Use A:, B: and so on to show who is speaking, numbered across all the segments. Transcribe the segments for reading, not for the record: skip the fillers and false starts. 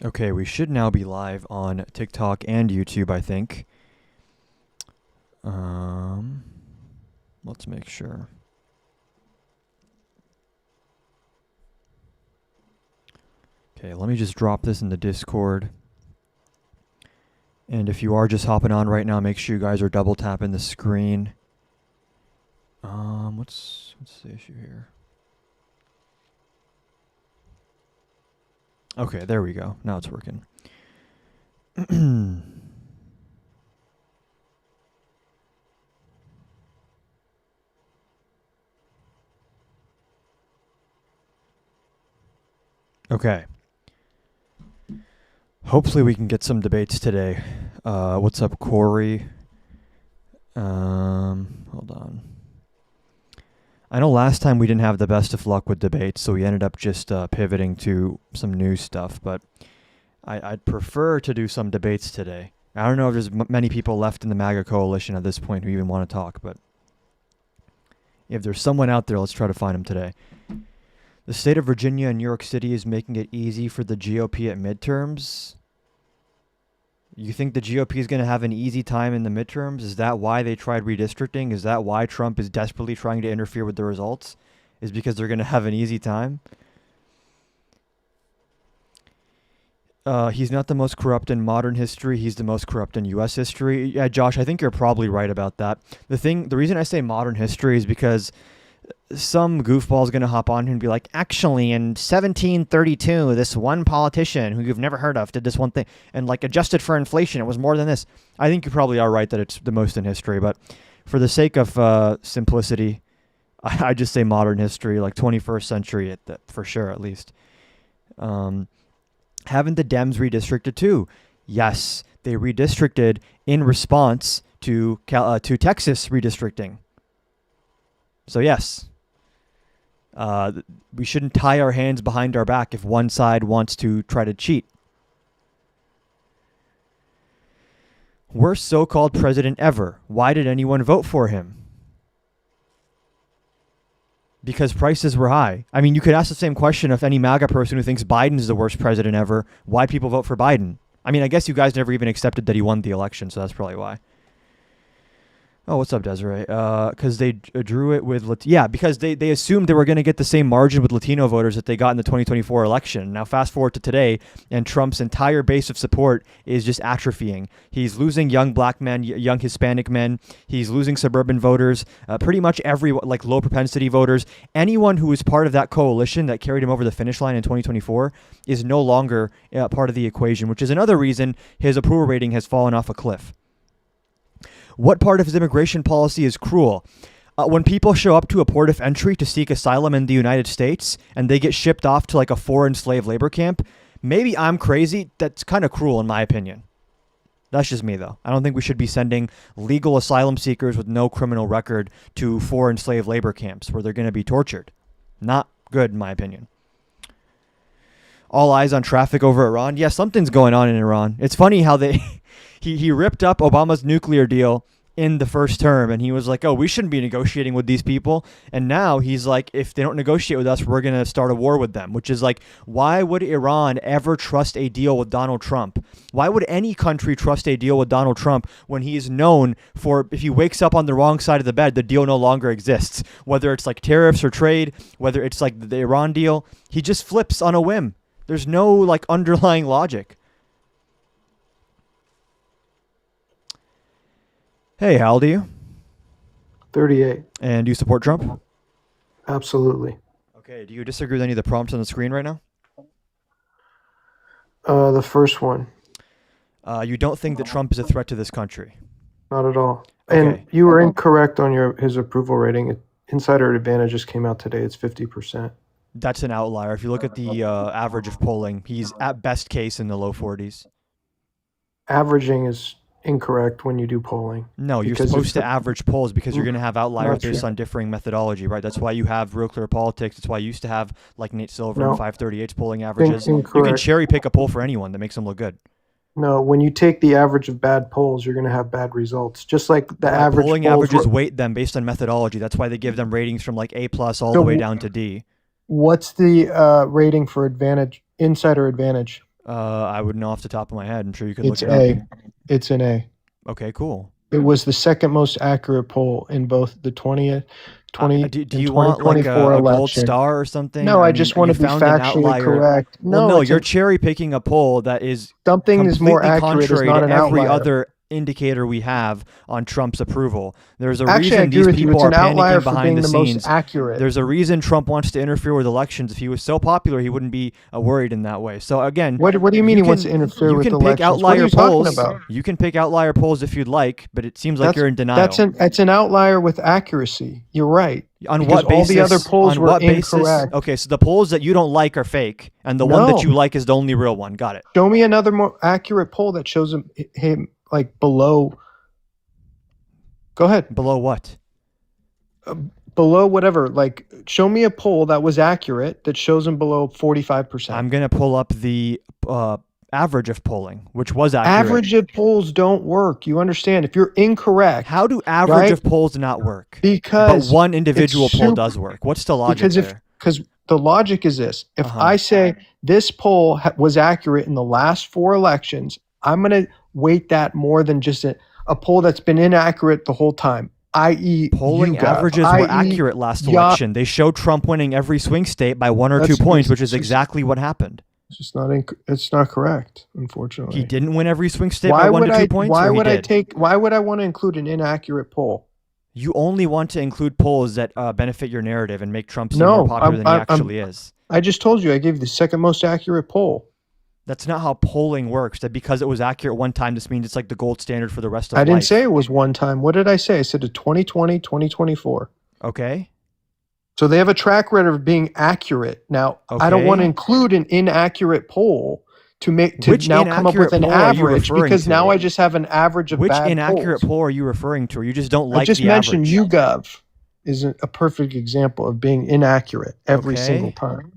A: Okay, we should now be live on TikTok and YouTube, I think. Um, let's make sure. Okay, let me just drop this in the Discord. And if you are just hopping on right now, make sure you guys are double tapping the screen. What's the issue here? Okay, there we go. Now it's working. Okay. Hopefully we can get some debates today. What's up, Corey? Hold on. I know last time we didn't have the best of luck with debates, so we ended up just pivoting to some news stuff, but I'd prefer to do some debates today. I don't know if there's many people left in the MAGA coalition at this point who even want to talk, but if there's someone out there, let's try to find them today. The state of Virginia and New York City is making it easy for the GOP at midterms. You think the GOP is going to have an easy time in the midterms? Is that why they tried redistricting? Is that why Trump is desperately trying to interfere with the results? Is because they're going to have an easy time? He's not the most corrupt in modern history. He's the most corrupt in U.S. history. Yeah, Josh, I think you're probably right about that. The reason I say modern history is because some goofball is going to hop on here and be like, actually, in 1732, this one politician who you've never heard of did this one thing, and like adjusted for inflation, it was more than this. I think you probably are right that it's the most in history, but for the sake of simplicity, I just say modern history, like 21st century for sure, at least. Haven't the Dems redistricted too? Yes, they redistricted in response to Texas redistricting. So yes, we shouldn't tie our hands behind our back if one side wants to try to cheat. Worst so-called president ever. Why did anyone vote for him? Because prices were high. I mean, you could ask the same question of any MAGA person who thinks Biden is the worst president ever. Why people vote for Biden? I mean, I guess you guys never even accepted that he won the election, so that's probably why. Oh, what's up, Desiree? Because they drew it with... because they assumed they were going to get the same margin with Latino voters that they got in the 2024 election. Now, fast forward to today, and Trump's entire base of support is just atrophying. He's losing young black men, young Hispanic men. He's losing suburban voters. Pretty much every, low propensity voters. Anyone who was part of that coalition that carried him over the finish line in 2024 is no longer part of the equation, which is another reason his approval rating has fallen off a cliff. What part of his immigration policy is cruel? When people show up to a port of entry to seek asylum in the United States and they get shipped off to a foreign slave labor camp, maybe I'm crazy. That's kind of cruel in my opinion. That's just me though. I don't think we should be sending legal asylum seekers with no criminal record to foreign slave labor camps where they're going to be tortured. Not good in my opinion. All eyes on traffic over Iran. Yeah, something's going on in Iran. It's funny how he ripped up Obama's nuclear deal in the first term, and he was like, oh, we shouldn't be negotiating with these people. And now he's like, if they don't negotiate with us, we're going to start a war with them, which is like, why would Iran ever trust a deal with Donald Trump? Why would any country trust a deal with Donald Trump when he is known for, if he wakes up on the wrong side of the bed, the deal no longer exists? Whether it's like tariffs or trade, whether it's like the Iran deal, he just flips on a whim. There's no underlying logic. Hey, how old are you?
B: 38.
A: And do you support Trump?
B: Absolutely.
A: Okay, do you disagree with any of the prompts on the screen right now?
B: The first one.
A: You don't think that Trump is a threat to this country?
B: Not at all.
A: Okay.
B: And you were incorrect on his approval rating. Insider Advantage just came out today. It's 50%.
A: That's an outlier. If you look at the average of polling, he's at best case in the low 40s.
B: Averaging is incorrect when you do polling.
A: No, you're supposed to average polls because you're going to have outliers based on differing methodology, right? That's why you have Real Clear Politics. That's why you used to have Nate Silver and 538's polling averages. You can cherry pick a poll for anyone that makes them look good.
B: No, when you take the average of bad polls, you're going to have bad results. Just like the average
A: polling averages weight them based on methodology. That's why they give them ratings from A+ all the way down to D.
B: What's the rating for Insider Advantage?
A: I wouldn't know off the top of my head. I'm sure you could
B: It's
A: look it up.
B: It's an A.
A: Okay, cool.
B: It was the second most accurate poll in both the 20
A: Do
B: and
A: you want like
B: 2024
A: a gold
B: election.
A: star or something?
B: No, I
A: mean,
B: just
A: you
B: want to be
A: found an
B: factually
A: outlier.
B: correct.
A: Well,
B: No,
A: no,
B: it's
A: you're cherry picking a poll that is
B: something is more
A: completely
B: accurate is
A: contrary
B: not
A: to
B: an
A: every
B: outlier.
A: other indicator we have on Trump's approval. There's a
B: Actually, I
A: reason
B: agree
A: these
B: with you.
A: people
B: It's
A: are
B: an outlier
A: panicking
B: for being
A: behind the
B: the
A: scenes.
B: most accurate.
A: There's a reason Trump wants to interfere with elections. If he was so popular, he wouldn't be worried in that way. So again,
B: What do you mean he wants to interfere
A: you
B: with
A: can pick
B: elections? What are
A: outlier
B: you talking
A: polls.
B: about?
A: You can pick outlier polls if you'd like, but it seems like you're in denial.
B: That's an outlier with accuracy. You're right.
A: On
B: Because
A: what basis?
B: all the other polls
A: on
B: were
A: what basis?
B: incorrect.
A: Okay, so the polls that you don't like are fake, and the one that you like is the only real one. Got it.
B: Show me another more accurate poll that shows him like below. Go ahead.
A: Below what?
B: Below whatever. Like, show me a poll that was accurate that shows him below 45%.
A: I'm gonna pull up the average of polling, which was accurate.
B: Average of polls don't work. You understand? If you're incorrect,
A: How do average of polls not work?
B: because
A: But one individual
B: it's
A: poll
B: super-
A: does work. What's the logic
B: because
A: there?
B: because the logic is this: if
A: Uh-huh.
B: I say this poll was accurate in the last 4 elections, I'm going to weight that more than just a poll that's been inaccurate the whole time, i.e.,
A: Polling
B: YouGov,
A: averages were
B: i.e.,
A: accurate last
B: Ya-
A: election. They showed Trump winning every swing state by 1 or 2
B: That's-
A: points, which is
B: it's-
A: exactly what happened.
B: It's just not. It's not correct, unfortunately.
A: He didn't win every swing state
B: Why
A: by 1
B: would
A: to 2
B: I?
A: points.
B: Why
A: or he
B: would I
A: did?
B: take? Why would I want to include an inaccurate poll?
A: You only want to include polls that benefit your narrative and make Trump seem
B: No,
A: more popular than he
B: I'm-
A: actually is.
B: I just told you I gave you the second most accurate poll.
A: That's not how polling works. That because it was accurate one time, this means it's like the gold standard for the rest of
B: I
A: life.
B: didn't say it was one time. What did I say? I said a 2020, 2024.
A: Okay.
B: So they have a track record of being accurate. Now, I don't
A: Okay.
B: want to include an inaccurate poll to
A: Which
B: now come up with
A: inaccurate
B: an
A: poll are you
B: average,
A: referring
B: because
A: to?
B: now I just have an average of
A: Which
B: bad
A: inaccurate
B: polls.
A: poll are you referring to? Or you just don't like
B: I just
A: the
B: mentioned
A: average?
B: YouGov is a perfect example of being inaccurate every
A: Okay.
B: single time.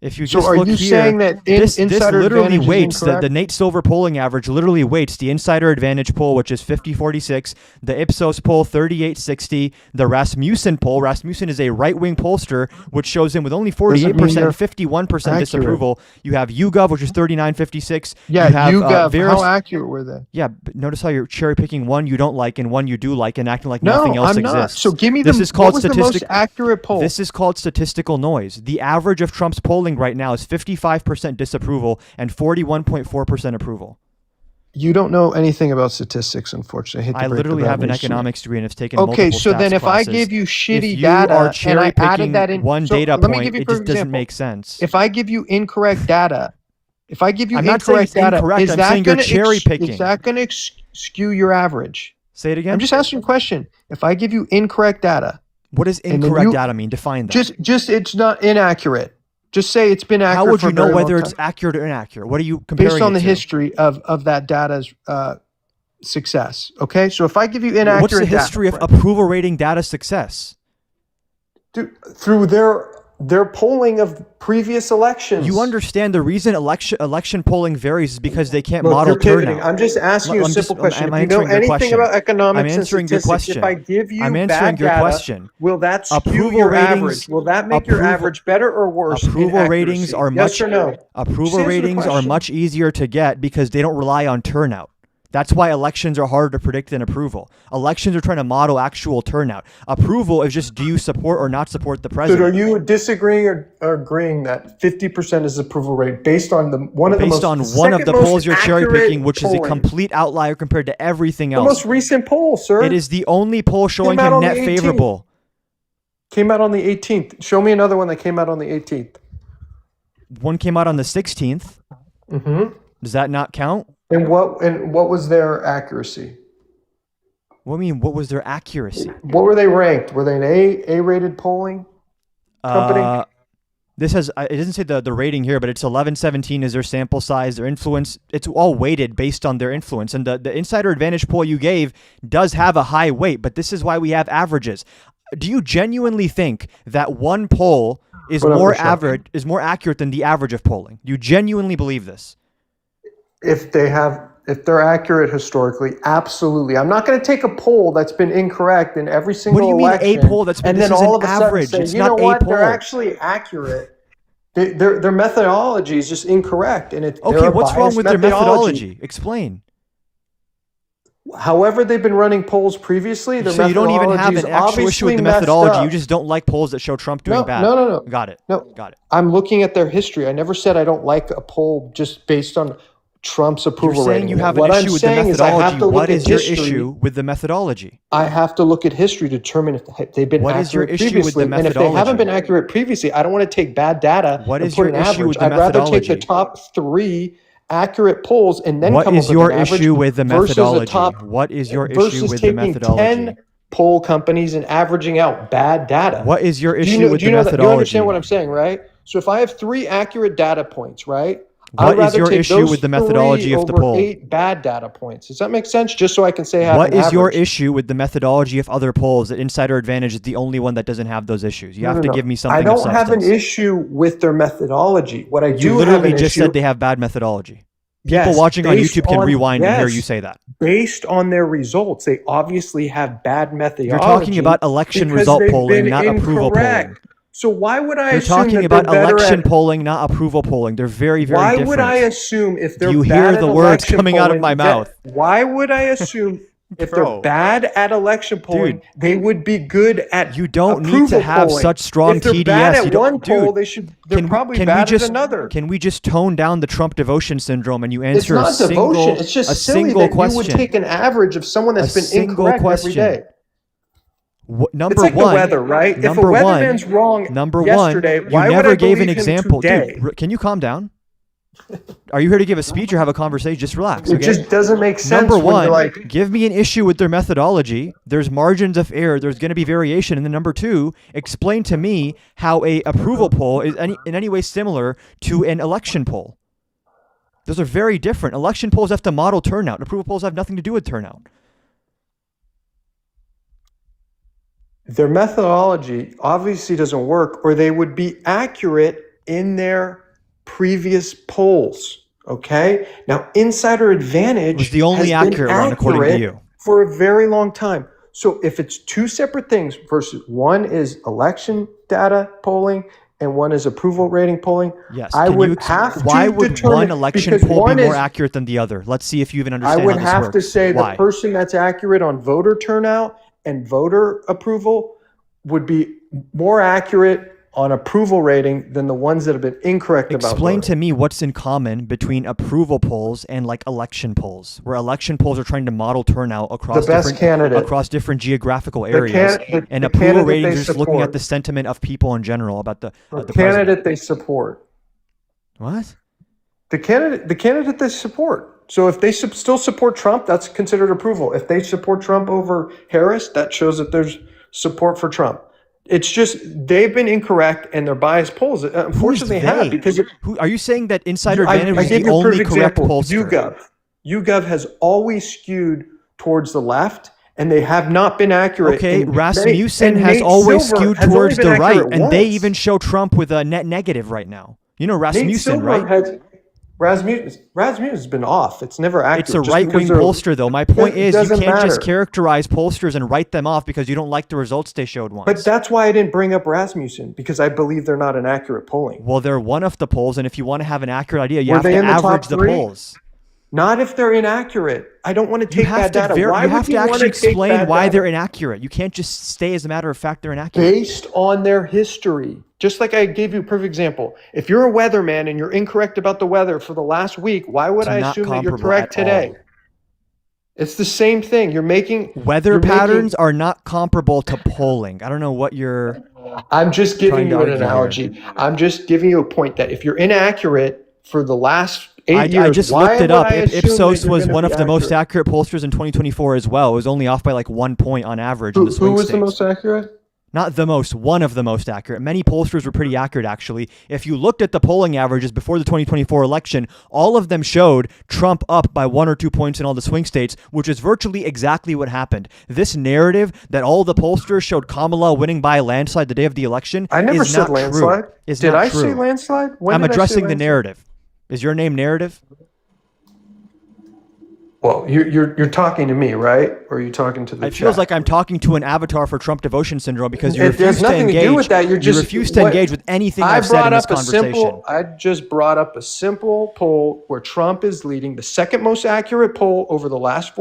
A: If you
B: So
A: just
B: are
A: look
B: you
A: here,
B: saying that
A: this
B: Insider
A: literally
B: Advantage is
A: weights the
B: incorrect?
A: Nate Silver polling average literally weights the Insider Advantage poll, which is 50-46, the Ipsos poll 38-60, the Rasmussen poll. Rasmussen is a right-wing pollster, which shows him with only 48% and 51% disapproval. You have YouGov, which is 39-56.
B: Yeah,
A: you have,
B: YouGov.
A: Veris-
B: How accurate were they?
A: Yeah, but notice how you're cherry picking one you don't like and one you do like and acting like
B: No,
A: nothing else
B: I'm
A: exists.
B: not. So give me
A: This
B: the
A: is called
B: what was the most
A: statistic-
B: accurate poll?
A: This is called statistical noise. The average of Trump's polling right now is 55% disapproval and 41.4% approval.
B: You don't know anything about statistics, unfortunately. hate to
A: I
B: break
A: literally
B: the
A: have an
B: bad news to you.
A: economics degree and have taken
B: Okay,
A: multiple
B: so
A: stats
B: then if I
A: classes.
B: give you
A: If
B: shitty
A: you
B: data
A: are
B: and
A: cherry
B: I
A: picking
B: added that in,
A: one
B: so
A: data
B: let me
A: point,
B: give you
A: it
B: for
A: just doesn't
B: example.
A: make sense.
B: If I give you incorrect data, if I give you
A: I'm not saying
B: incorrect
A: it's
B: data,
A: incorrect,
B: is
A: I'm
B: that
A: saying you're
B: gonna
A: cherry picking.
B: Is that going to skew your average?
A: Say it again.
B: I'm just asking a question. If I give you incorrect data,
A: What does
B: then
A: incorrect
B: you-
A: data mean? Define that.
B: just it's not inaccurate. Just say it's been accurate.
A: How would
B: for
A: you
B: a
A: know
B: very long
A: whether it's
B: time.
A: accurate or inaccurate? What are you comparing
B: Based on
A: it
B: the
A: to?
B: history of that data's success? Okay, so if I give you inaccurate
A: What's the
B: data,
A: history of approval rating data success?
B: through their polling of previous elections?
A: You understand the reason election polling varies is because they can't
B: Look,
A: model
B: you're pivoting.
A: turnout.
B: I'm just asking you a
A: I'm
B: simple
A: just-
B: question.
A: I'm
B: If you know
A: answering your
B: anything
A: question.
B: about economics
A: I'm answering
B: and
A: your
B: statistics, if I
A: question.
B: give you
A: I'm
B: bad
A: answering your
B: data,
A: question.
B: will that skew
A: Approval
B: your
A: ratings-
B: average? Will that make your
A: approval-
B: average better or worse? in
A: Approval ratings
B: accuracy?
A: are
B: yes
A: much
B: or no?
A: approval
B: Just answer the
A: ratings are
B: question.
A: much easier to get because they don't rely on turnout. That's why elections are harder to predict than approval. Elections are trying to model actual turnout. Approval is just do you support or not support the
B: So
A: president.
B: are you disagreeing or agreeing that 50% is the approval rate based on one of the
A: Based
B: most
A: on one of
B: second
A: the
B: most
A: polls you're cherry
B: accurate
A: picking, which is a
B: polling?
A: complete outlier compared to everything
B: The
A: else.
B: most recent poll, sir.
A: It is the only poll showing
B: out
A: him
B: on the
A: net
B: 18th.
A: favorable.
B: Came out on the 18th. Show me another one that came out on the 18th.
A: One came out on the 16th.
B: Mm-hmm.
A: Does that not count?
B: And what was their accuracy?
A: What do you mean? What was their accuracy?
B: What were they ranked? Were they an A-rated polling company?
A: This has it doesn't say the rating here, but it's 1117 is their sample size, their influence. It's all weighted based on their influence. And the Insider Advantage poll you gave does have a high weight, but this is why we have averages. Do you genuinely think that one poll is more accurate than the average of polling? Do you genuinely believe this?
B: If they're accurate historically, absolutely. I'm not going to take a poll that's been incorrect in every single
A: What do you mean
B: election.
A: a poll that's been
B: and
A: this
B: then
A: is
B: all
A: an
B: of a sudden
A: average?
B: say,
A: It's
B: you
A: not
B: know
A: a
B: what?
A: poll.
B: They're actually accurate. Their methodology is just incorrect, and
A: Okay,
B: they're a
A: what's wrong
B: biased
A: with their methodology? Explain.
B: However, they've been running polls previously. Their
A: So you don't even have
B: methodology
A: an
B: is
A: actual issue with
B: obviously
A: the
B: messed
A: methodology. You
B: up.
A: just don't like polls that show Trump doing
B: No,
A: bad.
B: no, no, no.
A: Got it.
B: No,
A: Got it.
B: I'm looking at their history. I never said I don't like a poll just based on Trump's
A: You're
B: approval
A: saying
B: rating.
A: you have an
B: What I'm
A: issue with the
B: saying is I have
A: methodology.
B: to look
A: What
B: at
A: is your
B: history.
A: issue with the methodology?
B: I have to look at history to determine if they've been
A: What is your
B: accurate
A: issue with
B: previously.
A: the
B: And if they haven't been
A: methodology?
B: accurate previously, I don't want to take bad data
A: What
B: and
A: is
B: put
A: your
B: an
A: issue
B: average.
A: with the
B: I'd rather take the
A: methodology?
B: top 3 accurate polls and then
A: What
B: come
A: is
B: up with
A: your
B: an average
A: issue with the
B: versus a
A: methodology?
B: top
A: What is your issue
B: versus
A: with the
B: taking
A: methodology?
B: 10 poll companies and averaging out bad data.
A: What is your
B: Do you
A: issue
B: know,
A: with
B: do you
A: the
B: know that? You understand
A: methodology?
B: what I'm saying, right? So if I have 3 accurate data points, right? I'd
A: What is
B: rather
A: your
B: take
A: issue
B: those
A: with the
B: 3
A: methodology of the
B: over
A: poll?
B: 8 bad data points. Does that make sense? Just so I can say I have
A: What
B: an
A: is your
B: average.
A: issue with the methodology of other polls that Insider Advantage is the only one that doesn't have those issues? You
B: No,
A: have
B: no,
A: to
B: no.
A: give me
B: I
A: something of
B: don't have an
A: substance.
B: issue with their methodology. What I
A: You
B: do have
A: literally
B: an
A: just
B: issue,
A: said they have bad methodology. People
B: yes,
A: watching on
B: based
A: YouTube can
B: on
A: rewind and hear you
B: yes,
A: say that.
B: based on their results, they obviously have bad methodology.
A: You're talking about election
B: because
A: result
B: they've
A: polling,
B: been
A: not approval
B: incorrect.
A: polling.
B: So why would I
A: You're
B: assume
A: talking
B: that
A: about
B: they're better
A: election
B: at?
A: polling, not approval polling. They're very, very
B: Why
A: different.
B: would I assume if they're
A: You
B: bad
A: hear
B: at
A: the words
B: election
A: coming out of
B: polling
A: my mouth.
B: why would I assume if they're
A: Bro.
B: bad at election polling,
A: Dude.
B: they would be good at
A: You don't need
B: approval
A: to have
B: polling?
A: such strong
B: If they're
A: TDS.
B: bad
A: You
B: at
A: don't,
B: one poll,
A: dude.
B: they're probably bad at another.
A: Can we just tone down the Trump devotion syndrome and you
B: It's
A: answer
B: not
A: a single
B: devotion. It's just
A: a
B: silly
A: single
B: that
A: question?
B: you would take an average of someone that's
A: A
B: been
A: single
B: incorrect
A: question.
B: every day.
A: Number
B: It's like
A: one,
B: the weather, right? If a
A: number
B: weatherman's
A: one,
B: wrong
A: number
B: yesterday,
A: one, you
B: why would
A: never
B: I
A: gave an
B: believe him
A: example,
B: today?
A: dude. Can you calm down? Are you here to give a speech or have a conversation? Just relax.
B: It
A: Okay?
B: just doesn't make sense.
A: Number
B: when
A: one,
B: you're like,
A: give me an issue with their methodology. There's margins of error. There's going to be variation. And then number two, explain to me how a approval poll is in any way similar to an election poll. Those are very different. Election polls have to model turnout. Approval polls have nothing to do with turnout.
B: their methodology obviously doesn't work, or they would be accurate in their previous polls. Okay. Now, Insider Advantage
A: It was the only
B: has been
A: accurate one, according to
B: accurate
A: you.
B: for a very long time. So if it's 2 separate things versus one is election data polling and one is approval rating polling,
A: Yes.
B: I
A: Can
B: would
A: you
B: have to
A: why would
B: determine,
A: one election
B: because
A: poll
B: one
A: be more
B: is,
A: accurate than the other? Let's see if you even
B: I
A: understand
B: would
A: how this
B: have
A: works.
B: to say
A: Why?
B: the person that's accurate on voter turnout and voter approval would be more accurate on approval rating than the ones that have been incorrect about
A: Explain
B: voting.
A: to me what's in common between approval polls and like election polls, where election polls are trying to model turnout across
B: The best candidate.
A: across different geographical areas, and
B: the
A: approval
B: candidate
A: ratings
B: they
A: are just looking at
B: support.
A: the sentiment of people in general about the
B: The
A: president.
B: candidate they support.
A: What?
B: The candidate they support. So if they still support Trump, that's considered approval. If they support Trump over Harris, that shows that there's support for Trump. It's just they've been incorrect and their biased polls. Unfortunately,
A: Who's
B: have
A: they?
B: because
A: Who are you saying that Insider
B: I
A: Advantage was
B: gave
A: the
B: you a
A: only
B: perfect
A: correct
B: example.
A: pollster?
B: YouGov. YouGov has always skewed towards the left, and they have not been accurate.
A: Okay,
B: And
A: Rasmussen
B: and
A: has
B: Nate
A: always
B: Silver
A: skewed
B: has only
A: towards
B: been
A: the right,
B: accurate
A: and they
B: once.
A: even show Trump with a net negative right now. You know
B: Nate
A: Rasmussen,
B: Silver
A: right?
B: Rasmussen's been off. It's never accurate.
A: It's a
B: just
A: right-wing
B: because they're-
A: pollster, though. My point
B: It
A: is, you
B: doesn't
A: can't just
B: matter.
A: characterize pollsters and write them off because you don't like the results they showed once.
B: But that's why I didn't bring up Rasmussen, because I believe they're not an accurate polling.
A: Well, they're one of the polls, and if you want to have an accurate idea, you
B: Were
A: have to
B: they in the top
A: average the
B: 3?
A: polls.
B: Not if they're inaccurate. I don't want to
A: You
B: take
A: have
B: bad data.
A: to,
B: Why
A: you
B: would
A: have to
B: you want
A: actually
B: to take
A: explain
B: bad
A: why
B: data?
A: they're inaccurate. You can't just stay as a matter of fact they're inaccurate.
B: Based on their history. Just like I gave you a perfect example. If you're a weatherman and you're incorrect about the weather for the last week, why would
A: It's
B: I
A: not
B: assume that you're
A: comparable
B: correct
A: at
B: today?
A: all.
B: It's the same thing.
A: Weather patterns are not comparable to polling. I don't know what you're...
B: I'm just giving
A: trying to
B: you an
A: argue here.
B: analogy. I'm just giving you a point that if you're inaccurate for the last 8 years,
A: I just
B: why
A: looked it
B: would
A: up.
B: I assume that
A: Ipsos
B: you're
A: was
B: gonna
A: one
B: be
A: of the most
B: accurate?
A: accurate pollsters in 2024 as well. It was only off by like 1 point on average in the swing
B: Who was
A: states.
B: the most accurate?
A: Not the most, one of the most accurate. Many pollsters were pretty accurate, actually. If you looked at the polling averages before the 2024 election, all of them showed Trump up by 1 or 2 points in all the swing states, which is virtually exactly what happened. This narrative that all the pollsters showed Kamala winning by a landslide the day of the election
B: I never
A: is
B: said
A: not
B: landslide.
A: true. Is
B: Did
A: not
B: I
A: true.
B: say landslide? When
A: I'm
B: did I say
A: addressing the
B: landslide?
A: narrative. Is your name Narrative?
B: Well, you're talking to me, right? Or are you talking to the
A: It feels
B: chat?
A: like I'm talking to an avatar for Trump devotion syndrome because you
B: It has
A: refuse to
B: nothing to
A: engage.
B: do with that. You're just
A: you refuse to
B: what-
A: engage with anything
B: I
A: I've said in
B: brought
A: this
B: up a
A: conversation.
B: simple. I just brought up a simple poll where Trump is leading, the second most accurate poll over the last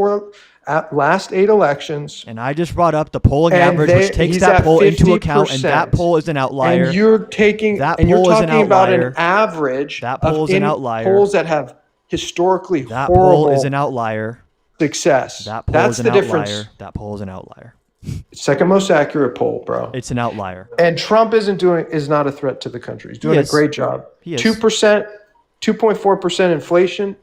B: 8 elections.
A: And I just brought up the polling
B: And
A: average, which takes
B: he's
A: that
B: at
A: poll into account, and that
B: 50%.
A: poll is an outlier.
B: And you're taking
A: That
B: and you're
A: poll is an
B: talking about
A: outlier.
B: an average
A: That poll
B: of
A: is an outlier.
B: polls that have historically
A: That
B: horrible
A: poll is an outlier.
B: success.
A: That poll
B: That's
A: is an
B: the
A: outlier.
B: difference.
A: That poll is an outlier.
B: Second most accurate poll, bro.
A: It's an outlier.
B: And Trump is not a threat to the country. He's doing a
A: is.
B: great job.
A: He is.
B: 2%, 2.4% inflation.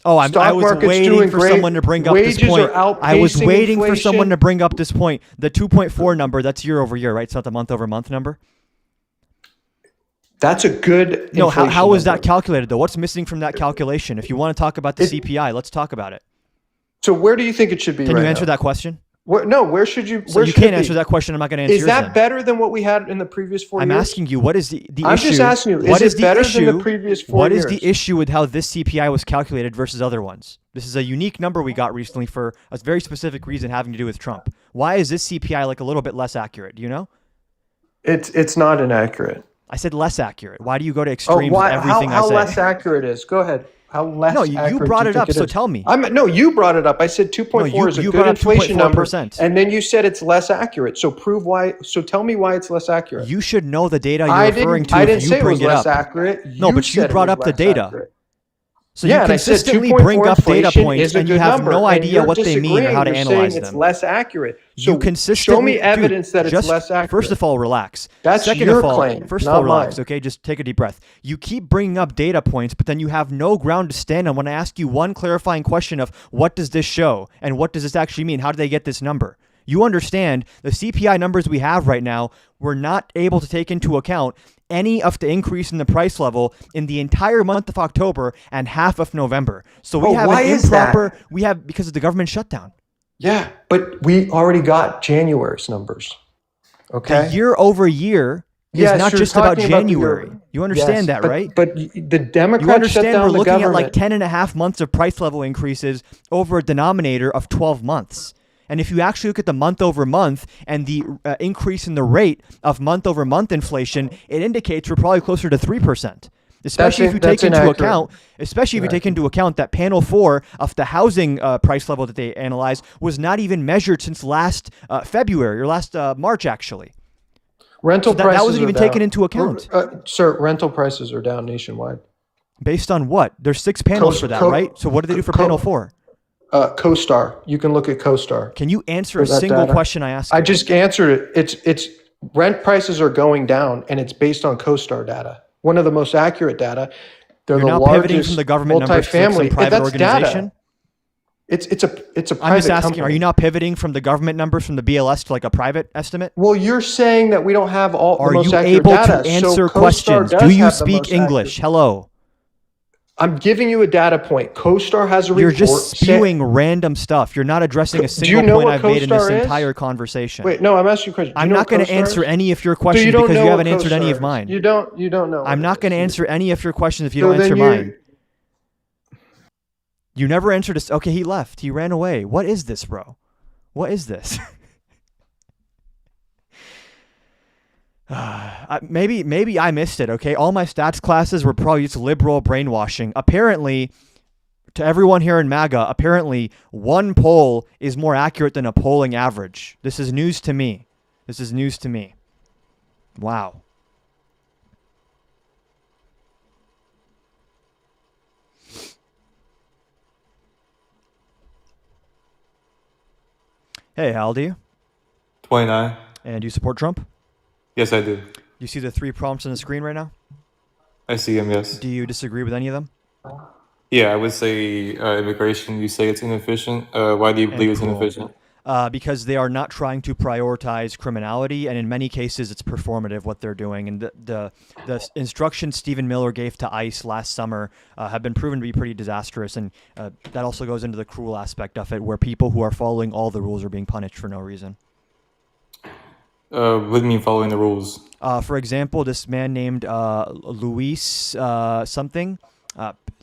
A: Oh, I
B: Stock
A: was
B: market's
A: waiting
B: doing
A: for
B: great.
A: someone to bring up this
B: Wages
A: point.
B: are
A: I was
B: outpacing
A: waiting for
B: inflation.
A: someone to bring up this point. The 2.4 number, that's year over year, right? It's not the month over month number.
B: That's a good
A: No, how
B: inflation
A: is that
B: number.
A: calculated though? What's missing from that calculation? If you want to talk about the CPI, let's talk about it.
B: So where do you think it should be
A: Can
B: right
A: you answer
B: now?
A: that question?
B: Where should you
A: So you
B: should it
A: can't
B: be?
A: answer that question. I'm not going to answer
B: Is
A: yours
B: that
A: then.
B: better than what we had in the previous 4
A: I'm
B: years?
A: asking you, what is the
B: I'm
A: issue?
B: just asking you, is
A: what
B: it
A: is the
B: better
A: issue?
B: than the previous 4
A: What is
B: years?
A: the issue with how this CPI was calculated versus other ones? This is a unique number we got recently for a very specific reason having to do with Trump. Why is this CPI like a little bit less accurate? Do you know?
B: It's not inaccurate.
A: I said less accurate. Why do you go to
B: Oh,
A: extremes with everything
B: how
A: I say?
B: less accurate is? Go ahead. How less
A: No, you
B: accurate
A: brought
B: do you
A: it
B: think
A: up, so
B: is?
A: tell me.
B: No, you brought it up. I said 2.4
A: No,
B: is a
A: you
B: good
A: brought up
B: inflation number,
A: 2.4%.
B: and then you said it's less accurate. So prove why. So tell me why it's less accurate.
A: You should know the data you're
B: I
A: referring
B: didn't.
A: to
B: I
A: if
B: didn't
A: you
B: say it
A: bring
B: was
A: it
B: less
A: up.
B: accurate.
A: No, but you
B: said it
A: brought
B: was
A: up the
B: less
A: data.
B: accurate.
A: So
B: Yeah,
A: you
B: and I said
A: consistently
B: 2.4
A: bring up data
B: inflation
A: points
B: is a
A: and you
B: good
A: have
B: number,
A: no
B: and
A: idea
B: you're
A: what they mean or how to
B: disagreeing. You're
A: analyze
B: saying it's
A: them.
B: less accurate. So
A: You consistently
B: show me
A: dude,
B: evidence that it's
A: just-
B: less accurate.
A: First of all, relax.
B: That's
A: Second
B: your
A: of all,
B: claim,
A: First of
B: not
A: all, relax.
B: mine.
A: Okay, just take a deep breath. You keep bringing up data points, but then you have no ground to stand on when I ask you one clarifying question of what does this show and what does this actually mean? How do they get this number? You understand the CPI numbers we have right now, we're not able to take into account any of the increase in the price level in the entire month of October and half of November. So we have
B: why
A: an
B: is that?
A: improper, because of the government shutdown.
B: Yeah, but we already got January's numbers. Okay.
A: The year over year is
B: Yes,
A: not
B: you're
A: just about
B: talking about the
A: January.
B: year.
A: You understand
B: Yes,
A: that, right?
B: But the
A: You
B: Democrats shut
A: understand
B: down
A: we're
B: the
A: looking at
B: government.
A: like 10 and a half months of price level increases over a denominator of 12 months. And if you actually look at the month over month and the increase in the rate of month over month inflation, it indicates we're probably closer to 3%. Especially if you take
B: that's
A: into
B: inaccurate.
A: account, that panel 4 of the housing price level that they analyzed was not even measured since last February or last March, actually.
B: Rental
A: So that
B: prices
A: wasn't
B: are
A: even
B: down.
A: taken into account.
B: Sir, rental prices are down nationwide.
A: Based on what? There's 6 panels for that, right? So what do they do for panel 4?
B: CoStar. You can look at CoStar.
A: Can you answer a
B: that
A: single
B: data.
A: question I asked you?
B: I just answered it. It's rent prices are going down, and it's based on CoStar data. One of the most accurate data. They're
A: You're
B: the
A: not
B: largest
A: pivoting from the government numbers to some
B: multifamily.
A: private
B: That's
A: organization?
B: data. It's a private
A: I'm just asking,
B: company.
A: are you not pivoting from the government numbers from the BLS to like a private estimate?
B: Well, you're saying that we don't have all
A: Are
B: the most
A: you
B: accurate
A: able
B: data.
A: to answer
B: so CoStar
A: questions?
B: does
A: Do you
B: have the
A: speak
B: most
A: English?
B: accurate-
A: Hello.
B: I'm giving you a data point. CoStar has a
A: You're
B: report.
A: just spewing random stuff. You're not addressing a
B: Do you
A: single
B: know
A: point
B: what
A: I've made in this
B: CoStar is?
A: entire conversation.
B: Wait, no, I'm asking you a question. Do you
A: I'm
B: know
A: not going
B: what
A: to
B: CoStar
A: answer
B: is?
A: any of your
B: So
A: questions
B: don't
A: because
B: know
A: you
B: what
A: haven't answered any
B: CoStar
A: of
B: is.
A: mine.
B: You don't know.
A: I'm
B: what
A: not
B: it
A: going to
B: is.
A: answer any of your questions if you
B: So
A: don't
B: then
A: answer
B: you-
A: mine. You never answered us. Okay, he left. He ran away. What is this, bro? What is this? Maybe I missed it, okay? All my stats classes were probably just liberal brainwashing. Apparently, to everyone here in MAGA, apparently one poll is more accurate than a polling average. This is news to me. This is news to me. Wow. Hey, how old are you?
C: 29.
A: And do you support Trump?
C: Yes, I do.
A: You see the 3 prompts on the screen right now?
C: I see him, yes.
A: Do you disagree with any of them?
C: Yeah, I would say immigration, you say it's inefficient. Why do you believe it's
A: cruel.
C: inefficient?
A: Because they are not trying to prioritize criminality, and in many cases, it's performative what they're doing. And the instructions Stephen Miller gave to ICE last summer have been proven to be pretty disastrous, and that also goes into the cruel aspect of it, where people who are following all the rules are being punished for no reason.
C: What do you mean following the rules?
A: For example, this man named Luis something.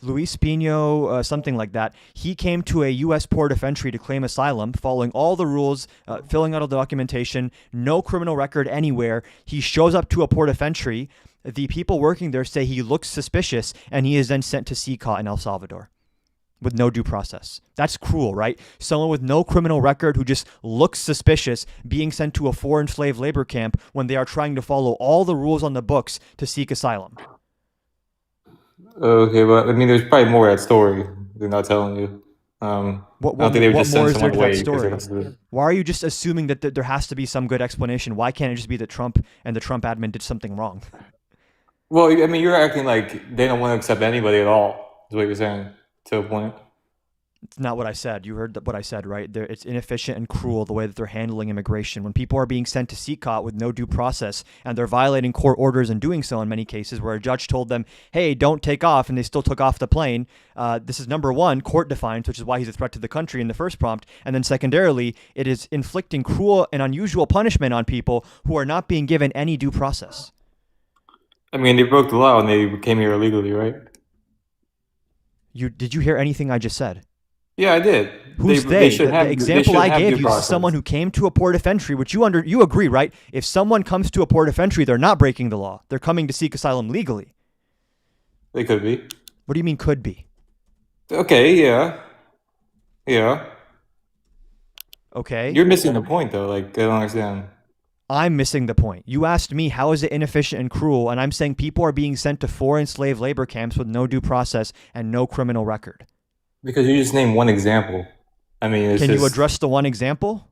A: Luis Pino, something like that. He came to a U.S. port of entry to claim asylum, following all the rules, filling out all the documentation, no criminal record anywhere. He shows up to a port of entry. The people working there say he looks suspicious, and he is then sent to CCOT in El Salvador with no due process. That's cruel, right? Someone with no criminal record who just looks suspicious being sent to a foreign slave labor camp when they are trying to follow all the rules on the books to seek asylum.
C: Okay, but I mean, there's probably more to that story they're not telling you.
A: What
C: I don't think they would
A: what
C: just
A: more
C: send
A: is there
C: someone
A: to that
C: away because it
A: story?
C: has to.
A: Why are you just assuming that there has to be some good explanation? Why can't it just be that Trump and the Trump admin did something wrong?
C: Well, I mean, you're acting like they don't want to accept anybody at all. Is what you're saying to a point.
A: It's not what I said. You heard what I said, right? It's inefficient and cruel the way that they're handling immigration. When people are being sent to CCOT with no due process and they're violating court orders and doing so in many cases where a judge told them, hey, don't take off, and they still took off the plane. This is number one, court defiance, which is why he's a threat to the country in the first prompt. And then secondarily, it is inflicting cruel and unusual punishment on people who are not being given any due process.
C: I mean, they broke the law and they came here illegally, right?
A: Did you hear anything I just said?
C: Yeah, I did.
A: Who's
C: They
A: they?
C: should
A: The
C: have. They
A: example
C: should
A: I
C: have
A: gave
C: due
A: you is
C: process.
A: someone who came to a port of entry, which you agree, right? If someone comes to a port of entry, they're not breaking the law. They're coming to seek asylum legally.
C: They could be.
A: What do you mean could be?
C: Okay, yeah, yeah.
A: Okay.
C: You're missing the point though. Like, I don't understand.
A: I'm missing the point. You asked me how is it inefficient and cruel, and I'm saying people are being sent to foreign slave labor camps with no due process and no criminal record.
C: Because you just named one example. I mean, it's
A: Can
C: just
A: you address the one example?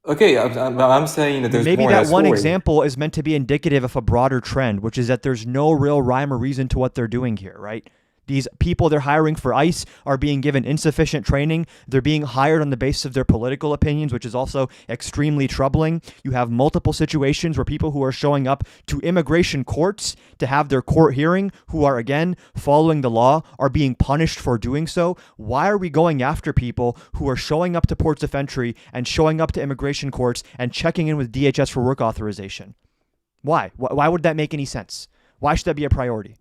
C: okay. I'm saying that there's
A: Maybe
C: more to
A: that one
C: story.
A: example is meant to be indicative of a broader trend, which is that there's no real rhyme or reason to what they're doing here, right? These people they're hiring for ICE are being given insufficient training. They're being hired on the basis of their political opinions, which is also extremely troubling. You have multiple situations where people who are showing up to immigration courts to have their court hearing, who are, again, following the law, are being punished for doing so. Why are we going after people who are showing up to ports of entry and showing up to immigration courts and checking in with DHS for work authorization? Why? Why would that make any sense? Why should that be a priority?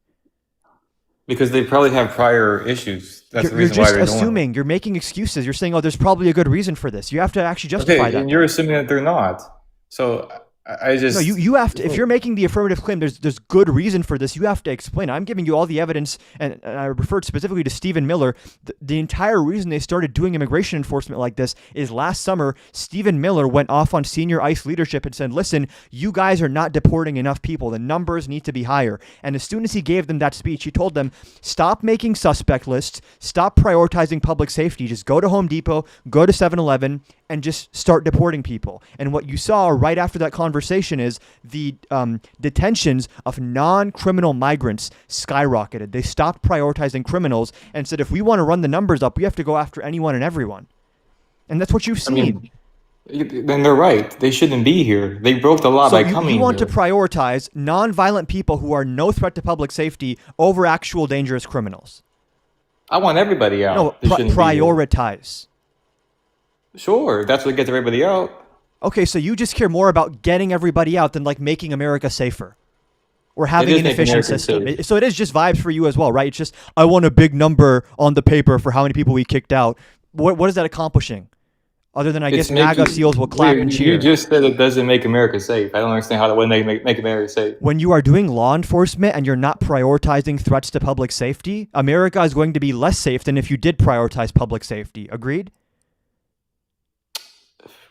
C: Because they probably have prior issues. That's the
A: You're
C: reason why
A: just
C: they're doing it.
A: assuming. You're making excuses. You're saying, oh, there's probably a good reason for this. You have to actually justify
C: Okay,
A: that.
C: and you're assuming that they're not. So I just
A: No, you have to. If you're making the affirmative claim, there's good reason for this. You have to explain. I'm giving you all the evidence, and I referred specifically to Stephen Miller. The entire reason they started doing immigration enforcement like this is last summer. Stephen Miller went off on senior ICE leadership and said, "Listen, you guys are not deporting enough people. The numbers need to be higher." And as soon as he gave them that speech, he told them, "Stop making suspect lists. Stop prioritizing public safety. Just go to Home Depot, go to 7-Eleven, and just start deporting people." And what you saw right after that conversation is the detentions of non-criminal migrants skyrocketed. They stopped prioritizing criminals and said, if we want to run the numbers up, we have to go after anyone and everyone. And that's what you've seen.
C: then they're right. They shouldn't be here. They broke the law
A: So
C: by coming
A: you want
C: here.
A: to prioritize non-violent people who are no threat to public safety over actual dangerous criminals.
C: I want everybody out.
A: No,
C: They shouldn't be here.
A: prioritize.
C: Sure, that's what gets everybody out.
A: Okay, so you just care more about getting everybody out than like making America safer or having
C: is
A: an
C: making
A: efficient
C: America
A: system.
C: safe.
A: So it is just vibes for you as well, right? It's just, I want a big number on the paper for how many people we kicked out. What is that accomplishing? Other than, I guess, MAGA seals will clap and cheer.
C: You just said it doesn't make America safe. I don't understand how that would make America safe.
A: When you are doing law enforcement and you're not prioritizing threats to public safety, America is going to be less safe than if you did prioritize public safety. Agreed?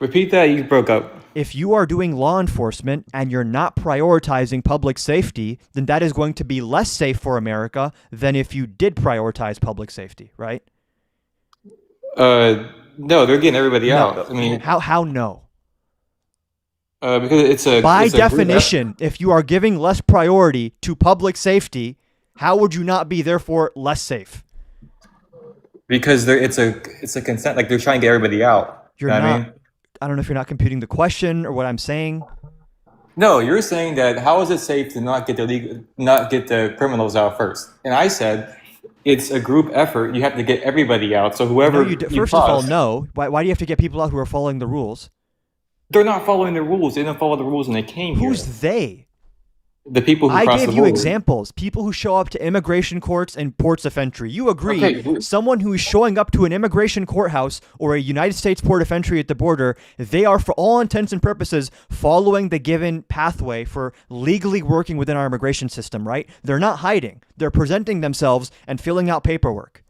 C: Repeat that. You broke up.
A: If you are doing law enforcement and you're not prioritizing public safety, then that is going to be less safe for America than if you did prioritize public safety, right?
C: No, they're getting everybody
A: No.
C: out. I mean,
A: How no?
C: because it's a
A: By
C: it's a group
A: definition, if you are giving less priority to public safety, how would you not be therefore less safe?
C: because it's a consent. Like they're trying to get everybody out.
A: You're
C: You know what
A: not.
C: I mean?
A: I don't know if you're not computing the question or what I'm saying.
C: No, you're saying that how is it safe to not get the criminals out first? And I said it's a group effort. You have to get everybody out. So whoever
A: First of all, no. Why do you have to get people out who are following the rules?
C: they're not following the rules. They didn't follow the rules when they came here.
A: Who's they?
C: The people who
A: I
C: cross
A: gave
C: the
A: you
C: border.
A: examples. People who show up to immigration courts and ports of entry. You agree,
C: Okay.
A: someone who is showing up to an immigration courthouse or a United States port of entry at the border, they are, for all intents and purposes, following the given pathway for legally working within our immigration system, right? They're not hiding. They're presenting themselves and filling out paperwork.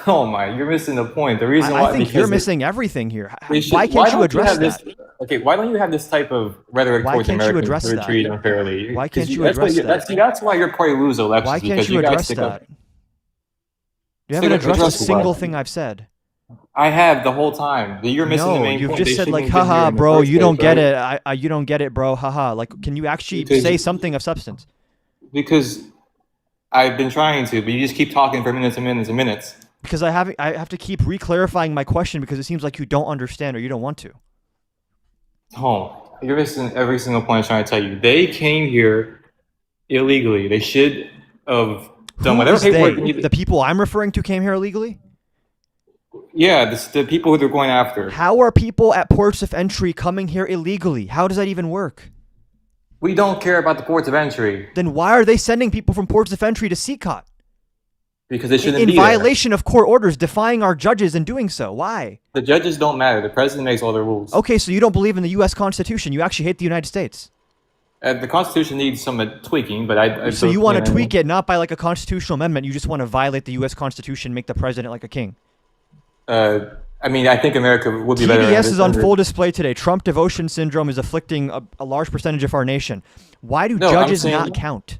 C: Oh my, you're missing the point. The reason why
A: I think
C: because
A: you're missing everything here.
C: they should-
A: Why can't you
C: don't
A: address
C: have
A: that?
C: this? Okay, why don't you have this type of rhetoric
A: Why
C: towards
A: can't you
C: Americans
A: address
C: who are
A: that?
C: treated unfairly?
A: Why can't
C: 'Cause
A: you
C: that's why
A: address that?
C: That's why your party lose elections.
A: Why can't
C: because
A: you
C: guys
A: address
C: stick up-
A: that? You haven't addressed a
C: address
A: single
C: what?
A: thing I've said.
C: I have the whole time. You're missing the
A: No,
C: main
A: you've
C: point.
A: just
C: They
A: said
C: shouldn't
A: like,
C: have been here
A: haha,
C: in the
A: bro,
C: first
A: you don't
C: place,
A: get
C: right?
A: it. You don't get it, bro. Haha. Like, can you actually
C: Because-
A: say something of substance?
C: Because I've been trying to, but you just keep talking for minutes and minutes and minutes.
A: Because I have to keep re-clarifying my question because it seems like you don't understand or you don't want to.
C: Oh, you're missing every single point I'm trying to tell you. They came here illegally. They should have done
A: Who
C: whatever
A: is
C: paperwork
A: they?
C: they needed.
A: The people I'm referring to came here illegally?
C: Yeah, the people who they're going after.
A: How are people at ports of entry coming here illegally? How does that even work?
C: We don't care about the ports of entry
A: Then why are they sending people from ports of entry to CCOT?
C: because they shouldn't
A: In
C: be there.
A: violation of court orders, defying our judges and doing so. Why?
C: The judges don't matter. The president makes all the rules.
A: Okay, so you don't believe in the U.S. Constitution. You actually hate the United States.
C: The Constitution needs some tweaking, but I
A: So you want to tweak it, not by like a constitutional amendment. You just want to violate the U.S. Constitution, make the president like a king.
C: I mean, I think America would be better.
A: TDS is on full display today. Trump devotion syndrome is afflicting a large percentage of our nation. Why do
C: No, I'm
A: judges
C: saying-
A: not count?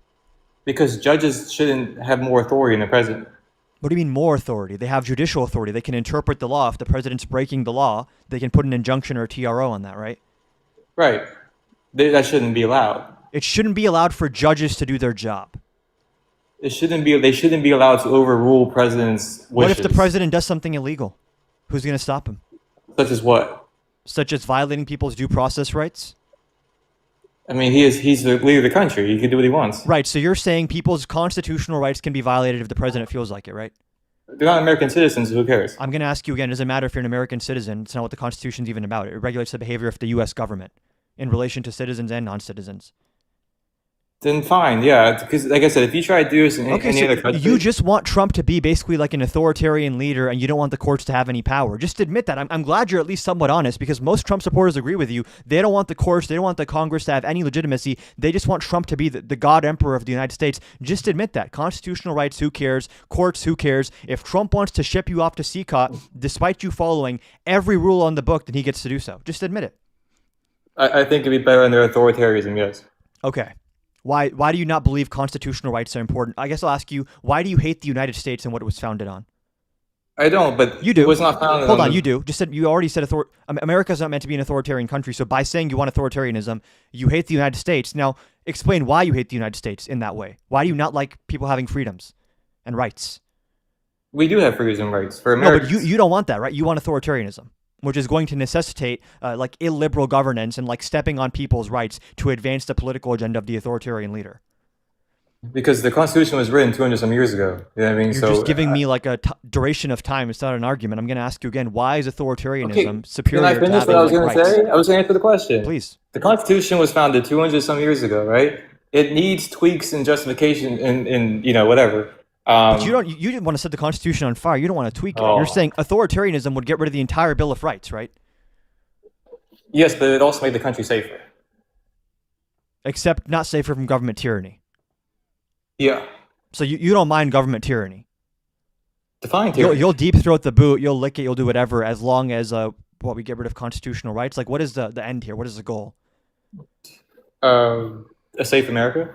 C: Because judges shouldn't have more authority than the president.
A: What do you mean more authority? They have judicial authority. They can interpret the law. If the president's breaking the law, they can put an injunction or a TRO on that, right?
C: Right. That shouldn't be allowed.
A: It shouldn't be allowed for judges to do their job.
C: It shouldn't be. They shouldn't be allowed to overrule presidents' wishes.
A: What if the president does something illegal? Who's going to stop him?
C: Such as what?
A: Such as violating people's due process rights?
C: I mean, he's the leader of the country. He can do what he wants.
A: Right, so you're saying people's constitutional rights can be violated if the president feels like it, right?
C: They're not American citizens. Who cares?
A: I'm going to ask you again, it doesn't matter if you're an American citizen. It's not what the Constitution's even about. It regulates the behavior of the U.S. government in relation to citizens and non-citizens.
C: Then fine, yeah. Because like I said, if you try to do this in
A: Okay,
C: any
A: so
C: other country,
A: you just want Trump to be basically like an authoritarian leader and you don't want the courts to have any power. Just admit that. I'm glad you're at least somewhat honest because most Trump supporters agree with you. They don't want the courts, they don't want the Congress to have any legitimacy. They just want Trump to be the God Emperor of the United States. Just admit that. Constitutional rights, who cares? Courts, who cares? If Trump wants to ship you off to CCOT, despite you following every rule on the book, then he gets to do so. Just admit it.
C: I think it'd be better under authoritarianism. Yes.
A: Okay. Why do you not believe constitutional rights are important? I guess I'll ask you, why do you hate the United States and what it was founded on?
C: I don't, but
A: You do.
C: It was not founded.
A: Hold on,
C: the-
A: you do. Just said you already said America's not meant to be an authoritarian country. So by saying you want authoritarianism, you hate the United States. Now, explain why you hate the United States in that way. Why do you not like people having freedoms and rights?
C: We do have freedoms and rights for
A: No,
C: Americans.
A: but you don't want that, right? You want authoritarianism, which is going to necessitate like illiberal governance and like stepping on people's rights to advance the political agenda of the authoritarian leader.
C: Because the Constitution was written 200 some years ago. You know what I mean?
A: You're just giving me like a duration of time. It's not an argument. I'm going to ask you again. Why is authoritarianism superior
C: Can I
A: to
C: finish
A: having
C: what I was
A: like,
C: going to
A: rights?
C: say? I was going to answer the question.
A: Please.
C: The Constitution was founded 200 some years ago, right? It needs tweaks and justification and whatever.
A: But you didn't want to set the Constitution on fire. You don't want to tweak it.
C: Oh.
A: You're saying authoritarianism would get rid of the entire Bill of Rights, right?
C: Yes, but it also made the country safer.
A: Except not safer from government tyranny.
C: Yeah.
A: So you don't mind government tyranny.
C: Define tyranny.
A: You'll deep throat the boot. You'll lick it. You'll do whatever as long as we get rid of constitutional rights. Like, what is the end here? What is the goal?
C: A safe America?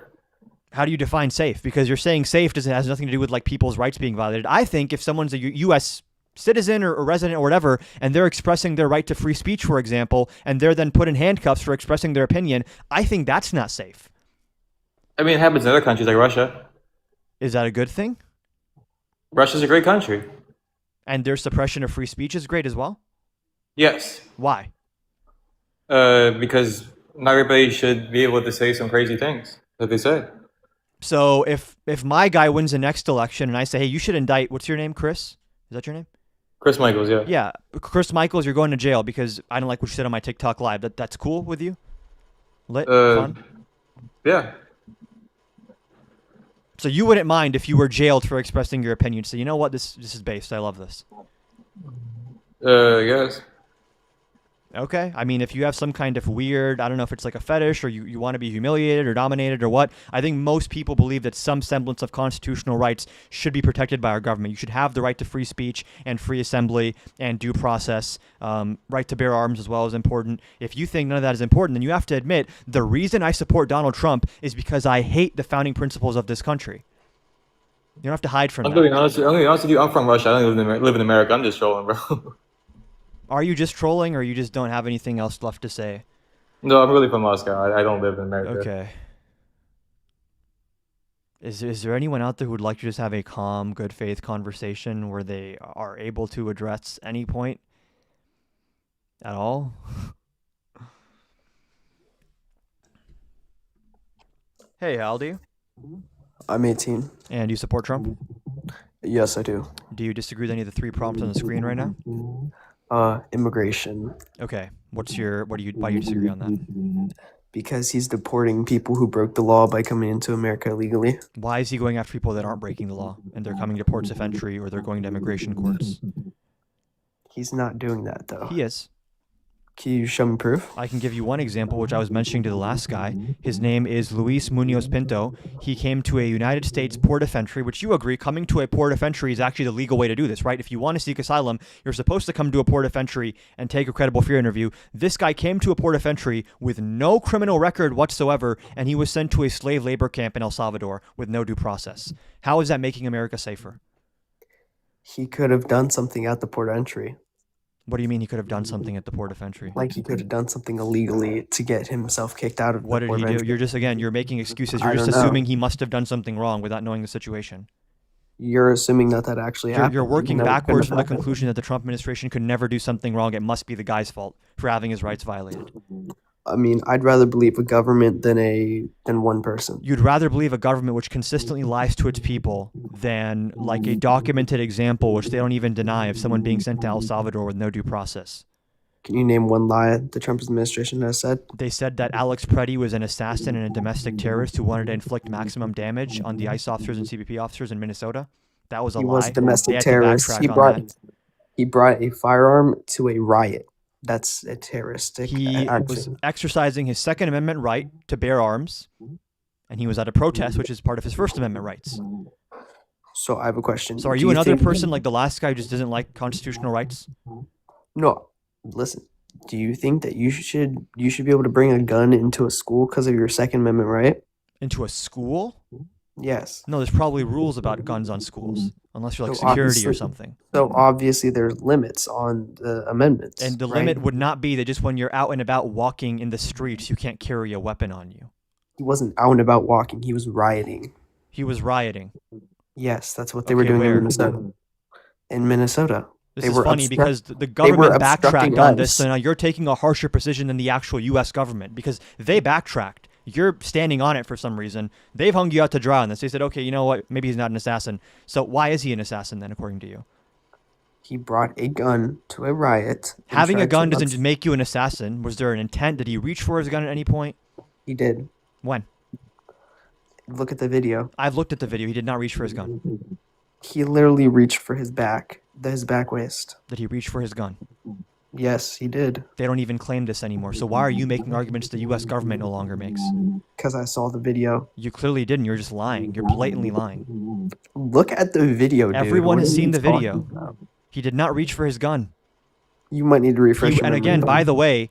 A: How do you define safe? Because you're saying safe has nothing to do with like people's rights being violated. I think if someone's a U.S. citizen or resident or whatever, and they're expressing their right to free speech, for example, and they're then put in handcuffs for expressing their opinion, I think that's not safe.
C: I mean, it happens in other countries like Russia.
A: Is that a good thing?
C: Russia's a great country.
A: And their suppression of free speech is great as well?
C: Yes.
A: Why?
C: Because not everybody should be able to say some crazy things that they say.
A: So if my guy wins the next election and I say, hey, you should indict, what's your name, Chris? Is that your name?
C: Chris Michaels, yeah.
A: Yeah, Chris Michaels, you're going to jail because I don't like what you said on my TikTok live. That's cool with you? Lit? Fun?
C: Yeah.
A: So you wouldn't mind if you were jailed for expressing your opinion. So you know what? This is based. I love this.
C: Yes.
A: Okay. I mean, if you have some kind of weird, I don't know if it's like a fetish or you want to be humiliated or dominated or what, I think most people believe that some semblance of constitutional rights should be protected by our government. You should have the right to free speech and free assembly and due process. Right to bear arms as well is important. If you think none of that is important, then you have to admit the reason I support Donald Trump is because I hate the founding principles of this country. You don't have to hide from
C: I'm gonna be
A: that.
C: honest. I'm gonna be honest with you. I'm from Russia. I don't live in America. I'm just trolling, bro.
A: Are you just trolling or you just don't have anything else left to say?
C: No, I'm really from Moscow. I don't live in America.
A: Okay. Is there anyone out there who would like to just have a calm, good faith conversation where they are able to address any point at all? Hey, how old are you?
D: I'm 18.
A: And you support Trump?
D: Yes, I do.
A: Do you disagree with any of the three prompts on the screen right now?
D: Immigration.
A: Okay. Why do you disagree on that?
D: Because he's deporting people who broke the law by coming into America illegally.
A: Why is he going after people that aren't breaking the law and they're coming to ports of entry or they're going to immigration courts?
D: He's not doing that, though.
A: He is.
D: Can you show me proof?
A: I can give you one example, which I was mentioning to the last guy. His name is Luis Munoz Pinto. He came to a United States port of entry, which you agree, coming to a port of entry is actually the legal way to do this, right? If you want to seek asylum, you're supposed to come to a port of entry and take a credible fear interview. This guy came to a port of entry with no criminal record whatsoever, and he was sent to a slave labor camp in El Salvador with no due process. How is that making America safer?
D: He could have done something at the port of entry.
A: What do you mean he could have done something at the port of entry?
D: Like he could have done something illegally to get himself kicked out of
A: What
D: the
A: did
D: port
A: he
D: of
A: do?
D: entry.
A: You're making excuses.
D: I
A: You're just
D: don't know.
A: assuming he must have done something wrong without knowing the situation.
D: You're assuming that actually happened.
A: You're working
D: No, it couldn't
A: backwards
D: have
A: from the
D: happened.
A: conclusion that the Trump administration could never do something wrong. It must be the guy's fault for having his rights violated.
D: I mean, I'd rather believe a government than one person.
A: You'd rather believe a government which consistently lies to its people than like a documented example, which they don't even deny, of someone being sent to El Salvador with no due process.
D: Can you name one lie the Trump administration has said?
A: They said that Alex Preddy was an assassin and a domestic terrorist who wanted to inflict maximum damage on the ICE officers and CBP officers in Minnesota. That was a
D: He
A: lie.
D: was a
A: They
D: domestic
A: had to
D: terrorist.
A: backtrack
D: He
A: on
D: brought
A: that.
D: he brought a firearm to a riot. That's a terroristic
A: He
D: action.
A: was exercising his Second Amendment right to bear arms, and he was at a protest, which is part of his First Amendment rights.
D: So I have a question.
A: So are
D: Do
A: you another
D: think-
A: person like the last guy who just doesn't like constitutional rights?
D: No, listen. Do you think that you should be able to bring a gun into a school because of your Second Amendment right?
A: Into a school?
D: Yes.
A: No, there's probably rules about guns on schools, unless you're like
D: So
A: security or
D: obviously-
A: something.
D: So obviously there's limits on the amendments.
A: And the
D: right?
A: limit would not be that just when you're out and about walking in the streets, you can't carry a weapon on you.
D: He wasn't out and about walking. He was rioting.
A: He was rioting.
D: Yes, that's what they were
A: Okay,
D: doing
A: where?
D: in Minnesota. In Minnesota.
A: This
D: They
A: is
D: were
A: funny
D: obstruct-
A: because the
D: were
A: government
D: obstructing
A: backtracked on this,
D: us.
A: so now you're taking a harsher position than the actual U.S. government because they backtracked. You're standing on it for some reason. They've hung you out to dry on this. They said, okay, you know what? Maybe he's not an assassin. So why is he an assassin then, according to you?
D: He brought a gun to a riot. and
A: Having a
D: tried to
A: gun doesn't
D: obst-
A: make you an assassin. Was there an intent? Did he reach for his gun at any point?
D: He did.
A: When?
D: Look at the video.
A: I've looked at the video. He did not reach for his gun.
D: He literally reached for his back waist.
A: Did he reach for his gun?
D: Yes, he did.
A: They don't even claim this anymore. So why are you making arguments the U.S. government no longer makes?
D: Because I saw the video.
A: You clearly didn't. You're just lying. You're blatantly lying.
D: Look at the video, dude.
A: Everyone
D: What
A: has
D: are
A: seen
D: you
A: the video.
D: talking about?
A: He did not reach for his gun.
D: You might need to refresh your
A: And
D: memory.
A: again, by the way,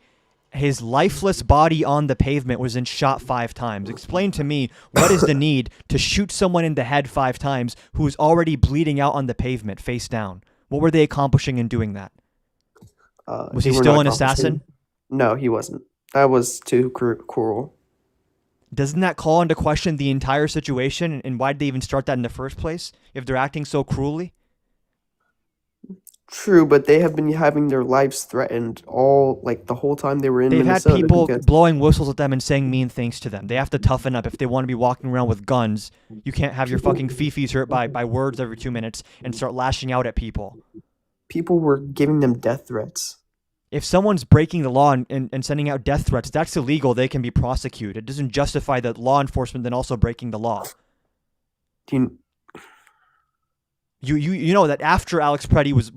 A: his lifeless body on the pavement was then shot 5 times. Explain to me, what is the need to shoot someone in the head 5 times who is already bleeding out on the pavement, face down? What were they accomplishing in doing that? Was
D: they
A: he
D: were
A: still
D: not
A: an assassin?
D: accomplishing- No, he wasn't. That was too cruel.
A: Doesn't that call into question the entire situation? And why did they even start that in the first place if they're acting so cruelly?
D: True, but they have been having their lives threatened the whole time they were in
A: They've had
D: Minnesota.
A: people
D: because-
A: blowing whistles at them and saying mean things to them. They have to toughen up. If they want to be walking around with guns, you can't have your fucking fifis hurt by words every 2 minutes and start lashing out at people.
D: people were giving them death threats.
A: If someone's breaking the law and sending out death threats, that's illegal. They can be prosecuted. It doesn't justify that law enforcement then also breaking the law.
D: Do you,
A: You know that after Alex Preddy was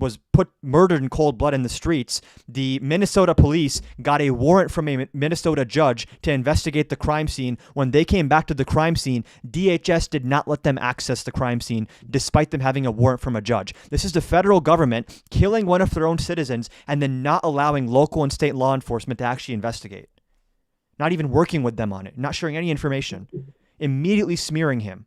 A: murdered in cold blood in the streets, the Minnesota police got a warrant from a Minnesota judge to investigate the crime scene. When they came back to the crime scene, DHS did not let them access the crime scene despite them having a warrant from a judge. This is the federal government killing one of their own citizens and then not allowing local and state law enforcement to actually investigate. Not even working with them on it, not sharing any information. Immediately smearing him.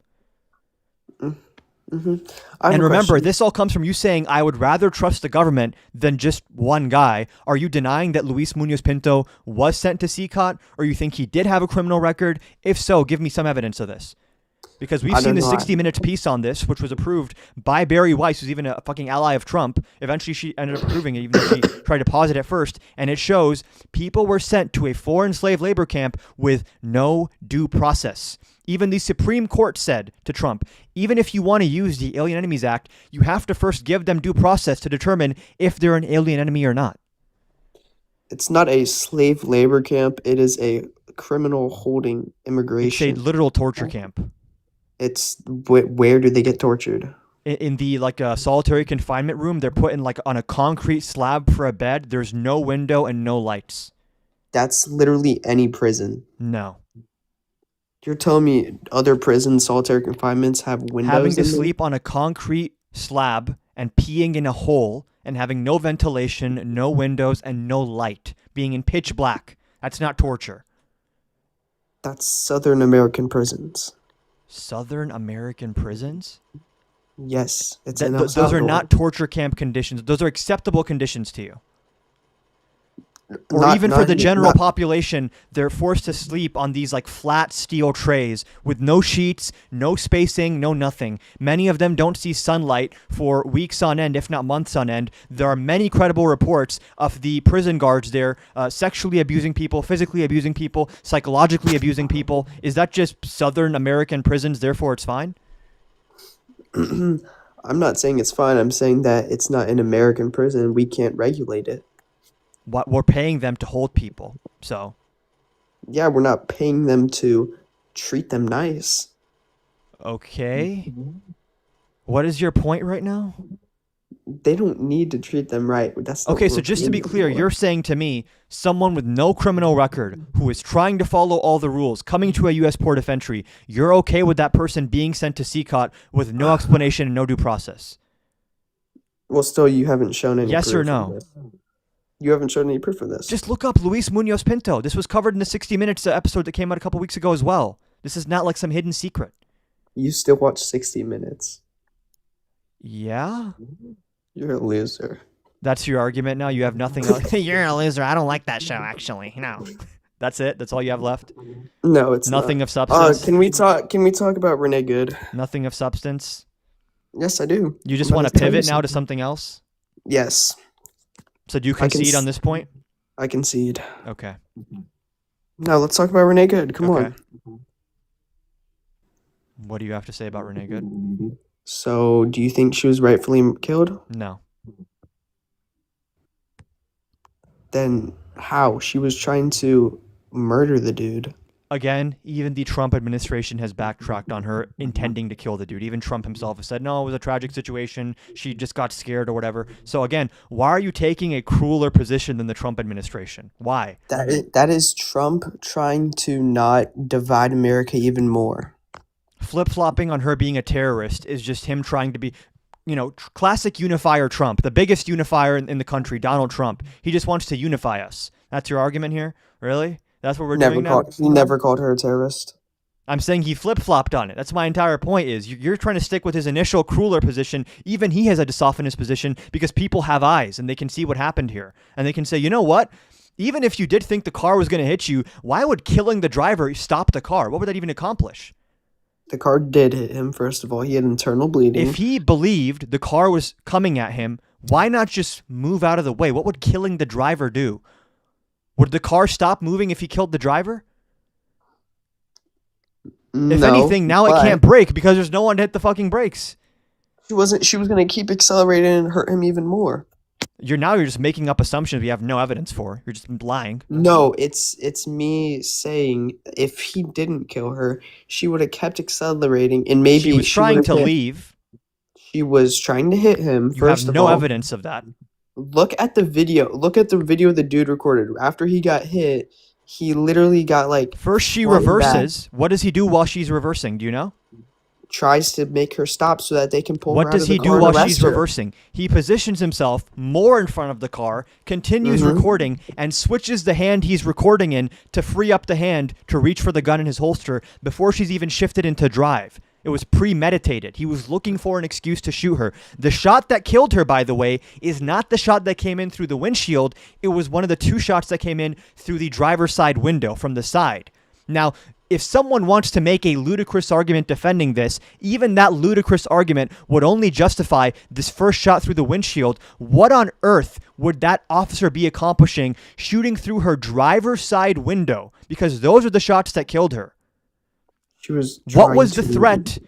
D: mm-hmm.
A: And remember, this all comes from you saying, I would rather trust the government than just one guy. Are you denying that Luis Munoz Pinto was sent to CCOT, or you think he did have a criminal record? If so, give me some evidence of this. Because we've seen the 60 Minutes piece on this, which was approved by Barry Weiss, who's even a fucking ally of Trump. Eventually, she ended up approving it, even though she tried to pause it at first. And it shows people were sent to a foreign slave labor camp with no due process. Even the Supreme Court said to Trump, even if you want to use the Alien Enemies Act, you have to first give them due process to determine if they're an alien enemy or not.
D: It's not a slave labor camp. It is a criminal holding
A: It's
D: immigration.
A: a literal torture camp.
D: It's where do they get tortured?
A: In the solitary confinement room, they're put in on a concrete slab for a bed. There's no window and no lights.
D: That's literally any prison.
A: No.
D: You're telling me other prisons, solitary confinements have windows?
A: Having to
D: in them?
A: sleep on a concrete slab and peeing in a hole and having no ventilation, no windows, and no light, being in pitch black. That's not torture.
D: That's Southern American prisons.
A: Southern American prisons?
D: Yes, it's in El
A: Those are
D: Salvador.
A: not torture camp conditions. Those are acceptable conditions to you. Or
D: Not-
A: even
D: not
A: for the
D: in-
A: general
D: not-
A: population, they're forced to sleep on these flat steel trays with no sheets, no spacing, no nothing. Many of them don't see sunlight for weeks on end, if not months on end. There are many credible reports of the prison guards there sexually abusing people, physically abusing people, psychologically abusing people. Is that just Southern American prisons, therefore it's fine?
D: I'm not saying it's fine. I'm saying that it's not an American prison. We can't regulate it.
A: What we're paying them to hold people. So
D: Yeah, we're not paying them to treat them nice.
A: okay. What is your point right now?
D: They don't need to treat them right. That's not
A: Okay,
D: what
A: so
D: we're
A: just to be
D: paying them
A: clear,
D: for.
A: you're saying to me, someone with no criminal record who is trying to follow all the rules, coming to a U.S. port of entry, you're okay with that person being sent to CCOT with no explanation and no due process?
D: Well, still, you haven't shown any
A: Yes or
D: proof of
A: no?
D: this. You haven't shown any proof of this.
A: Just look up Luis Munoz Pinto. This was covered in the 60 Minutes episode that came out a couple weeks ago as well. This is not like some hidden secret.
D: You still watch 60 Minutes.
A: Yeah?
D: You're a loser.
A: That's your argument now? You have nothing else? You're a loser. I don't like that show, actually. No. That's it? That's all you have left?
D: No, it's
A: Nothing
D: not.
A: of substance?
D: Can we talk about Renee Good?
A: Nothing of substance?
D: Yes, I do.
A: You just
D: I'm
A: want
D: about
A: to
D: tell you
A: pivot now to
D: something.
A: something else?
D: Yes,
A: So do you
D: I can
A: concede on
D: s-
A: this point?
D: I concede.
A: Okay.
D: Now let's talk about Renee Good. Come
A: Okay.
D: on.
A: What do you have to say about Renee Good?
D: So, do you think she was rightfully killed?
A: No.
D: Then how? She was trying to murder the dude.
A: Again, even the Trump administration has backtracked on her intending to kill the dude. Even Trump himself has said, no, it was a tragic situation. She just got scared or whatever. So again, why are you taking a crueler position than the Trump administration? Why?
D: That is Trump trying to not divide America even more.
A: Flip-flopping on her being a terrorist is just him trying to be, classic unifier Trump, the biggest unifier in the country, Donald Trump. He just wants to unify us. That's your argument here? Really? That's what we're doing now?
D: He never called her a terrorist.
A: I'm saying he flip-flopped on it. That's my entire point is you're trying to stick with his initial crueler position. Even he has had to soften his position because people have eyes and they can see what happened here. And they can say, you know what? Even if you did think the car was going to hit you, why would killing the driver stop the car? What would that even accomplish?
D: The car did hit him, first of all. He had internal bleeding.
A: If he believed the car was coming at him, why not just move out of the way? What would killing the driver do? Would the car stop moving if he killed the driver? If
D: No,
A: anything, now it
D: but
A: can't brake because there's no one to hit the fucking brakes.
D: She was going to keep accelerating and hurt him even more.
A: You're just making up assumptions you have no evidence for. You're just lying.
D: No, it's me saying if he didn't kill her, she would have kept accelerating and maybe
A: She was trying
D: would've
A: to
D: hit-
A: leave.
D: She was trying to hit him.
A: You
D: First
A: have
D: of
A: no
D: all,
A: evidence of that.
D: look at the video. Look at the video the dude recorded. After he got hit, he literally got like
A: First, she
D: flung back.
A: reverses. What does he do while she's reversing? Do you know?
D: Tries to make her stop so that they can pull her
A: What
D: out
A: does
D: of the
A: he
D: car
A: do
D: and
A: while
D: arrest
A: she's
D: her.
A: reversing? He positions himself more in front of the car, continues
D: Mhm.
A: recording, and switches the hand he's recording in to free up the hand to reach for the gun in his holster before she's even shifted into drive. It was premeditated. He was looking for an excuse to shoot her. The shot that killed her, by the way, is not the shot that came in through the windshield. It was one of the two shots that came in through the driver's side window from the side. Now, if someone wants to make a ludicrous argument defending this, even that ludicrous argument would only justify this first shot through the windshield. What on earth would that officer be accomplishing shooting through her driver's side window? Because those are the shots that killed her.
D: She was.
A: What
D: trying
A: was the
D: to-
A: threat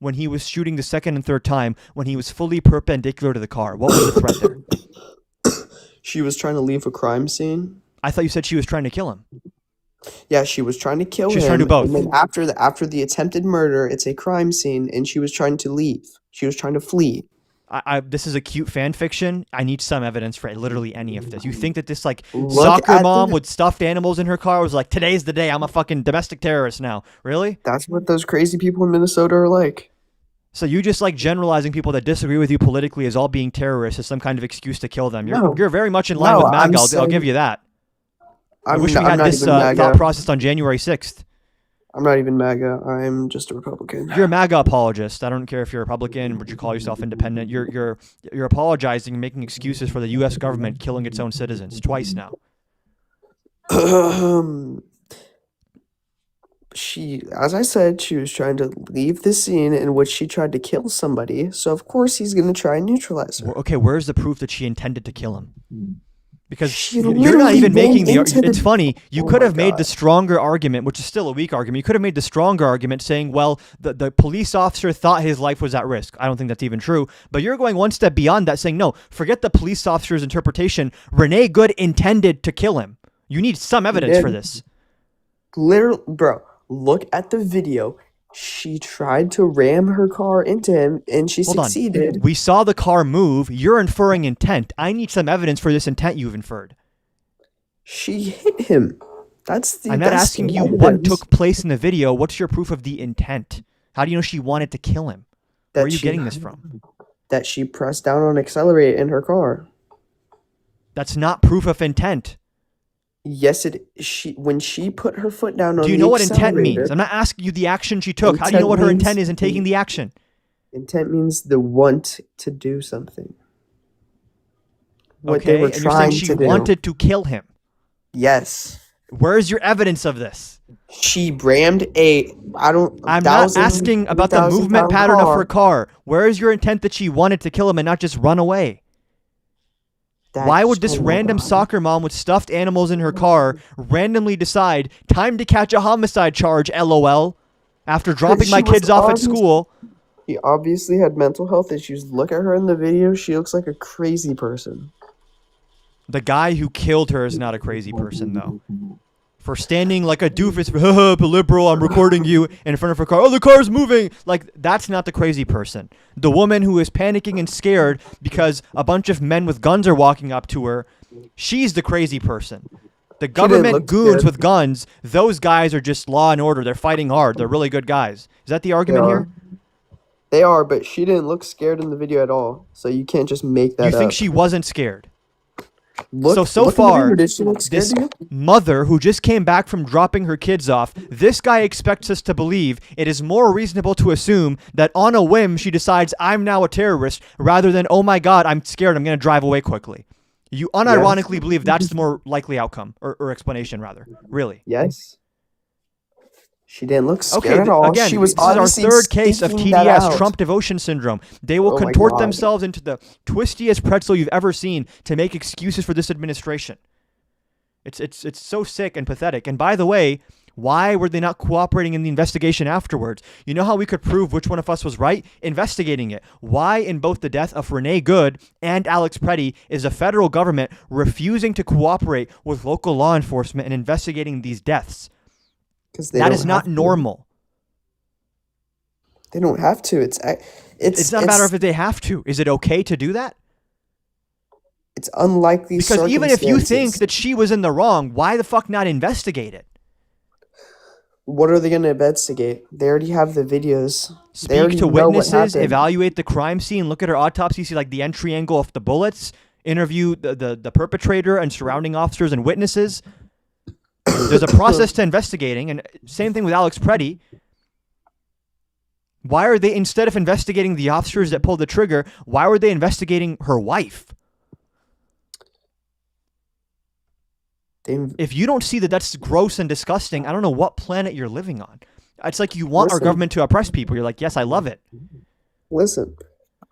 A: when he was shooting the second and third time when he was fully perpendicular to the car? What was the threat there?
D: She was trying to leave a crime scene.
A: I thought you said she was trying to kill him.
D: Yeah, she was trying to kill
A: She was
D: him.
A: trying to do both.
D: And then after the attempted murder, it's a crime scene, and she was trying to leave. She was trying to flee.
A: This is a cute fan fiction. I need some evidence for literally any of this. You think that this like
D: Look
A: soccer
D: at
A: mom
D: the-
A: with stuffed animals in her car was like, today's the day. I'm a fucking domestic terrorist now. Really?
D: That's what those crazy people in Minnesota are like.
A: So you just like generalizing people that disagree with you politically as all being terrorists as some kind of excuse to kill them.
D: No.
A: You're very much in line
D: No,
A: with
D: I'm
A: MAGA. I'll
D: saying-
A: give you that. I
D: I'm
A: wish
D: not,
A: we had
D: I'm not
A: this
D: even MAGA.
A: thought process on January 6th.
D: I'm not even MAGA. I'm just a Republican.
A: You're a MAGA apologist. I don't care if you're a Republican, but you call yourself independent. You're apologizing and making excuses for the U.S. government killing its own citizens twice now.
D: She, as I said, she was trying to leave the scene in which she tried to kill somebody. So of course he's gonna try and neutralize her.
A: Okay, where's the proof that she intended to kill him? Because
D: She
A: you're not
D: literally
A: even
D: went
A: making the.
D: into the-
A: It's funny. You
D: Oh
A: could
D: my
A: have made
D: God.
A: the stronger argument, which is still a weak argument. You could have made the stronger argument saying, well, the police officer thought his life was at risk. I don't think that's even true. But you're going one step beyond that, saying, no, forget the police officer's interpretation. Renee Good intended to kill him. You need some evidence for
D: did.
A: this.
D: Literally, bro, look at the video. She tried to ram her car into him, and she
A: Hold on.
D: succeeded.
A: We saw the car move. You're inferring intent. I need some evidence for this intent you've inferred.
D: She hit him. That's the.
A: I'm not
D: that's
A: asking
D: the
A: you what
D: evidence
A: took place in the video. What's your proof of the intent? How do you know she wanted to kill him?
D: that
A: Where are you
D: she-
A: getting this from?
D: That she pressed down on accelerate in her car.
A: That's not proof of intent.
D: Yes, when she put her foot down on
A: Do you
D: the
A: know what intent
D: accelerator,
A: means? I'm not asking you the action she took. How do you know
D: Intent
A: what her
D: means-
A: intent is in taking the action?
D: Intent means the want to do something. What
A: Okay,
D: they were
A: and you're saying
D: trying
A: she
D: to do.
A: wanted to kill him.
D: Yes.
A: Where's your evidence of this?
D: She rammed
A: I'm not
D: 1,000
A: asking about the
D: 3,000
A: movement
D: pound
A: pattern of her
D: car
A: car. Where is your intent that she wanted to kill him and not just run away? Why would this
D: oh my
A: random
D: God.
A: soccer mom with stuffed animals in her car randomly decide, time to catch a homicide charge, LOL, after dropping
D: she
A: my
D: was
A: kids off at
D: obvious-
A: school?
D: She obviously had mental health issues. Look at her in the video. She looks like a crazy person.
A: The guy who killed her is not a crazy person, though. For standing like a doofus, haha, liberal, I'm recording you in front of her car. Oh, the car's moving. Like, that's not the crazy person. The woman who is panicking and scared because a bunch of men with guns are walking up to her, she's the crazy person. The government
D: look
A: goons
D: scared.
A: with guns, those guys are just law and order. They're fighting hard. They're really good guys. Is that the argument here?
D: They are, but she didn't look scared in the video at all. So you can't just make that
A: You think
D: up.
A: she wasn't scared?
D: Look,
A: so
D: look in the
A: far,
D: video. Did she look scared
A: this
D: to you?
A: mother who just came back from dropping her kids off, this guy expects us to believe it is more reasonable to assume that on a whim she decides I'm now a terrorist rather than, oh my God, I'm scared, I'm going to drive away quickly. You unironically believe that's the more likely outcome or explanation rather. Really.
D: Yes. She didn't look scared
A: Okay,
D: at all.
A: again,
D: she was
A: this is our
D: obviously
A: third case of
D: thinking that
A: TDS,
D: out.
A: Trump devotion syndrome. They will
D: Oh my
A: contort
D: God.
A: themselves into the twistiest pretzel you've ever seen to make excuses for this administration. It's so sick and pathetic. And by the way, Why were they not cooperating in the investigation afterwards? You know how we could prove which one of us was right? Investigating it. Why in both the death of Renee Good and Alex Preddy is the federal government refusing to cooperate with local law enforcement in investigating these deaths?
D: Because
A: That is not normal.
D: They don't have to.
A: It's not a matter of if they have to. Is it okay to do that?
D: It's unlike these
A: Because even if you think
D: circumstances.
A: that she was in the wrong, why the fuck not investigate it?
D: What are they going to investigate? They already have the videos. They
A: Speak
D: already
A: to
D: know what
A: witnesses,
D: happened.
A: evaluate the crime scene, look at her autopsy, see like the entry angle of the bullets, interview the perpetrator and surrounding officers and witnesses. There's a process to investigating, and same thing with Alex Preddy. Why are they, instead of investigating the officers that pulled the trigger, why were they investigating her wife? If you don't see that that's gross and disgusting, I don't know what planet you're living on. It's like you want our
D: Listen.
A: government to oppress people. You're like, yes, I love it.
D: Listen,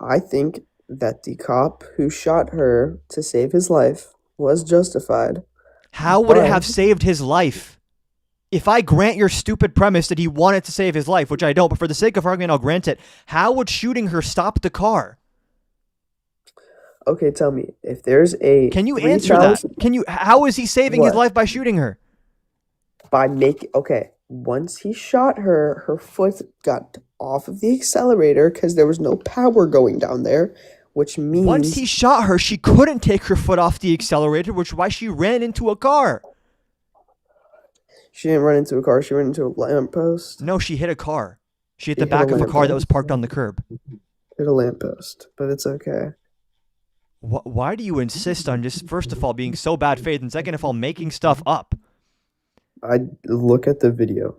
D: I think that the cop who shot her to save his life was justified.
A: How would it
D: But-
A: have saved his life? If I grant your stupid premise that he wanted to save his life, which I don't, but for the sake of argument, I'll grant it, how would shooting her stop the car?
D: Okay, tell me, if there's a
A: Can you answer that?
D: 3,000
A: How is he saving his
D: What?
A: life by shooting her?
D: by making once he shot her, her foot got off of the accelerator because there was no power going down there, which means
A: Once he shot her, she couldn't take her foot off the accelerator, which is why she ran into a car.
D: she didn't run into a car, she ran into a lamppost.
A: No, she hit a car. She hit
D: She
A: the
D: hit
A: back
D: a
A: of a car that was
D: lamppost.
A: parked on the curb.
D: Hit a lamppost, but it's okay.
A: Why do you insist on just, first of all, being so bad faith, and second of all, making stuff up?
D: I look at the video.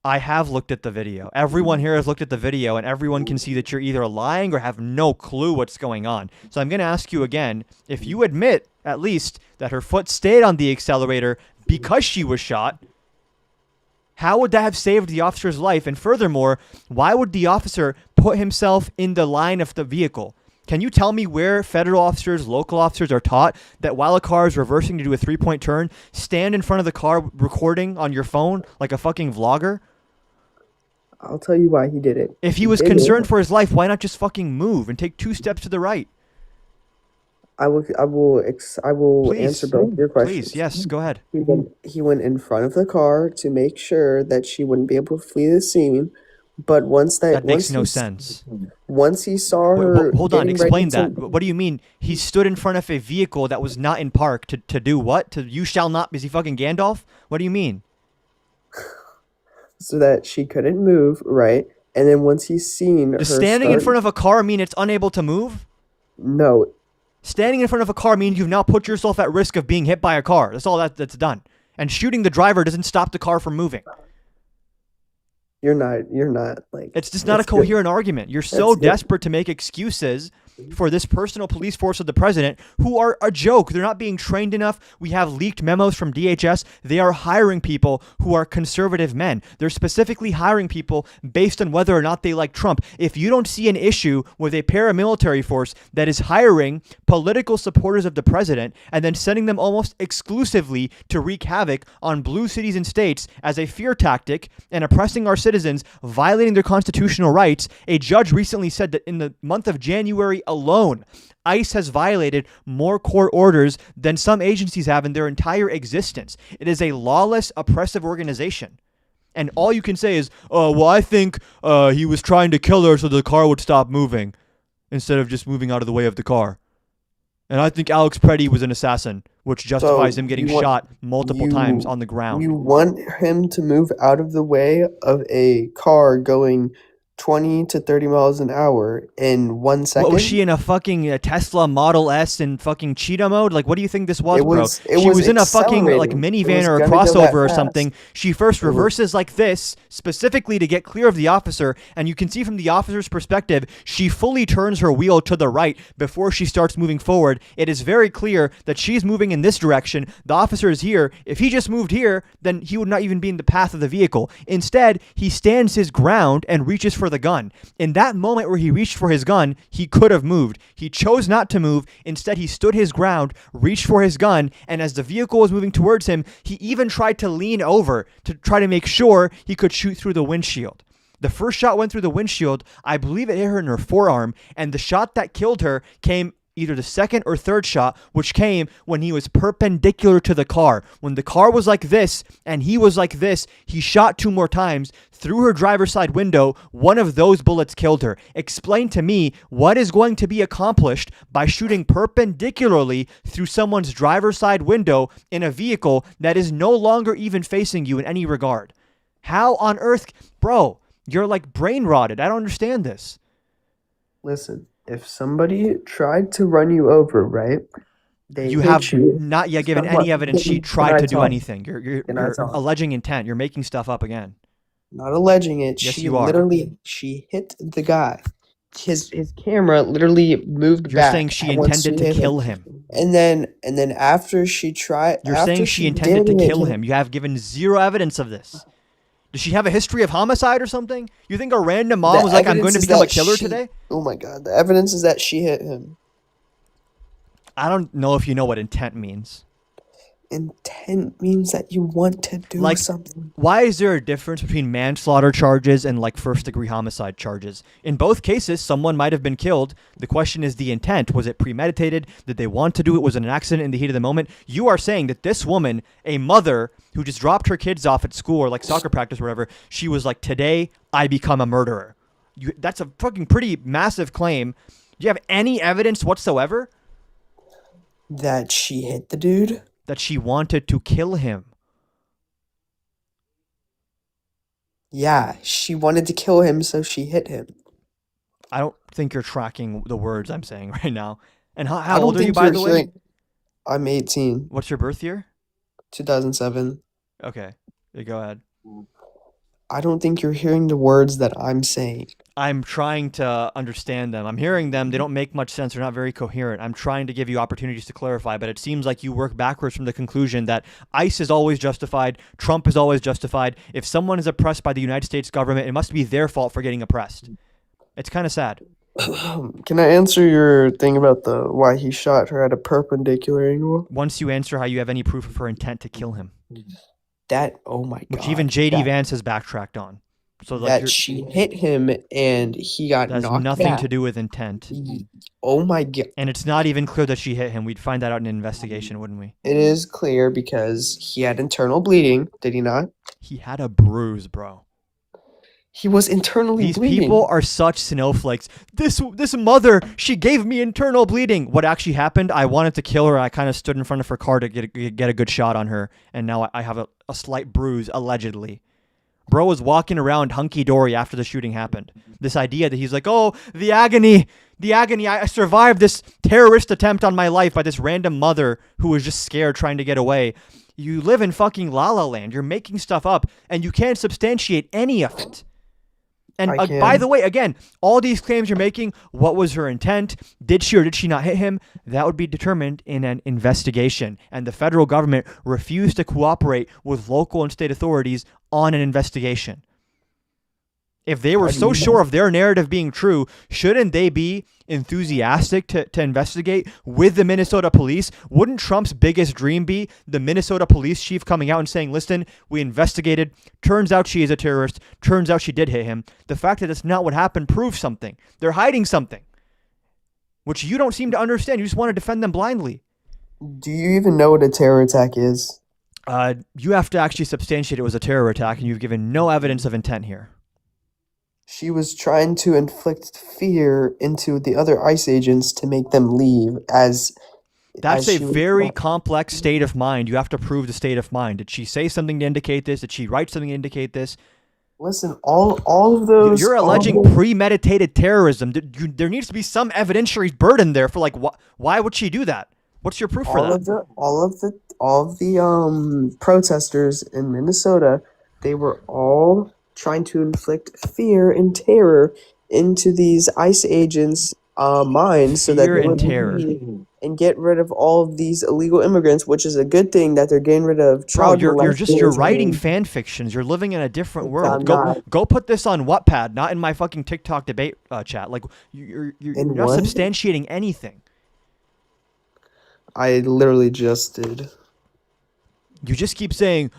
A: I have looked at the video. Everyone here has looked at the video, and everyone can see that you're either lying or have no clue what's going on. So I'm going to ask you again, if you admit, at least, that her foot stayed on the accelerator because she was shot, how would that have saved the officer's life? And furthermore, why would the officer put himself in the line of the vehicle? Can you tell me where federal officers, local officers are taught that while a car is reversing to do a 3-point turn, stand in front of the car recording on your phone like a fucking vlogger?
D: I'll tell you why he did it.
A: If he was
D: did it.
A: concerned for his life, why not just fucking move and take 2 steps to the right?
D: I will answer both your questions.
A: Please, yes, go ahead.
D: He went in front of the car to make sure that she wouldn't be able to flee the scene. But once
A: That makes
D: once
A: no
D: he-
A: sense.
D: Once he saw
A: Wait,
D: her,
A: hold on,
D: getting
A: explain
D: ready
A: that. What do you mean? He stood in front of a vehicle that was not in park to do what? To you shall not. Is he fucking Gandalf? What do you mean?
D: so that she couldn't move, right? And then once he's seen her
A: Does standing in front of a car mean it's unable to move?
D: no,
A: Standing in front of a car means you've now put yourself at risk of being hit by a car. That's all that's done. And shooting the driver doesn't stop the car from moving.
D: you're not like
A: It's just not a
D: it's good.
A: coherent argument. You're so
D: That's good.
A: desperate to make excuses for this personal police force of the president who are a joke. They're not being trained enough. We have leaked memos from DHS. They are hiring people who are conservative men. They're specifically hiring people based on whether or not they like Trump. If you don't see an issue with a paramilitary force that is hiring political supporters of the president and then sending them almost exclusively to wreak havoc on blue cities and states as a fear tactic and oppressing our citizens, violating their constitutional rights, a judge recently said that in the month of January alone, ICE has violated more court orders than some agencies have in their entire existence. It is a lawless, oppressive organization. And all you can say is, oh, well, I think he was trying to kill her so the car would stop moving instead of just moving out of the way of the car. And I think Alex Preddy was an assassin, which justifies him getting
D: you want-
A: shot multiple
D: you-
A: times on the ground.
D: You want him to move out of the way of a car going 20 to 30 miles an hour in 1 second.
A: What was she in a fucking Tesla Model S in fucking cheetah mode? Like, what do you think this was,
D: It
A: bro?
D: was- it
A: She
D: was
A: was in a fucking like
D: accelerating. It
A: minivan
D: was
A: or a
D: gonna go that
A: crossover or
D: fast.
A: something. She first reverses like this, specifically to get clear of the officer, and you can see from the officer's perspective, she fully turns her wheel to the right before she starts moving forward. It is very clear that she's moving in this direction. The officer is here. If he just moved here, then he would not even be in the path of the vehicle. Instead, he stands his ground and reaches for for the gun. In that moment where he reached for his gun, he could have moved. He chose not to move. Instead, he stood his ground, reached for his gun, and as the vehicle was moving towards him, he even tried to lean over to try to make sure he could shoot through the windshield. The first shot went through the windshield. I believe it hit her in her forearm, and the shot that killed her came either the second or third shot, which came when he was perpendicular to the car. When the car was like this and he was like this, he shot 2 more times through her driver's side window. One of those bullets killed her. Explain to me what is going to be accomplished by shooting perpendicularly through someone's driver's side window in a vehicle that is no longer even facing you in any regard. How on earth, bro, you're like brain rotted. I don't understand this.
D: Listen, if somebody tried to run you over, right? They
A: You
D: hit
A: have
D: you.
A: not yet given
D: Somewhat.
A: any evidence she
D: Can
A: tried
D: I
A: to do
D: talk?
A: anything. You're
D: Can I talk?
A: alleging intent. You're making stuff up again.
D: Not alleging it.
A: Yes,
D: She
A: you are.
D: literally she hit the guy. His camera literally moved
A: You're
D: back.
A: saying she
D: once
A: intended
D: hit
A: to kill him.
D: And then after she tried,
A: You're
D: after
A: saying she intended to
D: did hit
A: kill him. You have given zero evidence of this. Does she have a history of homicide or something? You think a random mom
D: The
A: was like, I'm going
D: evidence
A: to
D: is
A: become a
D: that
A: killer
D: she-
A: today?
D: Oh my god! The evidence is that she hit him.
A: I don't know if you know what intent means.
D: Intent means that you want to do
A: Like,
D: something.
A: Why is there a difference between manslaughter charges and like first-degree homicide charges? In both cases, someone might have been killed. The question is the intent. Was it premeditated? Did they want to do it? Was it an accident in the heat of the moment? You are saying that this woman, a mother who just dropped her kids off at school or like soccer practice or whatever, she was like, today I become a murderer. That's a fucking pretty massive claim. Do you have any evidence whatsoever
D: That she hit the dude.
A: that she wanted to kill him?
D: Yeah, she wanted to kill him, so she hit him.
A: I don't think you're tracking the words I'm saying right now. And
D: I
A: how
D: don't
A: old are you,
D: think
A: by
D: you're
A: the way?
D: hearing- I'm 18,
A: What's your birth year?
D: 2007.
A: Okay, yeah, go ahead.
D: I don't think you're hearing the words that I'm saying.
A: I'm trying to understand them. I'm hearing them. They don't make much sense. They're not very coherent. I'm trying to give you opportunities to clarify, but it seems like you work backwards from the conclusion that ICE is always justified, Trump is always justified. If someone is oppressed by the United States government, it must be their fault for getting oppressed. It's kind of sad.
D: Can I answer your thing about the why he shot her at a perpendicular angle?
A: Once you answer how you have any proof of her intent to kill him,
D: That, oh my god.
A: which even JD
D: that,
A: Vance has backtracked on. So like
D: that
A: you're-
D: she hit him and he got
A: that has
D: knocked
A: nothing
D: back.
A: to do with intent.
D: Oh my god.
A: And it's not even clear that she hit him. We'd find that out in an investigation, wouldn't we?
D: It is clear because he had internal bleeding, did he not?
A: He had a bruise, bro.
D: He was internally
A: These
D: bleeding.
A: people are such snowflakes. This mother, she gave me internal bleeding. What actually happened? I wanted to kill her. I kind of stood in front of her car to get a good shot on her, and now I have a slight bruise, allegedly. Bro was walking around hunky-dory after the shooting happened. This idea that he's like, oh, the agony, I survived this terrorist attempt on my life by this random mother who was just scared trying to get away. You live in fucking La La Land. You're making stuff up, and you can't substantiate any of it. And
D: I
A: by
D: can.
A: the way, again, all these claims you're making, what was her intent? Did she or did she not hit him? That would be determined in an investigation. And the federal government refused to cooperate with local and state authorities on an investigation. If they were
D: How do
A: so
D: you
A: sure of their narrative being true, shouldn't they be enthusiastic to investigate with the Minnesota police? Wouldn't Trump's biggest dream be the Minnesota police chief coming out and saying, listen, we investigated, turns out she is a terrorist, turns out she did hit him. The fact that that's not what happened proves something. They're hiding something, which you don't seem to understand. You just want to defend them blindly.
D: Do you even know what a terror attack is?
A: You have to actually substantiate it was a terror attack, and you've given no evidence of intent here.
D: She was trying to inflict fear into the other ICE agents to make them leave as
A: That's
D: as
A: a
D: she was-
A: very complex state of mind. You have to prove the state of mind. Did she say something to indicate this? Did she write something to indicate this?
D: Listen, all of those
A: You're
D: all of
A: alleging
D: those-
A: premeditated terrorism. There needs to be some evidentiary burden there for like why would she do that? What's your proof for
D: all
A: that?
D: of the protesters in Minnesota, they were all trying to inflict fear and terror into these ICE agents' minds so that
A: Fear
D: they
A: and
D: would
A: terror.
D: leave. and get rid of all of these illegal immigrants, which is a good thing that they're getting rid of
A: Bro,
D: child
A: you're writing
D: molesters.
A: fan fictions. You're living in a different world.
D: I'm not.
A: Go put this on Wattpad, not in my fucking TikTok debate chat. Like you're
D: In
A: not
D: what?
A: substantiating anything.
D: I literally just did.
A: You just keep saying,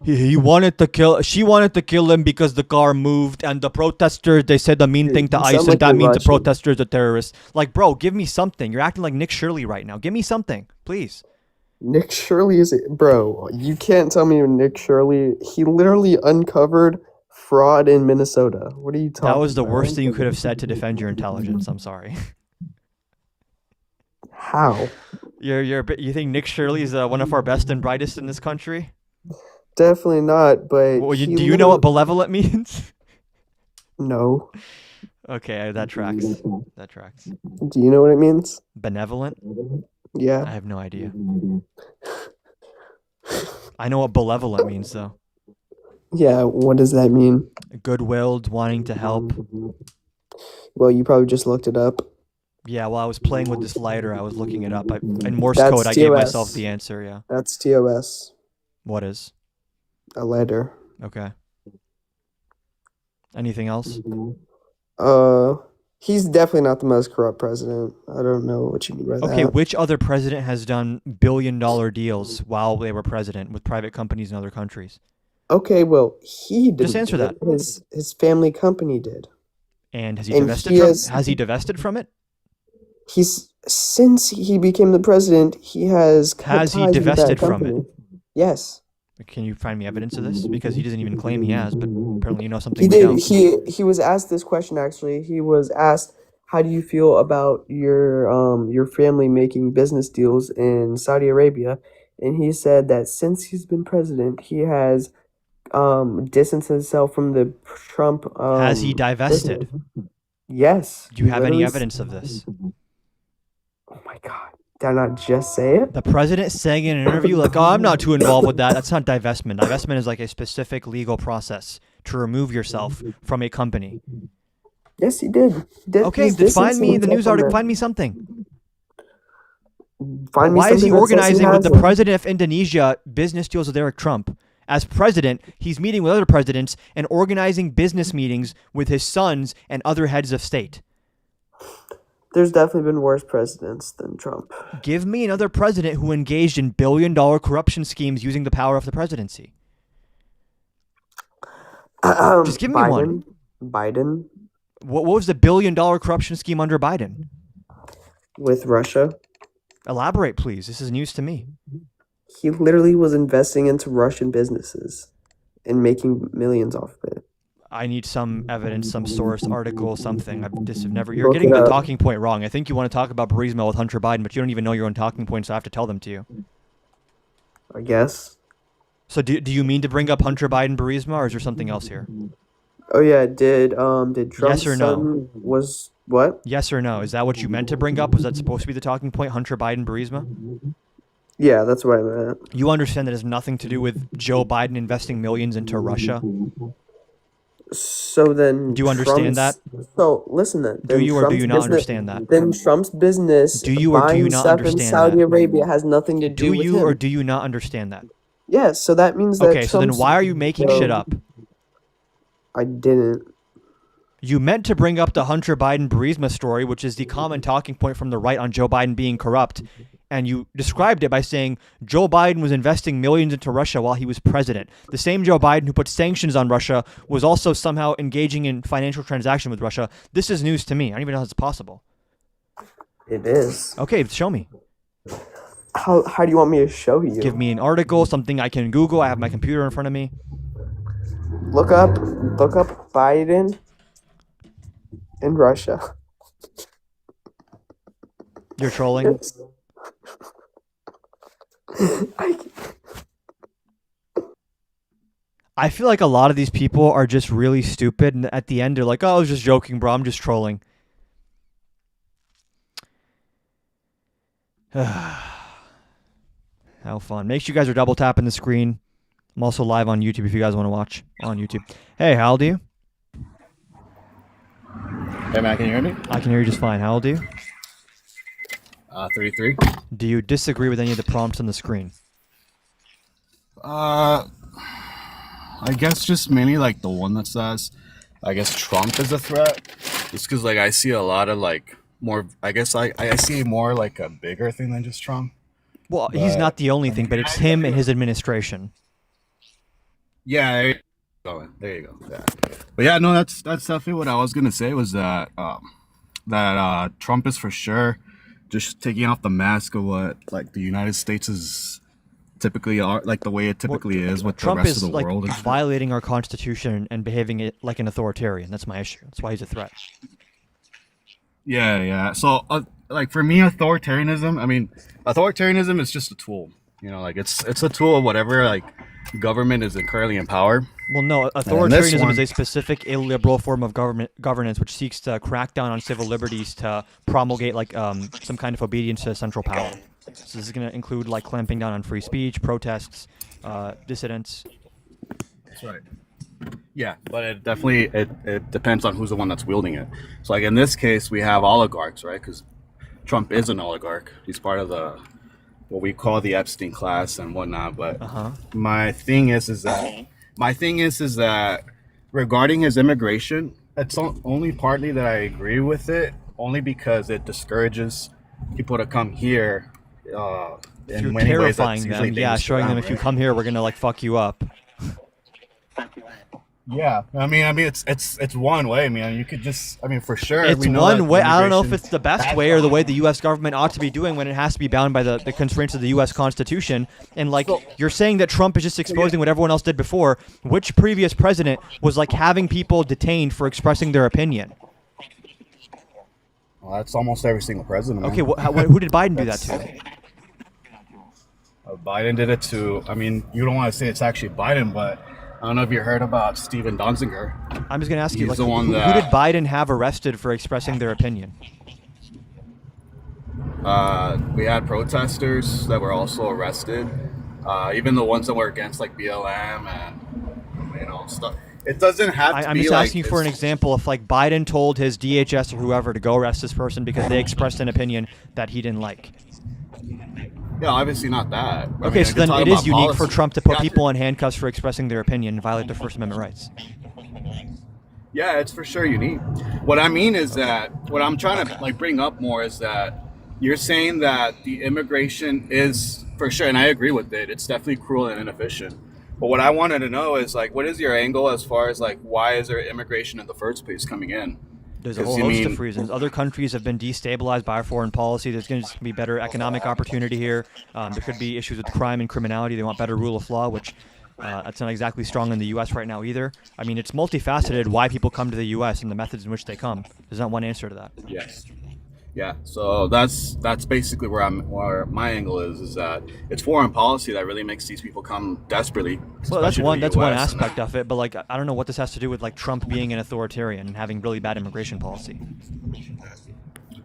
A: he wanted to kill, she wanted to kill him because the car moved, and the protesters, they said a mean
D: Dude,
A: thing to
D: you
A: ICE,
D: sound
A: and
D: like
A: that
D: you're
A: means the
D: Russian.
A: protesters are terrorists. Like, bro, give me something. You're acting like Nick Shirley right now. Give me something, please.
D: Nick Shirley is bro. You can't tell me Nick Shirley. He literally uncovered fraud in Minnesota. What are you talking about?
A: That was the worst thing you could have said to defend your intelligence. I'm sorry.
D: How?
A: You think Nick Shirley is one of our best and brightest in this country?
D: Definitely not. But
A: Well,
D: he
A: do you know what
D: literally-
A: benevolent means?
D: No.
A: Okay, that tracks. That tracks.
D: Do you know what it means?
A: Benevolent? I
D: Yeah.
A: have no idea. I know what benevolent means, though.
D: Yeah. What does that mean?
A: Goodwilled, wanting to help.
D: Well, you probably just looked it up.
A: Yeah, while I was playing with this lighter, I was looking it up. In Morse
D: That's
A: code, I gave
D: TOS.
A: myself the answer, yeah.
D: That's TOS.
A: What is?
D: A letter.
A: Okay. Anything else?
D: He's definitely not the most corrupt president. I don't know what you mean by
A: Okay,
D: that.
A: which other president has done billion-dollar deals while they were president with private companies in other countries?
D: Okay, well, he didn't.
A: Just answer
D: do
A: that.
D: it. His family company did.
A: And has he
D: And
A: divested
D: he
A: from
D: has-
A: has he divested from it?
D: Since he became the president, he has cut
A: Has he
D: ties with that
A: divested from it?
D: company. Yes,
A: Can you find me evidence of this? Because he doesn't even claim he has, but apparently you know something
D: he
A: we
D: did.
A: don't.
D: He was asked this question actually. He was asked, "How do you feel about your family making business deals in Saudi Arabia?" And he said that since he's been president, he has distanced himself from the Trump.
A: Has he divested?
D: business. Yes.
A: Do you have any
D: Literally
A: evidence of this?
D: Oh my God! Did I not just say it?
A: The president saying in an interview, like, "Oh, I'm not too involved with that." That's not divestment. Divestment is like a specific legal process to remove yourself from a company.
D: Yes, he did.
A: Okay,
D: He's
A: then find me the
D: distancing
A: news
D: himself from
A: article.
D: that.
A: Find me something.
D: Find me
A: Why is he
D: something that says
A: organizing with the
D: hasn't.
A: president of Indonesia business deals with Eric Trump? As president, he's meeting with other presidents and organizing business meetings with his sons and other heads of state.
D: There's definitely been worse presidents than Trump.
A: Give me another president who engaged in billion-dollar corruption schemes using the power of the presidency. Just give me one.
D: Biden
A: What was the billion-dollar corruption scheme under Biden?
D: with Russia.
A: Elaborate, please. This is news to me.
D: He literally was investing into Russian businesses and making millions off of it.
A: I need some evidence, some source, article, something. I've just never. You're
D: Look
A: getting
D: it
A: the
D: up.
A: talking point wrong. I think you want to talk about Burisma with Hunter Biden, but you don't even know your own talking points, so I have to tell them to you.
D: I guess.
A: So do you mean to bring up Hunter Biden Burisma, or is there something else here?
D: Oh yeah, did Trump's
A: Yes or no?
D: son was what?
A: Yes or no? Is that what you meant to bring up? Was that supposed to be the talking point, Hunter Biden Burisma?
D: Yeah, that's what I meant.
A: You understand that has nothing to do with Joe Biden investing millions into Russia?
D: So then,
A: Do you understand
D: Trump's- So listen then.
A: Do
D: then
A: you or do
D: Trump's
A: you not
D: business-
A: understand that?
D: Then Trump's business
A: Do you or do
D: buying
A: you not
D: stuff in
A: understand
D: Saudi
A: that?
D: Arabia has nothing to do
A: Do
D: with
A: you
D: him.
A: or do you not understand that?
D: Yes, so that means that
A: Okay, so then
D: Trump's-
A: why are you making
D: So-
A: shit up?
D: I didn't.
A: You meant to bring up the Hunter Biden Burisma story, which is the common talking point from the right on Joe Biden being corrupt. And you described it by saying Joe Biden was investing millions into Russia while he was president. The same Joe Biden who put sanctions on Russia was also somehow engaging in financial transaction with Russia. This is news to me. I don't even know how it's possible.
D: It is.
A: Okay, show me.
D: How do you want me to show you?
A: Give me an article, something I can Google. I have my computer in front of me.
D: Look up Biden in Russia.
A: You're trolling. I feel like a lot of these people are just really stupid, and at the end they're like, "Oh, I was just joking, bro. I'm just trolling." How fun. Make sure you guys are double tapping the screen. I'm also live on YouTube if you guys want to watch on YouTube. Hey, how old are you?
E: Hey man, can you hear me?
A: I can hear you just fine. How old are you?
E: 33.
A: Do you disagree with any of the prompts on the screen?
E: I guess just mainly like the one that says, I guess Trump is a threat. Just because like I see a lot of like more. I guess I see more like a bigger thing than just Trump.
A: Well, he's
E: But
A: not the only thing, but it's him and his administration.
E: yeah, there you go. Yeah. But yeah, no, that's definitely what I was gonna say was that Trump is for sure just taking off the mask of what like the United States is typically are, like the way it typically is with
A: Trump
E: the rest
A: is
E: of the
A: like
E: world.
A: violating our constitution and behaving it like an authoritarian. That's my issue. That's why he's a threat.
E: Yeah. So like for me, authoritarianism. I mean, authoritarianism is just a tool. You know, like it's a tool of whatever like government is currently in power.
A: Well, no,
E: And this
A: authoritarianism
E: one,
A: is a specific illiberal form of governance which seeks to crack down on civil liberties to promulgate like some kind of obedience to central power. So this is going to include like clamping down on free speech, protests, dissidents.
E: that's right. Yeah, but it definitely it depends on who's the one that's wielding it. So like in this case, we have oligarchs, right? Because Trump is an oligarch. He's part of the what we call the Epstein class and whatnot. But my thing is that regarding his immigration, it's only partly that I agree with it, only because it discourages people to come here. In
A: You're
E: many ways,
A: terrifying
E: that's
A: them.
E: usually
A: Yeah,
E: dangerous for
A: showing them if you
E: right?
A: come here, we're going to like fuck you up.
E: Yeah, I mean, it's one way. I mean, you could just, I mean, for sure.
A: It's
E: we know
A: one
E: that
A: way. I don't know if
E: immigration-
A: it's the best way or the way the U.S. government ought to be doing when it has to be bound by the constraints of the U.S. Constitution. And like you're saying that Trump is just exposing what everyone else did before. Which previous president was like having people detained for expressing their opinion?
E: Well, that's almost every single president. man.
A: Okay, who did Biden do that to?
E: Biden did it to. I mean, you don't want to say it's actually Biden, but I don't know if you heard about Steven Donziger.
A: I'm just gonna ask you,
E: He's
A: like,
E: the one
A: who
E: that-
A: did Biden have arrested for expressing their opinion?
E: We had protesters that were also arrested, even the ones that were against like BLM and stuff. It doesn't have to
A: I'm
E: be
A: just
E: like
A: asking for an
E: this-
A: example if like Biden told his DHS or whoever to go arrest this person because they expressed an opinion that he didn't like.
E: Yeah, obviously not that. I
A: Okay,
E: mean, I
A: so
E: could
A: then
E: talk
A: it is
E: about
A: unique for
E: policy.
A: Trump to put
E: Yeah,
A: people in handcuffs for expressing their opinion and violate their First Amendment rights.
E: Yeah, it's for sure unique. What I mean is that what I'm trying to like bring up more is that you're saying that the immigration is for sure, and I agree with it. It's definitely cruel and inefficient. But what I wanted to know is like, what is your angle as far as like, why is there immigration in the first place coming in?
A: There's a
E: 'Cause,
A: whole
E: I
A: host
E: mean-
A: of reasons. Other countries have been destabilized by our foreign policy. There's going to be better economic opportunity here. There could be issues with crime and criminality. They want better rule of law, which that's not exactly strong in the U.S. right now either. I mean, it's multifaceted why people come to the U.S. and the methods in which they come. There's not one answer to that.
E: Yes. Yeah. So that's basically where my angle is that it's foreign policy that really makes these people come desperately.
A: Well, that's
E: especially to
A: one
E: the
A: that's one
E: US.
A: aspect of it, but like I don't know what this has to do with like Trump being an authoritarian and having really bad immigration policy.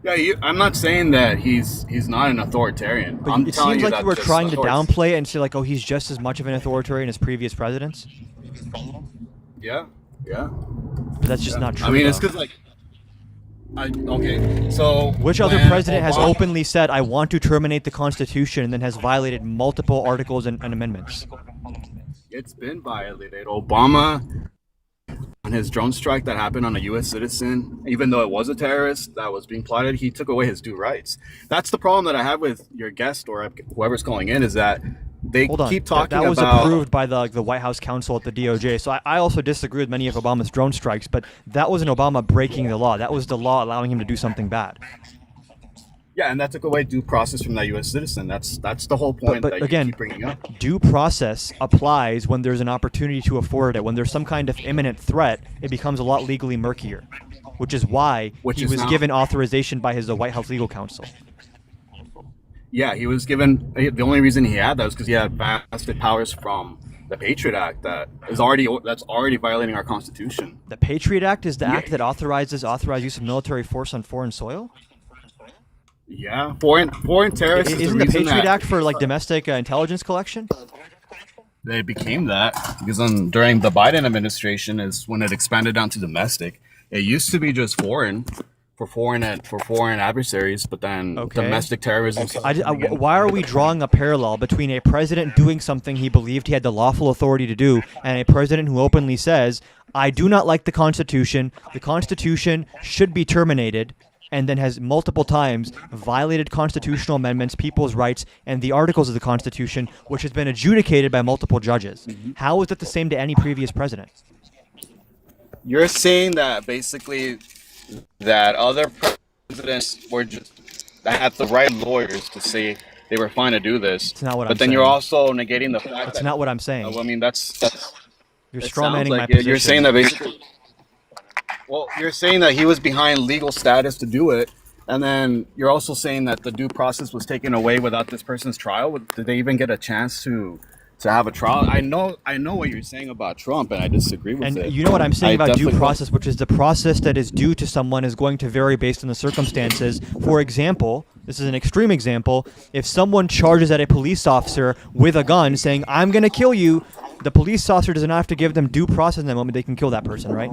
E: Yeah, I'm not saying that he's not an authoritarian.
A: But
E: I'm
A: it
E: telling
A: seems
E: you
A: like
E: that
A: you were
E: just
A: trying to
E: author-
A: downplay it and say like, oh, he's just as much of an authoritarian as previous presidents.
E: Yeah.
A: But that's just not true.
E: I mean, it's
A: though.
E: because like, okay. So
A: Which other
E: when
A: president has
E: Obama-
A: openly said, I want to terminate the Constitution, and then has violated multiple articles and amendments?
E: It's been violated. Obama, on his drone strike that happened on a U.S. citizen, even though it was a terrorist that was being plotted, he took away his due rights. That's the problem that I have with your guest or whoever's calling in is that they
A: Hold on.
E: keep talking
A: that was
E: about.
A: approved by the White House counsel at the DOJ. So I also disagree with many of Obama's drone strikes, but that wasn't Obama breaking the law. That was the law allowing him to do something bad.
E: Yeah, and that took away due process from that U.S. citizen. That's the whole point
A: But
E: that
A: again,
E: you keep bringing up.
A: due process applies when there's an opportunity to afford it. When there's some kind of imminent threat, it becomes a lot legally murkier, which is why
E: Which
A: he
E: is
A: was
E: now-
A: given authorization by his White House legal counsel.
E: Yeah, he was given. The only reason he had that was because he had vested powers from the Patriot Act that's already violating our Constitution.
A: The Patriot Act is the
E: Yeah.
A: act that authorized use of military force on foreign soil.
E: Yeah, foreign terrorists. is
A: Isn't the
E: reason
A: Patriot
E: that
A: Act for like domestic intelligence collection?
E: They became that because during the Biden administration is when it expanded down to domestic. It used to be just foreign, foreign adversaries, but then
A: Okay.
E: domestic terrorism.
A: Why are we drawing a parallel between a president doing something he believed he had the lawful authority to do and a president who openly says, I do not like the Constitution should be terminated, and then has multiple times violated constitutional amendments, people's rights, and the articles of the Constitution, which has been adjudicated by multiple judges? How is it the same to any previous president?
E: You're saying that basically that other presidents were just that had the right lawyers to say they were fine to do this.
A: It's not what
E: but
A: I'm
E: then you're
A: saying.
E: also negating the fact
A: That's
E: that
A: not what I'm saying.
E: I mean that's
A: You're
E: it
A: straw manning
E: sounds
A: my
E: like
A: position.
E: you're saying that basically. Well, you're saying that he was behind legal status to do it, and then you're also saying that the due process was taken away without this person's trial. Did they even get a chance to have a trial? I know what you're saying about Trump, and I disagree with it.
A: And you know what I'm saying
E: I
A: about due
E: definitely-
A: process, which is the process that is due to someone is going to vary based on the circumstances. For example, this is an extreme example. If someone charges at a police officer with a gun saying, I'm going to kill you, the police officer does not have to give them due process in that moment. They can kill that person, right?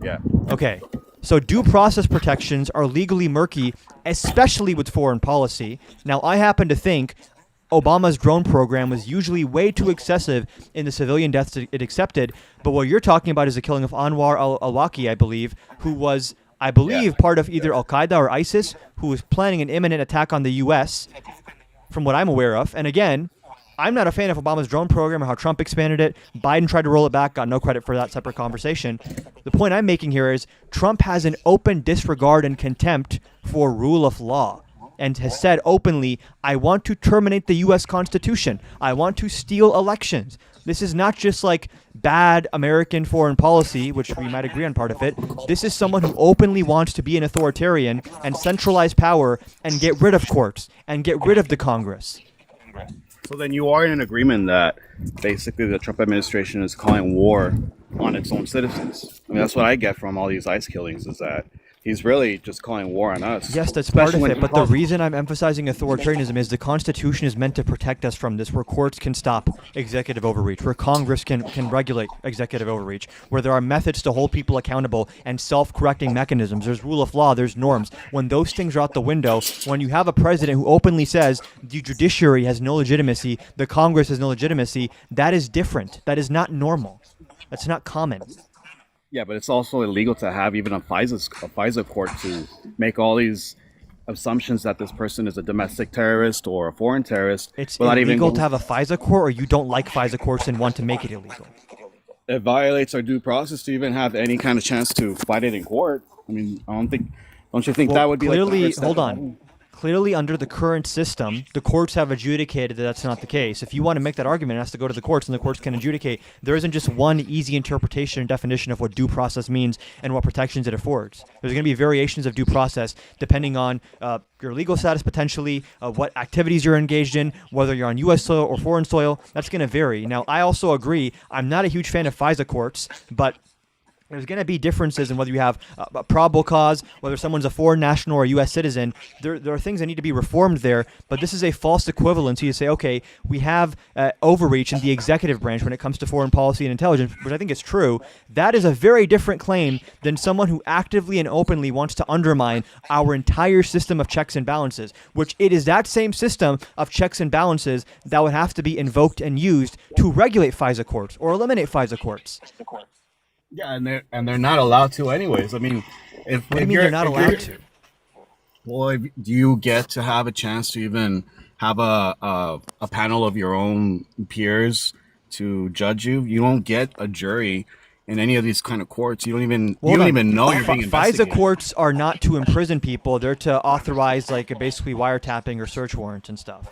E: Yeah.
A: Okay. So due process protections are legally murky, especially with foreign policy. Now, I happen to think Obama's drone program was usually way too excessive in the civilian deaths it accepted. But what you're talking about is the killing of Anwar al-Awlaki, I believe, who was, part of either Al-Qaeda or ISIS, who was planning an imminent attack on the U.S., from what I'm aware of. And again, I'm not a fan of Obama's drone program or how Trump expanded it. Biden tried to roll it back, got no credit for that, separate conversation. The point I'm making here is Trump has an open disregard and contempt for rule of law and has said openly, I want to terminate the U.S. Constitution. I want to steal elections. This is not just like bad American foreign policy, which we might agree on part of it. This is someone who openly wants to be an authoritarian and centralize power and get rid of courts and get rid of the Congress.
E: So then you are in agreement that basically the Trump administration is calling war on its own citizens. I mean, that's what I get from all these ICE killings is that he's really just calling war on us.
A: Yes, that's part of
E: Especially
A: it.
E: when
A: But
E: he
A: the
E: calls-
A: reason I'm emphasizing authoritarianism is the Constitution is meant to protect us from this, where courts can stop executive overreach, where Congress can regulate executive overreach, where there are methods to hold people accountable and self-correcting mechanisms. There's rule of law, there's norms. When those things are out the window, when you have a president who openly says the judiciary has no legitimacy, the Congress has no legitimacy, that is different. That is not normal. That's not common.
E: Yeah, but it's also illegal to have even a FISA court to make all these assumptions that this person is a domestic terrorist or a foreign terrorist.
A: It's
E: without
A: illegal
E: even
A: to have a FISA court, or you don't like FISA courts and want to make it illegal?
E: It violates our due process to even have any kind of chance to fight it in court. I mean, don't you think that would be
A: clearly,
E: like the first
A: hold
E: step?
A: on. Clearly, under the current system, the courts have adjudicated that that's not the case. If you want to make that argument, it has to go to the courts, and the courts can adjudicate. There isn't just one easy interpretation and definition of what due process means and what protections it affords. There's going to be variations of due process depending on your legal status, potentially, what activities you're engaged in, whether you're on U.S. soil or foreign soil. That's going to vary. Now, I also agree. I'm not a huge fan of FISA courts, but there's going to be differences in whether you have a probable cause, whether someone's a foreign national or a U.S. citizen. There are things that need to be reformed there, but this is a false equivalency to say, okay, we have overreach in the executive branch when it comes to foreign policy and intelligence, which I think is true. That is a very different claim than someone who actively and openly wants to undermine our entire system of checks and balances, which it is that same system of checks and balances that would have to be invoked and used to regulate FISA courts or eliminate FISA courts.
E: Yeah, and they're not allowed to anyways. I mean, if
A: What do you mean they're not allowed to?
E: Well, do you get to have a chance to even have a panel of your own peers to judge you? You don't get a jury in any of these kind of courts. You don't even know you're being investigated.
A: FISA courts are not to imprison people. They're to authorize basically wiretapping or search warrants and stuff.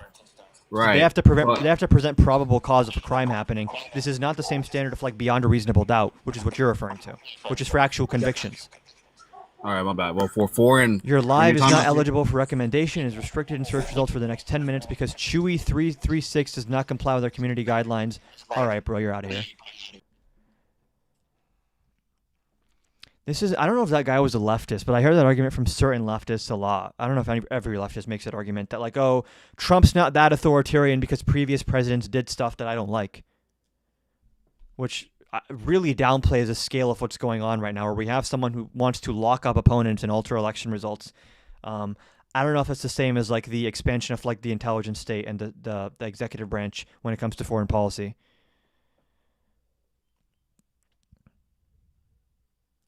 E: Right.
A: They have to present probable cause of a crime happening. This is not the same standard of beyond a reasonable doubt, which is what you're referring to, which is for actual convictions.
E: All right, my bad. Well, for foreign,
A: Your live is
E: talking
A: not
E: about-
A: eligible for recommendation, is restricted in search results for the next 10 minutes because Chewy 336 does not comply with our community guidelines. All right, bro, you're out of here. I don't know if that guy was a leftist, but I heard that argument from certain leftists a lot. I don't know if every leftist makes that argument that Trump's not that authoritarian because previous presidents did stuff that I don't like. Which really downplays the scale of what's going on right now, where we have someone who wants to lock up opponents and alter election results. I don't know if it's the same as like the expansion of like the intelligence state and the executive branch when it comes to foreign policy.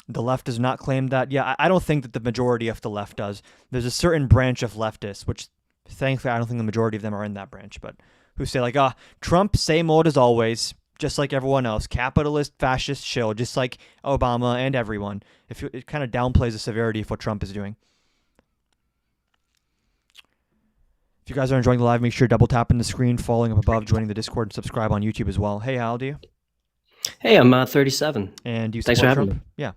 A: The left does not claim that. Yeah, I don't think that the majority of the left does. There's a certain branch of leftists, which thankfully I don't think the majority of them are in that branch, but who say like, Trump, same old as always, just like everyone else, capitalist, fascist, shill, just like Obama and everyone. It kind of downplays the severity of what Trump is doing. If you guys are enjoying the live, make sure to double tap in the screen, following up above, joining the Discord, and subscribe on YouTube as well. Hey, how old are you?
F: Hey, I'm 37.
A: And do you
F: Thanks
A: support
F: for having
A: Trump?
F: me.
A: Yeah.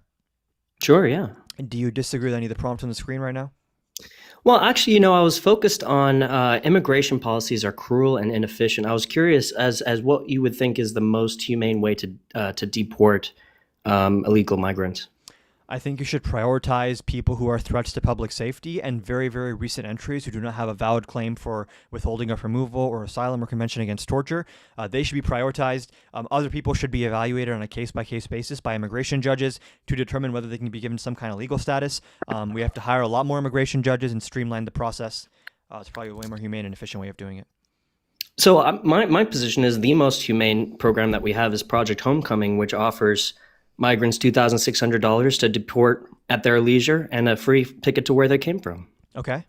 F: Sure, yeah.
A: And do you disagree with any of the prompts on the screen right now?
F: Well, actually, I was focused on immigration policies are cruel and inefficient. I was curious as what you would think is the most humane way to deport illegal migrants.
A: I think you should prioritize people who are threats to public safety and very, very recent entries who do not have a valid claim for withholding of removal or asylum or convention against torture. They should be prioritized. Other people should be evaluated on a case-by-case basis by immigration judges to determine whether they can be given some kind of legal status. We have to hire a lot more immigration judges and streamline the process. It's probably a way more humane and efficient way of doing it.
F: So my position is the most humane program that we have is Project Homecoming, which offers migrants $2,600 to deport at their leisure and a free ticket to where they came from.
A: Okay.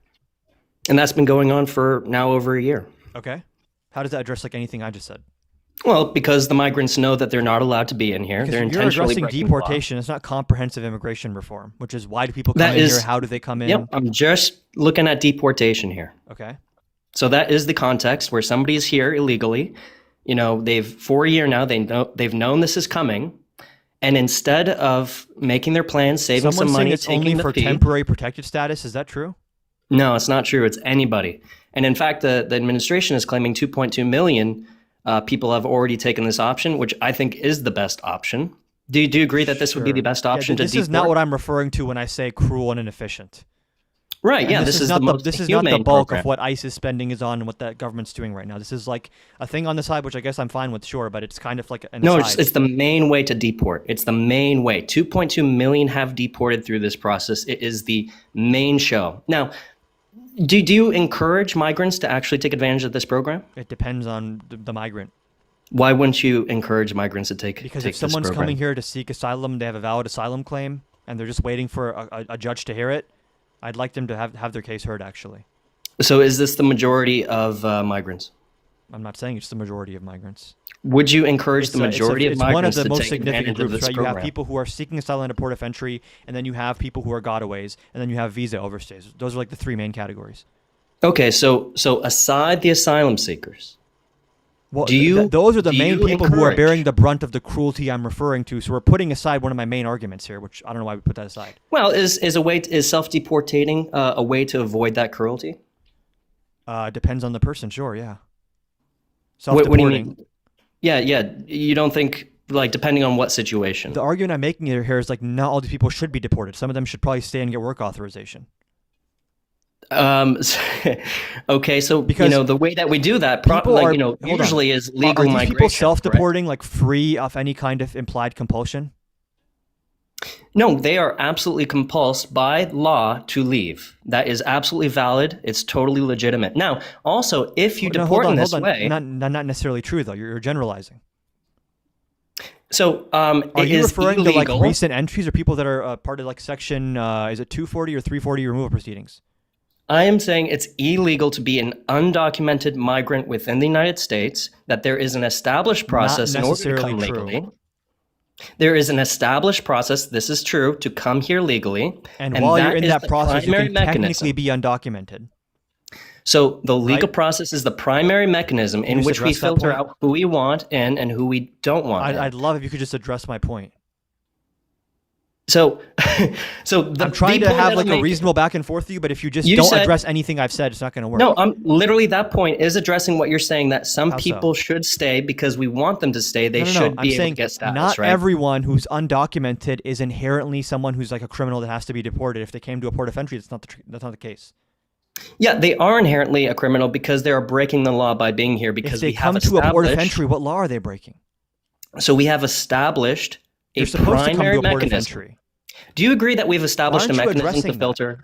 F: And that's been going on for now over a year.
A: Okay. How does that address like anything I just said?
F: Well, because the migrants know that they're not allowed to be in here.
A: Because
F: They're
A: you're
F: intentionally
A: addressing
F: breaking the law.
A: deportation. It's not comprehensive immigration reform, which is why do people come
F: That
A: in
F: is-
A: here? How do they come in?
F: Yep, I'm just looking at deportation here.
A: Okay.
F: So that is the context where somebody is here illegally. For a year now, they've known this is coming. And instead of making their plans, saving
A: Someone's
F: some
A: saying
F: money,
A: it's
F: taking
A: only
F: the
A: for
F: fee.
A: temporary protected status. Is that true?
F: No, it's not true. It's anybody. And in fact, the administration is claiming 2.2 million people have already taken this option, which I think is the best option. Do you agree that this would be the best option to
A: This
F: deport?
A: is not what I'm referring to when I say cruel and inefficient.
F: Right.
A: And
F: Yeah. This is the most
A: this is not the
F: humane
A: bulk
F: program.
A: of what ICE's spending is on and what that government's doing right now. This is like a thing on the side, which I guess I'm fine with, sure, but it's kind of like an
F: No,
A: aside.
F: it's the main way to deport. It's the main way. 2.2 million have deported through this process. It is the main show. Now, do you encourage migrants to actually take advantage of this program?
A: It depends on the migrant.
F: Why wouldn't you encourage migrants to take
A: Because
F: take
A: if someone's
F: this program?
A: coming here to seek asylum, they have a valid asylum claim, and they're just waiting for a judge to hear it, I'd like them to have their case heard, actually.
F: So is this the majority of migrants?
A: I'm not saying it's the majority of migrants.
F: Would you encourage the majority of
A: it's one of
F: migrants
A: the
F: to
A: most
F: take
A: significant
F: advantage of
A: groups,
F: this
A: right? You have
F: program?
A: people who are seeking asylum at a port of entry, and then you have people who are gotaways, and then you have visa overstays. Those are like the three main categories.
F: Okay, so aside the asylum seekers,
A: Well,
F: Do you-
A: those are the
F: do
A: main
F: you
A: people who are
F: encourage-
A: bearing the brunt of the cruelty I'm referring to. So we're putting aside one of my main arguments here, which I don't know why we put that aside.
F: well, is self-deportating a way to avoid that cruelty?
A: Depends on the person, sure, yeah.
F: What do you
A: Self-deporting.
F: mean? Yeah. You don't think, like, depending on what situation?
A: The argument I'm making here is like not all these people should be deported. Some of them should probably stay and get work authorization.
F: Okay, so
A: Because
F: the way that we do that,
A: people are- hold on.
F: usually is
A: Are
F: legal
A: these
F: migration.
A: people
F: correct?
A: self-deporting like free of any kind of implied compulsion?
F: No, they are absolutely compulsed by law to leave. That is absolutely valid. It's totally legitimate. Now, also, if you
A: No,
F: deport in
A: hold
F: this
A: on.
F: way,
A: Not necessarily true though. You're generalizing.
F: so
A: Are
F: it
A: you
F: is
A: referring
F: illegal.
A: to like recent entries or people that are part of like section is it 240 or 340 removal proceedings?
F: I am saying it's illegal to be an undocumented migrant within the United States, that there is an established process in order to come
A: necessarily true.
F: legally. There is an established process, this is true, to come here legally.
A: And while you're in
F: is
A: that
F: the
A: process, you
F: primary
A: can technically
F: mechanism.
A: be undocumented.
F: So the legal
A: Right?
F: process is the primary mechanism in
A: you
F: which we
A: address that
F: filter
A: point?
F: out who we want in and who we don't want in.
A: I'd love if you could just address my point.
F: So, the
A: I'm trying
F: the
A: to
F: point
A: have
F: that
A: like
F: I'm
A: a
F: making-
A: reasonable back and forth with you, but if you just
F: You
A: don't
F: said-
A: address anything I've said, it's not going to work.
F: No, I'm literally that point is addressing what you're saying, that some
A: How so?
F: people should stay because we want them to stay. They
A: No.
F: should
A: I'm
F: be able
A: saying
F: to get status,
A: not
F: right?
A: everyone who's undocumented is inherently someone who's like a criminal that has to be deported. If they came to a port of entry, that's not the case.
F: Yeah, they are inherently a criminal because they are breaking the law by being here because
A: If they
F: we have
A: come to a port of
F: established-
A: entry, what law are they breaking?
F: So we have established a
A: You're supposed to come
F: primary
A: to a port of
F: mechanism.
A: entry.
F: Do you agree that we've established a
A: Why aren't you
F: mechanism to
A: addressing
F: filter?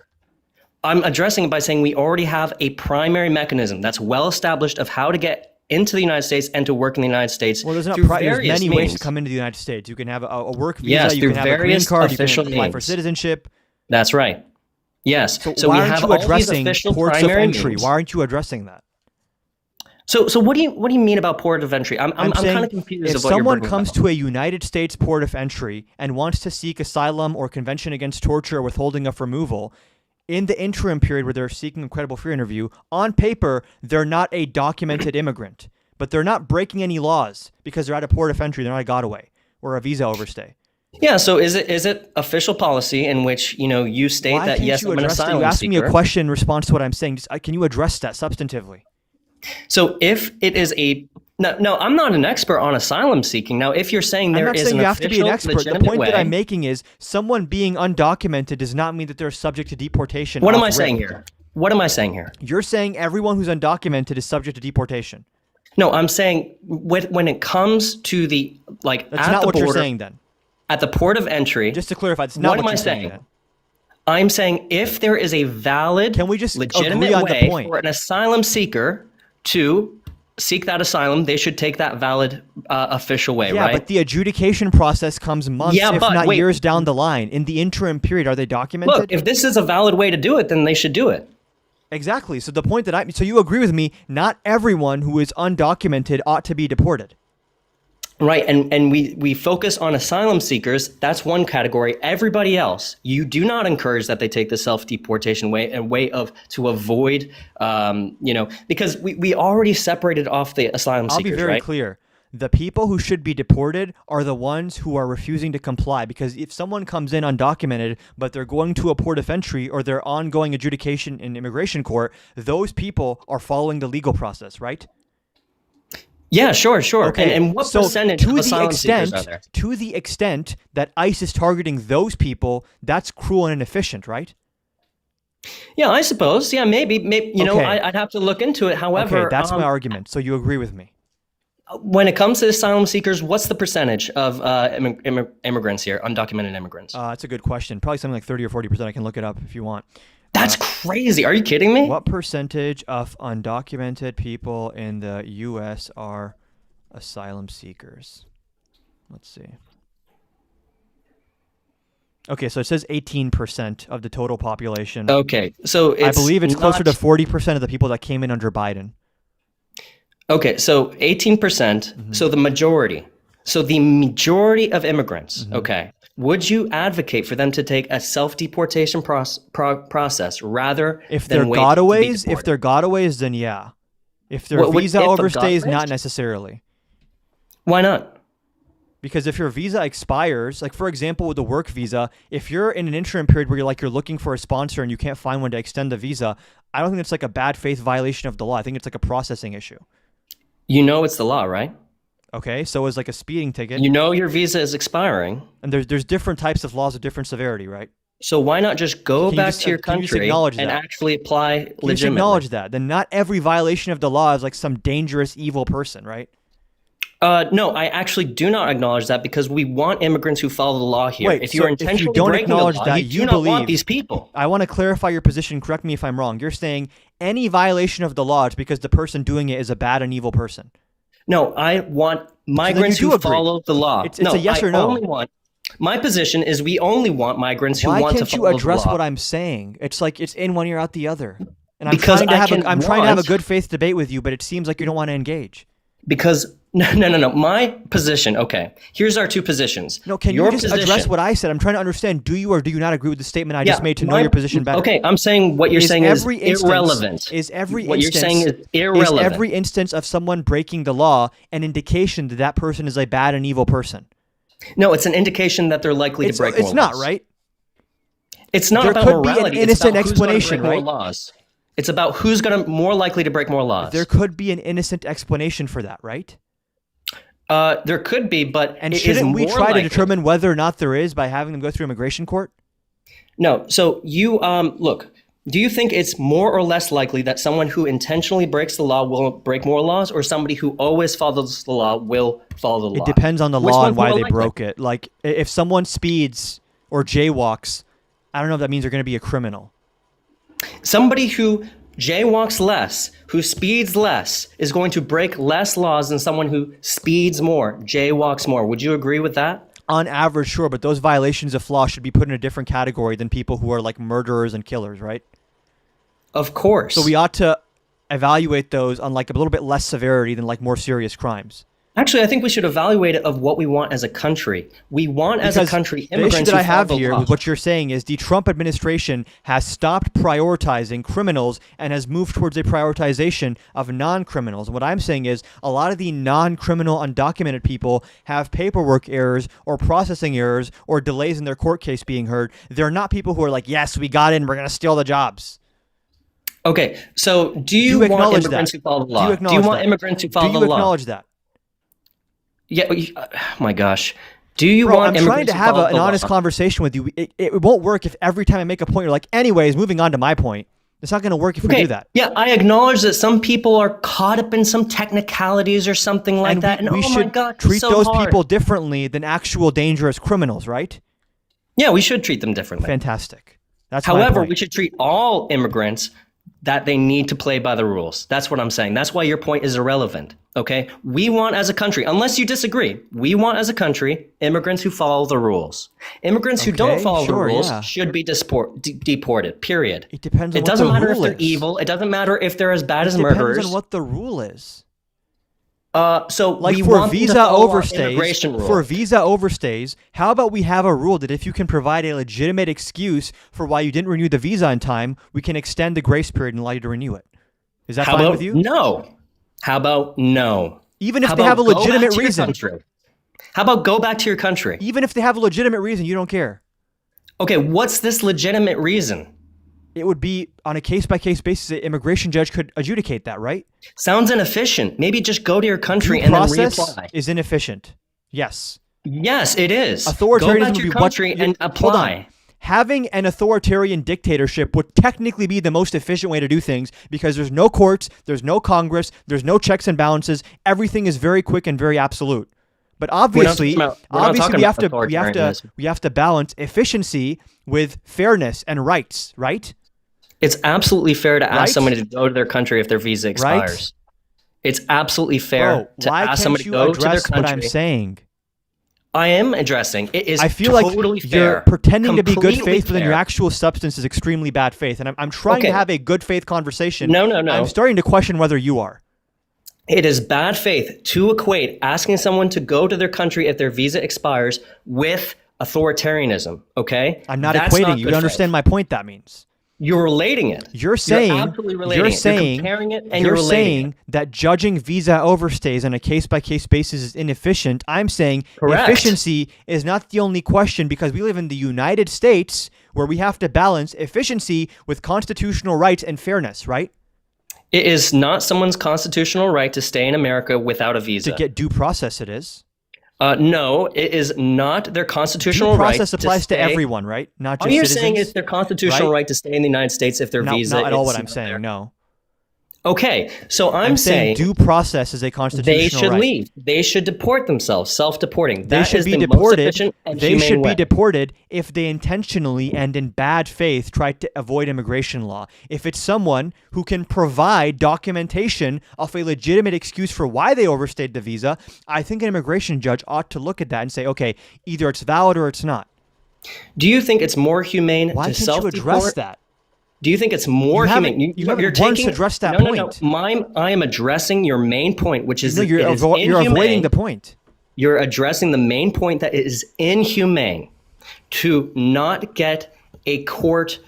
F: I'm addressing it by saying we already have a primary mechanism that's well established of how to get into the United States and to work in the United States
A: Well, there's not
F: through
A: there's
F: various
A: many ways to
F: means.
A: come into the United States. You can have a work visa,
F: Yes,
A: you
F: through
A: can have a green
F: various
A: card, you can
F: official
A: apply for
F: means.
A: citizenship.
F: That's right. Yes. So we
A: why
F: have
A: aren't you
F: all these
A: addressing
F: official
A: ports of
F: primary
A: entry?
F: means.
A: Why aren't you addressing that?
F: So what do you mean about port of entry? I'm
A: saying
F: kind of confused
A: if
F: of what you're
A: someone
F: bringing
A: comes
F: up.
A: to a United States port of entry and wants to seek asylum or convention against torture or withholding of removal, in the interim period where they're seeking a credible fear interview, on paper, they're not a documented immigrant, but they're not breaking any laws because they're at a port of entry. They're not a gotaway or a visa overstay.
F: Yeah. So is it official policy in which you state
A: Why
F: that
A: can't
F: yes,
A: you
F: I'm an
A: address that?
F: asylum
A: You asked
F: seeker?
A: me a question in response to what I'm saying. Can you address that substantively?
F: So if it is a no, I'm not an expert on asylum seeking. Now, if you're saying
A: I'm
F: there
A: not
F: is
A: saying
F: an
A: you have to be an
F: official,
A: expert. The
F: legitimate
A: point that
F: way-
A: I'm making is someone being undocumented does not mean that they're subject to deportation.
F: What am
A: off
F: I saying
A: rip.
F: here? What am I saying here?
A: You're saying everyone who's undocumented is subject to deportation.
F: No, I'm saying when it comes to the
A: That's
F: at
A: not
F: the
A: what
F: border,
A: you're saying then.
F: at the port of entry.
A: Just to clarify, it's not
F: What
A: what,
F: am I
A: you're saying
F: saying?
A: then.
F: I'm saying if there is a valid,
A: Can we just
F: legitimate
A: agree on the
F: way
A: point?
F: for an asylum seeker to seek that asylum, they should take that valid official way,
A: Yeah,
F: right?
A: but the adjudication process comes months,
F: Yeah,
A: if
F: but
A: not
F: wait.
A: years down the line. In the interim period, are they documented?
F: Look, if this is a valid way to do it, then they should do it.
A: Exactly. So the point that so you agree with me, not everyone who is undocumented ought to be deported.
F: Right, and we focus on asylum seekers. That's one category. Everybody else, you do not encourage that they take the self-deportation way, a way of to avoid, because we already separated off the asylum
A: I'll
F: seekers,
A: be very
F: right?
A: clear. The people who should be deported are the ones who are refusing to comply. Because if someone comes in undocumented, but they're going to a port of entry or their ongoing adjudication in immigration court, those people are following the legal process, right?
F: Yeah, sure.
A: Okay.
F: And what
A: so
F: percentage of asylum seekers are there?
A: to the extent that ICE is targeting those people, that's cruel and inefficient, right?
F: Yeah, I suppose. Yeah, maybe.
A: Okay.
F: I'd have to look into it. However,
A: Okay, that's my argument. So you agree with me?
F: when it comes to asylum seekers, what's the percentage of immigrants here, undocumented immigrants?
A: That's a good question. Probably something like 30 or 40%. I can look it up if you want.
F: That's crazy. Are you kidding me?
A: What percentage of undocumented people in the U.S. are asylum seekers? Let's see. Okay, so it says 18% of the total population.
F: Okay, so
A: I believe it's closer to
F: not-
A: 40% of the people that came in under Biden.
F: Okay, so 18%.
A: Mm-hmm.
F: So the majority. So the majority of immigrants,
A: Mm-hmm.
F: okay, would you advocate for them to take a self-deportation process rather
A: If
F: than
A: they're
F: wait to be
A: gotaways,
F: deported?
A: then yeah. If their
F: What-
A: visa
F: if a
A: overstays,
F: gotaways?
A: not necessarily.
F: Why not?
A: Because if your visa expires, like for example with the work visa, if you're in an interim period where you're looking for a sponsor and you can't find one to extend the visa, I don't think it's like a bad faith violation of the law. I think it's like a processing issue.
F: You know it's the law, right?
A: Okay, so it's like a speeding ticket,
F: You know your visa is expiring.
A: and there's different types of laws of different severity, right?
F: So why not just go
A: Can you
F: back
A: just-
F: to your
A: can you just
F: country
A: acknowledge
F: and
A: that?
F: actually apply
A: You just
F: legitimately?
A: acknowledge that. Then not every violation of the law is like some dangerous, evil person, right?
F: No, I actually do not acknowledge that because we want immigrants who follow the law here.
A: Wait,
F: if
A: so
F: you're
A: if you
F: intentionally
A: don't
F: breaking the
A: acknowledge
F: law,
A: that,
F: you
A: you
F: do not
A: believe-
F: want these people.
A: I want to clarify your position. Correct me if I'm wrong. You're saying any violation of the law is because the person doing it is a bad and evil person.
F: No, I want migrants
A: do
F: who
A: agree.
F: follow the law.
A: It's a yes
F: I
A: or no.
F: Only want, my position is we only want migrants who
A: Why
F: want to
A: can't you
F: follow
A: address
F: the law.
A: what I'm saying? It's like it's in one ear out the other. And I'm
F: Because
A: trying to
F: I
A: have
F: can
A: I'm trying to have a
F: want-
A: good faith debate with you, but it seems like you don't want to engage.
F: Because no. My position. Okay, here's our two positions.
A: No, can
F: Your
A: you just address
F: position-
A: what I said? I'm trying to understand. Do you or do you not agree with the statement I just made to know
F: my-
A: your position better?
F: Okay, I'm saying what you're
A: Is
F: saying is
A: every instance-
F: irrelevant.
A: Is every
F: what
A: instance,
F: you're saying is irrelevant.
A: Is every instance of someone breaking the law an indication that that person is a bad and evil person?
F: No, it's an indication that they're likely to break
A: It's
F: more
A: not,
F: laws.
A: right?
F: It's not
A: There
F: about
A: could be an
F: morality.
A: innocent
F: it's about who's gonna
A: explanation,
F: break
A: right?
F: more laws. It's about who's going to more likely to break more laws.
A: There could be an innocent explanation for that, right?
F: There could be, but
A: And
F: it is
A: shouldn't we
F: more
A: try
F: likely.
A: to determine whether or not there is by having them go through immigration court?
F: No. So you look. Do you think it's more or less likely that someone who intentionally breaks the law will break more laws, or somebody who always follows the law will follow the law?
A: It depends on the
F: Which
A: law
F: one's
A: and why
F: more
A: they
F: likely?
A: broke it. Like if someone speeds or jaywalks, I don't know if that means they're going to be a criminal.
F: Somebody who jaywalks less, who speeds less, is going to break less laws than someone who speeds more, jaywalks more. Would you agree with that?
A: On average, sure, but those violations of law should be put in a different category than people who are like murderers and killers, right?
F: Of course.
A: So we ought to evaluate those on like a little bit less severity than like more serious crimes.
F: Actually, I think we should evaluate it of what we want as a country. We want as a
A: Because
F: country
A: the issue
F: immigrants
A: that I
F: who follow
A: have
F: the
A: here
F: law.
A: with what you're saying is the Trump administration has stopped prioritizing criminals and has moved towards a prioritization of non-criminals. And what I'm saying is a lot of the non-criminal undocumented people have paperwork errors or processing errors or delays in their court case being heard. They're not people who are like, yes, we got in, we're going to steal the jobs.
F: Okay, so do you want
A: acknowledge
F: immigrants
A: that?
F: who follow the
A: Do
F: law?
A: you
F: Do you
A: acknowledge
F: want
A: that?
F: immigrants who
A: Do
F: follow
A: you
F: the law?
A: acknowledge that?
F: Yeah. Oh my gosh. Do you
A: Bro,
F: want
A: I'm trying
F: immigrants
A: to
F: who
A: have
F: follow
A: an
F: the
A: honest
F: law?
A: conversation with you. It won't work if every time I make a point, you're like, anyways, moving on to my point. It's not going to work if we do that.
F: Yeah, I acknowledge that some people are caught up in some technicalities or something like
A: And
F: that.
A: we
F: And oh
A: should
F: my God, it's
A: treat
F: so
A: those
F: hard.
A: people differently than actual dangerous criminals, right?
F: Yeah, we should treat them differently.
A: Fantastic. That's my
F: However,
A: point.
F: we should treat all immigrants that they need to play by the rules. That's what I'm saying. That's why your point is irrelevant. Okay? We want as a country, unless you disagree, we want as a country immigrants who follow the rules. Immigrants who don't
A: Okay,
F: follow the
A: sure,
F: rules
A: yeah.
F: should be deported, period.
A: It depends on
F: It
A: what
F: doesn't
A: the
F: matter if
A: rule
F: they're
A: is.
F: evil. It doesn't matter if they're as bad as
A: It depends
F: murderers.
A: on what the rule is.
F: So
A: Like
F: we
A: for
F: want them to
A: visa
F: follow our immigration
A: overstays,
F: rule.
A: for visa overstays, how about we have a rule that if you can provide a legitimate excuse for why you didn't renew the visa in time, we can extend the grace period and allow you to renew it. Is that
F: How
A: fine
F: about
A: with you?
F: no? How about no?
A: Even if
F: How
A: they have a
F: about go
A: legitimate
F: back to your
A: reason.
F: country? How about go back to your country?
A: Even if they have a legitimate reason, you don't care.
F: Okay, what's this legitimate reason?
A: It would be on a case-by-case basis. An immigration judge could adjudicate that, right?
F: Sounds inefficient. Maybe just go to your country
A: Due
F: and then
A: process
F: reapply.
A: is inefficient. Yes.
F: Yes, it is.
A: Authoritarianism
F: Go back
A: would
F: to
A: be
F: your
A: what-
F: country and
A: Hold on.
F: apply.
A: Having an authoritarian dictatorship would technically be the most efficient way to do things because there's no courts, there's no Congress, there's no checks and balances. Everything is very quick and very absolute. But obviously,
F: we're not talking
A: we have
F: about
A: we have to balance efficiency with fairness and rights, right?
F: It's absolutely fair to ask
A: Right?
F: somebody to go to their country if their visa expires. It's absolutely fair
A: Bro,
F: to
A: why
F: ask
A: can't
F: somebody to
A: you
F: go to their
A: address what I'm
F: country.
A: saying?
F: I am addressing. It is
A: I feel
F: totally
A: like
F: fair.
A: you're pretending to be good
F: Completely
A: faith, but then your
F: fair.
A: actual substance is extremely bad faith. And I'm trying to
F: Okay.
A: have a good faith conversation.
F: No.
A: I'm starting to question whether you are.
F: It is bad faith to equate asking someone to go to their country if their visa expires with authoritarianism. Okay,
A: I'm not
F: That's
A: equating you.
F: good
A: You understand
F: faith.
A: my point that means.
F: You're relating it.
A: You're saying
F: absolutely relating
A: you're
F: it. You're
A: saying
F: comparing it and
A: you're
F: you're relating
A: saying that judging visa overstays on a case-by-case basis is inefficient. I'm saying
F: Correct.
A: efficiency is not the only question because we live in the United States where we have to balance efficiency with constitutional rights and fairness, right?
F: It is not someone's constitutional right to stay in America without a visa.
A: To get due process, it is.
F: No, it is not their constitutional
A: Due
F: right.
A: process applies to
F: stay.
A: everyone, right? Not just
F: All you're
A: citizens.
F: saying is their constitutional
A: right?
F: right to stay in the United States if their visa
A: not at all
F: is
A: what I'm
F: not
A: saying.
F: there.
A: No,
F: Okay, so I'm saying
A: due process is a constitutional
F: they should
A: right.
F: leave. They should deport themselves, self-deporting.
A: They
F: That
A: should
F: is
A: be
F: the most
A: deported.
F: efficient and
A: They
F: humane
A: should be
F: way.
A: deported if they intentionally and in bad faith tried to avoid immigration law. If it's someone who can provide documentation of a legitimate excuse for why they overstayed the visa, I think an immigration judge ought to look at that and say, okay, either it's valid or it's not.
F: Do you think it's more humane
A: Why
F: to
A: can't you
F: self-deport?
A: address that?
F: Do you think it's more
A: You haven't-
F: humane?
A: you haven't
F: you're
A: once
F: taking,
A: addressed that
F: no,
A: point.
F: No. I am addressing your main point, which is
A: No,
F: that
A: you're,
F: it is
A: you're avoiding
F: inhumane.
A: the point.
F: You're addressing the main point that it is inhumane to not get a court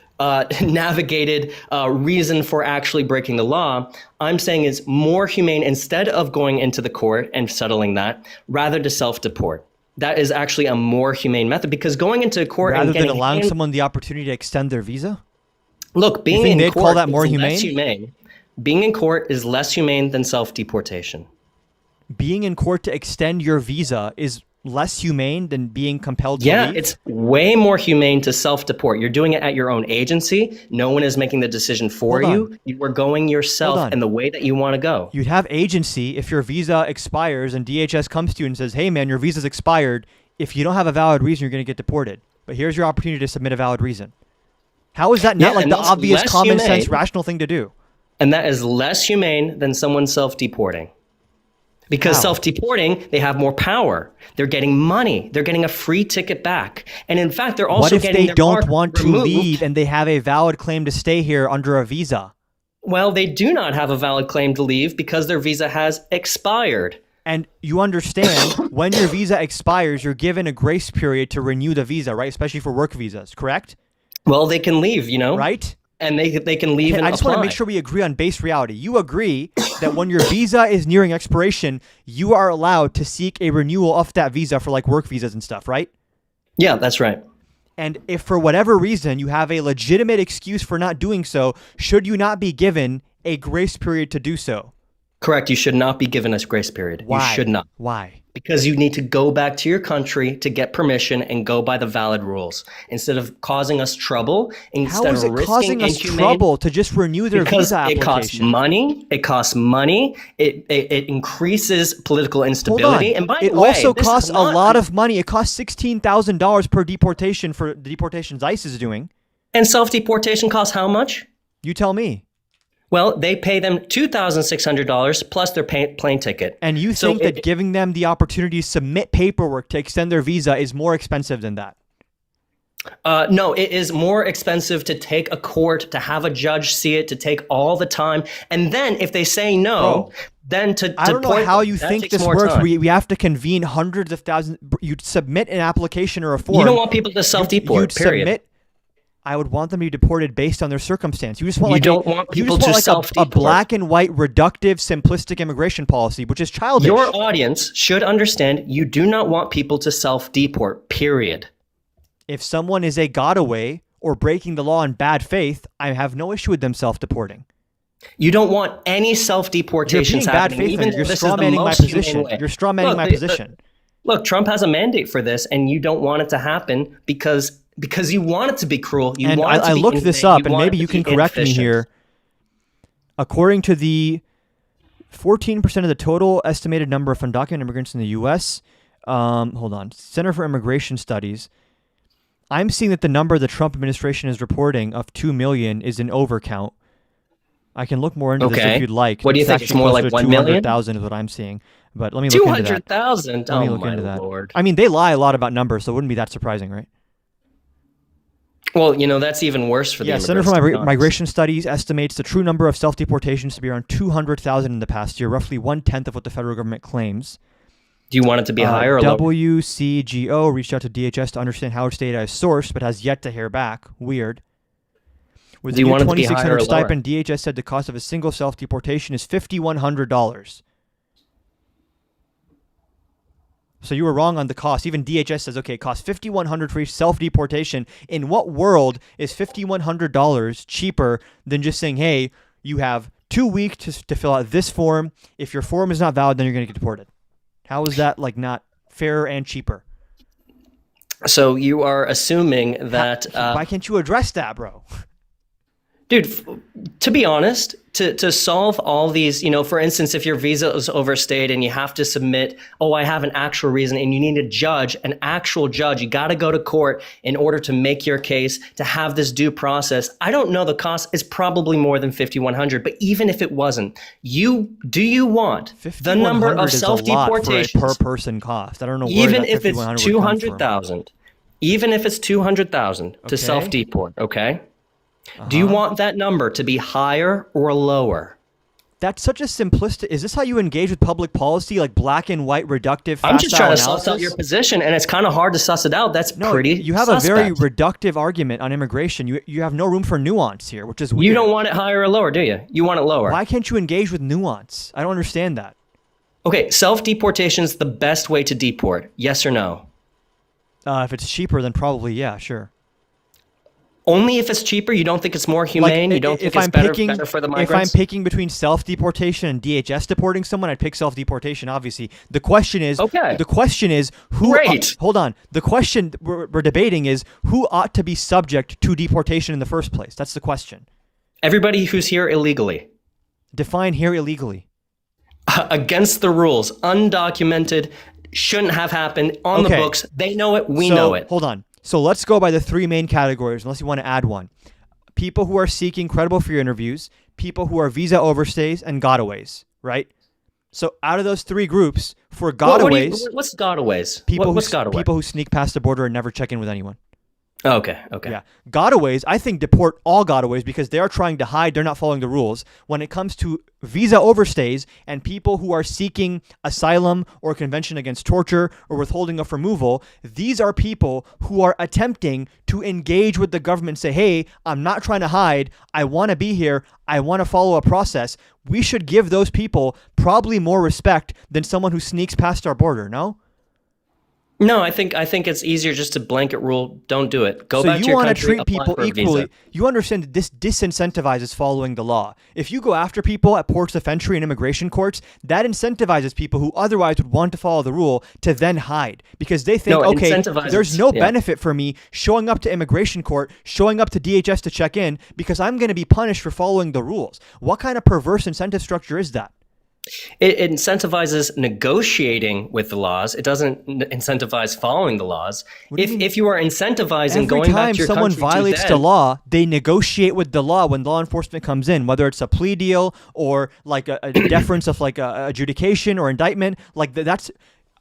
F: navigated reason for actually breaking the law. I'm saying it's more humane instead of going into the court and settling that, rather to self-deport. That is actually a more humane method because going into court
A: Rather
F: and
A: than
F: getting
A: allowing someone the opportunity to extend their visa?
F: look, being
A: think
F: in
A: they'd
F: court
A: call that more
F: is less
A: humane?
F: humane. Being in court is less humane than self-deportation.
A: Being in court to extend your visa is less humane than being compelled to
F: Yeah,
A: leave?
F: it's way more humane to self-deport. You're doing it at your own agency. No one is making the decision for
A: Hold
F: you. You are going yourself
A: on.
F: in the way that you want to go.
A: You'd have agency if your visa expires and DHS comes to you and says, hey, man, your visa's expired. If you don't have a valid reason, you're going to get deported. But here's your opportunity to submit a valid reason. How is that not
F: Yeah,
A: like
F: and
A: the
F: that's
A: obvious,
F: less
A: common
F: humane.
A: sense, rational thing to do?
F: And that is less humane than someone self-deporting. Because
A: How?
F: self-deporting, they have more power. They're getting money. They're getting a free ticket back. And in fact, they're also
A: What if
F: getting
A: they
F: their
A: don't
F: card
A: want to
F: removed.
A: leave and they have a valid claim to stay here under a visa?
F: Well, they do not have a valid claim to leave because their visa has expired.
A: And you understand when your visa expires, you're given a grace period to renew the visa, right? Especially for work visas, correct?
F: Well, they can leave, you know?
A: Right?
F: And they can leave and
A: I just
F: apply.
A: want to make sure we agree on base reality. You agree that when your visa is nearing expiration, you are allowed to seek a renewal of that visa for like work visas and stuff, right?
F: Yeah, that's right.
A: And if for whatever reason you have a legitimate excuse for not doing so, should you not be given a grace period to do so?
F: Correct. You should not be given a grace period.
A: Why?
F: You should not.
A: Why?
F: Because you need to go back to your country to get permission and go by the valid rules instead of causing us trouble.
A: How
F: Instead
A: is
F: of
A: it
F: risking
A: causing us
F: inhumane,
A: trouble to just renew their
F: because
A: visa
F: it costs
A: application?
F: money. It costs money. It increases political
A: Hold
F: instability.
A: on.
F: And by
A: It
F: the way,
A: also
F: this is
A: costs a
F: not-
A: lot of money. It costs $16,000 per deportation for the deportations ICE is doing.
F: And self-deportation costs how much?
A: You tell me.
F: Well, they pay them $2,600 plus their plane ticket.
A: And you
F: So
A: think that giving them the opportunity to submit paperwork to extend their visa is more expensive than that?
F: No, it is more expensive to take a court, to have a judge see it, to take all the time. And then if they say no,
A: Bro,
F: then to
A: I don't know
F: point
A: how
F: them.
A: you
F: That
A: think
F: takes
A: this
F: more
A: works.
F: time.
A: We have to convene hundreds of thousands. You'd submit an application or a form.
F: You don't want people to self-deport,
A: You'd
F: period.
A: submit. I would want them to be deported based on their circumstance. You just want
F: You
A: like
F: don't want
A: you
F: people
A: just
F: to
A: want like a
F: self-deport.
A: black and white, reductive, simplistic immigration policy, which is childish.
F: Your audience should understand you do not want people to self-deport, period.
A: If someone is a godaway or breaking the law in bad faith, I have no issue with them self-deporting.
F: You don't want any
A: You're
F: self-deportations
A: being bad
F: happening,
A: faith.
F: even
A: and
F: though
A: You're
F: this is the
A: strawmanning my
F: most humane
A: position.
F: way.
A: You're strawmanning
F: Look,
A: my
F: the-
A: position.
F: Look, Trump has a mandate for this, and you don't want it to happen because you want it to be cruel. You
A: And
F: want it to
A: I
F: be
A: looked this
F: inhumane.
A: up, and
F: want
A: maybe
F: it
A: you
F: to
A: can
F: be
A: correct me
F: inefficient.
A: here. According to the 14% of the total estimated number of undocumented immigrants in the U.S., hold on, Center for Immigration Studies, I'm seeing that the number the Trump administration is reporting of 2 million is an overcount. I can look more into this
F: Okay.
A: if you'd like.
F: What do you think? It's
A: actually
F: more
A: closer
F: like
A: to
F: 1 million?
A: 200,000 is what I'm seeing. But let me look into that.
F: 200,000?
A: Let me
F: Oh
A: look
F: my
A: into that.
F: lord.
A: I mean, they lie a lot about numbers, so it wouldn't be that surprising, right?
F: Well, you know, that's even worse for the
A: Yeah, Center
F: immigrants,
A: for
F: to be honest.
A: Migration Studies estimates the true number of self-deportations to be around 200,000 in the past year, roughly 1/10 of what the federal government claims.
F: Do you want it to be higher or lower?
A: WCGO reached out to DHS to understand how its data is sourced, but has yet to hear back. Weird. With
F: Do
A: the
F: you
A: new
F: want it to be higher or
A: $2,600
F: lower?
A: stipend, DHS said the cost of a single self-deportation is $5,100. So you were wrong on the cost. Even DHS says, okay, it costs $5,100 for each self-deportation. In what world is $5,100 cheaper than just saying, hey, you have 2 weeks to fill out this form. If your form is not valid, then you're going to get deported. How is that like not fairer and cheaper?
F: So you are assuming that,
A: Why can't you address that, bro?
F: dude, to be honest, to solve all these, you know, for instance, if your visa is overstayed and you have to submit, oh, I have an actual reason, and you need a judge, an actual judge, you got to go to court in order to make your case, to have this due process. I don't know, the cost is probably more than $5,100, but even if it wasn't, do you want the number of self-deportations?
A: Per person cost. I don't know where
F: Even
A: that
F: if it's
A: 5,100 would come from.
F: 200,000, even if it's 200,000
A: Okay.
F: to self-deport, okay? Do you want that number to be higher or lower?
A: That's such a simplistic. Is this how you engage with public policy, like black and white, reductive,
F: I'm just trying to
A: analysis?
F: suss out your position, and it's kind of hard to suss it out. That's
A: No,
F: pretty
A: you have
F: suspect.
A: a very reductive argument on immigration. You have no room for nuance here, which is weird.
F: You don't want it higher or lower, do you? You want it lower.
A: Why can't you engage with nuance? I don't understand that.
F: Okay, self-deportation is the best way to deport. Yes or no?
A: If it's cheaper, then probably yeah, sure.
F: Only if it's cheaper. You don't think it's more humane? You don't think it's better for the
A: if I'm
F: migrants?
A: picking between self-deportation and DHS deporting someone, I'd pick self-deportation. Obviously, the question is,
F: Okay.
A: The question is who?
F: Great.
A: Hold on. The question we're debating is who ought to be subject to deportation in the first place. That's the question.
F: Everybody who's here illegally.
A: Define here illegally.
F: Against the rules, undocumented, shouldn't have happened on the
A: Okay.
F: books. They know it. We
A: So,
F: know it.
A: Hold on. So let's go by the three main categories, unless you want to add one. People who are seeking credible free interviews, people who are visa overstays, and gotaways, right? So out of those three groups, for gotaways,
F: What's gotaways?
A: what's
F: What's gotaway?
A: people who sneak past the border and never check in with anyone.
F: Okay.
A: Yeah. Gotaways, I think deport all gotaways because they are trying to hide. They're not following the rules. When it comes to visa overstays and people who are seeking asylum or convention against torture or withholding of removal, these are people who are attempting to engage with the government and say, hey, I'm not trying to hide. I want to be here. I want to follow a process. We should give those people probably more respect than someone who sneaks past our border, no?
F: No, I think it's easier just to blanket rule. Don't do it. Go
A: So
F: back to
A: you
F: your
A: want to
F: country.
A: treat
F: apply
A: people
F: for a
A: equally.
F: visa.
A: You understand that this disincentivizes following the law. If you go after people at ports of entry and immigration courts, that incentivizes people who otherwise would want to follow the rule to then hide because they think,
F: No, it
A: okay,
F: incentivizes-
A: there's no
F: yeah.
A: benefit for me showing up to immigration court, showing up to DHS to check in because I'm going to be punished for following the rules. What kind of perverse incentive structure is that?
F: It incentivizes negotiating with the laws. It doesn't incentivize following the laws.
A: do you mean?
F: If you are incentivizing
A: Every
F: going back
A: time
F: to your
A: someone
F: country to
A: violates
F: then-
A: the law, they negotiate with the law when law enforcement comes in, whether it's a plea deal or like a deference of like a adjudication or indictment. Like that's,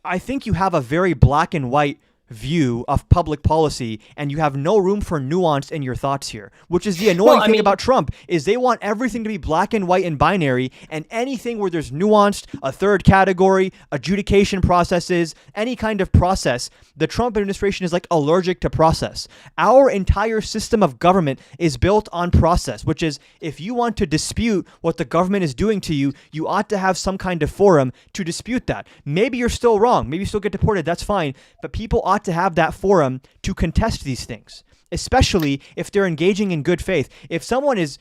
A: I think you have a very black and white view of public policy and you have no room for nuance in your thoughts here, which is the annoying thing about Trump is they want everything to be black and white and binary, and anything where there's nuanced, a third category, adjudication processes, any kind of process, the Trump administration is like allergic to process. Our entire system of government is built on process, which is if you want to dispute what the government is doing to you, you ought to have some kind of forum to dispute that. Maybe you're still wrong, maybe you still get deported, that's fine, but people ought to have that forum to contest these things, especially if they're engaging in good faith. If someone is,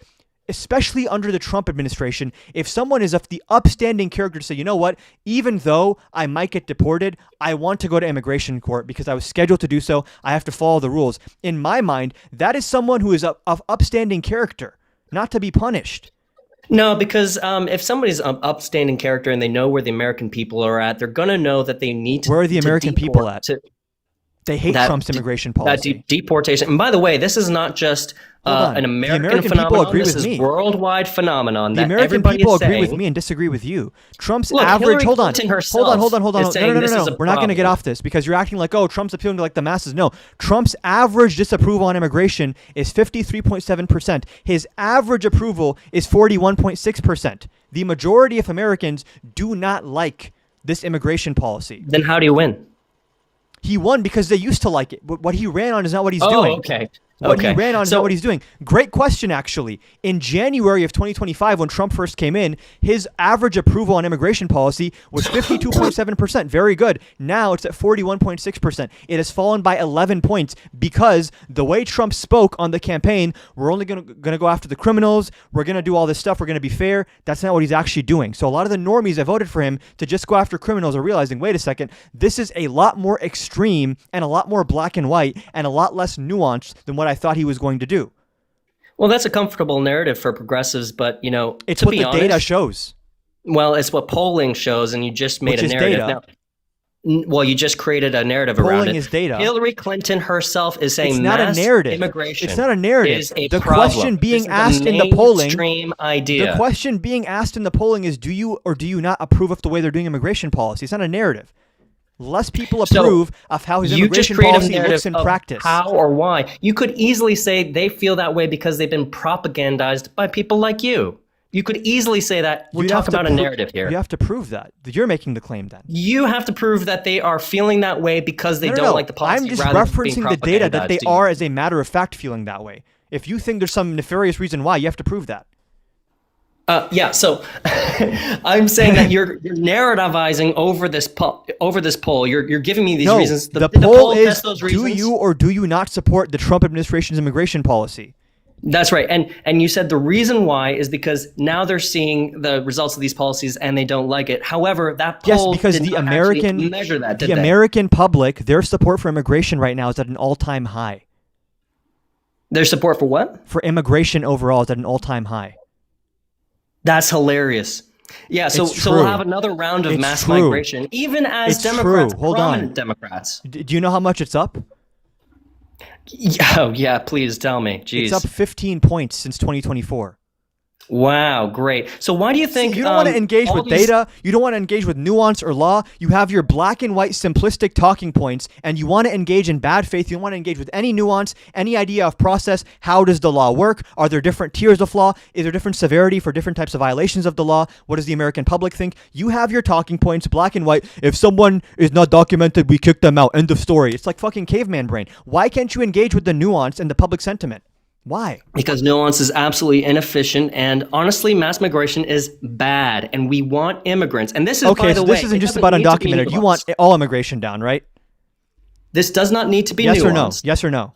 A: especially under the Trump administration, if someone is of the upstanding character to say, you know what, even though I might get deported, I want to go to immigration court because I was scheduled to do so, I have to follow the rules. In my mind, that is someone who is of upstanding character, not to be punished.
F: No, because if somebody's an upstanding character and they know where the American people are at, they're going to know that they need to.
A: Where are the
F: to
A: American people at? They hate
F: that
A: Trump's immigration policy.
F: That deportation. And by the way, this is not just
A: on.
F: an
A: The
F: American
A: American people
F: phenomenon.
A: agree
F: This
A: with
F: is
A: me.
F: worldwide phenomenon.
A: The
F: that
A: American
F: everybody
A: people
F: is
A: agree with
F: saying-
A: me and disagree with you. Trump's
F: Look,
A: average.
F: Hillary
A: Hold on.
F: Clinton
A: Hold
F: herself
A: on.
F: is
A: No.
F: saying this is
A: No.
F: a
A: We're not going to get
F: problem.
A: off this because you're acting like, oh, Trump's appealing to like the masses. No. Trump's average disapproval on immigration is 53.7%. His average approval is 41.6%. The majority of Americans do not like this immigration policy.
F: Then how do you win?
A: He won because they used to like it. What he ran on is not what he's
F: Oh,
A: doing.
F: okay.
A: What
F: Okay.
A: he ran on is
F: So-
A: not what he's doing. Great question, actually. In January of 2025, when Trump first came in, his average approval on immigration policy was 52.7%. Very good. Now it's at 41.6%. It has fallen by 11 points because the way Trump spoke on the campaign, we're only going to go after the criminals. We're going to do all this stuff. We're going to be fair. That's not what he's actually doing. So a lot of the normies that voted for him to just go after criminals are realizing, wait a second, this is a lot more extreme and a lot more black and white and a lot less nuanced than what I thought he was going to do.
F: Well, that's a comfortable narrative for progressives, but
A: It's
F: to
A: what
F: be
A: the
F: honest,
A: data shows.
F: well, it's what polling shows, and you just made
A: Which
F: a
A: is
F: narrative.
A: data.
F: Well, you just created a narrative around
A: Polling
F: it.
A: is data.
F: Hillary Clinton herself is saying
A: It's not a
F: mass
A: narrative.
F: immigration.
A: It's not a narrative.
F: Is a
A: The
F: problem.
A: question being
F: This is
A: asked in the polling-
F: mainstream idea.
A: The question being asked in the polling is, do you or do you not approve of the way they're doing immigration policy? It's not a narrative. Less people
F: So,
A: approve of how his
F: you just
A: immigration
F: create a
A: policy
F: narrative
A: looks in
F: of
A: practice.
F: how or why. You could easily say they feel that way because they've been propagandized by people like you. You could easily say that. We're
A: You'd have
F: talking
A: to
F: about a
A: pro-
F: narrative here.
A: You have to prove that. You're making the claim then.
F: You have to prove that they are feeling that way because they don't like the policy.
A: I'm just
F: rather than being
A: referencing the data that they
F: propagandized to you.
A: are as a matter of fact feeling that way. If you think there's some nefarious reason why, you have to prove that.
F: Yeah, so I'm saying that you're narrativizing over this poll. You're giving me these
A: No,
F: reasons.
A: the
F: Did
A: poll
F: test
A: is:
F: those
A: do
F: reasons?
A: you or do you not support the Trump administration's immigration policy?
F: That's right. And you said the reason why is because now they're seeing the results of these policies and they don't like it. However, that
A: Yes,
F: poll
A: because
F: did
A: the
F: not actually
A: American
F: measure that,
A: the
F: did they?
A: American public, their support for immigration right now is at an all-time high.
F: Their support for what?
A: For immigration overall is at an all-time high.
F: That's hilarious. Yeah, so
A: It's
F: we'll
A: true.
F: have another round of
A: It's
F: mass
A: true.
F: migration, even as
A: It's
F: Democrats,
A: true. Hold on.
F: prominent Democrats.
A: Do you know how much it's up?
F: Oh, yeah, please tell me. Jeez.
A: It's up 15 points since 2024.
F: Wow, great. So why do you think
A: You don't want to engage
F: all
A: with
F: these-
A: data. You don't want to engage with nuance or law. You have your black and white simplistic talking points, and you want to engage in bad faith. You don't want to engage with any nuance, any idea of process. How does the law work? Are there different tiers of law? Is there different severity for different types of violations of the law? What does the American public think? You have your talking points, black and white. If someone is not documented, we kick them out. End of story. It's like fucking caveman brain. Why can't you engage with the nuance and the public sentiment? Why?
F: Because nuance is absolutely inefficient, and honestly, mass migration is bad, and we want immigrants. And this is,
A: Okay,
F: by the
A: so
F: way,
A: this isn't
F: it
A: just
F: doesn't
A: about
F: need to be
A: undocumented. You want
F: nuanced.
A: all immigration down, right?
F: This does not need to be
A: Yes or no?
F: nuanced.
A: Yes or no?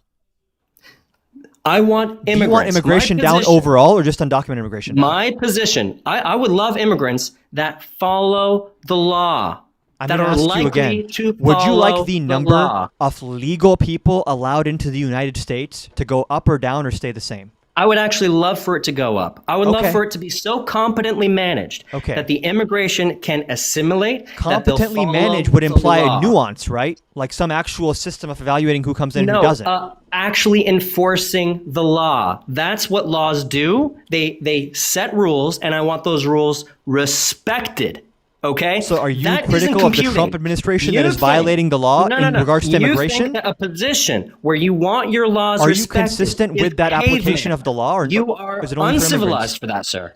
F: I want immigrants.
A: Do you want immigration
F: My
A: down
F: position-
A: overall or just undocumented immigration down?
F: My position, I would love immigrants that follow the law,
A: I'm
F: that
A: gonna
F: are
A: ask you
F: likely
A: again.
F: to
A: Would you
F: follow
A: like the number
F: law.
A: of legal people allowed into the United States to go up or down or stay the same?
F: I would actually love for it to go up. I would
A: Okay.
F: love for it to be so competently managed
A: Okay.
F: that the immigration can assimilate. that they'll
A: Competently
F: follow
A: managed would
F: the
A: imply
F: law.
A: a nuance, right? Like some actual system of evaluating who comes in and
F: No,
A: who doesn't.
F: actually enforcing the law. That's what laws do. They set rules, and I want those rules respected. Okay.
A: So are you
F: That isn't
A: critical of the
F: computing.
A: Trump administration
F: You
A: that is
F: think-
A: violating the law
F: No,
A: in regards to
F: You
A: immigration?
F: think that a position where you want your laws
A: Are you
F: respected
A: consistent
F: is
A: with that application
F: caveman.
A: of the law, or
F: You are
A: is it only for immigrants?
F: uncivilized for that, sir.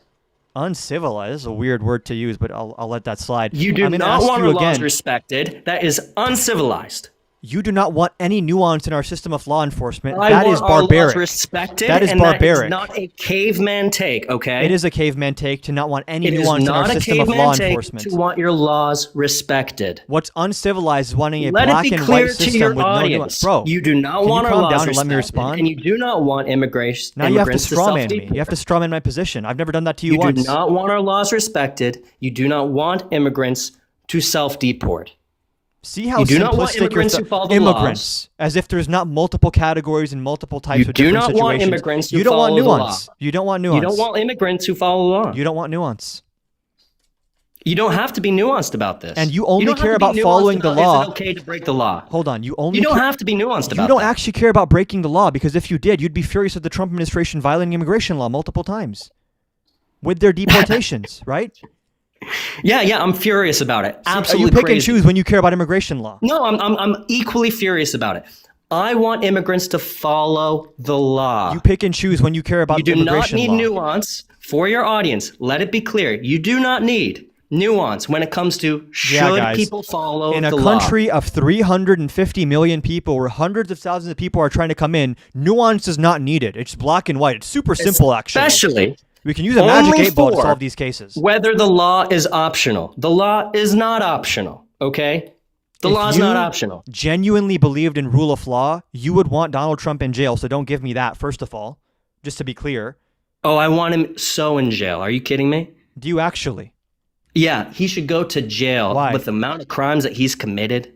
A: Uncivilized is a weird word to use, but I'll let that slide.
F: You do
A: I'm gonna
F: not
A: ask
F: want
A: you
F: our laws
A: again.
F: respected. That is uncivilized.
A: You do not want any nuance in our system of law enforcement.
F: I
A: That
F: want
A: is
F: our laws
A: barbaric.
F: respected.
A: That is
F: and
A: barbaric.
F: That is not a caveman take. Okay.
A: It is a caveman take to not want any
F: It is
A: nuance in our
F: not a
A: system of
F: caveman
A: law
F: take
A: enforcement.
F: to want your laws respected.
A: What's uncivilized is wanting a
F: Let it
A: black
F: be
A: and
F: clear
A: white
F: to
A: system
F: your
A: with no
F: audience.
A: nuance. Bro,
F: you do not
A: can
F: want
A: you
F: our
A: calm
F: laws
A: down and let
F: respected,
A: me respond?
F: and you do not want immigration.
A: Now you have to
F: immigrants
A: strawman me.
F: self-deport.
A: You have to strawman my position. I've never done that to you,
F: You
A: once.
F: do not want our laws respected. You do not want immigrants to self-deport.
A: See how
F: You do not want
A: simplistic
F: immigrants
A: your
F: who follow the
A: immigrants, as if there's not multiple categories and multiple types
F: You
A: of
F: do
A: different
F: not
A: situations.
F: want immigrants who
A: You don't want
F: follow the law.
A: nuance. You don't want nuance.
F: You don't want immigrants who follow the law.
A: You don't want nuance.
F: You don't have to be nuanced about this.
A: And you only
F: don't have
A: care
F: to be
A: about
F: nuanced
A: following the
F: about,
A: law.
F: Is it okay to break the law?
A: Hold on. You only
F: You don't
A: ca-
F: have to be nuanced about
A: You don't
F: that.
A: actually care about breaking the law, because if you did, you'd be furious at the Trump administration violating immigration law multiple times with their deportations, right?
F: Yeah, I'm furious about it. Absolutely
A: you pick
F: crazy.
A: and choose when you care about immigration law.
F: No, I'm equally furious about it. I want immigrants to follow the law.
A: You pick and choose when you care about
F: You do not
A: immigration
F: need
A: law.
F: nuance for your audience. Let it be clear. You do not need nuance when it comes to should
A: guys.
F: people follow
A: In
F: the
A: a
F: law.
A: country of 350 million people where hundreds of thousands of people are trying to come in, nuance is not needed. It's black and white. It's super simple, actually.
F: Especially
A: We can use a magic
F: only
A: 8 ball to
F: for
A: solve these cases.
F: whether the law is optional. The law is not optional, okay? The
A: If
F: law is
A: you
F: not optional.
A: genuinely believed in rule of law, you would want Donald Trump in jail, so don't give me that, first of all, just to be clear.
F: Oh, I want him so in jail. Are you kidding me?
A: Do you actually?
F: Yeah, he should go to jail
A: Why?
F: with the amount of crimes that he's committed.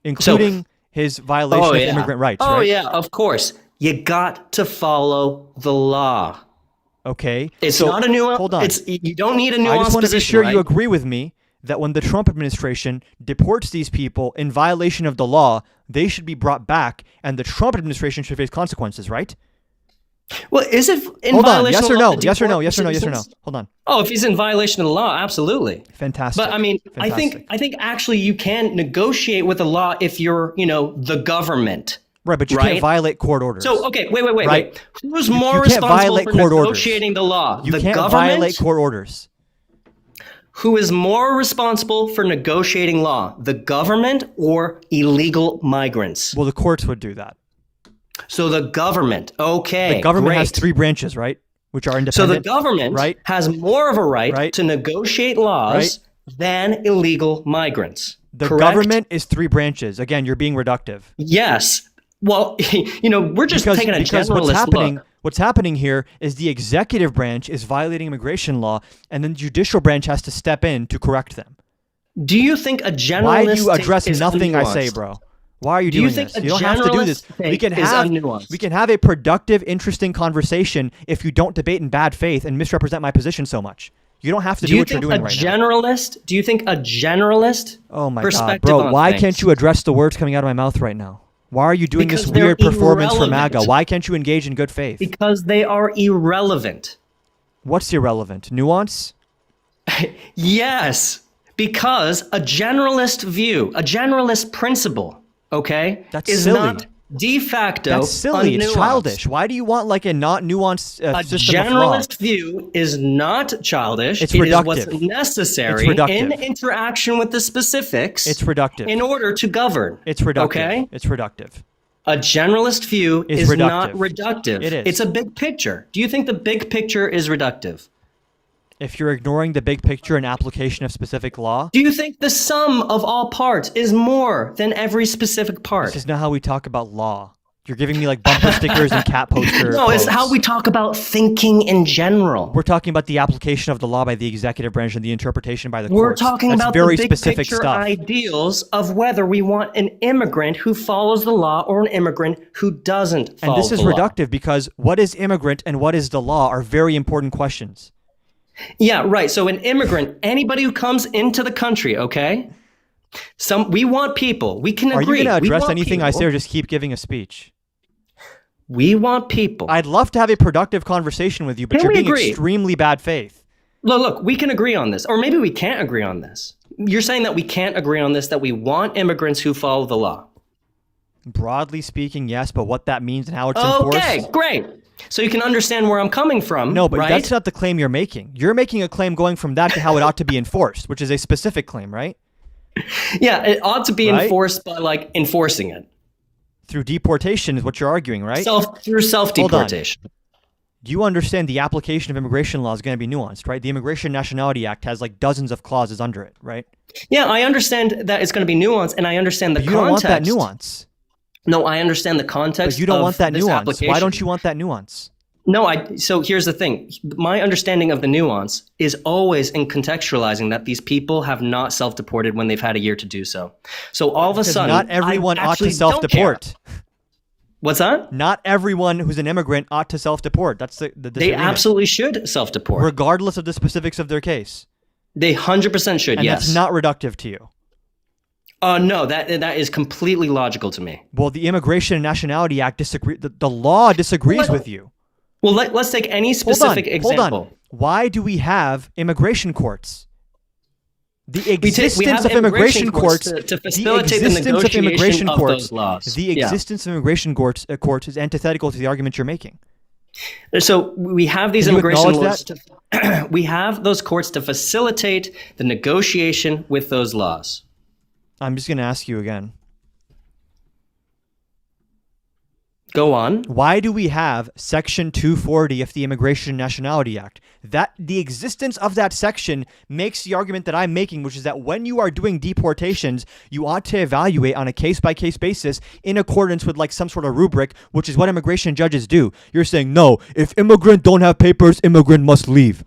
A: Including his violation of immigrant rights,
F: Oh,
A: right?
F: yeah, of course. You got to follow the law.
A: Okay.
F: It's
A: so,
F: not a nuance.
A: Hold on.
F: You don't need a
A: I
F: nuanced
A: just want to be
F: position,
A: sure
F: right?
A: you agree with me that when the Trump administration deports these people in violation of the law, they should be brought back, and the Trump administration should face consequences, right?
F: Well, is it in
A: Hold on.
F: violation
A: Yes
F: of
A: or
F: the law
A: no?
F: to
A: Yes or no?
F: deport
A: Yes or no? Yes or no?
F: citizens?
A: Hold on.
F: Oh, if he's in violation of the law, absolutely.
A: Fantastic.
F: But I mean,
A: Fantastic.
F: I think actually you can negotiate with the law if you're, the government.
A: Right, but you
F: right?
A: can't violate court orders.
F: So, okay, wait.
A: Right.
F: Who's
A: You
F: more
A: can't
F: responsible
A: violate
F: for
A: court orders.
F: negotiating the law?
A: you
F: the
A: can't
F: government?
A: violate court orders.
F: Who is more responsible for negotiating law? The government or illegal migrants?
A: Well, the courts would do that.
F: So the government. Okay.
A: The government
F: great.
A: has 3 branches, right? which are
F: So the
A: independent.
F: government
A: right?
F: has more of a right,
A: Right.
F: to negotiate laws than illegal migrants.
A: The
F: correct?
A: government is three branches. Again, you're being reductive.
F: Yes. Well, we're just taking a generalist look.
A: What's happening here is the executive branch is violating immigration law, and then the judicial branch has to step in to correct them.
F: Do you think a generalist
A: Why do you address
F: is
A: nothing I say,
F: unnuanced?
A: bro? Why are you
F: Do you
A: doing
F: think
A: this?
F: a
A: You don't have to do this.
F: generalist take is unnuanced?
A: We can have a productive, interesting conversation if you don't debate in bad faith and misrepresent my position so much. You don't have to do what you're doing right now.
F: Do you think a generalist
A: Oh my god,
F: perspective
A: bro!
F: on
A: Why
F: things?
A: can't you address the words coming out of my mouth right now? Why are you doing
F: Because
A: this
F: they're
A: weird performance for MAGA?
F: irrelevant.
A: Why can't you engage in good faith?
F: Because they are irrelevant.
A: What's irrelevant? Nuance?
F: Yes, because a generalist view, a generalist principle, okay,
A: That's
F: is
A: silly.
F: not de facto
A: That's silly. It's
F: unnuanced.
A: childish. Why do you want like a not nuanced
F: A
A: system of law?
F: generalist view is not childish.
A: It's
F: It is what's
A: reductive.
F: necessary
A: It's reductive.
F: in interaction with the specifics
A: It's reductive.
F: in order to govern.
A: It's reductive.
F: Okay?
A: It's reductive.
F: A generalist view
A: Is
F: is not
A: reductive.
F: reductive.
A: It is.
F: It's a big picture. Do you think the big picture is reductive?
A: If you're ignoring the big picture and application of specific law,
F: Do you think the sum of all parts is more than every specific part?
A: this is not how we talk about law. You're giving me like bumper stickers and cat poster.
F: No, it's
A: quotes.
F: how we talk about thinking in general.
A: We're talking about the application of the law by the executive branch and the interpretation by the
F: We're
A: courts.
F: talking
A: That's
F: about
A: very
F: the big
A: specific
F: picture
A: stuff.
F: ideals of whether we want an immigrant who follows the law or an immigrant who doesn't follow
A: And this is
F: the law.
A: reductive because what is immigrant and what is the law are very important questions.
F: Yeah, right. So an immigrant, anybody who comes into the country, okay? We want people. We can
A: Are
F: agree.
A: you going to
F: We
A: address
F: want
A: anything I
F: people.
A: say or just keep giving a speech?
F: We want people.
A: I'd love to have a productive conversation with you, but
F: Can
A: you're
F: we
A: being
F: agree?
A: extremely bad faith.
F: Look, we can agree on this. Or maybe we can't agree on this. You're saying that we can't agree on this, that we want immigrants who follow the law.
A: Broadly speaking, yes, but what that means and how it's enforced.
F: Okay, great. So you can understand where I'm coming from.
A: No, but
F: right?
A: that's not the claim you're making. You're making a claim going from that to how it ought to be enforced, which is a specific claim, right?
F: Yeah, it ought to be
A: Right?
F: enforced by like enforcing it.
A: Through deportation is what you're arguing, right?
F: Through self-deportation.
A: Do you understand the application of immigration law is going to be nuanced, right? The Immigration Nationality Act has like dozens of clauses under it, right?
F: Yeah, I understand that it's going to be nuanced, and I understand the
A: But you
F: context.
A: don't want that nuance.
F: No, I understand the context.
A: But you don't
F: of
A: want that
F: this
A: nuance.
F: application.
A: Why don't you want that nuance?
F: No, so here's the thing. My understanding of the nuance is always in contextualizing that these people have not self-deported when they've had a year to do so. So all of a
A: Because
F: sudden,
A: not everyone
F: I
A: ought to
F: actually don't care.
A: self-deport.
F: What's that?
A: Not everyone who's an immigrant ought to self-deport. That's the
F: They
A: disagreement.
F: absolutely should self-deport.
A: Regardless of the specifics of their case.
F: They 100% should,
A: And
F: yes.
A: that's not reductive to you.
F: No, that is completely logical to me.
A: Well, the Immigration and Nationality Act the law disagrees with you.
F: Well, let's take any specific example.
A: Hold on. Why do we have immigration courts? The existence
F: have
A: of immigration
F: courts
A: courts
F: to facilitate the
A: existence of
F: negotiation
A: immigration
F: of
A: courts,
F: those laws.
A: the
F: Yeah.
A: existence of immigration courts is antithetical to the argument you're making.
F: So we have these
A: Can you
F: immigration
A: acknowledge
F: laws. We have those courts to facilitate the negotiation with those laws.
A: I'm just going to ask you again.
F: Go on.
A: Why do we have Section 240 of the Immigration and Nationality Act? That the existence of that section makes the argument that I'm making, which is that when you are doing deportations, you ought to evaluate on a case-by-case basis in accordance with like some sort of rubric, which is what immigration judges do. You're saying, no, if immigrant don't have papers, immigrant must leave.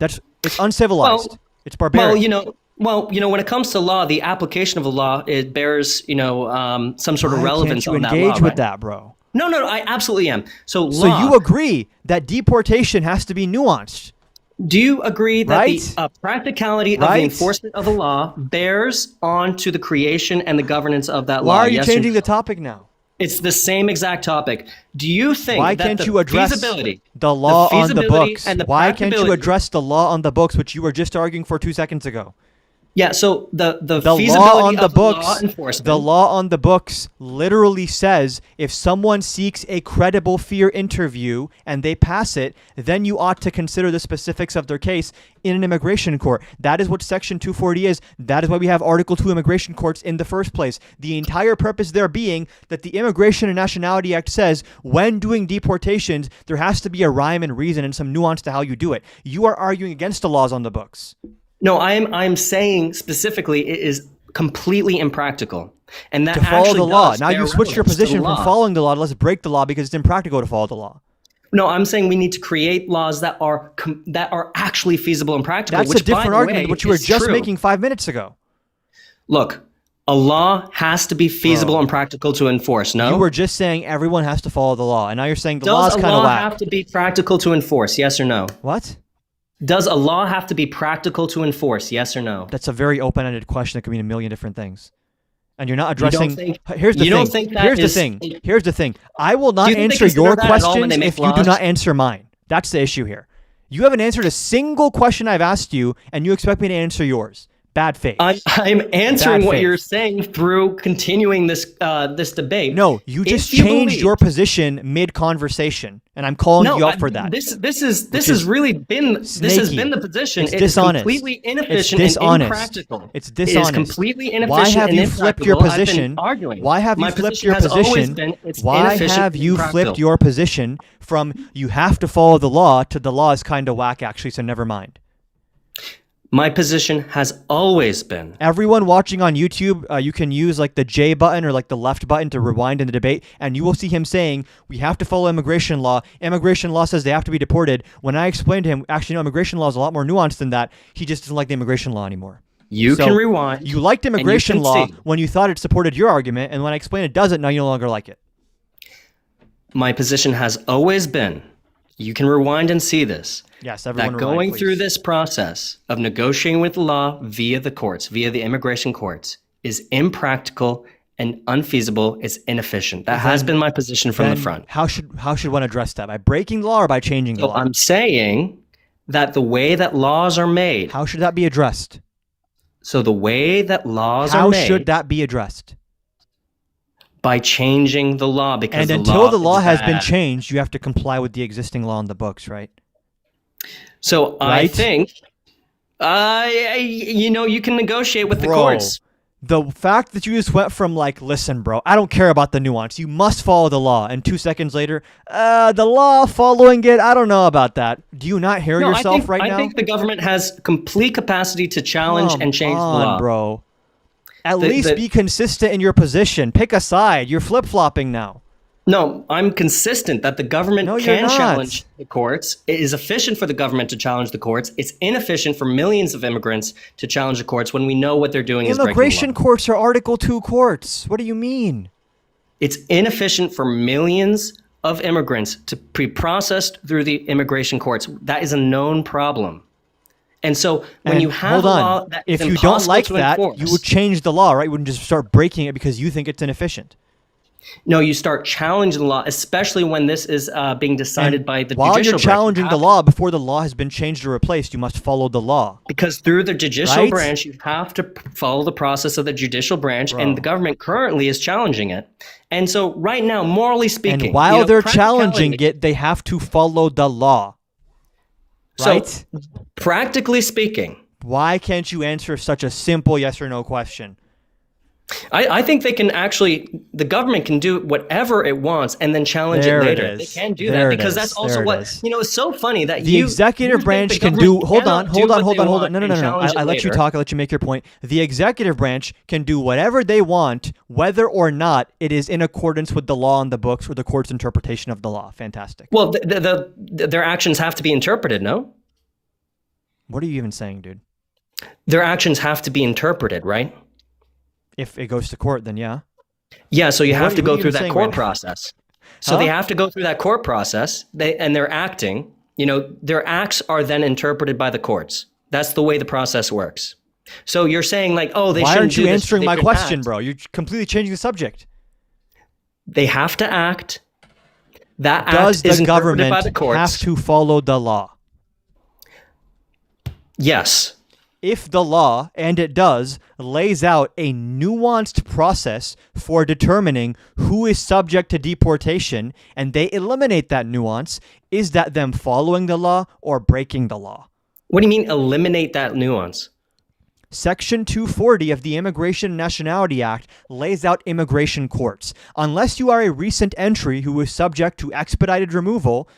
A: It's uncivilized. It's barbaric.
F: When it comes to law, the application of the law, it bears, some sort of
A: Why
F: relevance
A: can't you
F: on that
A: engage
F: law.
A: with
F: right?
A: that, bro?
F: No, I absolutely am. So
A: So
F: law,
A: you agree that deportation has to be nuanced?
F: do you agree that
A: Right?
F: the practicality of the
A: Right?
F: enforcement of the law bears on to the creation and the governance of that law?
A: Why are you
F: Yes or
A: changing
F: no?
A: the topic now?
F: It's the same exact topic. Do you think
A: Why
F: that
A: can't
F: the
A: you address
F: feasibility,
A: the law on the
F: feasibility
A: books?
F: and the
A: Why can't you
F: practicability-
A: address the law on the books, which you were just arguing for 2 seconds ago?
F: Yeah, so the
A: The
F: feasibility
A: law on the
F: of law
A: books,
F: enforcement.
A: the law on the books literally says if someone seeks a credible fear interview and they pass it, then you ought to consider the specifics of their case in an immigration court. That is what Section 240 is. That is why we have Article 2 immigration courts in the first place. The entire purpose there being that the Immigration and Nationality Act says when doing deportations, there has to be a rhyme and reason and some nuance to how you do it. You are arguing against the laws on the books.
F: No, I'm saying specifically it is completely impractical. And that
A: To follow
F: actually
A: the law.
F: does
A: Now
F: bear
A: you switched your
F: relevance to the
A: position from
F: law.
A: following the law to let's break the law because it's impractical to follow the law.
F: No, I'm saying we need to create laws that are actually feasible and practical.
A: That's
F: which,
A: a different
F: by the
A: argument,
F: way,
A: which you were
F: is
A: just
F: true.
A: making 5 minutes ago.
F: Look, a law has to be feasible and practical to enforce. No,
A: You were just saying everyone has to follow the law, and now you're saying the law
F: does
A: is
F: a
A: kind of
F: law
A: whack.
F: have to be practical to enforce? Yes or no?
A: What?
F: Does a law have to be practical to enforce? Yes or no?
A: That's a very open-ended question that could mean a million different things. And you're not
F: don't
A: addressing.
F: think-
A: Here's the
F: you
A: thing.
F: don't think that
A: Here's the
F: is-
A: thing. Here's the thing. I will not
F: Do you think they
A: answer
F: consider
A: your
F: that at all when
A: questions
F: they make
A: if you do
F: laws?
A: not answer mine. That's the issue here. You haven't answered a single question I've asked you, and you expect me to answer yours. Bad faith.
F: I'm answering
A: Bad
F: what
A: faith.
F: you're saying through continuing this debate.
A: No, you just
F: If you
A: changed
F: believe-
A: your position mid-conversation, and I'm calling you out for that.
F: This
A: is
F: has really been this has
A: snaky.
F: been the position.
A: It's
F: It is
A: dishonest.
F: completely
A: It's
F: inefficient
A: dishonest.
F: and impractical.
A: It's
F: It
A: dishonest.
F: is completely inefficient.
A: Why have
F: and
A: you flipped your
F: impractical. I've been
A: position?
F: arguing.
A: Why have you
F: My
A: flipped
F: position
A: your
F: has always
A: position?
F: been it's
A: Why
F: inefficient
A: have
F: and
A: you
F: impractical.
A: flipped your position from you have to follow the law to the law is kind of whack actually, so never mind.
F: My position has always been.
A: Everyone watching on YouTube, you can use like the J button or like the left button to rewind in the debate, and you will see him saying, we have to follow immigration law. Immigration law says they have to be deported. When I explained to him, actually, no, immigration law is a lot more nuanced than that. He just doesn't like the immigration law anymore.
F: You
A: So,
F: can rewind.
A: You liked immigration
F: can
A: law
F: see.
A: when you thought it supported your argument, and when I explained it doesn't, now you no longer like it.
F: My position has always been. You can rewind and see this.
A: Yes, everyone
F: That
A: rewind,
F: going
A: please.
F: through this process of negotiating with the law via the courts, via the immigration courts, is impractical and unfeasible. It's inefficient. That has been my position from
A: Then
F: the front.
A: How should one address that? By breaking the law or by changing the
F: So
A: law?
F: I'm saying that the way that laws are made,
A: How should that be addressed?
F: so the way that laws are
A: How
F: made
A: should that be addressed?
F: by changing the law because
A: And until the law
F: is
A: has been
F: bad.
A: changed, you have to comply with the existing law on the books, right?
F: So I
A: Right?
F: think, you can negotiate with the
A: Bro,
F: courts.
A: the fact that you just went from like, listen, bro, I don't care about the nuance. You must follow the law. And 2 seconds later, the law, following it, I don't know about that. Do you not hear
F: No,
A: yourself right now?
F: I think the government has complete capacity to challenge
A: Come
F: and change the
A: on,
F: law.
A: bro. At
F: The-
A: least
F: the-
A: be consistent in your position. Pick a side. You're flip-flopping now.
F: No, I'm consistent that the government
A: No, you're
F: can
A: not.
F: challenge the courts. It is efficient for the government to challenge the courts. It's inefficient for millions of immigrants to challenge the courts when we know what they're doing is breaking the
A: Immigration
F: law.
A: courts are Article 2 courts. What do you mean?
F: It's inefficient for millions of immigrants to be processed through the immigration courts. That is a known problem. And so when
A: And
F: you have
A: hold
F: a
A: on.
F: law that
A: If
F: is
A: you don't
F: impossible
A: like
F: to
A: that,
F: enforce,
A: you would change the law, right? You wouldn't just start breaking it because you think it's inefficient.
F: no, you start challenging the law, especially when this is being decided
A: And
F: by the
A: while
F: judicial
A: you're
F: branch. You
A: challenging
F: have
A: the
F: to-
A: law before the law has been changed or replaced, you must follow the law.
F: Because through the judicial
A: Right?
F: branch, you have to follow the process of the judicial branch, and the government currently is challenging it. And so, right now, morally speaking,
A: And while they're
F: practicality-
A: challenging it, they have to follow the law.
F: So,
A: Right?
F: practically speaking,
A: Why can't you answer such a simple yes or no question?
F: I think they can actually, the government can do whatever it wants and then challenge
A: There
F: it
A: it
F: later.
A: is.
F: They can do
A: There
F: that
A: it
F: because
A: is.
F: that's also
A: There it
F: what,
A: is.
F: it's so funny that
A: The
F: you
A: executive
F: think
A: branch
F: the
A: can
F: government
A: do. Hold on,
F: cannot
A: hold
F: do
A: on,
F: what
A: hold
F: they
A: on, hold on.
F: want
A: No, no,
F: and
A: no, no.
F: challenge
A: I
F: it
A: let you
F: later.
A: talk. I let you make your point. The executive branch can do whatever they want, whether or not it is in accordance with the law on the books or the court's interpretation of the law. Fantastic.
F: Well, their actions have to be interpreted, no?
A: What are you even saying, dude?
F: Their actions have to be interpreted, right?
A: If it goes to court, then yeah.
F: Yeah, so you have to
A: what are
F: go
A: you
F: through
A: even
F: that
A: saying
F: court
A: right now?
F: process. So
A: Huh?
F: they have to go through that court process, and they're acting. Their acts are then interpreted by the courts. That's the way the process works. So you're saying like, oh, they
A: Why
F: shouldn't
A: aren't you
F: do this,
A: answering
F: they
A: my
F: can
A: question,
F: act.
A: bro? You're completely changing the subject.
F: They have to act. That
A: Does
F: act is
A: the
F: interpreted
A: government
F: by the courts.
A: have to follow the law?
F: Yes.
A: if the law, and it does, lays out a nuanced process for determining who is subject to deportation, and they eliminate that nuance, is that them following the law or breaking the law?
F: What do you mean eliminate that nuance?
A: Section 240 of the Immigration and Nationality Act lays out immigration courts. Unless you are a recent entry who is subject to expedited removal,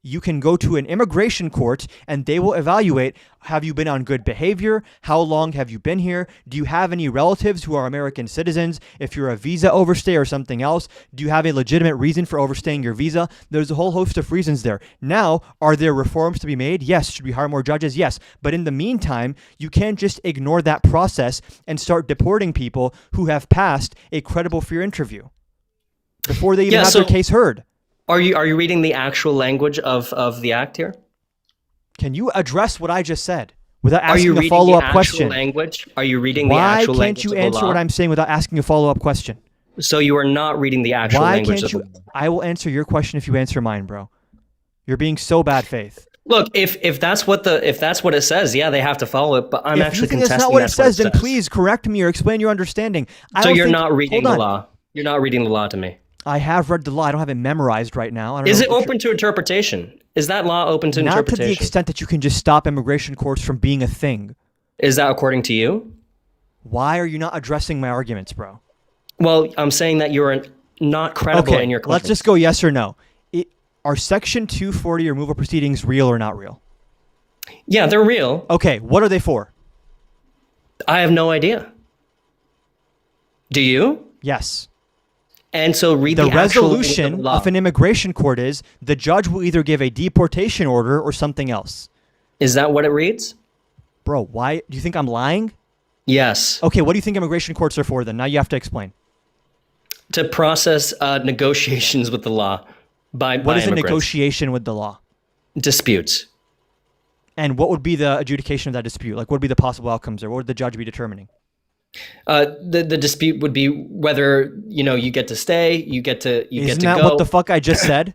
A: you can go to an immigration court and they will evaluate, have you been on good behavior? How long have you been here? Do you have any relatives who are American citizens? If you're a visa overstay or something else, do you have a legitimate reason for overstaying your visa? There's a whole host of reasons there. Now, are there reforms to be made? Yes. Should we hire more judges? Yes. But in the meantime, you can't just ignore that process and start deporting people who have passed a credible fear interview before they even have their case heard.
F: Are you reading the actual language of the act here?
A: Can you address what I just said without
F: Are you
A: asking a
F: reading
A: follow-up
F: the actual
A: question?
F: language? Are you reading the
A: Why
F: actual
A: can't
F: language
A: you
F: of the
A: answer
F: law?
A: what I'm saying without asking a follow-up question?
F: So you are not reading the actual
A: Why
F: language
A: can't
F: of
A: you?
F: the law.
A: I will answer your question if you answer mine, bro. You're being so bad faith.
F: Look, if that's what it says, yeah, they have to follow it. But I'm
A: If
F: actually
A: you think
F: contesting
A: that's not what it
F: that's
A: says, then please correct me or explain your understanding.
F: So you're not
A: Hold
F: reading the
A: on.
F: law. You're not reading the law to me.
A: I have read the law. I don't have it memorized right now. I don't
F: Is
A: know
F: it
A: what
F: open to interpretation? Is that law open to
A: Not to the
F: interpretation?
A: extent that you can just stop immigration courts from being a thing.
F: Is that according to you?
A: Why are you not addressing my arguments, bro?
F: Well, I'm saying that you're not credible
A: Okay,
F: in your
A: let's
F: claims.
A: just go yes or no. Are Section 240 removal proceedings real or not real?
F: Yeah, they're real.
A: Okay, what are they for?
F: I have no idea. Do you?
A: Yes.
F: And so read
A: The
F: the actual language
A: resolution
F: of the law.
A: of an immigration court is the judge will either give a deportation order or something else.
F: Is that what it reads?
A: Bro, why do you think I'm lying?
F: Yes.
A: Okay, what do you think immigration courts are for then? Now you have to explain.
F: To process negotiations with the law by
A: What is a
F: immigrants.
A: negotiation with the law?
F: Disputes.
A: And what would be the adjudication of that dispute? Like, what would be the possible outcomes there? What would the judge be determining?
F: The dispute would be whether you get to stay, you get to
A: Isn't
F: to
A: that
F: go.
A: what the fuck I just said?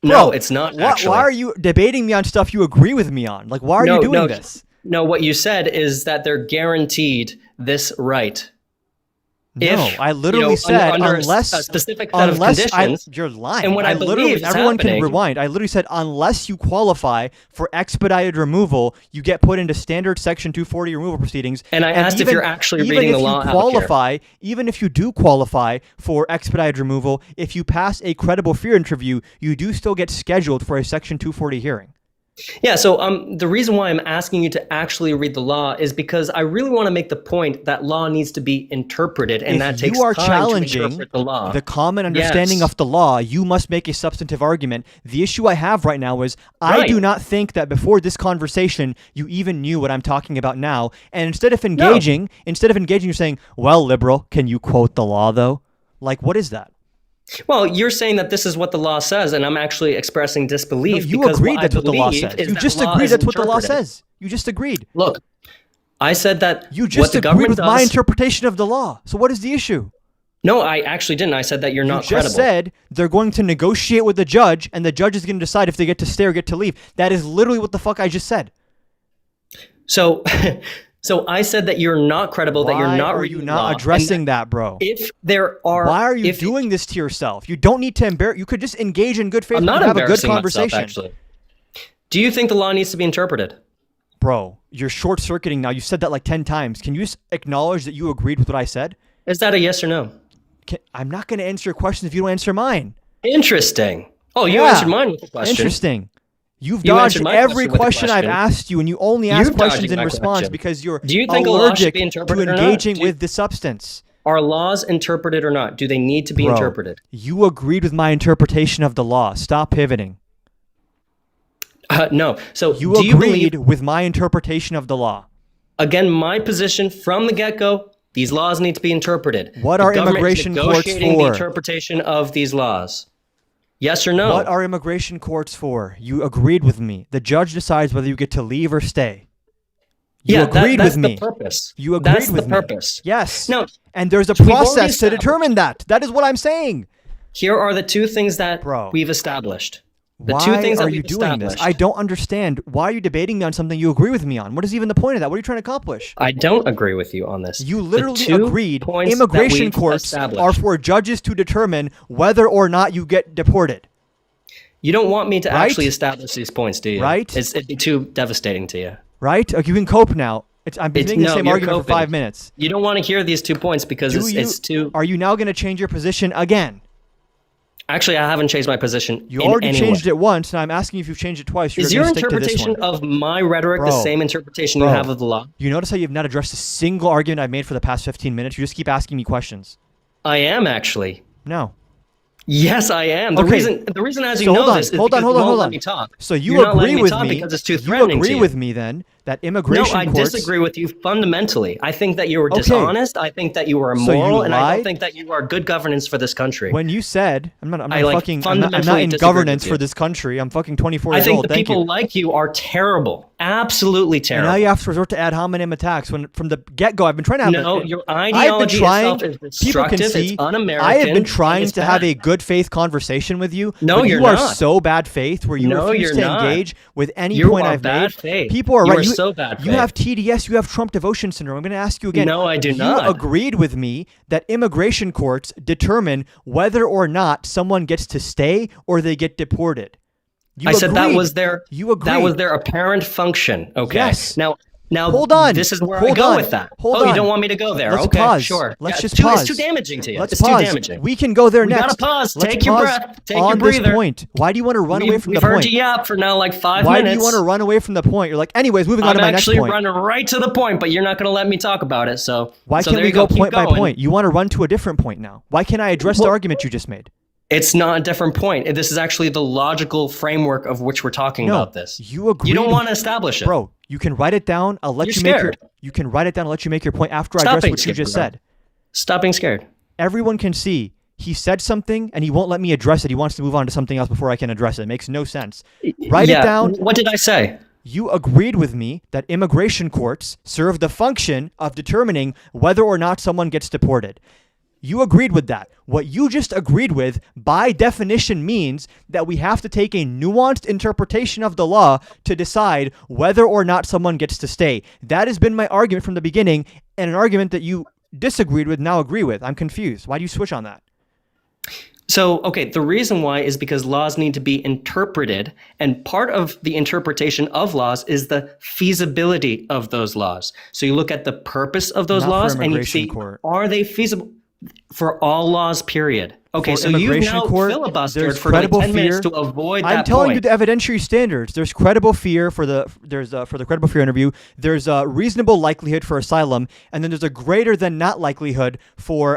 F: No,
A: Bro,
F: it's not.
A: Why
F: Actually,
A: are you debating me on stuff you agree with me on? Like, why are you doing this?
F: No, what you said is that they're guaranteed this right.
A: No,
F: If,
A: I literally said
F: under
A: unless
F: a specific set of conditions.
A: you're lying.
F: And what I
A: literally,
F: believe is
A: everyone can
F: happening-
A: rewind. I literally said unless you qualify for expedited removal, you get put into standard Section 240 removal proceedings.
F: And I asked if you're actually
A: even
F: reading
A: if
F: the
A: you
F: law out here.
A: qualify, even if you do qualify for expedited removal, if you pass a credible fear interview, you do still get scheduled for a Section 240 hearing.
F: Yeah, so the reason why I'm asking you to actually read the law is because I really want to make the point that law needs to be interpreted, and that
A: If
F: takes
A: you are
F: time
A: challenging
F: to interpret the law.
A: the common understanding
F: Yes.
A: of the law, you must make a substantive argument. The issue I have right now is I
F: Right.
A: do not think that before this conversation you even knew what I'm talking about now. And instead of engaging, you're saying, "Well, liberal, can you quote the law though?" Like, what is that?
F: Well, you're saying that this is what the law says, and I'm actually expressing
A: No,
F: disbelief.
A: you
F: because
A: agreed
F: what
A: that's
F: I
A: what the law
F: believe
A: says.
F: is
A: You
F: that
A: just
F: law
A: agreed
F: is
A: that's what the law
F: interpreted.
A: says. You just agreed.
F: Look, I said that
A: You
F: what
A: just
F: the
A: agreed
F: government
A: with my
F: does.
A: interpretation of the law. So what is the issue?
F: No, I actually didn't. I said that you're
A: You
F: not
A: just
F: credible.
A: said they're going to negotiate with the judge, and the judge is going to decide if they get to stay or get to leave. That is literally what the fuck I just said.
F: So, so I said that you're not credible. That you're
A: Why
F: not.
A: are
F: reading
A: you
F: the law,
A: not
F: and
A: addressing that, bro?
F: If there are,
A: Why are you
F: if-
A: doing this to yourself? You don't need to embarrass. You could just engage in good faith
F: I'm
A: and
F: not
A: have a good
F: embarrassing
A: conversation.
F: myself, actually. Do you think the law needs to be interpreted?
A: Bro, you're short circuiting now. You said that like 10 times. Can you just acknowledge that you agreed with what I said?
F: Is that a yes or no?
A: I'm not going to answer your questions if you don't answer mine.
F: Interesting. Oh, you
A: Yeah.
F: answered mine with a question.
A: Interesting. You've
F: You
A: dodged
F: answered my
A: every
F: question with a
A: question I've
F: question.
A: asked you, and you only ask
F: You're
A: questions
F: dodging
A: in
F: my
A: response
F: question.
A: because you're
F: Do you think a law should
A: allergic
F: be
A: to
F: interpreted or not?
A: engaging
F: Do you-
A: with the substance.
F: Are laws interpreted or not? Do they need to be
A: Bro,
F: interpreted?
A: you agreed with my interpretation of the law. Stop pivoting.
F: No. So
A: You
F: do you
A: agreed
F: believe,
A: with my interpretation of the law.
F: again, my position from the get-go, these laws need to be interpreted.
A: What
F: The
A: are
F: government is
A: immigration courts
F: negotiating
A: for?
F: the interpretation of these laws. Yes or no?
A: What are immigration courts for? You agreed with me. The judge decides whether you get to leave or stay. You agreed
F: that's
A: with me.
F: the purpose.
A: You agreed
F: That's
A: with
F: the
A: me.
F: purpose.
A: Yes.
F: Now,
A: And there's a
F: we've already
A: process to
F: established-
A: determine that. That is what I'm saying.
F: here are the two things that
A: Bro.
F: we've established. The
A: Why
F: two things
A: are
F: that
A: you
F: we've
A: doing this?
F: established.
A: I don't understand. Why are you debating me on something you agree with me on? What is even the point of that? What are you trying to accomplish?
F: I don't agree with you on this.
A: You
F: The
A: literally
F: two
A: agreed
F: points that
A: immigration
F: we've
A: courts
F: established.
A: are for judges to determine whether or not you get deported.
F: You don't want me to
A: Right?
F: actually establish these points, do you?
A: Right?
F: It'd be too devastating to you.
A: Right? You can cope now. I've been making the same
F: you're
A: argument for
F: coping.
A: 5 minutes.
F: You don't want to hear these 2 points because it's too.
A: Are you now going to change your position again?
F: Actually, I haven't changed my position.
A: You
F: in
A: already
F: any
A: changed
F: way.
A: it once, and I'm asking you if you've changed it twice.
F: Is
A: You're
F: your
A: gonna stick to this
F: interpretation
A: one.
F: of my rhetoric the
A: Bro.
F: same interpretation you
A: Bro.
F: have of the law?
A: You notice how you've not addressed a single argument I've made for the past 15 minutes? You just keep asking me questions.
F: I am actually.
A: No.
F: Yes, I am. The
A: Okay.
F: reason, as you
A: So
F: know
A: hold on,
F: this, is
A: hold on,
F: because
A: hold
F: you
A: on,
F: won't
A: hold
F: let
A: on.
F: me talk.
A: So you
F: You're not
A: agree
F: letting me
A: with
F: talk
A: me?
F: because it's too
A: You
F: threatening
A: agree
F: to you.
A: with me then that
F: No,
A: immigration
F: I
A: courts?
F: disagree with you fundamentally. I think that you were
A: Okay.
F: dishonest. I think that you were
A: So you
F: immoral, and I
A: lied?
F: don't think that you are good governance for this country.
A: When you said I'm not
F: I, like,
A: fucking I'm not
F: fundamentally
A: in
F: disagree
A: governance
F: with
A: for
F: you.
A: this country. I'm fucking 24
F: I
A: years
F: think
A: old.
F: the
A: Thank
F: people
A: you.
F: like you are terrible, absolutely
A: And
F: terrible.
A: now you have to resort to ad hominem attacks when from the get-go. I've been trying to have
F: No,
A: a,
F: your
A: I've been
F: ideology
A: trying,
F: itself is
A: people can
F: destructive.
A: see,
F: It's un-American.
A: I have been
F: and
A: trying
F: it's
A: to have
F: bad.
A: a good faith conversation with you.
F: No,
A: but
F: you're
A: you are
F: not.
A: so bad faith where you
F: No,
A: refuse
F: you're
A: to
F: not.
A: engage with any
F: You
A: point
F: are
A: I've
F: bad
A: made.
F: faith.
A: People are
F: You
A: right.
F: are so bad
A: You
F: faith.
A: have TDS. You have Trump devotion syndrome. I'm going to ask you again.
F: No, I do
A: you
F: not.
A: agreed with me that immigration courts determine whether or not someone gets to stay or they get deported. You
F: I said that
A: agreed.
F: was their
A: You agreed.
F: that was their apparent function. Okay.
A: Yes.
F: Now
A: Hold on.
F: This is where
A: Hold
F: I go
A: on.
F: with that.
A: Hold
F: You
A: on.
F: don't want me to go there.
A: Let's
F: okay,
A: pause.
F: sure.
A: Let's
F: Yeah,
A: just
F: it's
A: pause.
F: It's too damaging to you.
A: Let's
F: it's
A: pause.
F: too damaging.
A: We can go there
F: We
A: next.
F: gotta pause.
A: Let's
F: Take your
A: pause
F: breath. Take
A: on
F: your
A: this
F: breather.
A: point. Why do you want to run away from the
F: We've heard
A: point?
F: you yap for now like 5
A: Why
F: minutes.
A: do you want to run away from the point? You're like, anyways, moving on
F: I'm
A: to my next
F: actually
A: point.
F: running right to the point, but you're not going to let me talk about it. So
A: Why
F: so
A: can't
F: there
A: we
F: you
A: go
F: Keep
A: point by
F: going.
A: point? You want to run to a different point now. Why can't I address the
F: Well-
A: argument you just made?
F: It's not a different point. This is actually the logical framework of which we're talking
A: No,
F: about this.
A: you agreed.
F: You don't want to establish it.
A: Bro, you can write it down. I'll let
F: You're
A: you make your.
F: scared.
A: You can write it down. I'll let you make your point after I
F: Stop
A: address
F: being
A: what you
F: scared,
A: just
F: bro.
A: said.
F: Stop being scared.
A: Everyone can see he said something and he won't let me address it. He wants to move on to something else before I can address it. It makes no sense. Write
F: Yeah,
A: it down.
F: What did I say?
A: You agreed with me that immigration courts serve the function of determining whether or not someone gets deported. You agreed with that. What you just agreed with, by definition, means that we have to take a nuanced interpretation of the law to decide whether or not someone gets to stay. That has been my argument from the beginning, and an argument that you disagreed with, now agree with. I'm confused. Why do you switch on that?
F: So, okay, the reason why is because laws need to be interpreted, and part of the interpretation of laws is the feasibility of those laws. So you look at the purpose of those
A: Not for
F: laws and you
A: immigration
F: see,
A: court.
F: are they feasible for all laws, period? Okay,
A: For
F: so you've
A: immigration
F: now
A: court,
F: filibustered
A: there's
F: for like
A: credible
F: 10 minutes
A: fear.
F: to avoid that
A: I'm telling you
F: point.
A: the evidentiary standards. There's credible fear for the for the credible fear interview. There's a reasonable likelihood for asylum, and then there's a greater than not likelihood for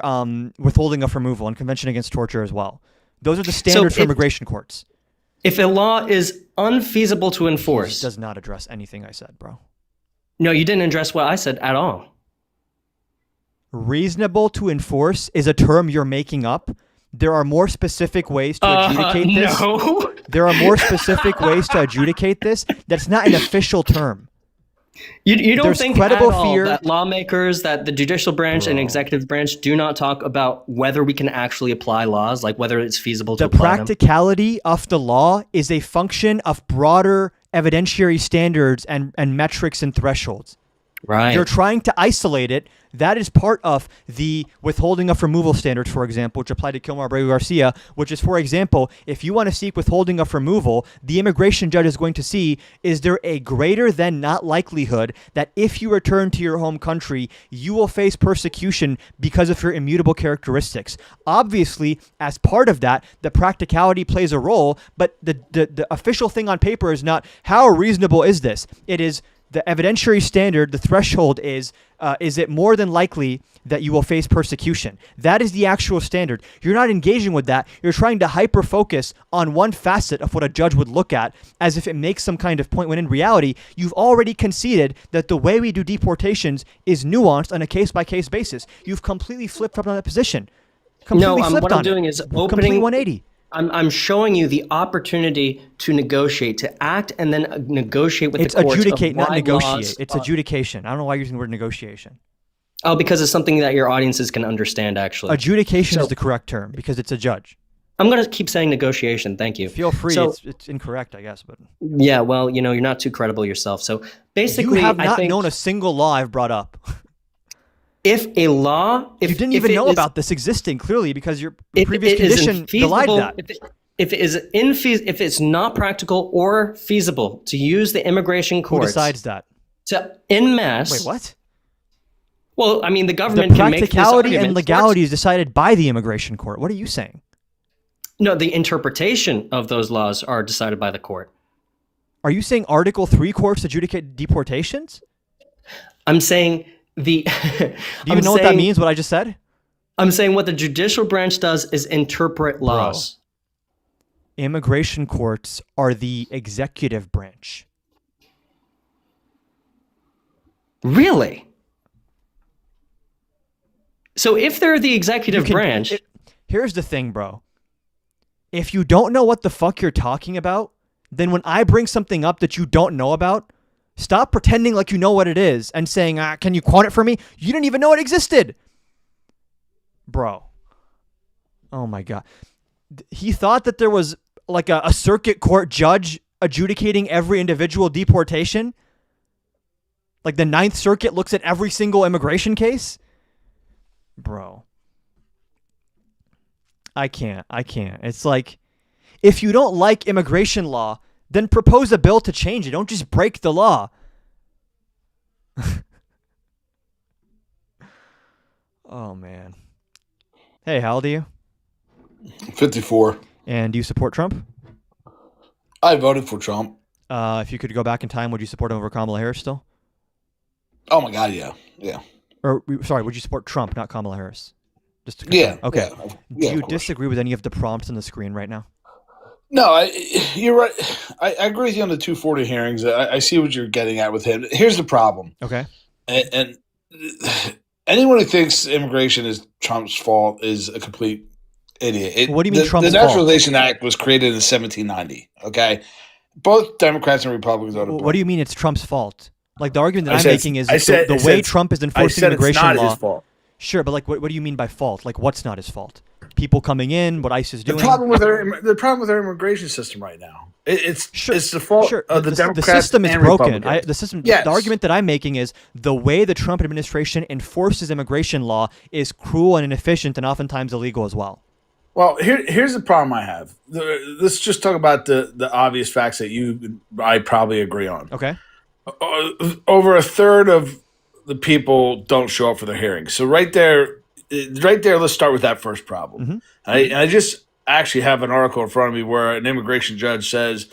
A: withholding of removal and Convention Against Torture as well. Those are the standards for
F: if-
A: immigration courts.
F: If a law is unfeasible to
A: This
F: enforce,
A: does not address anything I said, bro.
F: no, you didn't address what I said at all.
A: Reasonable to enforce is a term you're making up. There are more specific ways to adjudicate this.
F: No.
A: There are more specific ways to adjudicate this. That's not an official term.
F: You don't
A: There's
F: think
A: credible
F: at all
A: fear-
F: that lawmakers, that the judicial branch and
A: Bro.
F: executive branch do not talk about whether we can actually apply laws, like whether it's feasible to
A: The
F: apply them?
A: practicality of the law is a function of broader evidentiary standards and metrics and thresholds.
F: Right.
A: You're trying to isolate it. That is part of the withholding of removal standards, for example, which apply to Kilmar Abreu Garcia, which is, for example, if you want to seek withholding of removal, the immigration judge is going to see, is there a greater than not likelihood that if you return to your home country, you will face persecution because of your immutable characteristics. Obviously, as part of that, the practicality plays a role, but the official thing on paper is not how reasonable is this? It is the evidentiary standard, the threshold is it more than likely that you will face persecution? That is the actual standard. You're not engaging with that. You're trying to hyper-focus on one facet of what a judge would look at as if it makes some kind of point, when in reality, you've already conceded that the way we do deportations is nuanced on a case-by-case basis. You've completely flipped up on that position. Completely flipped
F: what
A: on
F: I'm doing
A: it.
F: is
A: Complete
F: opening
A: 180.
F: I'm showing you the opportunity to negotiate, to act, and then negotiate with
A: It's
F: the courts.
A: adjudicate,
F: of
A: not
F: why
A: negotiate.
F: laws
A: It's
F: are-
A: adjudication. I don't know why you're using the word negotiation.
F: Oh, because it's something that your audiences can understand, actually.
A: Adjudication
F: So-
A: is the correct term because it's a judge.
F: I'm going to keep saying negotiation. Thank you.
A: Feel free.
F: So,
A: It's incorrect, I guess, but
F: yeah, well, you're not too credible yourself. So basically,
A: you have
F: I
A: not
F: think
A: known a single law I've brought up.
F: if a law, if
A: You didn't
F: if
A: even
F: it
A: know
F: is-
A: about this existing clearly because your
F: if
A: previous
F: it is
A: condition belied
F: infeasible-
A: that.
F: if it's not practical or feasible to use the immigration
A: Who
F: courts
A: decides that?
F: to en masse.
A: Wait, what?
F: Well, I mean, the
A: The
F: government can make this
A: practicality
F: argument.
A: and legality is decided by the immigration court. What are you saying?
F: No, the interpretation of those laws are decided by the court.
A: Are you saying Article 3 courts adjudicate deportations?
F: I'm saying the.
A: Do you even know what that means, what I just said?
F: I'm saying what the judicial branch does is interpret laws.
A: Immigration courts are the executive branch.
F: Really? So if they're the executive branch,
A: Here's the thing, bro. If you don't know what the fuck you're talking about, then when I bring something up that you don't know about, stop pretending like you know what it is and saying, can you quote it for me? You didn't even know it existed. Bro. Oh my God. He thought that there was like a circuit court judge adjudicating every individual deportation. Like the Ninth Circuit looks at every single immigration case. Bro. I can't. It's like, if you don't like immigration law, then propose a bill to change it. Don't just break the law. Oh, man. Hey, how old are you?
G: 54.
A: And do you support Trump?
G: I voted for Trump.
A: If you could go back in time, would you support him over Kamala Harris still?
G: Oh my God, yeah.
A: Or, sorry, would you support Trump, not Kamala Harris? Just to
G: Yeah.
A: confirm. Okay.
G: Yeah,
A: Do you
G: of course.
A: disagree with any of the prompts on the screen right now?
G: No, you're right. I agree with you on the 240 hearings. I see what you're getting at with him. Here's the problem.
A: Okay.
G: And anyone who thinks immigration is Trump's fault is a complete idiot.
A: What do you mean Trump's
G: The
A: fault?
G: Naturalization Act was created in 1790, okay? Both Democrats and Republicans voted
A: What do you mean it's Trump's fault? Like the argument that I'm making is the way Trump is
H: I
A: enforcing
H: said it's
A: immigration
H: not
A: law.
H: his fault.
A: Sure, but like, what do you mean by fault? Like, what's not his fault? People coming in, what ICE is
H: The
A: doing.
H: problem with our immigration system right now, it's the fault of the Democrats.
A: The system is
H: and
A: broken.
H: Republicans.
A: The system.
H: Yes.
A: The argument that I'm making is the way the Trump administration enforces immigration law is cruel and inefficient, and oftentimes illegal as well.
H: Well, here's the problem I have. Let's just talk about the obvious facts that I probably agree on.
A: Okay.
H: Over a third of the people don't show up for their hearings. So right there, let's start with that first problem.
A: Mm-hmm.
H: I just actually have an article in front of me where an immigration judge says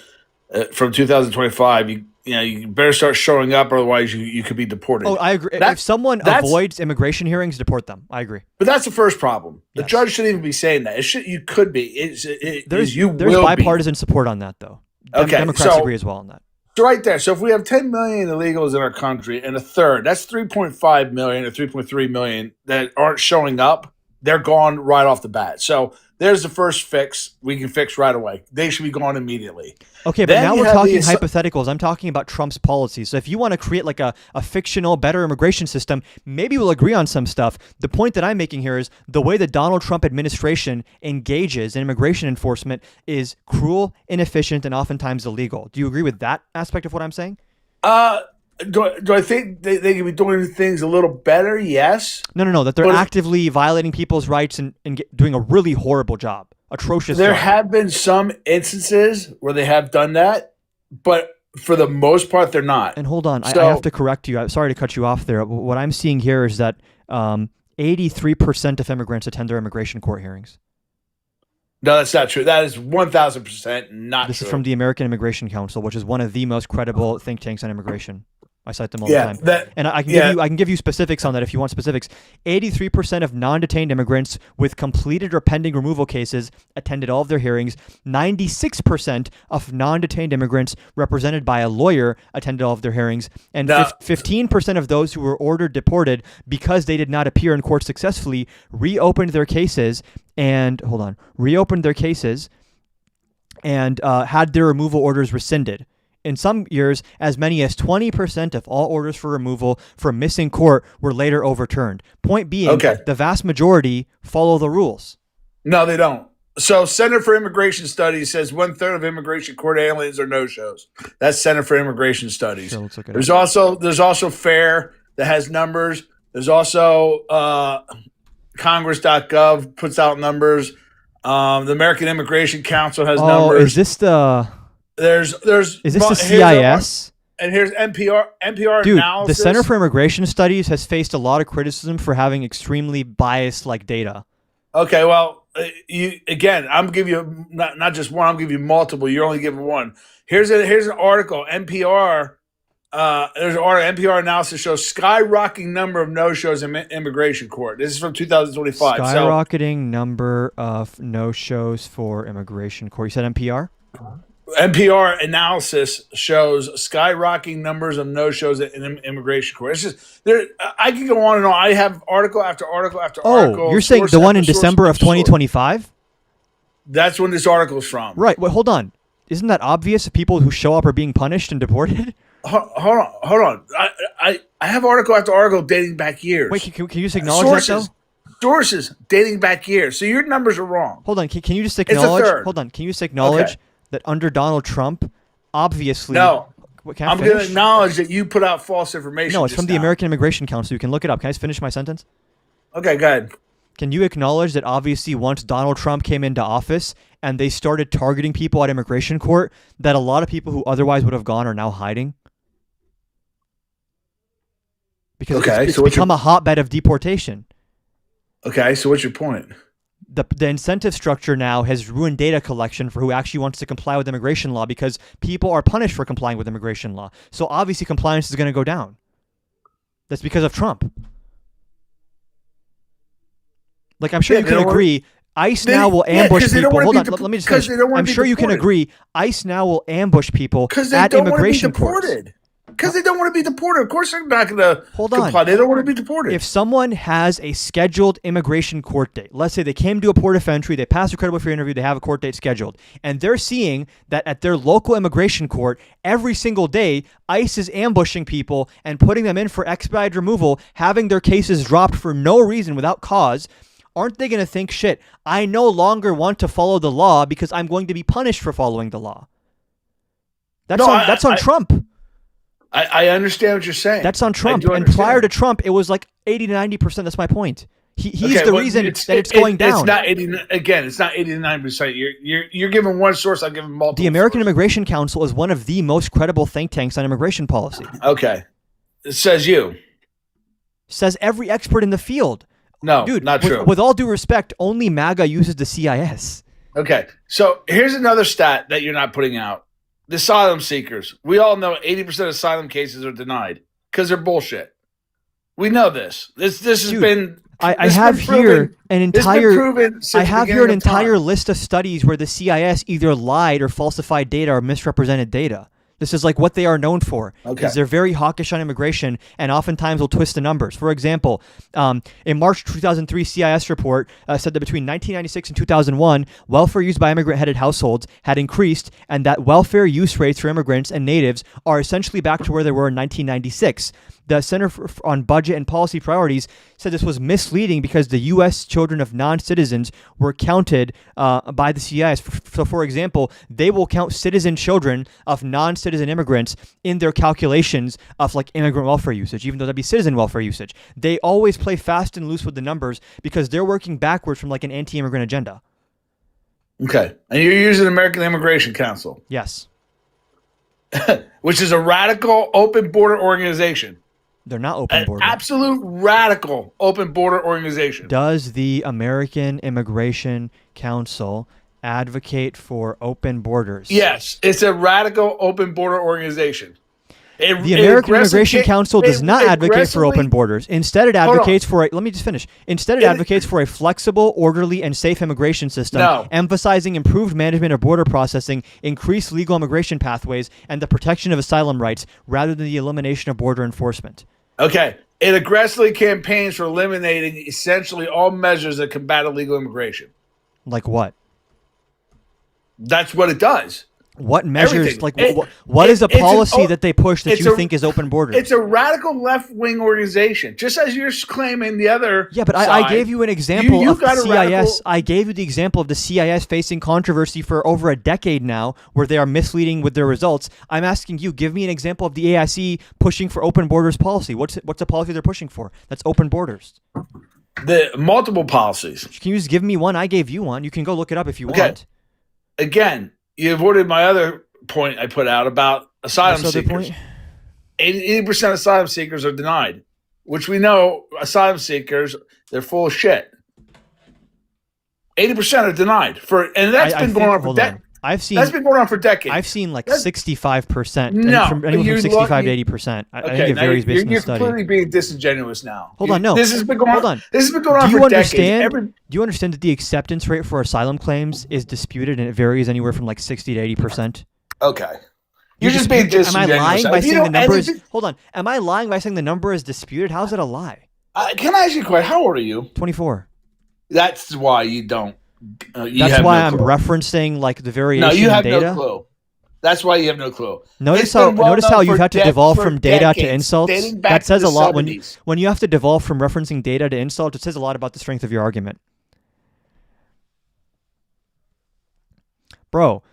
H: from 2025, you better start showing up, otherwise you could be deported.
A: Oh, I agree. If someone avoids immigration hearings, deport them. I agree.
H: But that's the first problem. The
A: Yes.
H: judge shouldn't even be saying that. You could be.
A: There's
H: will
A: bipartisan support on that, though.
H: Okay,
A: Democrats
H: so-
A: agree as well on that.
H: So right there. So if we have 10 million illegals in our country and a third, that's 3.5 million or 3.3 million that aren't showing up, they're gone right off the bat. So there's the first fix we can fix right away. They should be gone immediately.
A: Okay, but
H: Then
A: now
H: you
A: we're
H: have
A: talking
H: the-
A: hypotheticals. I'm talking about Trump's policies. So if you want to create like a fictional, better immigration system, maybe we'll agree on some stuff. The point that I'm making here is the way the Donald Trump administration engages in immigration enforcement is cruel, inefficient, and oftentimes illegal. Do you agree with that aspect of what I'm saying?
H: Do I think they can be doing things a little better? Yes.
A: No. That they're
H: But-
A: actively violating people's rights and doing a really horrible job. Atrocious
H: There
A: job.
H: have been some instances where they have done that, but for the most part, they're not.
A: And hold on, I
H: So-
A: have to correct you. I'm sorry to cut you off there. What I'm seeing here is that 83% of immigrants attend their immigration court hearings.
H: No, that's not true. That is 1,000% not
A: This
H: true.
A: is from the American Immigration Council, which is one of the most credible think tanks on immigration. I cite them all the time. And I can give you specifics on that if you want specifics. 83% of non-detained immigrants with completed or pending removal cases attended all of their hearings. 96% of non-detained immigrants represented by a lawyer attended all of their hearings. And 15% of those who were ordered deported because they did not appear in court successfully reopened their cases and had their removal orders rescinded. In some years, as many as 20% of all orders for removal from missing court were later overturned. Point being, the vast majority follow the rules.
H: No, they don't. So Center for Immigration Studies says 1/3 of immigration court aliens are no-shows. That's Center for Immigration Studies.
A: Sure, let's look it
H: There's
A: up.
H: also FAIR that has numbers. There's also Congress.gov puts out numbers. The American Immigration Council has
A: Oh,
H: numbers.
A: is this the
H: There's
A: is this the
H: here's our-
A: CIS?
H: and here's NPR
A: Dude,
H: analysis.
A: the Center for Immigration Studies has faced a lot of criticism for having extremely biased like data.
H: Okay, well, I'm giving you not just one. I'm giving you multiple. You're only giving one. Here's an article. NPR. There's an article. NPR analysis shows skyrocketing number of no-shows in immigration court. This is from 2025.
A: Skyrocketing number of no-shows for immigration court. You said NPR?
H: NPR analysis shows skyrocketing numbers of no-shows in immigration court. It's just there. I can go on and on. I have article after article after article.
A: Oh, you're saying
H: source
A: the one
H: after
A: in
H: source
A: December of
H: after source.
A: 2025?
H: That's when this article is from.
A: Right. Wait, hold on. Isn't that obvious? People who show up are being punished and deported?
H: Hold on. I have article after article dating back years.
A: Wait, can you just acknowledge that though?
H: Sources dating back years. So your numbers are wrong.
A: Hold on. Can you just
H: a
A: acknowledge?
H: third.
A: Hold on. Can you just acknowledge
H: Okay.
A: that under Donald Trump, obviously?
H: No.
A: Can I
H: I'm going to
A: finish?
H: acknowledge that you put out false information.
A: No, it's
H: just
A: from the
H: now.
A: American Immigration Council. You can look it up. Can I just finish my sentence?
H: Okay, go ahead.
A: Can you acknowledge that obviously once Donald Trump came into office and they started targeting people at immigration court, that a lot of people who otherwise would have gone are now hiding? Because
H: Okay,
A: it's
H: so what's
A: become a hotbed of deportation.
H: Okay, so what's your point?
A: The incentive structure now has ruined data collection for who actually wants to comply with immigration law because people are punished for complying with immigration law. So obviously compliance is going to go down. That's because of Trump. Like I'm sure
H: Yeah,
A: you
H: they
A: can
H: don't wanna-
A: agree, ICE
H: They-
A: now will
H: yeah,
A: ambush
H: 'cause they don't
A: people.
H: wanna
A: Hold
H: be
A: on,
H: dep-
A: let me just
H: 'cause
A: finish.
H: they don't wanna
A: I'm
H: be
A: sure you can
H: deported.
A: agree, ICE now will ambush people
H: Because they
A: at
H: don't want to be
A: immigration courts.
H: deported. Because they don't want to be deported. Of course, they're not going to
A: Hold on.
H: comply. They don't want to be deported.
A: If someone has a scheduled immigration court date, let's say they came to a port of entry, they passed a credible fear interview, they have a court date scheduled, and they're seeing that at their local immigration court, every single day, ICE is ambushing people and putting them in for expedited removal, having their cases dropped for no reason without cause, aren't they going to think, shit, I no longer want to follow the law because I'm going to be punished for following the law? That's
H: No,
A: on Trump.
H: I understand what you're saying.
A: That's on Trump.
H: I do
A: And prior
H: understand.
A: to Trump, it was like 80 to 90%. That's my point. He's
H: Okay,
A: the
H: well,
A: reason that it's going down.
H: It's not 80. Again, it's not 89%. You're giving one source. I'm giving multiple.
A: The American
H: sources.
A: Immigration Council is one of the most credible think tanks on immigration policy.
H: Okay, it says you.
A: Says every expert in the field.
H: No,
A: Dude,
H: not true.
A: with all due respect, only MAGA uses the CIS.
H: Okay, so here's another stat that you're not putting out. The asylum seekers. We all know 80% of asylum cases are denied because they're bullshit. We know this. This has
A: Dude,
H: been.
A: I
H: this
A: have
H: been proven-
A: here an
H: it's been
A: entire.
H: proven since
A: I
H: the
A: have here
H: beginning
A: an
H: of time.
A: entire list of studies where the CIS either lied or falsified data or misrepresented data. This is like what they are known for.
H: Okay.
A: Is they're very hawkish on immigration and oftentimes will twist the numbers. For example, in March 2003 CIS report said that between 1996 and 2001, welfare used by immigrant-headed households had increased and that welfare use rates for immigrants and natives are essentially back to where they were in 1996. The Center on Budget and Policy Priorities said this was misleading because the U.S. children of non-citizens were counted by the CIS. So, for example, they will count citizen children of non-citizen immigrants in their calculations of like immigrant welfare usage, even though that'd be citizen welfare usage. They always play fast and loose with the numbers because they're working backwards from like an anti-immigrant agenda.
H: Okay, and you're using American Immigration Council,
A: Yes.
H: which is a radical open border organization.
A: They're not open
H: An
A: border.
H: absolute radical open border organization.
A: Does the American Immigration Council advocate for open borders?
H: Yes, it's a radical open border organization.
A: The American Immigration Council does not advocate for open borders. Instead, it
H: Hold on.
A: advocates for a, let me just finish. Instead, it advocates for a flexible, orderly, and safe immigration system,
H: No.
A: emphasizing improved management of border processing, increased legal immigration pathways, and the protection of asylum rights, rather than the elimination of border enforcement.
H: Okay. It aggressively campaigns for eliminating essentially all measures that combat illegal immigration.
A: Like what?
H: That's what it does.
A: What measures,
H: Everything.
A: like, what is a
H: it's an
A: policy
H: o-
A: that they push that
H: it's
A: you
H: a-
A: think is open borders?
H: It's a radical left-wing organization, just as you're claiming the other.
A: Yeah, but
H: side.
A: I gave you an example
H: you
A: of the
H: got a
A: CIS.
H: radical-
A: I gave you the example of the CIS facing controversy for over a decade now, where they are misleading with their results. I'm asking you, give me an example of the AIC pushing for open borders policy. What's a policy they're pushing for? That's open borders.
H: The multiple policies.
A: Can you just give me one? I gave you one. You can go look it up if you
H: Okay.
A: want.
H: Again, you avoided my other point I put out about asylum
A: What's the other
H: seekers.
A: point?
H: 80% of asylum seekers are denied, which we know asylum seekers, they're full of shit. 80% are denied and that's been going on for decades. That's been going on for decades.
A: I've seen like
H: That's-
A: 65%.
H: No,
A: anywhere
H: you're
A: from 65 to
H: lucky-
A: 80%. I
H: Okay,
A: think it
H: now
A: varies based on the
H: you're
A: study.
H: completely being disingenuous now.
A: Hold on, no.
H: This has been going
A: Hold
H: on.
A: on.
H: This has been going on
A: Do you
H: for
A: understand?
H: decades.
A: Do you understand that the acceptance rate for asylum claims is disputed and it varies anywhere from like 60 to 80%?
H: Okay. You're just being
A: Am I
H: disingenuous.
A: lying by
H: If you
A: saying the
H: know
A: number is?
H: anything-
A: Hold on. Am I lying by saying the number is disputed? How's it a lie?
H: Can I ask you a question? How old are you?
A: 24.
H: That's why you don't. You
A: That's
H: have
A: why
H: no
A: I'm
H: clue.
A: referencing like the variation
H: No, you have
A: in data.
H: no clue. That's why you have no clue.
A: Notice
H: It's been well
A: notice
H: known
A: how you've
H: for
A: had to
H: dec-
A: devolve
H: for
A: from data to
H: decades,
A: insults.
H: dating back
A: That says
H: to
A: a
H: the
A: lot
H: 70s.
A: when you have to devolve from referencing data to insults. It says a lot about the strength of your argument, bro.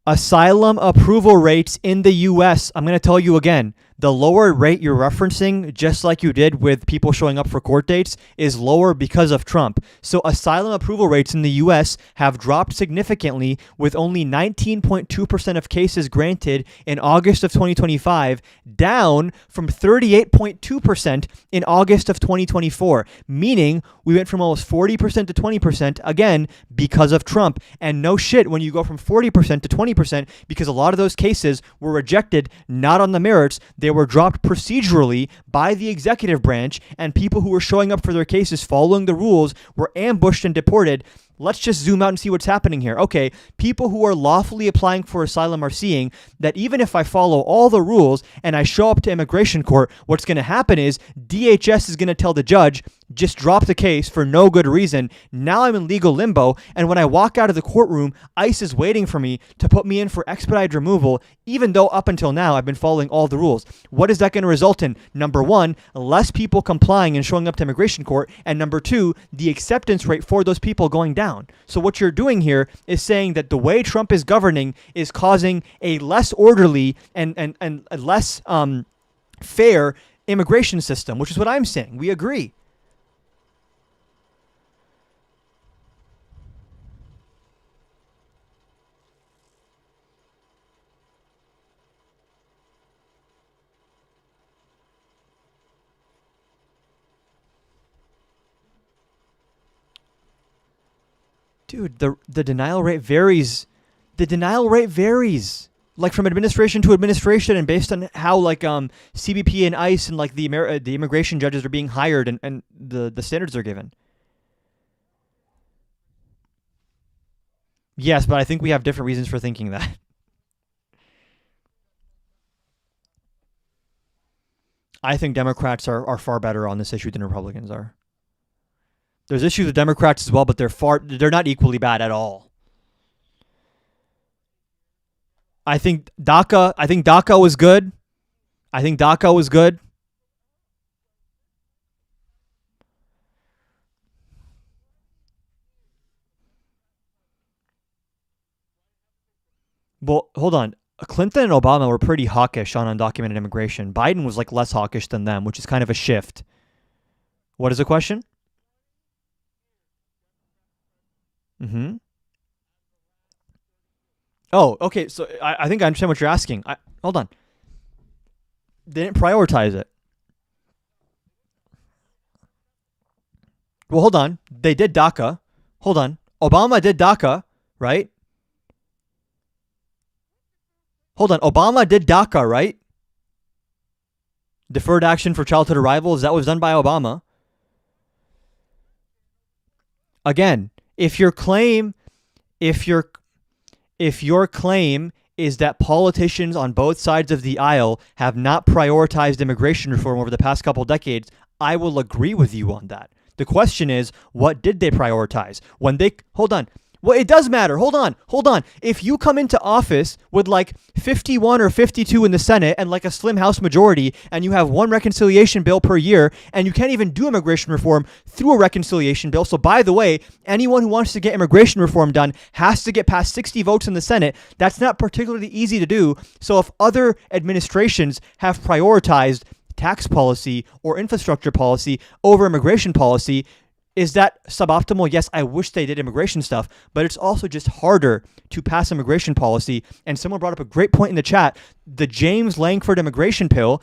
A: Asylum approval rates in the U.S. I'm going to tell you again. The lower rate you're referencing, just like you did with people showing up for court dates, is lower because of Trump. So asylum approval rates in the U.S. have dropped significantly, with only 19.2% of cases granted in August of 2025, down from 38.2% in August of 2024, meaning we went from almost 40% to 20%, again, because of Trump. And no shit, when you go from 40% to 20%, because a lot of those cases were rejected not on the merits, they were dropped procedurally by the executive branch, and people who were showing up for their cases following the rules were ambushed and deported. Let's just zoom out and see what's happening here. Okay, people who are lawfully applying for asylum are seeing that even if I follow all the rules and I show up to immigration court, what's going to happen is DHS is going to tell the judge, just drop the case for no good reason. Now I'm in legal limbo, and when I walk out of the courtroom, ICE is waiting for me to put me in for expedited removal, even though up until now I've been following all the rules. What is that going to result in? Number one, less people complying and showing up to immigration court, and number two, the acceptance rate for those people going down. So what you're doing here is saying that the way Trump is governing is causing a less orderly and a less fair immigration system, which is what I'm saying. We agree. Dude, the denial rate varies. The denial rate varies, like from administration to administration, and based on how like CBP and ICE and like the immigration judges are being hired and the standards are given. Yes, but I think we have different reasons for thinking that. I think Democrats are far better on this issue than Republicans are. There's issues with Democrats as well, but they're not equally bad at all. I think DACA was good. Well, hold on. Clinton and Obama were pretty hawkish on undocumented immigration. Biden was like less hawkish than them, which is kind of a shift. What is the question? Mm-hmm. Oh, okay. So I think I understand what you're asking. Hold on. They didn't prioritize it. Well, hold on. They did DACA. Hold on. Obama did DACA, right? Hold on. Obama did DACA, right? Deferred Action for Childhood Arrivals. That was done by Obama. Again, if your claim is that politicians on both sides of the aisle have not prioritized immigration reform over the past couple decades, I will agree with you on that. The question is, what did they prioritize? Hold on. Well, it does matter. Hold on. If you come into office with like 51 or 52 in the Senate and like a slim House majority, and you have one reconciliation bill per year, and you can't even do immigration reform through a reconciliation bill. So by the way, anyone who wants to get immigration reform done has to get past 60 votes in the Senate. That's not particularly easy to do. So if other administrations have prioritized tax policy or infrastructure policy over immigration policy, is that suboptimal? Yes, I wish they did immigration stuff, but it's also just harder to pass immigration policy. And someone brought up a great point in the chat. The James Langford immigration bill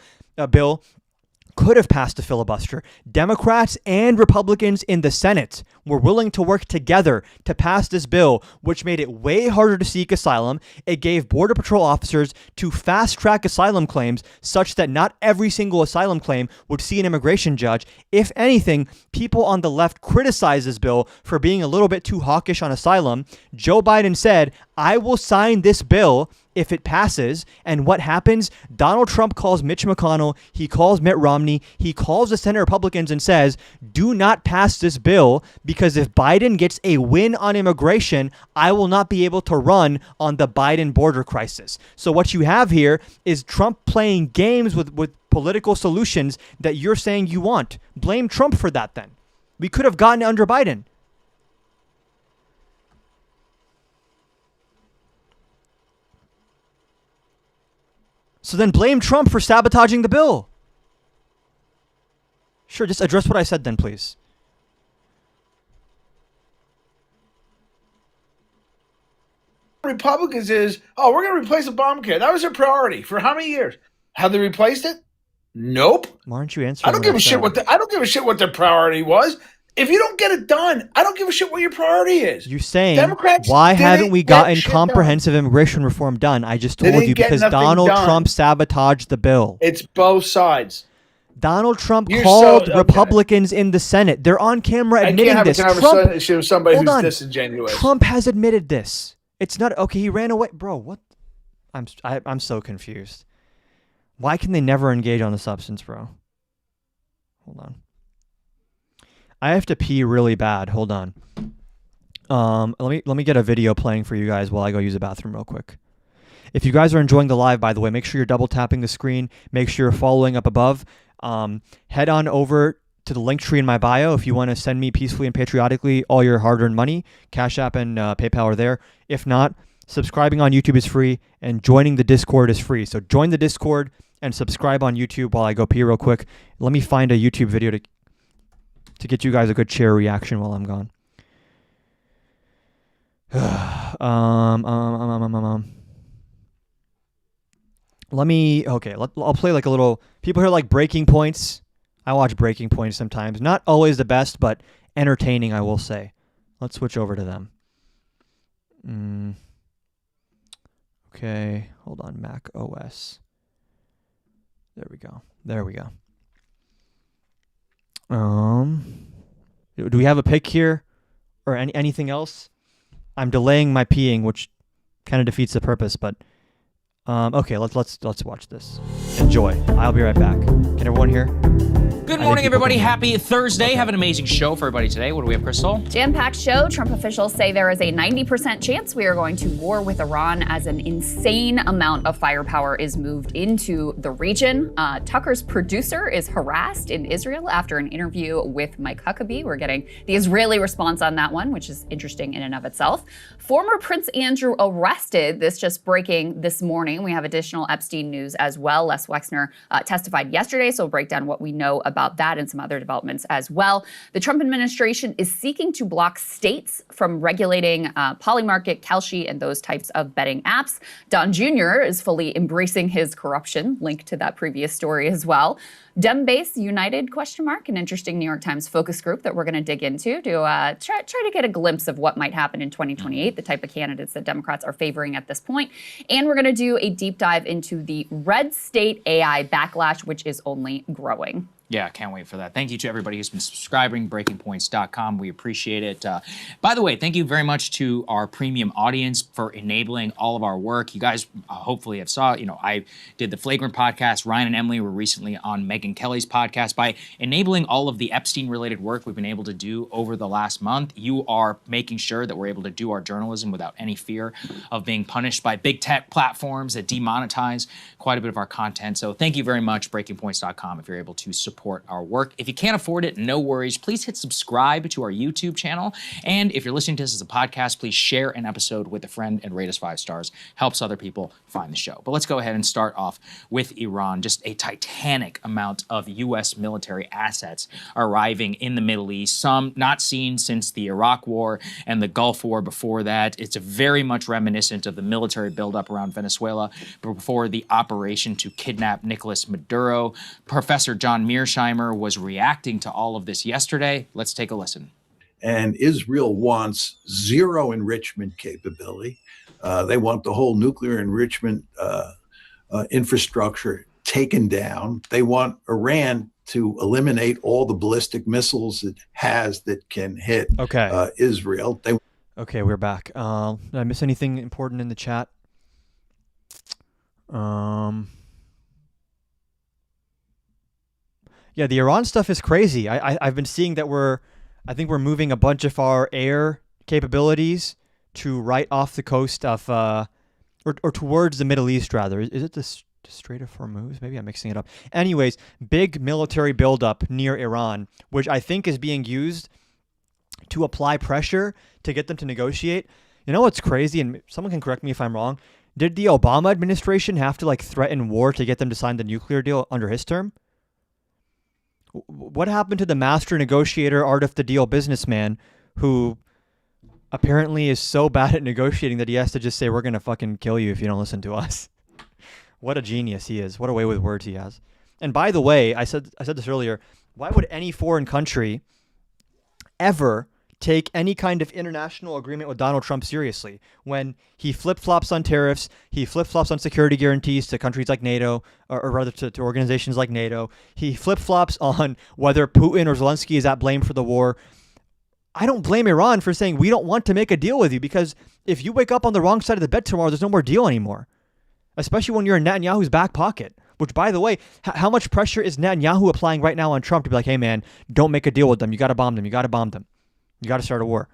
A: could have passed a filibuster. Democrats and Republicans in the Senate were willing to work together to pass this bill, which made it way harder to seek asylum. It gave Border Patrol officers to fast-track asylum claims such that not every single asylum claim would see an immigration judge. If anything, people on the left criticized this bill for being a little bit too hawkish on asylum. Joe Biden said, "I will sign this bill if it passes." And what happens? Donald Trump calls Mitch McConnell, he calls Mitt Romney, he calls the Senate Republicans and says, do not pass this bill, because if Biden gets a win on immigration, I will not be able to run on the Biden border crisis. So what you have here is Trump playing games with political solutions that you're saying you want. Blame Trump for that then. We could have gotten it under Biden. So then blame Trump for sabotaging the bill. Sure, just address what I said then, please.
H: Republicans is, oh, we're going to replace Obamacare. That was their priority for how many years? Have they replaced it? Nope.
A: Why aren't you answering?
H: I don't give a shit I don't give a shit what their priority was. If you don't get it done, I don't give a shit what your priority is.
A: You're saying,
H: Democrats
A: why haven't we gotten
H: shit
A: comprehensive immigration reform done? I just
H: They
A: told
H: didn't
A: you,
H: get
A: because
H: nothing
A: Donald
H: done.
A: Trump sabotaged the bill.
H: It's both sides.
A: Donald Trump
H: You're
A: called
H: so- okay.
A: Republicans in the Senate. They're on camera
H: I
A: admitting
H: can't have
A: this.
H: a
A: Trump,
H: conversation with somebody
A: hold
H: who's
A: on.
H: disingenuous.
A: Trump has admitted this. It's not okay. He ran away, bro. What? I'm so confused. Why can they never engage on the substance, bro? Hold on. I have to pee really bad. Hold on. Let me get a video playing for you guys while I go use the bathroom real quick. If you guys are enjoying the live, by the way, make sure you're double tapping the screen. Make sure you're following up above. Head on over to the link tree in my bio if you want to send me peacefully and patriotically all your hard-earned money. Cash App and PayPal are there. If not, subscribing on YouTube is free and joining the Discord is free. So join the Discord and subscribe on YouTube while I go pee real quick. Let me find a YouTube video to get you guys a good chair reaction while I'm gone. I'll play like a little, people here like Breaking Points. I watch Breaking Points sometimes. Not always the best, but entertaining, I will say. Let's switch over to them. Okay, hold on, Mac OS. There we go. Do we have a pick here or anything else? I'm delaying my peeing, which kind of defeats the purpose, but okay, let's watch this. Enjoy. I'll be right back. Can everyone hear?
I: Good morning, everybody. Happy Thursday. Have an amazing show for everybody today. What do we have, Crystal?
J: Jam-packed show. Trump officials say there is a 90% chance we are going to war with Iran as an insane amount of firepower is moved into the region. Tucker's producer is harassed in Israel after an interview with Mike Huckabee. We're getting the Israeli response on that one, which is interesting in and of itself. Former Prince Andrew arrested. This just breaking this morning. We have additional Epstein news as well. Les Wexner testified yesterday, so we'll break down what we know about that and some other developments as well. The Trump administration is seeking to block states from regulating Polymarket, Kalshi, and those types of betting apps. Don Jr. is fully embracing his corruption, linked to that previous story as well. Dem Base United, ? An interesting New York Times focus group that we're going to dig into to try to get a glimpse of what might happen in 2028, the type of candidates that Democrats are favoring at this point. And we're going to do a deep dive into the red state AI backlash, which is only growing.
I: Yeah, can't wait for that. Thank you to everybody who's been subscribing, breakingpoints.com. We appreciate it. By the way, thank you very much to our premium audience for enabling all of our work. You guys hopefully have saw, I did the Flagrant podcast. Ryan and Emily were recently on Megyn Kelly's podcast. By enabling all of the Epstein-related work we've been able to do over the last month, you are making sure that we're able to do our journalism without any fear of being punished by big tech platforms that demonetize quite a bit of our content. So thank you very much, breakingpoints.com, if you're able to support our work. If you can't afford it, no worries. Please hit subscribe to our YouTube channel. And if you're listening to this as a podcast, please share an episode with a friend and rate us 5 stars. Helps other people find the show. But let's go ahead and start off with Iran. Just a titanic amount of U.S. military assets arriving in the Middle East, some not seen since the Iraq War and the Gulf War before that. It's very much reminiscent of the military buildup around Venezuela before the operation to kidnap Nicolas Maduro. Professor John Mearsheimer was reacting to all of this yesterday. Let's take a listen.
K: And Israel wants zero enrichment capability. They want the whole nuclear enrichment infrastructure taken down. They want Iran to eliminate all the ballistic missiles it has that can hit Israel.
A: Okay, we're back. Did I miss anything important in the chat? Yeah, the Iran stuff is crazy. I've been seeing that I think we're moving a bunch of our air capabilities to right off the coast of, or towards the Middle East rather. Is it the Strait of Hormuz? Maybe I'm mixing it up. Anyways, big military buildup near Iran, which I think is being used to apply pressure to get them to negotiate. You know what's crazy, and someone can correct me if I'm wrong, did the Obama administration have to threaten war to get them to sign the nuclear deal under his term? What happened to the master negotiator, art of the deal businessman who apparently is so bad at negotiating that he has to just say, we're going to fucking kill you if you don't listen to us? What a genius he is. What a way with words he has. And by the way, I said this earlier, why would any foreign country ever take any kind of international agreement with Donald Trump seriously when he flip-flops on tariffs, he flip-flops on security guarantees to countries like NATO, or rather to organizations like NATO, he flip-flops on whether Putin or Zelensky is at blame for the war. I don't blame Iran for saying we don't want to make a deal with you, because if you wake up on the wrong side of the bed tomorrow, there's no more deal anymore, especially when you're in Netanyahu's back pocket. Which, by the way, how much pressure is Netanyahu applying right now on Trump to be like, hey, man, don't make a deal with them. You got to bomb them. You got to bomb them. You got to start a war.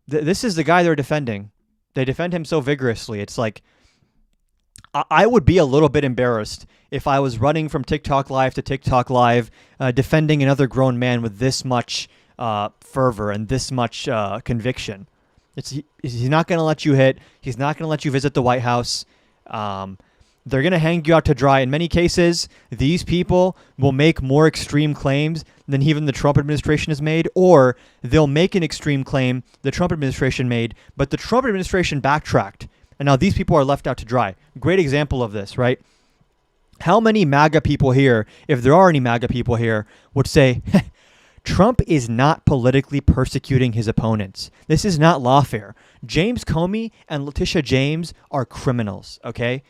A: This is the guy they're defending. They defend him so vigorously. It's like, I would be a little bit embarrassed if I was running from TikTok Live to TikTok Live, defending another grown man with this much fervor and this much conviction. He's not going to let you hit. He's not going to let you visit the White House. They're going to hang you out to dry. In many cases, these people will make more extreme claims than even the Trump administration has made, or they'll make an extreme claim the Trump administration made, but the Trump administration backtracked. And now these people are left out to dry. Great example of this, right? How many MAGA people here, if there are any MAGA people here, would say, Trump is not politically persecuting his opponents. This is not lawfare. James Comey and Letitia James are criminals, okay?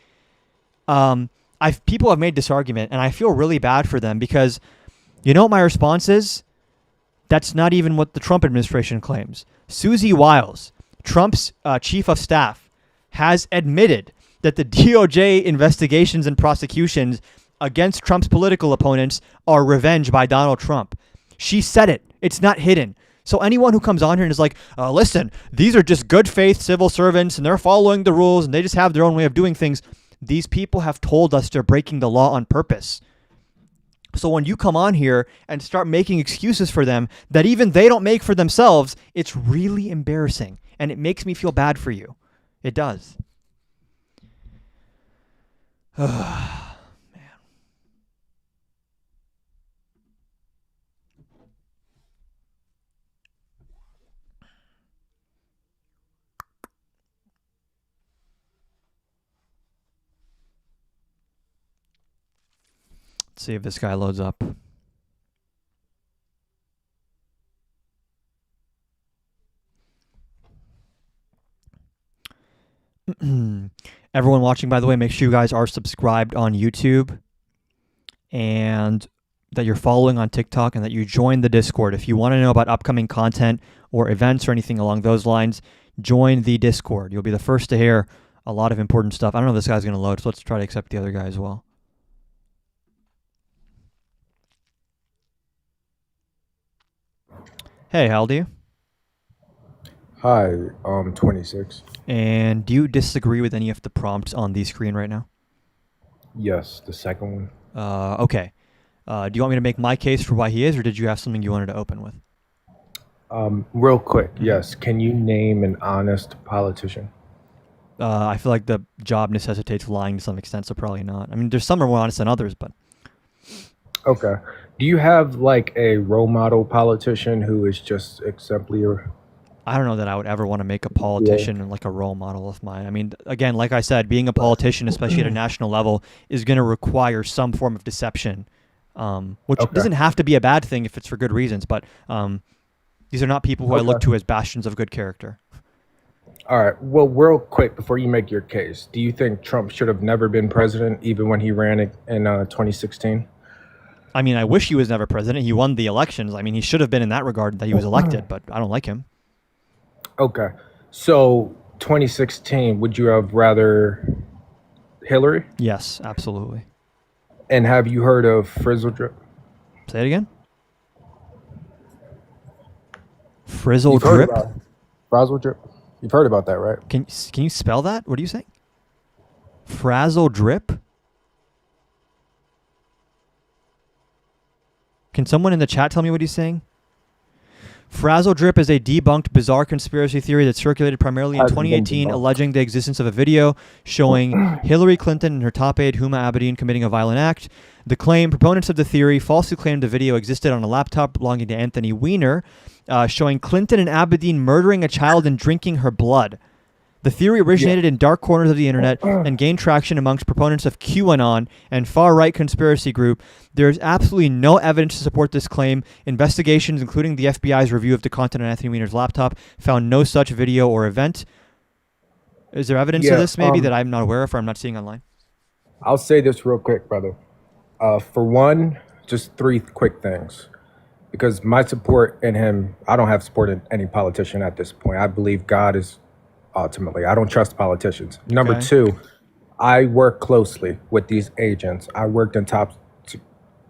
A: People have made this argument, and I feel really bad for them because, you know what my response is? That's not even what the Trump administration claims. Susie Wiles, Trump's chief of staff, has admitted that the DOJ investigations and prosecutions against Trump's political opponents are revenge by Donald Trump. She said it. It's not hidden. So anyone who comes on here and is like, listen, these are just good faith civil servants and they're following the rules and they just have their own way of doing things. These people have told us they're breaking the law on purpose. So when you come on here and start making excuses for them that even they don't make for themselves, it's really embarrassing. And it makes me feel bad for you. It does. Let's see if this guy loads up. Everyone watching, by the way, make sure you guys are subscribed on YouTube. and that you're following on TikTok, and that you join the Discord. If you want to know about upcoming content or events or anything along those lines, join the Discord. You'll be the first to hear a lot of important stuff. I don't know if this guy's going to load, so let's try to accept the other guy as well. Hey, how old are you?
L: Hi, 26.
A: And do you disagree with any of the prompts on the screen right now?
L: Yes, the second one.
A: Okay. Do you want me to make my case for why he is, or did you have something you wanted to open with?
L: Real quick, yes. Can you name an honest politician?
A: I feel like the job necessitates lying to some extent, so probably not. I mean, there's some are more honest than others, but...
L: Okay. Do you have like a role model politician who is just exemplary?
A: I don't know that I would ever want to make a politician like a role model of mine. I mean, again, like I said, being a politician, especially at a national level, is going to require some form of deception, which doesn't have to be a bad thing if it's for good reasons, but these are not people who I look to as bastions of good character.
L: All right. Well, real quick, before you make your case, do you think Trump should have never been president, even when he ran in 2016?
A: I mean, I wish he was never president. He won the elections. I mean, he should have been in that regard that he was elected, but I don't like him.
L: Okay. So 2016, would you have rather Hillary?
A: Yes, absolutely.
L: And have you heard of Frizzle Drip?
A: Say it again. Frizzle
L: You've
A: Drip?
L: heard about Frizzle Drip? You've heard about that, right?
A: Can you spell that? What are you saying? Frazzle Drip? Can someone in the chat tell me what he's saying? Frazzle Drip is a debunked bizarre conspiracy theory that circulated primarily in 2018, alleging the existence of a video showing Hillary Clinton and her top aide Huma Abedin committing a violent act. The claim, proponents of the theory falsely claimed the video existed on a laptop belonging to Anthony Weiner, showing Clinton and Abedin murdering a child and drinking her blood. The theory originated in dark corners of the internet and gained traction amongst proponents of QAnon and far-right conspiracy group. There is absolutely no evidence to support this claim. Investigations, including the FBI's review of the content on Anthony Weiner's laptop, found no such video or event. Is there evidence of this maybe that I'm not aware of or I'm not seeing online?
L: I'll say this real quick, brother. For one, just three quick things. Because my support in him, I don't have support in any politician at this point. I believe God is ultimately. I don't trust politicians. Number two, I work closely with these agents. I worked in top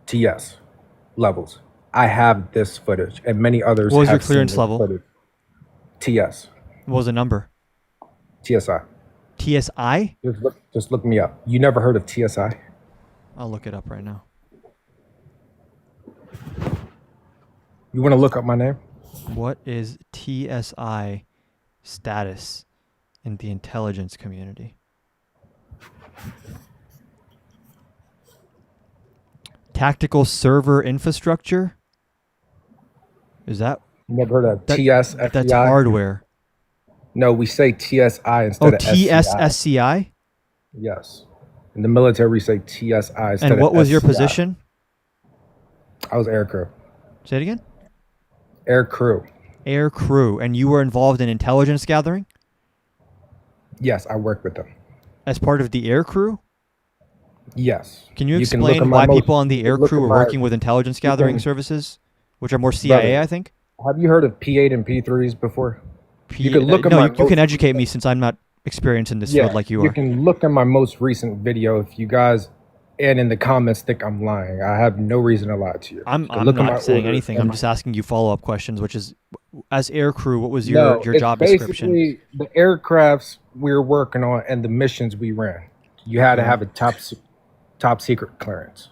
L: TS levels. I have this footage, and many others.
A: What was
L: have
A: your clearance
L: seen this
A: level?
L: footage. TS.
A: What was the number?
L: TSI.
A: TSI?
L: Just look me up. You never heard of TSI?
A: I'll look it up right now.
L: You want to look up my name?
A: What is TSI status in the intelligence community? Tactical server infrastructure? Is that?
L: Never heard of TS?
A: That's hardware.
L: No, we say TSI instead of SCI.
A: TSSCI?
L: Yes. In the military, we say TSI instead of
A: And what was your
L: SCI.
A: position?
L: I was air crew.
A: Say it again?
L: Air crew.
A: Air crew. And you were involved in intelligence gathering?
L: Yes, I worked with them.
A: As part of the air crew?
L: Yes.
A: Can you
L: look
A: explain
L: at
A: why
L: my
A: people on the air
L: look
A: crew
L: at
A: are
L: my-
A: working with intelligence gathering
L: can-
A: services, which are more CIA,
L: Brother,
A: I think?
L: Have you heard of P8 and P3s before? You can look at
A: no,
L: my
A: you can educate me since I'm not experienced in this field like you are.
L: You can look at my most recent video if you guys, and in the comments think I'm lying. I have no reason to lie to you.
A: I'm
L: You can look at my
A: not saying
L: orders
A: anything.
L: and
A: I'm
L: my-
A: just asking you follow-up questions, which is, as air crew, what was your
L: it's
A: job description?
L: basically the aircrafts we were working on and the missions we ran. You had to have a top secret clearance.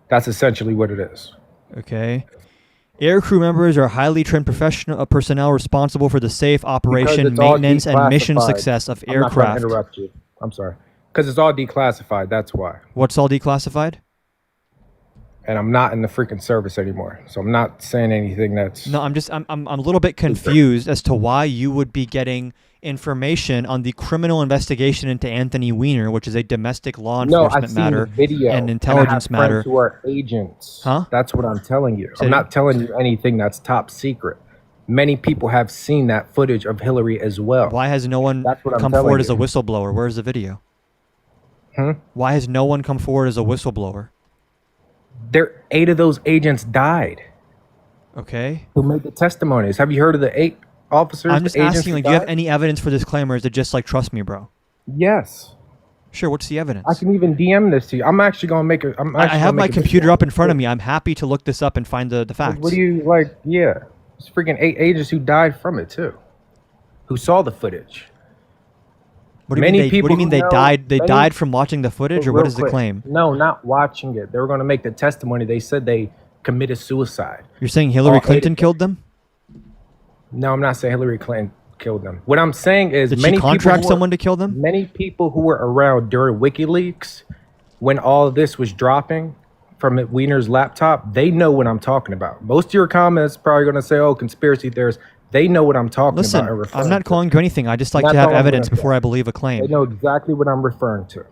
L: That's essentially what it is.
A: Okay. Air crew members are highly trained professional personnel responsible for the safe
L: Because
A: operation,
L: it's all
A: maintenance, and mission
L: declassified.
A: success of
L: I'm not trying
A: aircraft.
L: to interrupt you. I'm sorry. Because it's all declassified. That's why.
A: What's all declassified?
L: And I'm not in the freaking service anymore, so I'm not saying anything that's.
A: No, I'm a little bit confused as to why you would be getting information on the criminal investigation into Anthony Weiner, which is a domestic law
L: No,
A: enforcement
L: I've seen
A: matter
L: the video
A: and intelligence
L: and I have
A: matter.
L: friends who are agents.
A: Huh?
L: That's what I'm telling you.
A: Say
L: I'm
A: it
L: not telling you anything that's top secret. Many people have seen that footage of Hillary as well.
A: Why has no one
L: That's what I'm
A: come
L: telling
A: forward as a
L: you.
A: whistleblower? Where's the video?
L: Hmm?
A: Why has no one come forward as a whistleblower?
L: 8 of those agents died
A: Okay.
L: who made the testimonies. Have you heard of the 8 officers?
A: I'm just
L: the agents
A: asking,
L: who
A: like, do you have
L: died?
A: any evidence for this claim, or is it just like, trust me, bro?
L: Yes.
A: Sure. What's the evidence?
L: I can even DM this to you. I'm actually gonna make it.
A: I have my computer up in front of me. I'm happy to look this up and find the facts.
L: What do you like? Yeah, it's freaking 8 agents who died from it too, who saw the footage.
A: What do you
L: Many
A: mean they,
L: people
A: what do you mean
L: who
A: they
L: know-
A: died? They
L: many-
A: died from watching the footage, or what
L: Real
A: is the
L: quick.
A: claim?
L: No, not watching it. They were gonna make the testimony. They said they committed suicide.
A: You're saying Hillary
L: All 8
A: Clinton
L: of them.
A: killed them?
L: No, I'm not saying Hillary Clinton killed them. What I'm saying is,
A: Did she
L: many people
A: contract
L: who
A: someone to kill them?
L: Many people who were around during WikiLeaks, when all of this was dropping from Wiener's laptop, they know what I'm talking about. Most of your comments probably going to say, "Oh, conspiracy theorists." They know what I'm talking
A: Listen,
L: about. and referring
A: I'm not
L: to.
A: calling you anything. I just like
L: That's
A: to have
L: all I'm
A: evidence
L: gonna
A: before
L: say.
A: I believe a
L: They
A: claim.
L: know exactly what I'm referring to.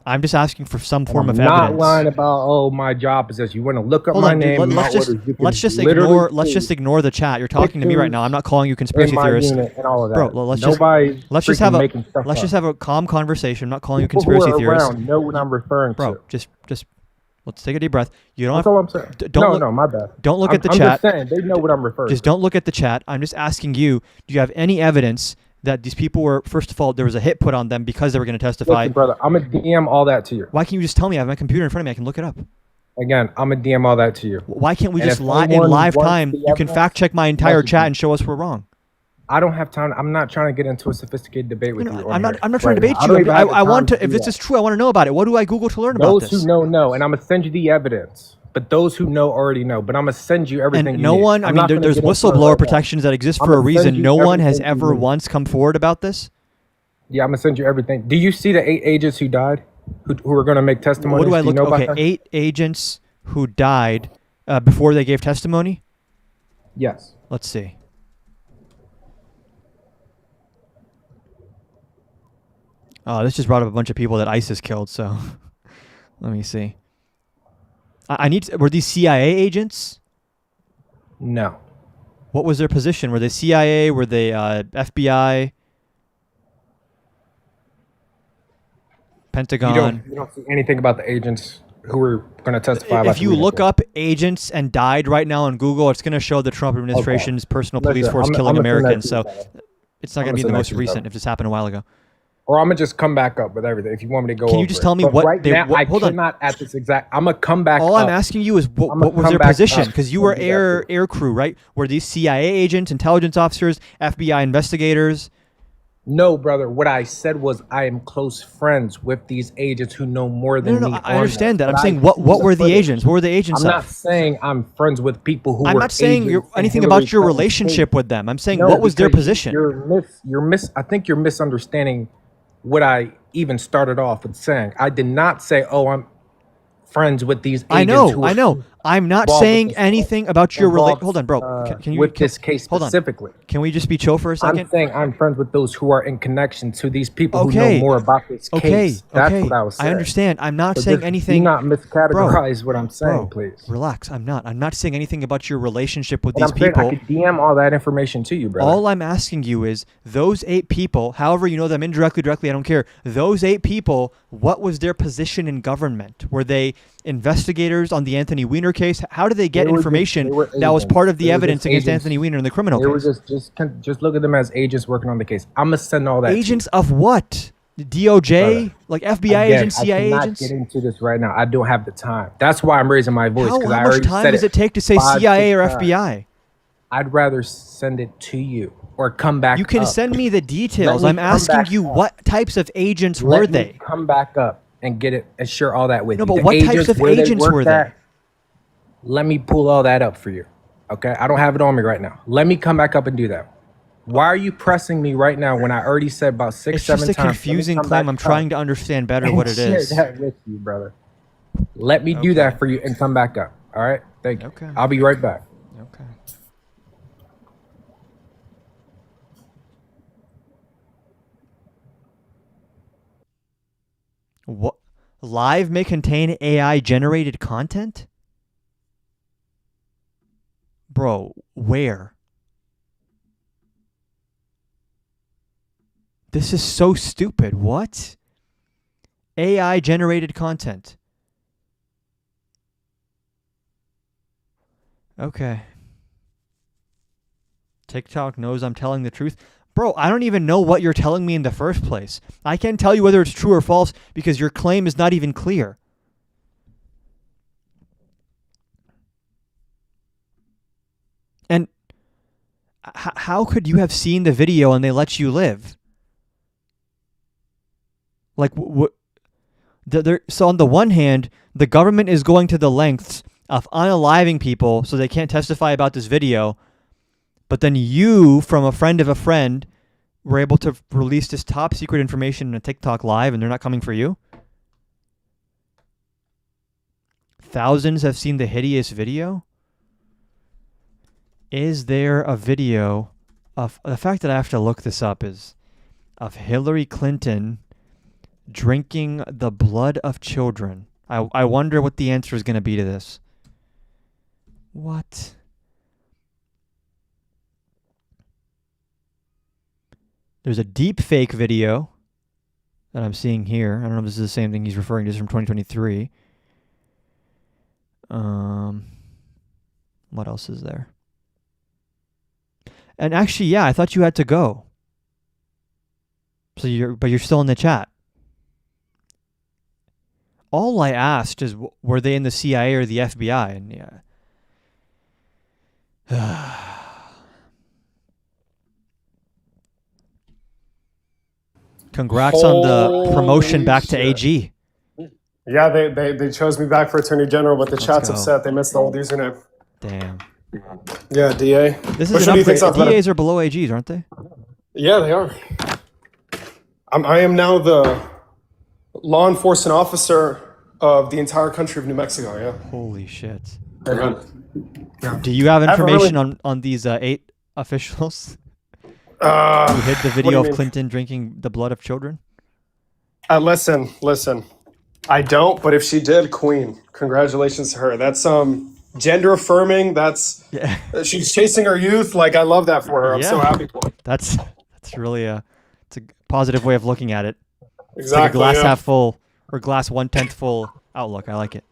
A: I'm just asking for some form of
L: I'm not
A: evidence.
L: lying about, oh, my job is this. You want to look up
A: Hold
L: my
A: on, dude.
L: name, my
A: Let's just
L: orders, you can
A: let's just
L: literally
A: ignore let's
L: see
A: just ignore the chat. You're talking to me right now. I'm not calling you conspiracy
L: in my
A: theorist,
L: unit and all of that.
A: bro. Let's
L: Nobody's
A: just let's just
L: freaking
A: have a
L: making stuff
A: let's
L: up.
A: just have a calm conversation. I'm not calling you
L: People
A: conspiracy
L: who are
A: theorist,
L: around know what I'm referring
A: bro.
L: to.
A: Just let's take a deep breath. You don't
L: That's
A: have
L: all I'm saying.
A: don't look,
L: No, my bad.
A: Don't look
L: I'm,
A: at the
L: I'm
A: chat.
L: just saying, they know what I'm referring
A: Just
L: to.
A: don't look at the chat. I'm just asking you, do you have any evidence that these people were, first of all, there was a hit put on them because they were going to testify?
L: Listen, brother, I'm going to DM all that to you.
A: Why can't you just tell me? I have my computer in front of me. I can look it up.
L: Again, I'm going to DM all that to you.
A: Why can't we
L: And
A: just
L: if
A: in
L: anyone
A: live
L: wants
A: time,
L: the
A: you can
L: evidence,
A: fact check my entire
L: message
A: chat
L: me.
A: and show us we're wrong?
L: I don't have time. I'm not trying to get into a sophisticated debate with you.
A: I'm not trying to debate
L: I don't
A: you.
L: even have the
A: I want
L: time
A: to, if
L: do
A: this
L: that.
A: is true, I want to know about it. What do I Google to learn about
L: Those
A: this?
L: who know, and I'm going to send you the evidence. But those who know already know. But I'm going to send you everything
A: And
L: you
A: no
L: need.
A: one, I
L: I'm
A: mean,
L: not gonna
A: there's
L: get into it
A: whistleblower
L: right now.
A: protections that exist
L: I'm
A: for a
L: gonna
A: reason.
L: send you
A: No one has
L: everything you
A: ever
L: need.
A: once come forward about this.
L: Yeah, I'm going to send you everything. Do you see the 8 agents who died? Who are going to make testimonies?
A: What do I
L: you
A: look?
L: know about
A: Okay,
L: that?
A: 8 agents who died before they gave testimony.
L: Yes.
A: Let's see. Oh, this just brought up a bunch of people that ISIS killed. So, let me see. I need. Were these CIA agents?
L: No.
A: What was their position? Were they CIA? Were they FBI? Pentagon?
L: You don't see anything about the agents who were going to testify about
A: If you look up agents and died right now on Google, it's going to show the Trump administration's personal police
L: Listen,
A: force
L: I'm
A: killing
L: gonna send that
A: Americans.
L: to you,
A: So
L: brother.
A: it's not
L: I'm
A: going to be
L: gonna
A: the
L: send
A: most
L: that to you,
A: recent
L: brother.
A: if this happened a while ago.
L: Or I'm going to just come back up with everything if you want me to go
A: Can you
L: over
A: just
L: it.
A: tell me
L: But
A: what
L: right
A: they-
L: now,
A: what-
L: I
A: hold on.
L: cannot at this exact. I'm going to come back
A: All
L: up.
A: I'm asking you is what
L: I'ma
A: was
L: come
A: their
L: back
A: position?
L: up
A: Because you
L: and
A: were
L: do that
A: air crew, right? Were these CIA agents, intelligence officers, FBI investigators?
L: No, brother. What I said was I am close friends with these agents who know more than
A: No,
L: me.
A: I
L: on
A: understand
L: this.
A: that. I'm
L: But
A: saying
L: I
A: what
L: see
A: were the
L: footage.
A: agents? What were the agents
L: I'm
A: of?
L: not saying I'm friends with people who
A: I'm
L: were
A: not saying
L: agents in
A: anything
L: Hillary
A: about your
L: Clinton's
A: relationship
L: case.
A: with them. I'm saying
L: No,
A: what was their
L: because
A: position?
L: I think you're misunderstanding what I even started off with saying. I did not say, "Oh, I'm friends with these agents."
A: I know.
L: who
A: I'm not
L: involved with
A: saying
L: this-
A: anything about your
L: involved,
A: Hold on, bro. Can you
L: with this case
A: hold on.
L: specifically.
A: Can we just be chill for a second?
L: I'm saying I'm friends with those who are in connection to these people who
A: Okay.
L: know more about this
A: Okay.
L: case. That's
A: Okay.
L: what I was saying.
A: I understand. I'm not
L: So
A: saying
L: just
A: anything.
L: Do not miscategorize what I'm saying,
A: Bro,
L: please.
A: relax. I'm not saying anything about your relationship with
L: And
A: these
L: I'm saying
A: people.
L: I could DM all that information to you, brother.
A: All I'm asking you is those 8 people, however you know them indirectly, directly, I don't care. Those 8 people, what was their position in government? Were they investigators on the Anthony Weiner case? How did they get
L: They were
A: information
L: they were
A: that was
L: agents.
A: part of the
L: They were
A: evidence
L: just
A: against
L: agents.
A: Anthony Weiner in the criminal
L: They were
A: case?
L: just look at them as agents working on the case. I'm gonna send all that. to you.
A: Agents of what? The DOJ?
L: Brother,
A: Like FBI
L: Again,
A: agents, CIA
L: I cannot
A: agents?
L: get into this right now. I don't have the time. That's why I'm raising my voice
A: How
L: because I
A: much
L: already
A: time
L: said
A: does it take to say
L: 5,
A: CIA
L: 6
A: or
L: times.
A: FBI?
L: I'd rather send it to you or come back.
A: You can
L: up.
A: send me the details.
L: Let me
A: I'm
L: come
A: asking
L: back
A: you
L: up.
A: what types of agents
L: Let
A: were
L: me
A: they?
L: come back up and get it and share all that with
A: No,
L: you.
A: but
L: The
A: what types of
L: where they
A: agents
L: worked
A: were they?
L: at, let me pull all that up for you. Okay, I don't have it on me right now. Let me come back up and do that. Why are you pressing me right now when I already said about 6,
A: It's
L: 7
A: just a
L: times? Let me
A: confusing
L: come
A: claim.
L: back
A: I'm
L: up
A: trying to understand better
L: and
A: what it
L: share
A: is.
L: that with you, brother. Let me do that for you and come back up. All right, thank you.
A: Okay.
L: I'll be right back.
A: Okay. What? Live may contain AI generated content? Bro, where? This is so stupid. What? AI generated content. Okay. TikTok knows I'm telling the truth. Bro, I don't even know what you're telling me in the first place. I can't tell you whether it's true or false because your claim is not even clear. And how could you have seen the video and they let you live? Like, so on the one hand, the government is going to the lengths of unaliving people so they can't testify about this video, but then you, from a friend of a friend, were able to release this top secret information in a TikTok live and they're not coming for you? Thousands have seen the hideous video? Is there a video of... The fact that I have to look this up is of Hillary Clinton drinking the blood of children. I wonder what the answer is going to be to this. What? There's a deep fake video that I'm seeing here. I don't know if this is the same thing he's referring to. This is from 2023. What else is there? And actually, yeah, I thought you had to go. So you're still in the chat. All I asked is, were they in the CIA or the FBI? And yeah. Congrats on the promotion back to AG.
M: Yeah, they chose me back for Attorney General, but the chat's
A: go.
M: upset. They missed the old username.
A: Damn.
M: Yeah, DA.
A: This
M: Which
A: is
M: one
A: an
M: do you think's
A: upgrade.
M: not better?
A: DAs are below AGs, aren't they?
M: Yeah, they are. I am now the law enforcement officer of the entire country of New Mexico. Yeah.
A: Holy shit.
M: Yeah.
A: Do you have
M: I have a
A: information
M: really-
A: on these 8 officials who
M: Uh,
A: hid the
M: what do
A: video
M: you
A: of
M: mean?
A: Clinton drinking the blood of children?
M: Listen. I don't, but if she did, queen. Congratulations to her. That's gender affirming. That's she's chasing her youth. Like, I love that for her. I'm so
A: Yeah.
M: happy for her.
A: That's really it's a positive way of looking at it. It's like a
M: Exactly,
A: glass
M: yeah.
A: half full or glass 1/10 full outlook. I like it.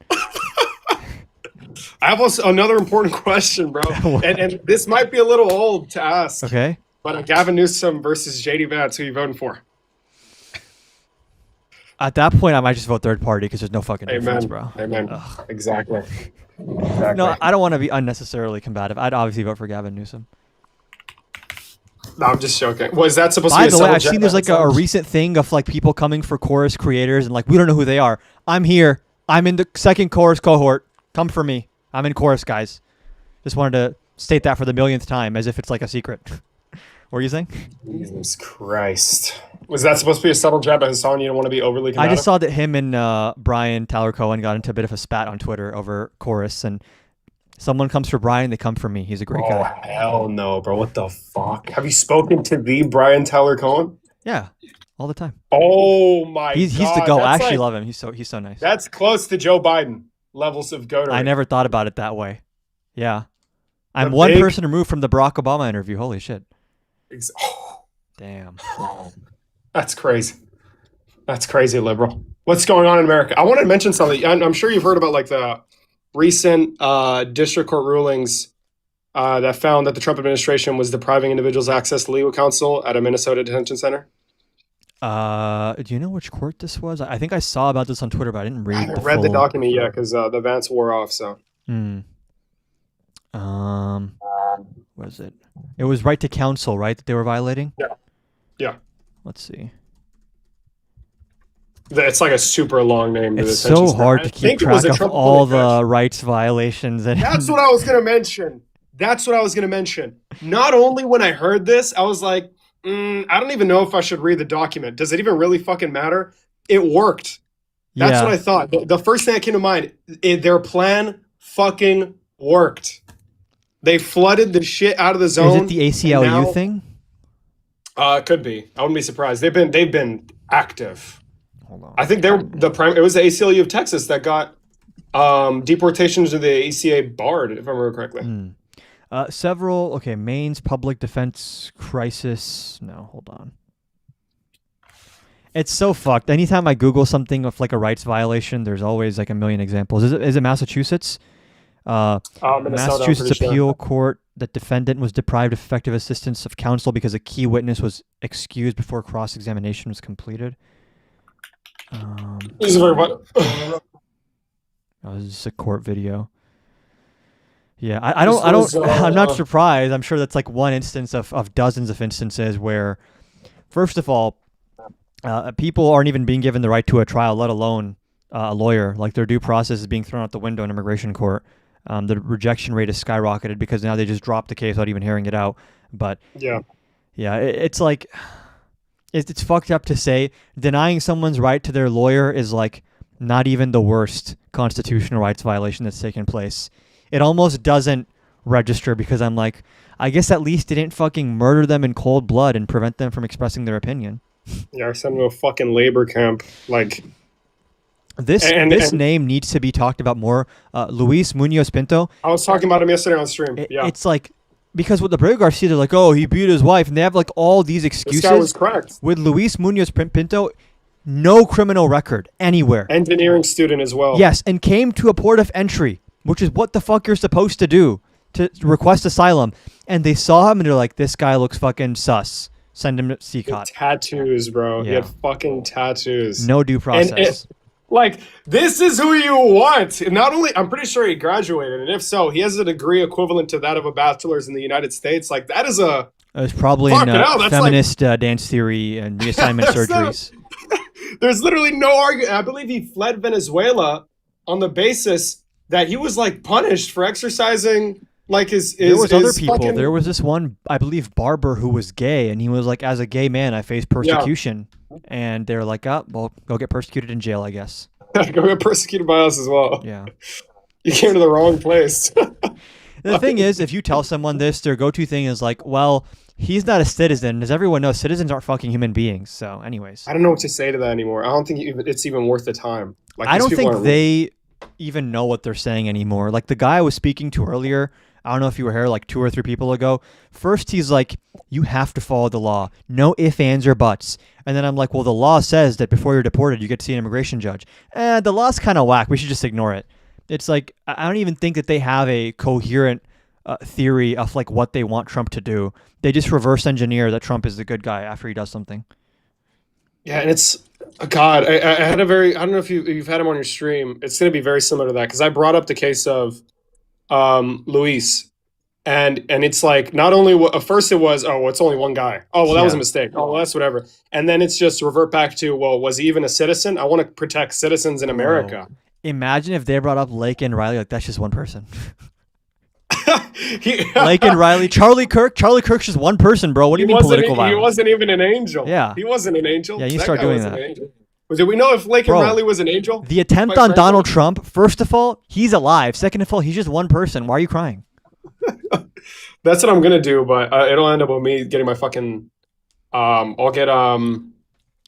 M: I have also another important question, bro. and this might be a little old to ask.
A: Okay.
M: But Gavin Newsom versus JD Vance, who you voting for?
A: At that point, I might just vote third party because there's no fucking difference,
M: Amen.
A: bro.
M: Amen.
A: Ugh.
M: Exactly.
A: No, I don't want to be unnecessarily combative. I'd obviously vote for Gavin Newsom.
M: No, I'm just joking. Was that supposed
A: By
M: to be
A: the way,
M: a
A: I've seen there's like a recent thing of like people coming for chorus creators and like we don't know who they are. I'm here. I'm in the second chorus cohort. Come for me. I'm in chorus, guys. Just wanted to state that for the millionth time, as if it's like a secret. What were you saying?
M: Jesus Christ. Was that supposed to be a subtle jab at Hassan? You don't want to be overly
A: I
M: combative?
A: just saw that him and Brian Tyler Cohen got into a bit of a spat on Twitter over chorus, and someone comes for Brian, they come for me. He's a great
M: Oh,
A: guy.
M: hell no, bro. What the fuck? Have you spoken to the Brian Tyler Cohen?
A: Yeah, all the time.
M: Oh my
A: He's the
M: God.
A: go. I
M: That's
A: actually
M: like-
A: love him. He's so nice.
M: That's close to Joe Biden levels of goatery.
A: I never thought about it that way. Yeah, I'm
M: The
A: one
M: big-
A: person removed from the Barack Obama interview. Holy shit.
M: Oh,
A: Damn.
M: that's crazy. That's crazy, liberal. What's going on in America? I wanted to mention something. I'm sure you've heard about like the recent district court rulings that found that the Trump administration was depriving individuals access to legal counsel at a Minnesota detention center.
A: Do you know which court this was? I think I saw about this on Twitter, but I didn't read.
M: I haven't read the
A: full-
M: document yet because the Vance wore off. So
A: what is it? It was right to counsel, right? That they were violating.
M: yeah,
A: Let's see.
M: it's like a super long name. to the
A: It's
M: detention
A: so
M: center.
A: hard
M: I
A: to keep
M: think it was
A: track
M: a
A: of
M: Trump
A: all
M: appointed
A: the rights violations. And
M: That's what I was gonna mention. Not only when I heard this, I was like, I don't even know if I should read the document. Does it even really fucking matter? It worked. That's
A: Yeah.
M: what I thought. The first thing that came to mind, their plan fucking worked. They flooded the shit out of the zone.
A: Is it the ACLU
M: and now-
A: thing?
M: It could be. I wouldn't be surprised. They've been active.
A: Hold on.
M: I think they were it was the ACLU of Texas that got deportations to the ACA barred, if I remember correctly.
A: Maine's public defense crisis. No, hold on. It's so fucked. Anytime I Google something of like a rights violation, there's always like a million examples. Is it Massachusetts?
M: Minnesota, I'm
A: Massachusetts
M: pretty sure.
A: appeal court, the defendant was deprived of effective assistance of counsel because a key witness was excused before cross-examination was completed.
M: This is very what?
A: Oh, this is a court video. Yeah, I don't, I'm not surprised. I'm sure that's like one instance of dozens of instances where, first of all, people aren't even being given the right to a trial, let alone a lawyer. Like their due process is being thrown out the window in immigration court. The rejection rate is skyrocketed because now they just drop the case without even hearing it out. But
M: yeah,
A: it's like, it's fucked up to say denying someone's right to their lawyer is like not even the worst constitutional rights violation that's taken place. It almost doesn't register because I'm like, I guess at least they didn't fucking murder them in cold blood and prevent them from expressing their opinion.
M: Yeah, or send them to a fucking labor camp. Like
A: this name needs to be talked about more. Luis Munoz Pinto.
M: I was talking about him yesterday on stream. Yeah,
A: it's like, because with Abreu Garcia, they're like, oh, he beat his wife, and they have like all these excuses.
M: This guy was correct.
A: With Luis Munoz Pinto, no criminal record anywhere.
M: Engineering student as well.
A: Yes, and came to a port of entry, which is what the fuck you're supposed to do to request asylum. And they saw him and they're like, this guy looks fucking sus. Send him to CCOT.
M: Tattoos, bro. He
A: Yeah.
M: had fucking tattoos.
A: No due process.
M: Like, this is who you want. And not only, I'm pretty sure he graduated, and if so, he has a degree equivalent to that of a bachelor's in the United States. Like, that is a...
A: It's probably in feminist dance theory and reassignment surgeries.
M: There's literally no argument. I believe he fled Venezuela on the basis that he was, like, punished for exercising, like, his
A: there was other people.
M: fucking...
A: There was this one, I believe, barber who was gay, and he was like, as a gay man, I face persecution. And they're like, oh, well, go get persecuted in jail, I guess.
M: Go get persecuted by us as well.
A: Yeah.
M: You came to the wrong place.
A: The thing is, if you tell someone this, their go-to thing is like, well, he's not a citizen. As everyone knows, citizens aren't fucking human beings. So anyways.
M: I don't know what to say to that anymore. I don't think it's even worth the time. Like,
A: I
M: these
A: don't
M: people
A: think
M: aren't-
A: they even know what they're saying anymore. Like the guy I was speaking to earlier, I don't know if you were here like 2 or 3 people ago. First, he's like, you have to follow the law. No ifs, ands, or buts. And then I'm like, well, the law says that before you're deported, you get to see an immigration judge. The law's kind of whack. We should just ignore it. It's like, I don't even think that they have a coherent theory of like what they want Trump to do. They just reverse engineer that Trump is the good guy after he does something.
M: Yeah, and it's God. I had a very. I don't know if you've had him on your stream. It's going to be very similar to that because I brought up the case of Luis, and it's like not only at first it was it's only one guy. Oh well, that was a mistake. Oh well, that's whatever. And then it's just revert back to was he even a citizen? I want to protect citizens in America.
A: Whoa. Imagine if they brought up Lake and Riley, like that's just one person. Lake and Riley, Charlie Kirk. Charlie Kirk's just one person, bro. What do you mean political violence?
M: He wasn't even an angel.
A: Yeah.
M: He wasn't an angel.
A: Yeah, you start doing that.
M: Did we know if Lake and Riley was an angel?
A: The attempt on Donald Trump, first of all, he's alive. Second of all, he's just one person. Why are you crying?
M: That's what I'm going to do, but it'll end up with me getting my fucking... I'll get...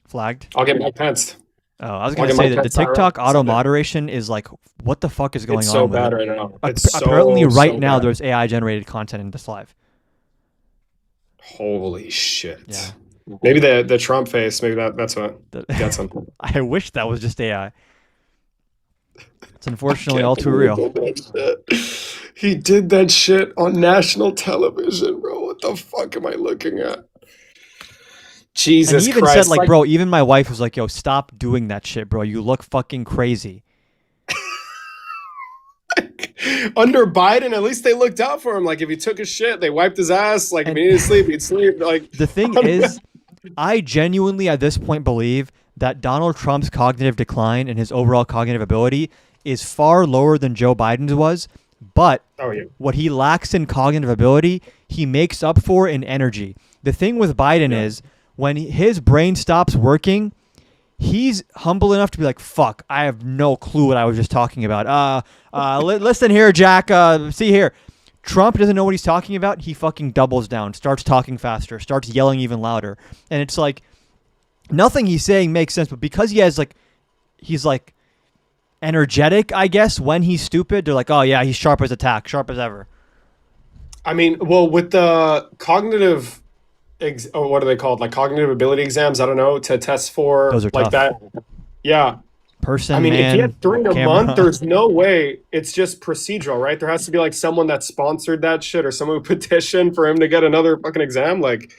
A: Flagged?
M: I'll get my pants.
A: Oh, I was going to say that the TikTok auto-moderation is like, what the fuck is going on?
M: It's so
A: with
M: bad
A: it?
M: right now.
A: Apparently right now
M: bad.
A: there's AI-generated content in this live.
M: Holy shit.
A: Yeah.
M: Maybe the Trump face, maybe that's what gets him.
A: I wish that was just AI. It's unfortunately all too real.
M: He did that shit on national television, bro. What the fuck am I looking at? Jesus
A: and he even
M: Christ.
A: said, like, bro, even my wife was like, yo, stop doing that shit, bro. You look fucking crazy.
M: Under Biden, at least they looked out for him. Like, if he took a shit, they wiped his ass. Like, if he needed to sleep, he'd sleep. Like,
A: the thing is, I genuinely at this point believe that Donald Trump's cognitive decline and his overall cognitive ability is far lower than Joe Biden's was. But what he lacks in cognitive ability, he makes up for in energy. The thing with Biden is when his brain stops working, he's humble enough to be like, fuck, I have no clue what I was just talking about. Listen here, Jack. See here. Trump doesn't know what he's talking about. He fucking doubles down, starts talking faster, starts yelling even louder. And it's like nothing he's saying makes sense. But because he's like energetic, I guess, when he's stupid, they're like, oh, yeah, he's sharp as a tack, sharp as ever.
M: I mean, well, with the cognitive... what are they called? Like cognitive ability exams? I don't know, to test for
A: Those are
M: like
A: tough.
M: that. Yeah.
A: person.
M: I mean,
A: man,
M: if he had 3 in a
A: camera.
M: month, there's no way it's just procedural, right? There has to be like someone that sponsored that shit or someone who petitioned for him to get another fucking exam. Like,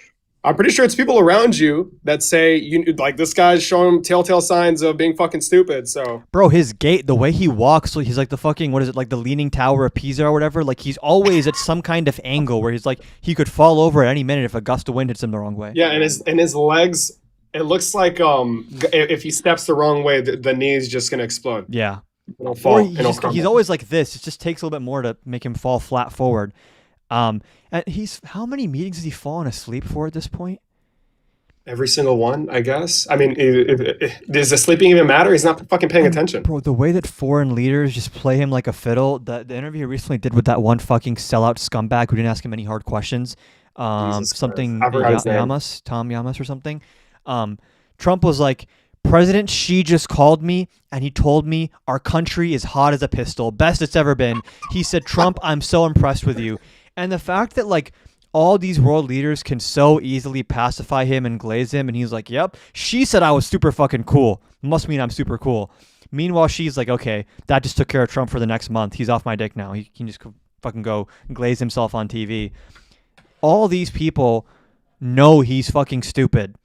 M: I'm pretty sure it's people around you that say you like this guy's showing telltale signs of being fucking stupid. So,
A: Bro, his gait, the way he walks, so he's like the fucking, what is it, like the Leaning Tower of Pisa or whatever. Like he's always at some kind of angle where he's like he could fall over at any minute if a gust of wind hits him the wrong way.
M: yeah, and his legs, it looks like if he steps the wrong way, the knee's just gonna explode.
A: Yeah.
M: It'll fall.
A: Or
M: It'll
A: he's
M: crumble.
A: always like this. It just takes a little bit more to make him fall flat forward. And he's how many meetings has he fallen asleep for at this point?
M: Every single one, I guess. I mean, does the sleeping even matter? He's not fucking paying attention.
A: Bro, the way that foreign leaders just play him like a fiddle. The interview he recently did with that one fucking sellout scumbag who didn't ask him any hard questions. Something
M: I forgot his name.
A: Tom Yamas or something. Trump was like, President Xi just called me and he told me our country is hot as a pistol, best it's ever been. He said, Trump, I'm so impressed with you. And the fact that like all these world leaders can so easily pacify him and glaze him, and he's like, yep, she said I was super fucking cool. Must mean I'm super cool. Meanwhile, she's like, okay, that just took care of Trump for the next month. He's off my dick now. He can just fucking go glaze himself on TV. All these people know he's fucking stupid.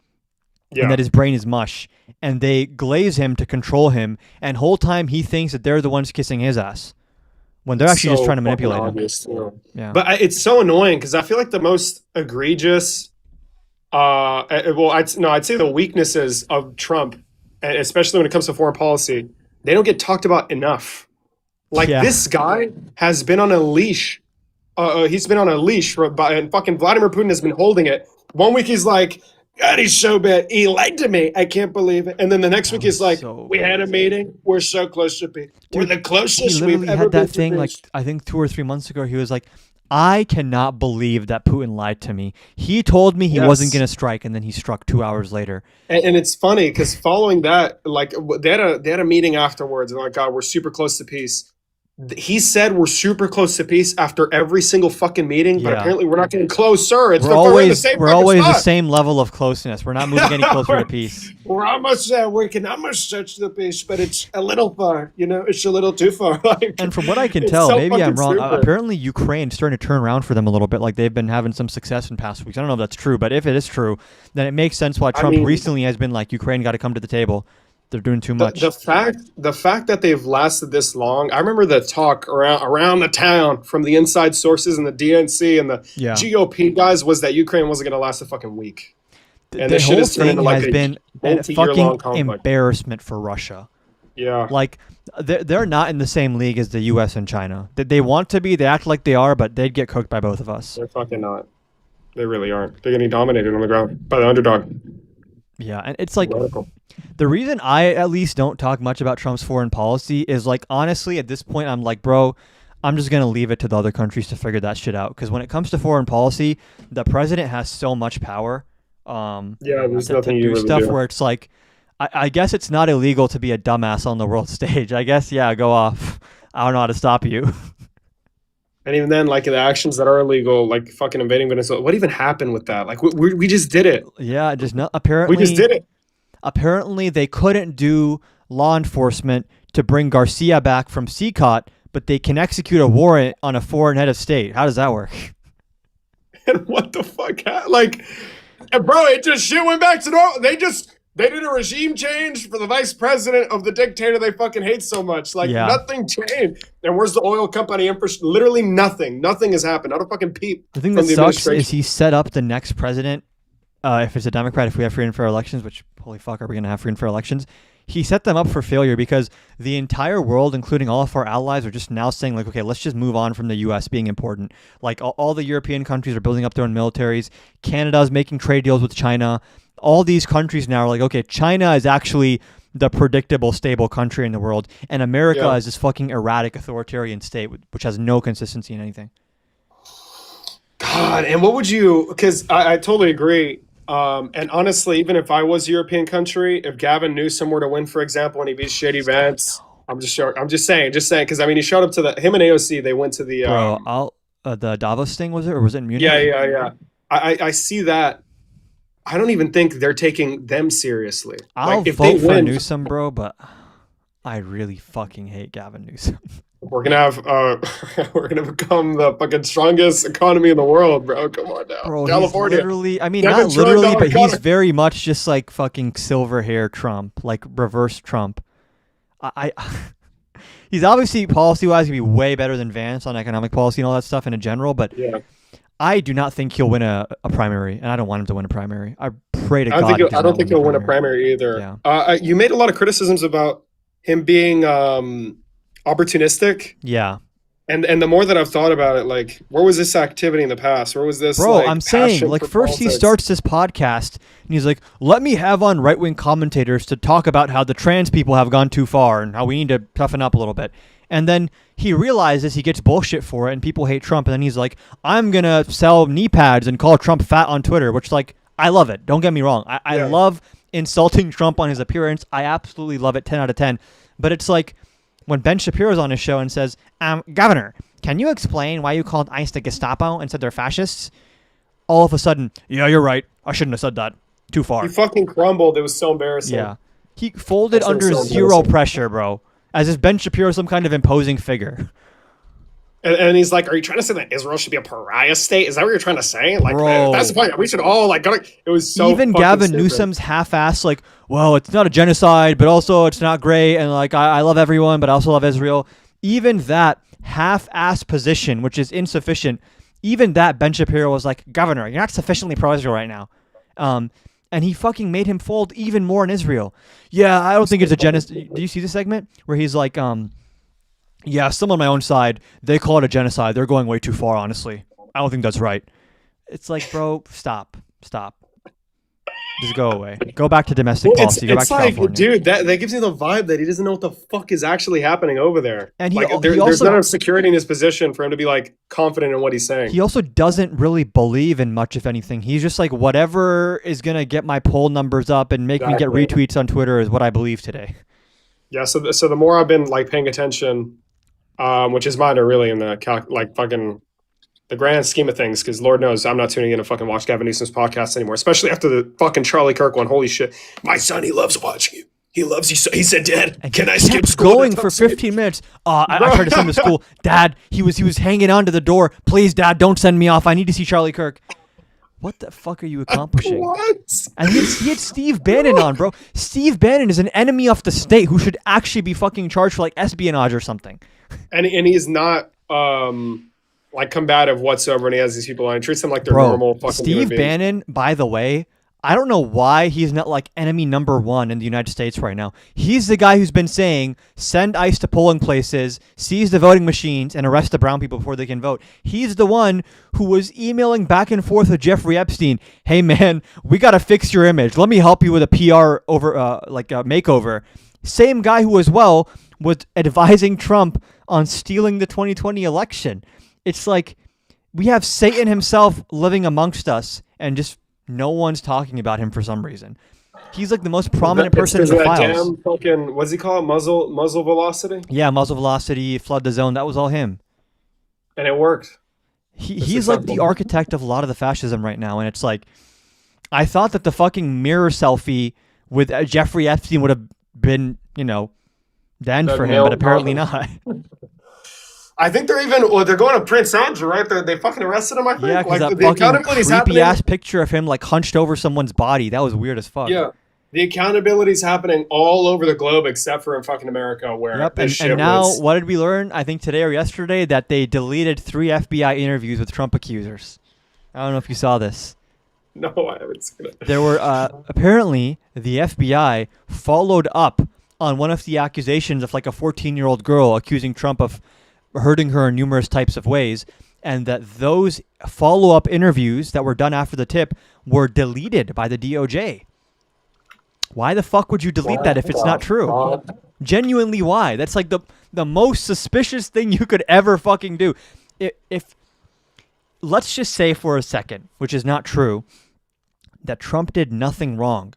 M: Yeah.
A: And that his brain is mush. And they glaze him to control him. And whole time he thinks that they're the ones kissing his ass. When they're actually just trying to manipulate him.
M: Obvious, too.
A: Yeah.
M: But it's so annoying because I feel like the most egregious, I'd say the weaknesses of Trump, especially when it comes to foreign policy, they don't get talked about enough. Like this guy has been on a leash. He's been on a leash, and fucking Vladimir Putin has been holding it. 1 week he's like, God, he's so bad. He lied to me. I can't believe it. And then the next week he's like, we had a meeting. We're so close to peace. We're the closest
A: He
M: we've
A: literally
M: ever
A: had
M: been
A: that
M: to
A: thing like
M: peace.
A: I think 2 or 3 months ago. He was like, I cannot believe that Putin lied to me. He told me he wasn't going to strike, and then he struck 2 hours later.
M: And it's funny because following that, like they had a meeting afterwards, and like, God, we're super close to peace. He said we're super close to peace after every single fucking meeting, but
A: Yeah.
M: apparently we're not getting closer. It's
A: We're
M: we're in the
A: always
M: same
A: we're
M: fucking
A: always the
M: spot.
A: same level of closeness. We're not moving any closer to peace.
M: We're almost we can almost touch the peace, but it's a little far. You know, it's a little too far. Like,
A: And from what I can
M: it's
A: tell,
M: so
A: maybe I'm
M: fucking
A: wrong.
M: stupid.
A: Apparently, Ukraine's starting to turn around for them a little bit. Like they've been having some success in past weeks. I don't know if that's true, but if it is true, then it makes sense why Trump
M: mean-
A: recently has been like, Ukraine got to come to the table. They're doing too much.
M: The fact that they've lasted this long, I remember the talk around the town from the inside sources and the DNC and the GOP guys was that Ukraine wasn't going to last a fucking week. And
A: the
M: this shit
A: whole
M: has turned
A: thing
M: into like
A: has
M: a
A: been a
M: multi-year-long
A: fucking
M: conflict.
A: embarrassment for Russia.
M: Yeah.
A: Like they're not in the same league as the U.S. and China. They want to be. They act like they are, but they'd get cooked by both of us.
M: They're fucking not. They really aren't. They're getting dominated on the ground by the underdog.
A: Yeah, and it's like the reason I at least don't talk much about Trump's foreign policy is like honestly at this point I'm like, bro, I'm just gonna leave it to the other countries to figure that shit out. Because when it comes to foreign policy, the president has so much power.
M: There's
A: to
M: nothing you
A: do
M: really
A: stuff
M: do.
A: where it's like, I guess it's not illegal to be a dumbass on the world stage. I guess go off. I don't know how to stop you.
M: And even then, like the actions that are illegal, like fucking invading Venezuela, what even happened with that? Like we just did it.
A: Yeah, just not apparently.
M: We just did it.
A: Apparently, they couldn't do law enforcement to bring Garcia back from CCOT, but they can execute a warrant on a foreign head of state. How does that work?
M: And what the fuck? Like, bro, it just shit went back to normal. They did a regime change for the vice president of the dictator they fucking hate so much. Like nothing changed. And where's the oil company infrastructure? Literally nothing. Nothing has happened. Not a fucking peep.
A: The thing
M: from
A: that
M: the
A: sucks
M: administration.
A: is he set up the next president. If it's a Democrat, if we have free and fair elections, which holy fuck, are we going to have free and fair elections? He set them up for failure because the entire world, including all of our allies, are just now saying like, okay, let's just move on from the U.S. being important. Like all the European countries are building up their own militaries. Canada's making trade deals with China. All these countries now are like, okay, China is actually the predictable, stable country in the world, and America is this fucking erratic, authoritarian state which has no consistency in anything.
M: God, and what would you? Because I totally agree. And honestly, even if I was a European country, if Gavin Newsom were to win, for example, and he beats Shady Vance, I'm just saying, because I mean, he showed up to him and AOC. They went to the
A: the Davos thing, was it, or was it in Munich?
M: Yeah. I see that. I don't even think they're taking them seriously.
A: I'll
M: like, if
A: vote
M: they
A: for
M: win,
A: Newsom, bro, but I really fucking hate Gavin Newsom.
M: We're gonna have we're gonna become the fucking strongest economy in the world, bro. Come on now,
A: Bro,
M: California.
A: he's literally, I mean,
M: Kevin
A: not literally,
M: Trillion
A: but he's
M: economy.
A: very much just like fucking silver hair Trump, like reverse Trump. I he's obviously policy-wise gonna be way better than Vance on economic policy and all that stuff in general, but
M: Yeah.
A: I do not think he'll win a primary, and I don't want him to win a primary. I pray to
M: I
A: God.
M: don't
A: he does
M: I don't
A: not
M: think
A: win
M: he'll
A: the
M: win a primary either.
A: Yeah.
M: You made a lot of criticisms about him being opportunistic.
A: Yeah.
M: And the more that I've thought about it, like, where was this activity in the past? Where was this?
A: Bro,
M: like,
A: I'm saying,
M: passion
A: like,
M: for
A: first he
M: politics?
A: starts this podcast, and he's like, let me have on right-wing commentators to talk about how the trans people have gone too far and how we need to toughen up a little bit. And then he realizes he gets bullshit for it, and people hate Trump, and then he's like, I'm going to sell knee pads and call Trump fat on Twitter, which, like, I love it. Don't get me wrong. I love insulting Trump on his appearance. I absolutely love it, 10 out of 10. But it's like when Ben Shapiro's on his show and says, Governor, can you explain why you called ICE the Gestapo and said they're fascists? All of a sudden, yeah, you're right. I shouldn't have said that. Too far.
M: He fucking crumbled. It was so embarrassing.
A: Yeah. He folded
M: That's
A: under
M: so
A: zero
M: embarrassing.
A: pressure, bro. As if Ben Shapiro is some kind of imposing figure.
M: And he's like, "Are you trying to say that Israel should be a pariah state? Is that what you're trying to say?" Like,
A: Bro.
M: that's the point. We should all like. It was so.
A: Even
M: fucking
A: Gavin
M: stupid.
A: Newsom's half-assed, like, well, it's not a genocide, but also it's not great, and like I love everyone, but I also love Israel. Even that half-assed position, which is insufficient, even that Ben Shapiro was like, Governor, you're not sufficiently pro-Israel right now. And he fucking made him fold even more in Israel. Yeah, I don't think it's a genocide. Do you see the segment where he's like, yeah, some on my own side, they call it a genocide. They're going way too far, honestly. I don't think that's right. It's like, bro, stop. Just go away. Go back to domestic policy. Go back
M: It's
A: to
M: like,
A: California.
M: dude, that gives you the vibe that he doesn't know what the fuck is actually happening over there.
A: And he
M: like,
A: al-
M: there's
A: he also-
M: not enough security in his position for him to be like confident in what he's saying.
A: He also doesn't really believe in much, if anything. He's just like, whatever is going to get my poll numbers up and make me get
M: Exactly.
A: retweets on Twitter is what I believe today.
M: Yeah, so the more I've been like paying attention, which is minor really in the fucking the grand scheme of things, because Lord knows I'm not tuning in to fucking watch Gavin Newsom's podcast anymore, especially after the fucking Charlie Kirk one. Holy shit, my son, he loves watching you. He loves you. So he said, Dad, can I skip
A: Kept
M: school?
A: going
M: That's
A: for
M: what I'm saying.
A: 15 minutes. I tried to send him to school. Dad, he was hanging on to the door. Please, Dad, don't send me off. I need to see Charlie Kirk. What the fuck are you accomplishing?
M: What?
A: And he had Steve Bannon on, bro. Steve Bannon is an enemy of the state who should actually be fucking charged for like espionage or something.
M: And he's not like combative whatsoever, and he has these people on. He treats them like they're
A: Bro,
M: normal fucking human
A: Steve
M: beings.
A: Bannon, by the way, I don't know why he's not like enemy number one in the United States right now. He's the guy who's been saying, send ICE to polling places, seize the voting machines, and arrest the brown people before they can vote. He's the one who was emailing back and forth with Jeffrey Epstein. Hey man, we got to fix your image. Let me help you with a PR makeover. Same guy who as well was advising Trump on stealing the 2020 election. It's like we have Satan himself living amongst us, and just no one's talking about him for some reason. He's like the most prominent person in
M: It's
A: the
M: 'cause of that
A: files.
M: damn fucking, what's he call it? Muzzle velocity?
A: Yeah, muzzle velocity, flood the zone. That was all him.
M: And it worked.
A: He's like the architect of a lot of the fascism right now, and it's like, I thought that the fucking mirror selfie with Jeffrey Epstein would have been, the end
M: The
A: for him,
M: nail
A: but apparently
M: biter.
A: not.
M: I think they're going to Prince Andrew, right? They fucking arrested him, I think.
A: Yeah, because
M: like,
A: that
M: the
A: fucking
M: accountability's
A: creepy
M: happening.
A: ass picture of him like hunched over someone's body. That was weird as fuck.
M: Yeah. The accountability's happening all over the globe except for in fucking America where
A: Yep,
M: this shit
A: and now
M: was...
A: what did we learn? I think today or yesterday that they deleted 3 FBI interviews with Trump accusers. I don't know if you saw this.
M: No, I haven't seen it.
A: There were apparently the FBI followed up on one of the accusations of like a 14-year-old girl accusing Trump of hurting her in numerous types of ways, and that those follow-up interviews that were done after the tip were deleted by the DOJ. Why the fuck would you delete that if it's not true? Genuinely, why? That's like the most suspicious thing you could ever fucking do. If let's just say for a second, which is not true, that Trump did nothing wrong.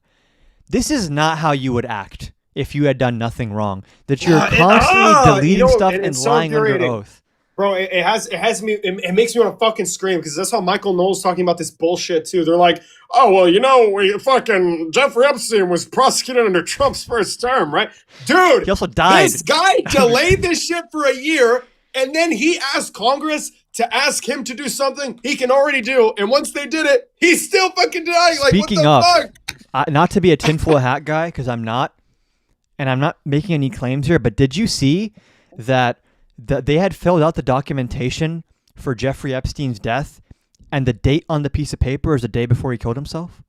A: This is not how you would act if you had done nothing wrong. That you're constantly deleting stuff and
M: it's so
A: lying under
M: infuriating.
A: oath.
M: Bro, it makes me want to fucking scream because that's how Michael Knowles talking about this bullshit too. They're like, oh well, fucking Jeffrey Epstein was prosecuted under Trump's first term, right? Dude,
A: He also died.
M: This guy delayed this shit for a year, and then he asked Congress to ask him to do something he can already do, and once they did it, he's still fucking dying. Like,
A: Speaking
M: what
A: of,
M: the fuck?
A: not to be a tinfoil hat guy, because I'm not, and I'm not making any claims here, but did you see that they had filled out the documentation for Jeffrey Epstein's death, and the date on the piece of paper is the day before he killed himself?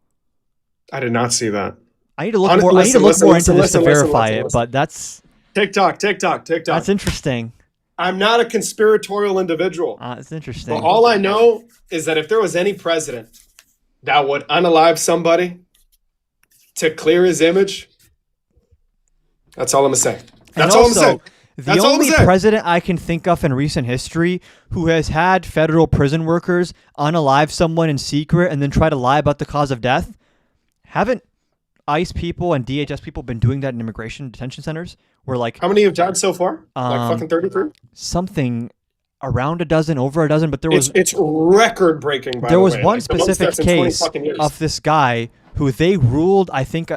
M: I did not see that.
A: I need to look more. I need to look more into this to verify it, but that's
M: TikTok.
A: That's interesting.
M: I'm not a conspiratorial individual.
A: It's interesting.
M: But all I know is that if there was any president that would unalive somebody to clear his image, that's all I'm gonna say. That's all I'm gonna say.
A: The only president I can think of in recent history who has had federal prison workers unalive someone in secret and then try to lie about the cause of death, haven't ICE people and DHS people been doing that in immigration detention centers? Where like
M: how many have died so far? Like fucking 33?
A: Something around a dozen, over a dozen, but there was
M: it's record breaking.
A: There was one specific case of this guy who they ruled, I think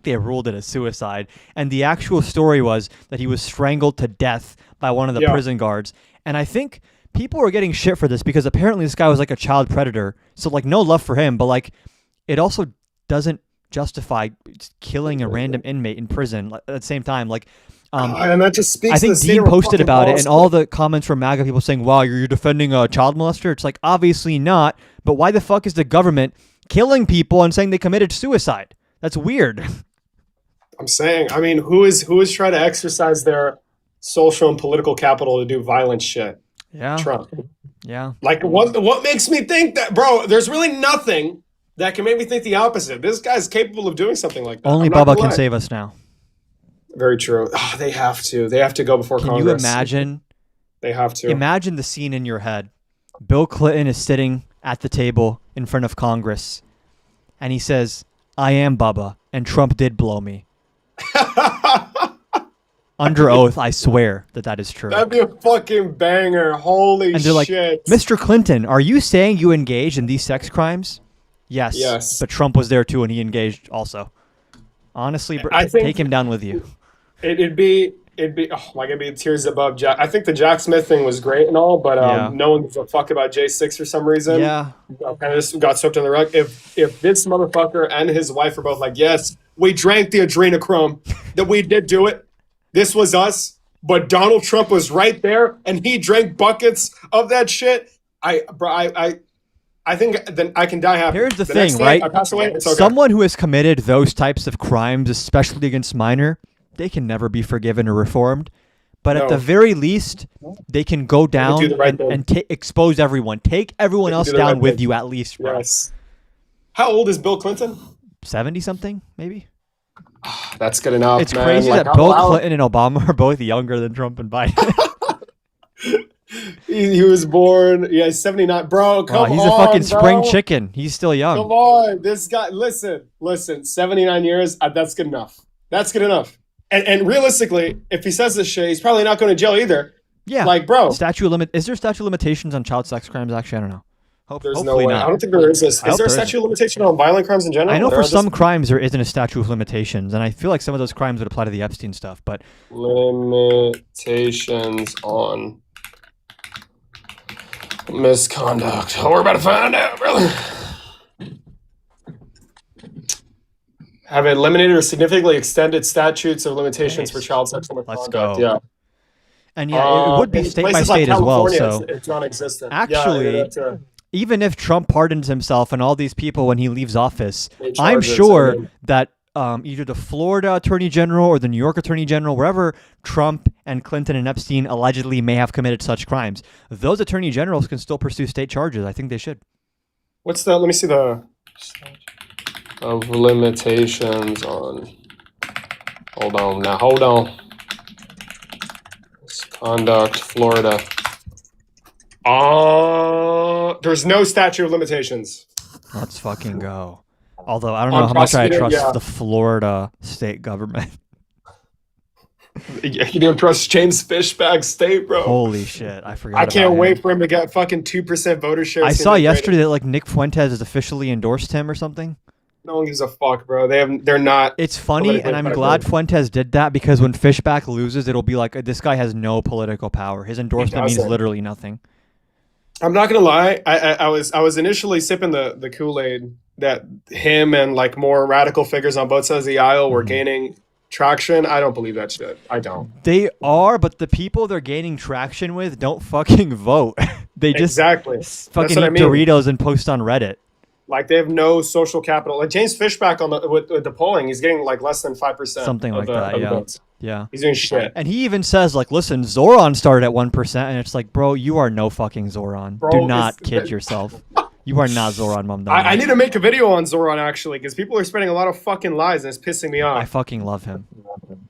A: they ruled it a suicide, and the actual story was that he was strangled to death by one of the prison guards. And I think people were getting shit for this because apparently this guy was like a child predator. So like no love for him, but like it also doesn't justify killing a random inmate in prison at the same time. Like
M: and that just speaks
A: I think
M: to the
A: Dean posted about it, and all the comments from MAGA people saying, wow, you're defending a child molester. It's like, obviously not, but why the fuck is the government killing people and saying they committed suicide? That's weird.
M: I'm saying, I mean, who is trying to exercise their social and political capital to do violent shit?
A: Yeah.
M: Trump.
A: Yeah.
M: Like what makes me think that, bro, there's really nothing that can make me think the opposite. This guy's capable of doing something like that.
A: Only Bubba can save us now.
M: Very true. Oh, they have to. They have to go before Congress.
A: Can you imagine?
M: They have to.
A: Imagine the scene in your head. Bill Clinton is sitting at the table in front of Congress, and he says, I am Bubba, and Trump did blow me. Under oath, I swear that is true.
M: That'd be a fucking banger. Holy shit.
A: And they're like, Mr. Clinton, are you saying you engaged in these sex crimes? Yes.
M: Yes.
A: But Trump was there too, and he engaged also. Honestly, take him down with you.
M: It'd be it'd be tears above Jack. I think the Jack Smith thing was great and all, but no one gives a fuck about J6 for some reason.
A: Yeah.
M: Kind of just got swept on the rug. If this motherfucker and his wife are both like, yes, we drank the adrenochrome, that we did do it. This was us, but Donald Trump was right there and he drank buckets of that shit. I think then I can die happy.
A: Here's the thing, right?
M: I pass away, it's okay.
A: Someone who has committed those types of crimes, especially against minor, they can never be forgiven or reformed. But at the very least, they can go down and expose everyone. Take everyone else down with you at least, bro.
M: Yes. How old is Bill Clinton?
A: 70-something, maybe?
M: That's good enough,
A: It's
M: man.
A: crazy that Bill Clinton and Obama are both younger than Trump and Biden.
M: He was born, he's 79. Bro, come on,
A: he's a fucking spring chicken. He's still young.
M: Come on. This guy, listen, 79 years, that's good enough. That's good enough. And realistically, if he says this shit, he's probably not going to jail either.
A: Yeah.
M: Like, bro.
A: Is there statute of limitations on child sex crimes? Actually, I don't know.
M: There's no way.
A: Not.
M: I don't think there is. Is there a statute of limitation on violent crimes in general?
A: I know for some crimes there isn't a statute of limitations, and I feel like some of those crimes would apply to the Epstein stuff, but...
M: Limitations on misconduct. Oh, we're about to find out, brother. Have eliminated or significantly extended statutes of limitations for child sexual misconduct.
A: Let's go.
M: Yeah.
A: And yeah, it would be state by state as well. So
M: it's non-existent.
A: Actually, even if Trump pardons himself and all these people when he leaves office,
M: charges,
A: I'm sure that either the Florida Attorney General or the New York Attorney General, wherever Trump and Clinton and Epstein allegedly may have committed such crimes, those attorney generals can still pursue state charges. I think they should.
M: Let me see the of limitations on. Hold on. Misconduct, Florida. There's no statute of limitations.
A: Let's fucking go. Although I don't know how much I trust the Florida state government.
M: You don't trust James Fishback State, bro.
A: Holy shit, I forgot.
M: I can't
A: about
M: wait
A: him.
M: for him to get fucking 2% voter share.
A: I
M: Seems
A: saw
M: like
A: yesterday that like Nick Fuentes has officially endorsed him or something.
M: no one gives a fuck, bro. They're not.
A: It's funny,
M: politically
A: and I'm
M: effective.
A: glad Fuentes did that because when Fishback loses, it'll be like this guy has no political power. His endorsement means
M: doesn't.
A: literally nothing.
M: I'm not gonna lie. I was initially sipping the Kool-Aid that him and like more radical figures on both sides of the aisle were gaining traction. I don't believe that shit. I don't.
A: They are, but the people they're gaining traction with don't fucking vote. They just
M: Exactly.
A: fucking
M: what
A: eat
M: I mean.
A: Doritos and post on Reddit.
M: Like they have no social capital. Like James Fishback on with the polling, he's getting like less than 5%.
A: Something like that, yeah. Yeah.
M: He's doing shit.
A: And he even says, like, listen, Zoran started at 1%, and it's like, bro, you are no fucking Zoran.
M: Bro,
A: Do not
M: it's-
A: kid yourself. You are not Zoran Mamdani.
M: I need to make a video on Zoran actually because people are spreading a lot of fucking lies and it's pissing me off.
A: I fucking love him.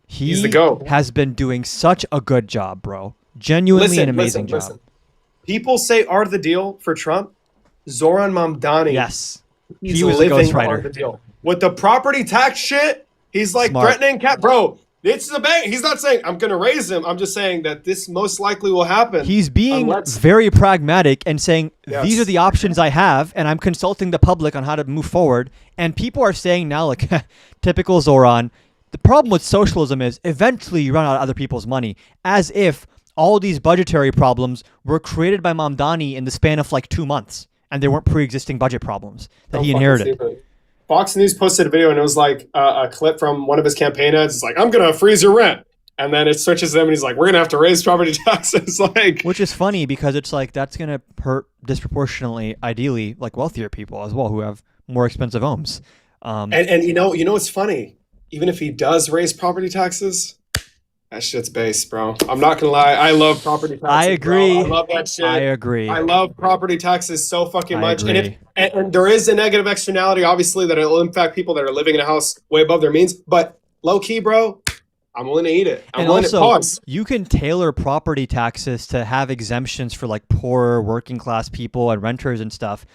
M: He's the
A: He
M: GOAT.
A: has been doing such a good job, bro. Genuinely an amazing job.
M: People say art of the deal for Trump. Zoran Mamdani.
A: Yes.
M: He's
A: He was a
M: living
A: ghostwriter.
M: art of the deal. With the property tax shit, he's like
A: Smart.
M: threatening bro. It's the bank. He's not saying I'm gonna raise him. I'm just saying that this most likely will happen.
A: He's being
M: unless-
A: very pragmatic and saying, these
M: Yes.
A: are the options I have, and I'm consulting the public on how to move forward. And people are saying now, like, typical Zoran, the problem with socialism is eventually you run out of other people's money, as if all these budgetary problems were created by Mamdani in the span of like 2 months, and there weren't pre-existing budget problems that
M: Don't
A: he
M: fucking
A: inherited.
M: see it. Fox News posted a video and it was like a clip from one of his campaign ads. It's like, I'm gonna freeze your rent. And then it switches to them and he's like, we're gonna have to raise property taxes. Like,
A: Which is funny because it's like that's going to hurt disproportionately, ideally, like wealthier people as well who have more expensive homes.
M: and you know what's funny? Even if he does raise property taxes, that shit's base, bro. I'm not gonna lie. I love property taxes.
A: I agree.
M: Bro. I love that shit.
A: I agree.
M: I love property taxes so fucking
A: I
M: much.
A: agree.
M: And there is a negative externality, obviously, that it'll impact people that are living in a house way above their means. But low key, bro, I'm willing to eat it. I'm
A: And
M: willing
A: also,
M: to pause.
A: you can tailor property taxes to have exemptions for like poorer working class people and renters and stuff.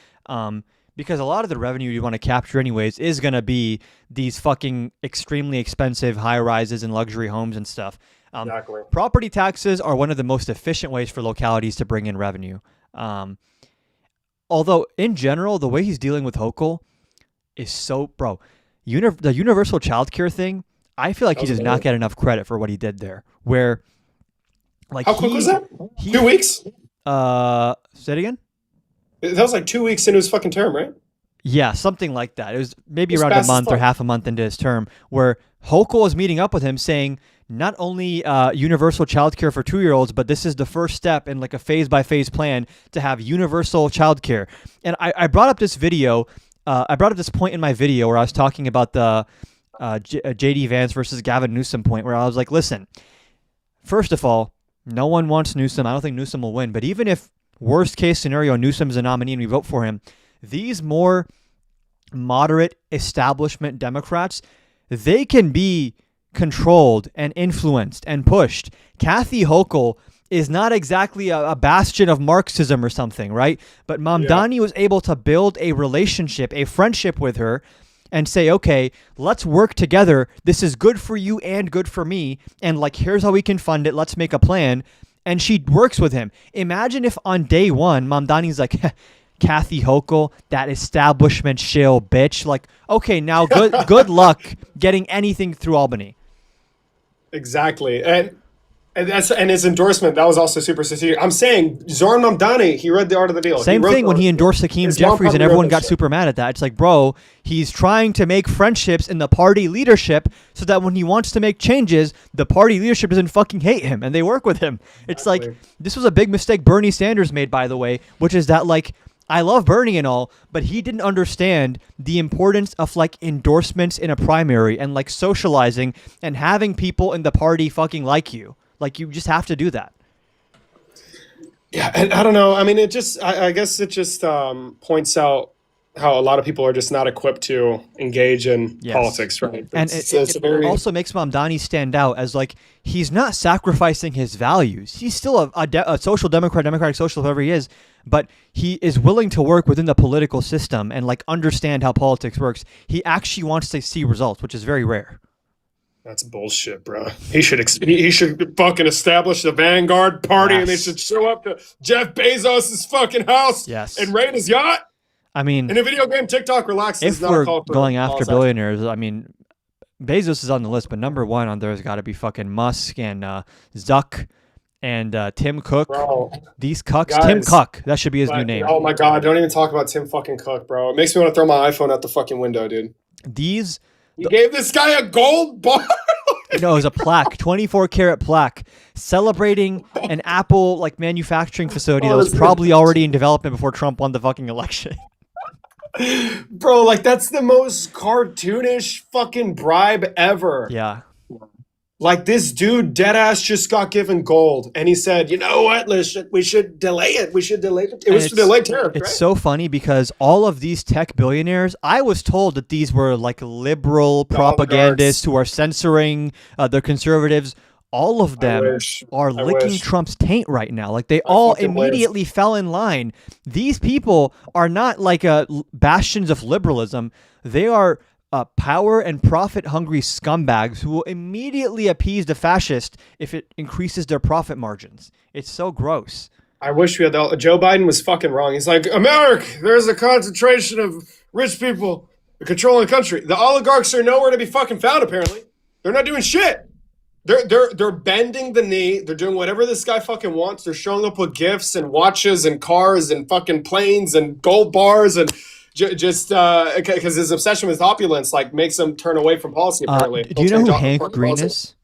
A: Because a lot of the revenue you want to capture anyways is going to be these fucking extremely expensive high rises and luxury homes and stuff.
M: Exactly.
A: Property taxes are one of the most efficient ways for localities to bring in revenue. Although in general, the way he's dealing with Hochul is so, bro, the universal childcare thing, I feel like he does not get enough credit for what he did there. Where, like,
M: How quick was that? 2 weeks?
A: Say it again?
M: That was like 2 weeks into his fucking term, right?
A: Yeah, something like that. It was maybe
M: It's
A: around a
M: fast as
A: month or
M: fuck.
A: half a month into his term, where Hochul is meeting up with him saying, not only universal childcare for 2-year-olds, but this is the first step in like a phase-by-phase plan to have universal childcare. And I brought up this video. I brought up this point in my video where I was talking about the J.D. Vance versus Gavin Newsom point, where I was like, listen, first of all, no one wants Newsom. I don't think Newsom will win. But even if worst case scenario, Newsom is a nominee and we vote for him, these more moderate establishment Democrats, they can be controlled and influenced and pushed. Kathy Hochul is not exactly a bastion of Marxism or something, right? But Mamdani was able to build a relationship, a friendship with her and say, okay, let's work together. This is good for you and good for me. And like, here's how we can fund it. Let's make a plan. And she works with him. Imagine if on day one, Mamdani's like, Kathy Hochul, that establishment shill bitch. Like, okay, now good luck getting anything through Albany.
M: Exactly. And his endorsement, that was also super sincere. I'm saying Zoran Mamdani, he read the art of the deal.
A: Same thing when he endorsed Hakeem Jeffries and everyone got super mad at that. It's like, bro, he's trying to make friendships in the party leadership so that when he wants to make changes, the party leadership doesn't fucking hate him and they work with him. It's like, this was a big mistake Bernie Sanders made, by the way, which is that, like, I love Bernie and all, but he didn't understand the importance of like endorsements in a primary and like socializing and having people in the party fucking like you. Like, you just have to do that.
M: Yeah, and I don't know. I mean, I guess it just points out how a lot of people are just not equipped to engage in politics, right?
A: And it also makes Mamdani stand out as like, he's not sacrificing his values. He's still a social democrat, democratic socialist, whoever he is, but he is willing to work within the political system and like understand how politics works. He actually wants to see results, which is very rare.
M: That's bullshit, bro. He should fucking establish the Vanguard Party, and they should show up to Jeff Bezos' fucking house and raid his yacht.
A: I mean,
M: in a video game, TikTok relaxes.
A: if
M: Is not
A: we're
M: a call for
A: going after
M: policy.
A: billionaires, I mean, Bezos is on the list, but number one on there has got to be fucking Musk and Zuck and Tim Cook.
M: Bro,
A: These cucks.
M: guys,
A: Tim Cook. That should be his new name.
M: Oh my god! Don't even talk about Tim fucking Cook, bro. It makes me want to throw my iPhone out the fucking window, dude.
A: These.
M: You gave this guy a gold bar.
A: No, it was a plaque, 24-karat plaque, celebrating an Apple like manufacturing facility that was probably already in development before Trump won the fucking election.
M: Bro, like that's the most cartoonish fucking bribe ever.
A: Yeah.
M: Like this dude deadass just got given gold, and he said, "You know what? We should delay it. We should delay it." It was to delay tariffs,
A: It's
M: right?
A: so funny because all of these tech billionaires, I was told that these were like liberal propagandists who are censoring the conservatives. All of them are licking Trump's taint right now. Like they all immediately fell in line. These people are not like bastions of liberalism. They are power and profit-hungry scumbags who will immediately appease the fascist if it increases their profit margins. It's so gross.
M: I wish we had Joe Biden was fucking wrong. He's like, America, there's a concentration of rich people controlling the country. The oligarchs are nowhere to be fucking found, apparently. They're not doing shit. They're bending the knee. They're doing whatever this guy fucking wants. They're showing up with gifts and watches and cars and fucking planes and gold bars and just because his obsession with opulence like makes him turn away from policy, apparently.
A: Do you know who Hank Green is?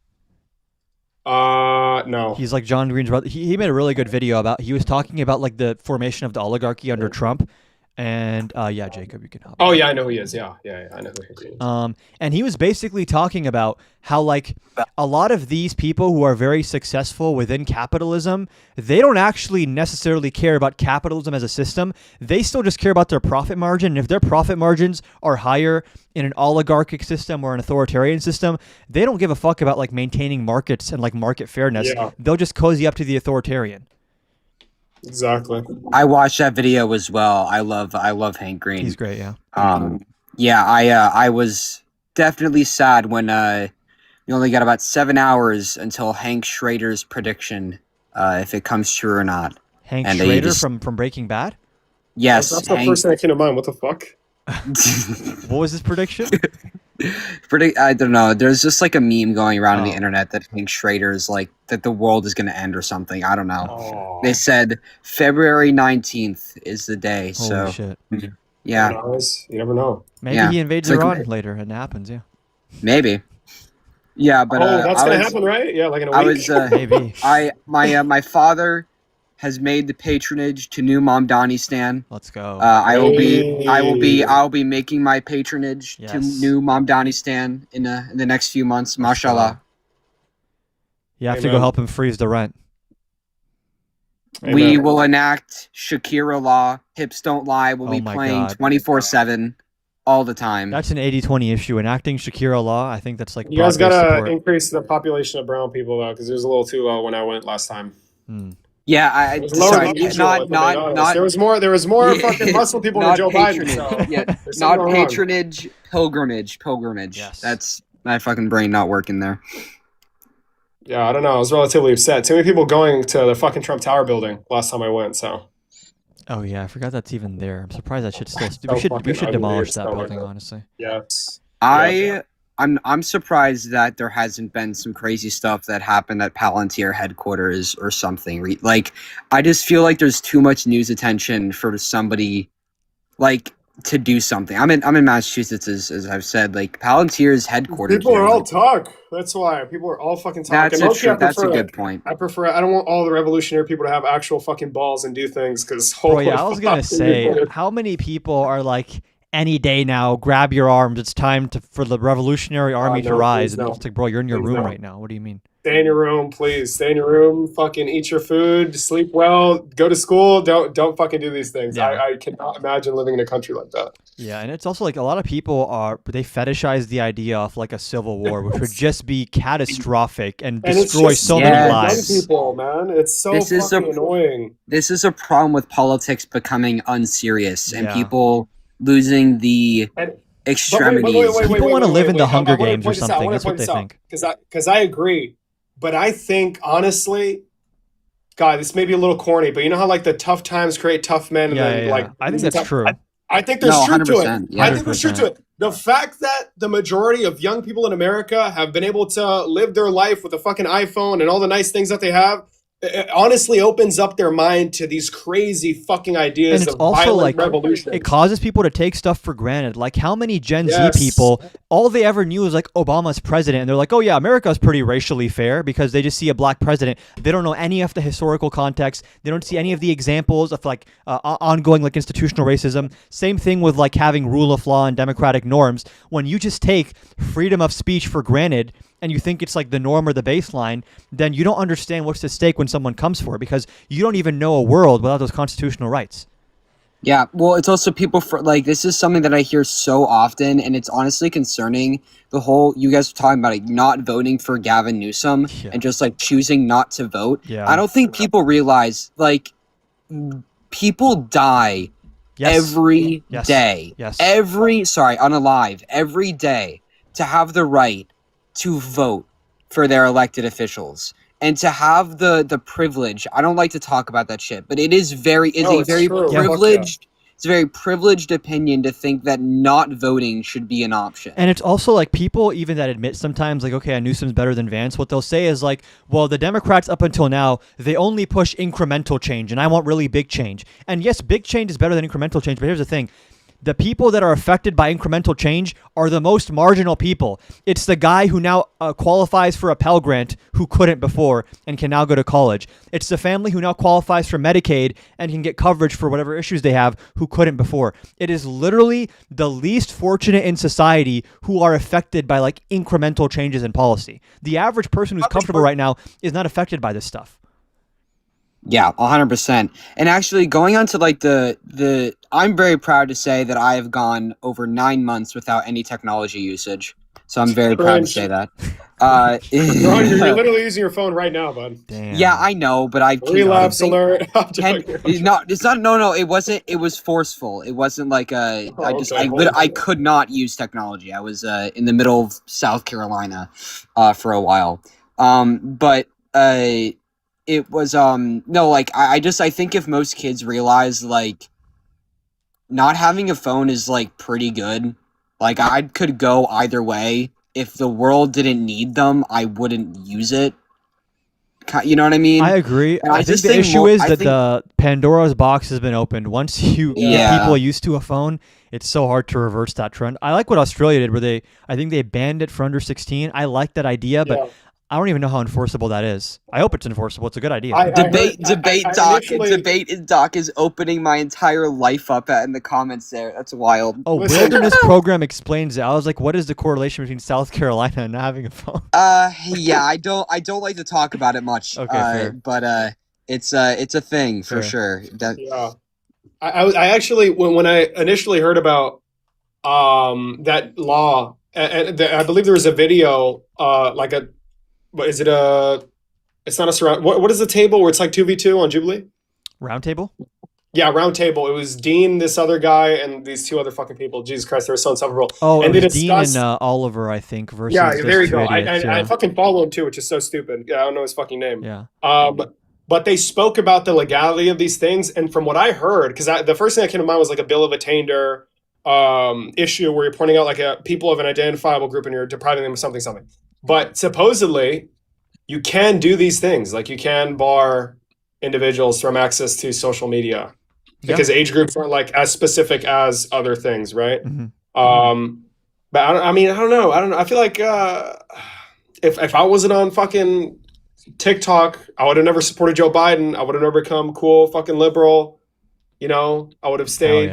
M: No.
A: He's like John Green's brother. He made a really good video about. He was talking about like the formation of the oligarchy under Trump, and yeah, Jacob, you can help.
M: Oh yeah, I know who he is. Yeah, I know who he is.
A: And he was basically talking about how like a lot of these people who are very successful within capitalism, they don't actually necessarily care about capitalism as a system. They still just care about their profit margin. And if their profit margins are higher in an oligarchic system or an authoritarian system, they don't give a fuck about like maintaining markets and like market fairness.
M: Yeah.
A: They'll just cozy up to the authoritarian.
M: Exactly.
N: I watched that video as well. I love Hank Green.
A: He's great, yeah.
N: I was definitely sad when we only got about 7 hours until Hank Schrader's prediction, if it comes true or not.
A: Hank
N: And
A: Schrader from Breaking Bad?
N: Yes.
M: That's the first thing that came to mind. What the fuck?
A: What was his prediction?
N: I don't know. There's just like a meme going around on the internet that Hank Schrader's like that the world is going to end or something. I don't know. They said February 19th is the day.
A: Holy shit.
N: Yeah.
M: You never know.
A: Maybe he invades Iran later and it happens, yeah.
N: Maybe. Yeah, but
M: that's gonna happen, right? Yeah, like in a week.
A: Maybe.
N: My father has made the patronage to New Mamdanistan.
A: Let's go.
N: I'll be making my patronage to New Mamdanistan in the next few months. Mashallah.
A: You have to go help him freeze the rent.
N: We will enact Shakira law. Hips don't lie. We'll be playing 24/7 all the time.
A: That's an 80-20 issue. Enacting Shakira law, I think that's like
M: You guys
A: broad-based
M: gotta
A: support.
M: increase the population of brown people though, because it was a little too low when I went last time.
N: Yeah,
M: It was lower than usual, if I'm being honest. There was more fucking muscle people than
N: not
M: Joe Biden. So
N: yeah,
M: there's
N: not
M: something wrong.
N: patronage, pilgrimage. Yes. That's my fucking brain not working there.
M: Yeah, I don't know. I was relatively upset. Too many people going to the fucking Trump Tower building last time I went. So
A: Oh yeah, I forgot that's even there. I'm surprised that shit still.
M: So
A: we should
M: fucking
A: demolish
M: ugly.
A: that
M: It's so
A: building,
M: ugly.
A: honestly.
M: yes,
N: I'm surprised that there hasn't been some crazy stuff that happened at Palantir headquarters or something. Like, I just feel like there's too much news attention for somebody like to do something. I'm in Massachusetts, as I've said. Like Palantir's headquarters.
M: people are
N: there,
M: all
N: like,
M: talk. That's why people are all fucking talking.
N: That's a good point.
M: I prefer. I don't want all the revolutionary people to have actual fucking balls and do things. Because
A: Bro, yeah, I was gonna say, how many people are like, any day now, grab your arms. It's time for the revolutionary army to
M: no,
A: rise.
M: please
A: And
M: no.
A: it's like, bro, you're in your
M: Please
A: room
M: no.
A: right now. What do you mean?
M: Stay in your room, please. Stay in your room. Fucking eat your food. Sleep well. Go to school. Don't fucking do these things.
A: Yeah.
M: I cannot imagine living in a country like that.
A: Yeah, and it's also like a lot of people they fetishize the idea of like a civil war, which would just be catastrophic and
M: And it's
A: destroy
M: just
A: so
N: Yeah.
A: many
M: young
A: lives.
M: people, man. It's so
N: This is
M: fucking annoying.
N: This is a problem with politics becoming unserious and
A: Yeah.
N: people losing the extremities.
A: People want to live in the Hunger Games or something. That's what they think.
M: Because I agree, but I think honestly, God, this may be a little corny, but you know how like the tough times create tough men, and then like
A: I think that's true.
M: I think there's truth to
N: 100%,
M: it.
N: yeah.
M: I think there's truth to it. The fact that the majority of young people in America have been able to live their life with a fucking iPhone and all the nice things that they have, it honestly opens up their mind to these crazy fucking ideas
A: And it's
M: of
A: also
M: violent
A: like
M: revolution.
A: it causes people to take stuff for granted. Like how many Gen
M: Yes.
A: Z people, all they ever knew was like Obama's president, and they're like, oh yeah, America's pretty racially fair because they just see a black president. They don't know any of the historical context. They don't see any of the examples of like ongoing like institutional racism. Same thing with like having rule of law and democratic norms. When you just take freedom of speech for granted and you think it's like the norm or the baseline, then you don't understand what's at stake when someone comes for it because you don't even know a world without those constitutional rights.
N: Yeah, well, it's also people for like this is something that I hear so often, and it's honestly concerning. The whole you guys were talking about like not voting for Gavin Newsom and just like choosing not to vote.
A: Yeah.
N: I don't think people realize like people die every day.
A: Yes.
N: Unalive every day to have the right to vote for their elected officials. And to have the privilege, I don't like to talk about that shit, but it's a very privileged, it's a very privileged opinion to think that not voting should be an option.
A: And it's also like people even that admit sometimes like, okay, Newsom's better than Vance. What they'll say is like, well, the Democrats up until now, they only push incremental change and I want really big change. And yes, big change is better than incremental change. But here's the thing. The people that are affected by incremental change are the most marginal people. It's the guy who now qualifies for a Pell Grant who couldn't before and can now go to college. It's the family who now qualifies for Medicaid and can get coverage for whatever issues they have who couldn't before. It is literally the least fortunate in society who are affected by like incremental changes in policy. The average person who's comfortable right now is not affected by this stuff.
N: Yeah, 100%. And actually going on to like the I'm very proud to say that I have gone over 9 months without any technology usage. So I'm very proud to say that.
M: Ron, you're literally using your phone right now, bud.
A: Damn.
N: Yeah, I know, but I
M: relapse alert.
N: No, it wasn't. It was forceful. It wasn't like I could not use technology. I was in the middle of South Carolina for a while. It was no, like I think if most kids realize like not having a phone is like pretty good. Like I could go either way. If the world didn't need them, I wouldn't use it. You know what I mean?
A: I agree. I think the issue is that the Pandora's box has been opened. Once you get people used to a phone, it's so hard to reverse that trend. I like what Australia did where I think they banned it for under 16. I like that idea, but I don't even know how enforceable that is. I hope it's enforceable. It's a good idea.
N: Debate Doc is opening my entire life up in the comments there. That's wild.
A: Oh, Wilderness Program explains it. I was like, what is the correlation between South Carolina and not having a phone?
N: Yeah, I don't like to talk about it much.
A: Okay, fair.
N: But it's a thing for sure.
M: Yeah. I actually when I initially heard about that law, and I believe there was a video what is it? It's not a surround. What is the table where it's like 2v2 on Jubilee?
A: Round table?
M: Yeah, round table. It was Dean, this other guy, and these two other fucking people. Jesus Christ, they were so insufferable.
A: Oh,
M: and
A: it was Dean and Oliver, I think. Versus
M: there you go.
A: Idiots,
M: I fucking follow him too, which is so stupid. Yeah, I don't know his fucking name.
A: Yeah.
M: But they spoke about the legality of these things, and from what I heard, because the first thing that came to mind was like a bill of attainder issue where you're pointing out like people of an identifiable group and you're depriving them of something. But supposedly, you can do these things. Like you can bar individuals from access to social media because age groups aren't like as specific as other things, right?
A: Mm-hmm.
M: But I don't know. I feel like if I wasn't on fucking TikTok, I would have never supported Joe Biden. I would have never become cool fucking liberal. You know, I would have stayed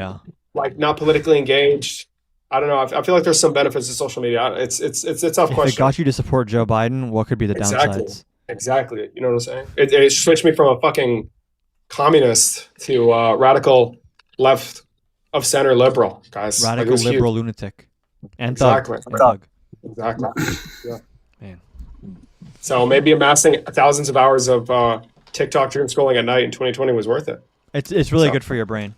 M: like not politically engaged. I don't know. I feel like there's some benefits to social media. It's a tough question.
A: If it got you to support Joe Biden, what could be the downsides?
M: Exactly. You know what I'm saying? It switched me from a fucking communist to radical left of center liberal, guys.
A: Radical liberal lunatic. And
M: exactly.
A: thug.
M: Exactly. Yeah.
A: Man.
M: So maybe amassing thousands of hours of TikTok dream scrolling at night in 2020 was worth it.
A: It's really good for your brain.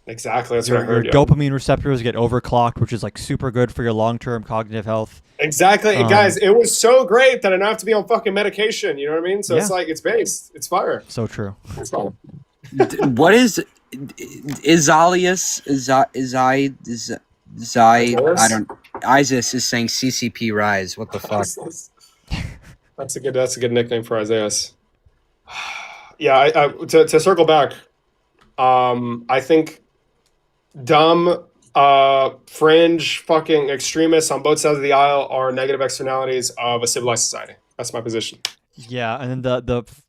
M: Exactly. That's
A: Your,
M: what I heard.
A: your
M: Yeah.
A: dopamine receptors get overclocked, which is like super good for your long-term cognitive health.
M: Exactly. And guys, it was so great that I don't have to be on fucking medication. You know what I mean? So it's
A: Yeah.
M: it's based. It's fire.
A: So true.
M: It's fire.
N: What is Isalius? I don't. Isis is saying CCP rise. What the fuck?
M: That's a good nickname for Isaiah. Yeah, to circle back, I think dumb, fringe, fucking extremists on both sides of the aisle are negative externalities of a civilized society. That's my position.
A: Yeah, and then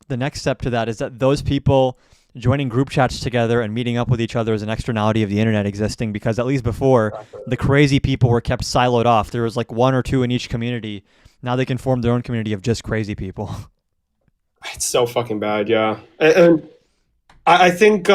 A: the next step to that is that those people joining group chats together and meeting up with each other is an externality of the internet existing, because at least before, the crazy people were kept siloed off. There was like one or two in each community. Now they can form their own community of just crazy people.
M: It's so fucking bad, yeah. And I think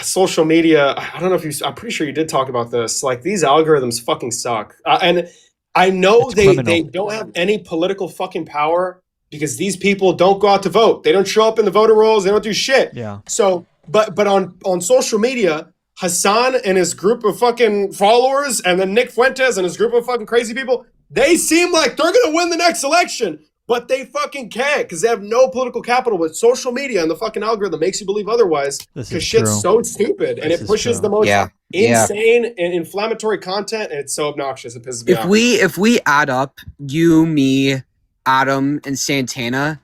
M: social media, I don't know if I'm pretty sure you did talk about this. Like, these algorithms fucking suck. And I know they don't have any political fucking power, because these people don't go out to vote. They don't show up in the voter rolls. They don't do shit.
A: Yeah.
M: So, but on social media, Hassan and his group of fucking followers, and then Nick Fuentes and his group of fucking crazy people, they seem like they're going to win the next election, but they fucking can't, because they have no political capital. But social media and the fucking algorithm makes you believe otherwise, because shit's so stupid, and it pushes the most insane and inflammatory content, and it's so obnoxious. It pisses me off.
N: If we add up you, me, Adam, and Santana,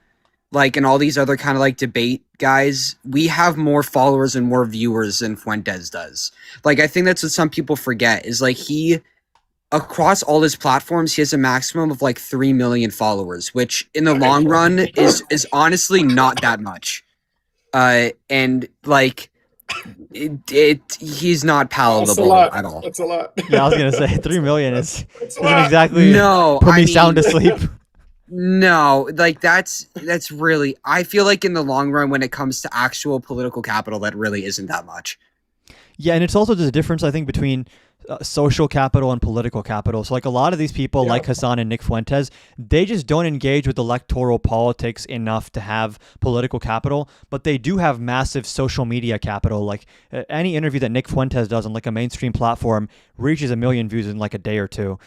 N: like, and all these other kind of like debate guys, we have more followers and more viewers than Fuentes does. Like, I think that's what some people forget, is like, he, across all his platforms, he has a maximum of like 3 million followers, which in the long run is honestly not that much. And like, he's not palatable at all.
M: That's a lot.
A: Yeah, I was gonna say 3 million isn't exactly
N: No,
A: put me sound asleep.
N: No, like that's really, I feel like in the long run, when it comes to actual political capital, that really isn't that much.
A: Yeah, and it's also the difference, I think, between social capital and political capital. So like a lot of these people, like Hassan and Nick Fuentes, they just don't engage with electoral politics enough to have political capital, but they do have massive social media capital. Like any interview that Nick Fuentes does on like a mainstream platform reaches 1 million views in like a day or two.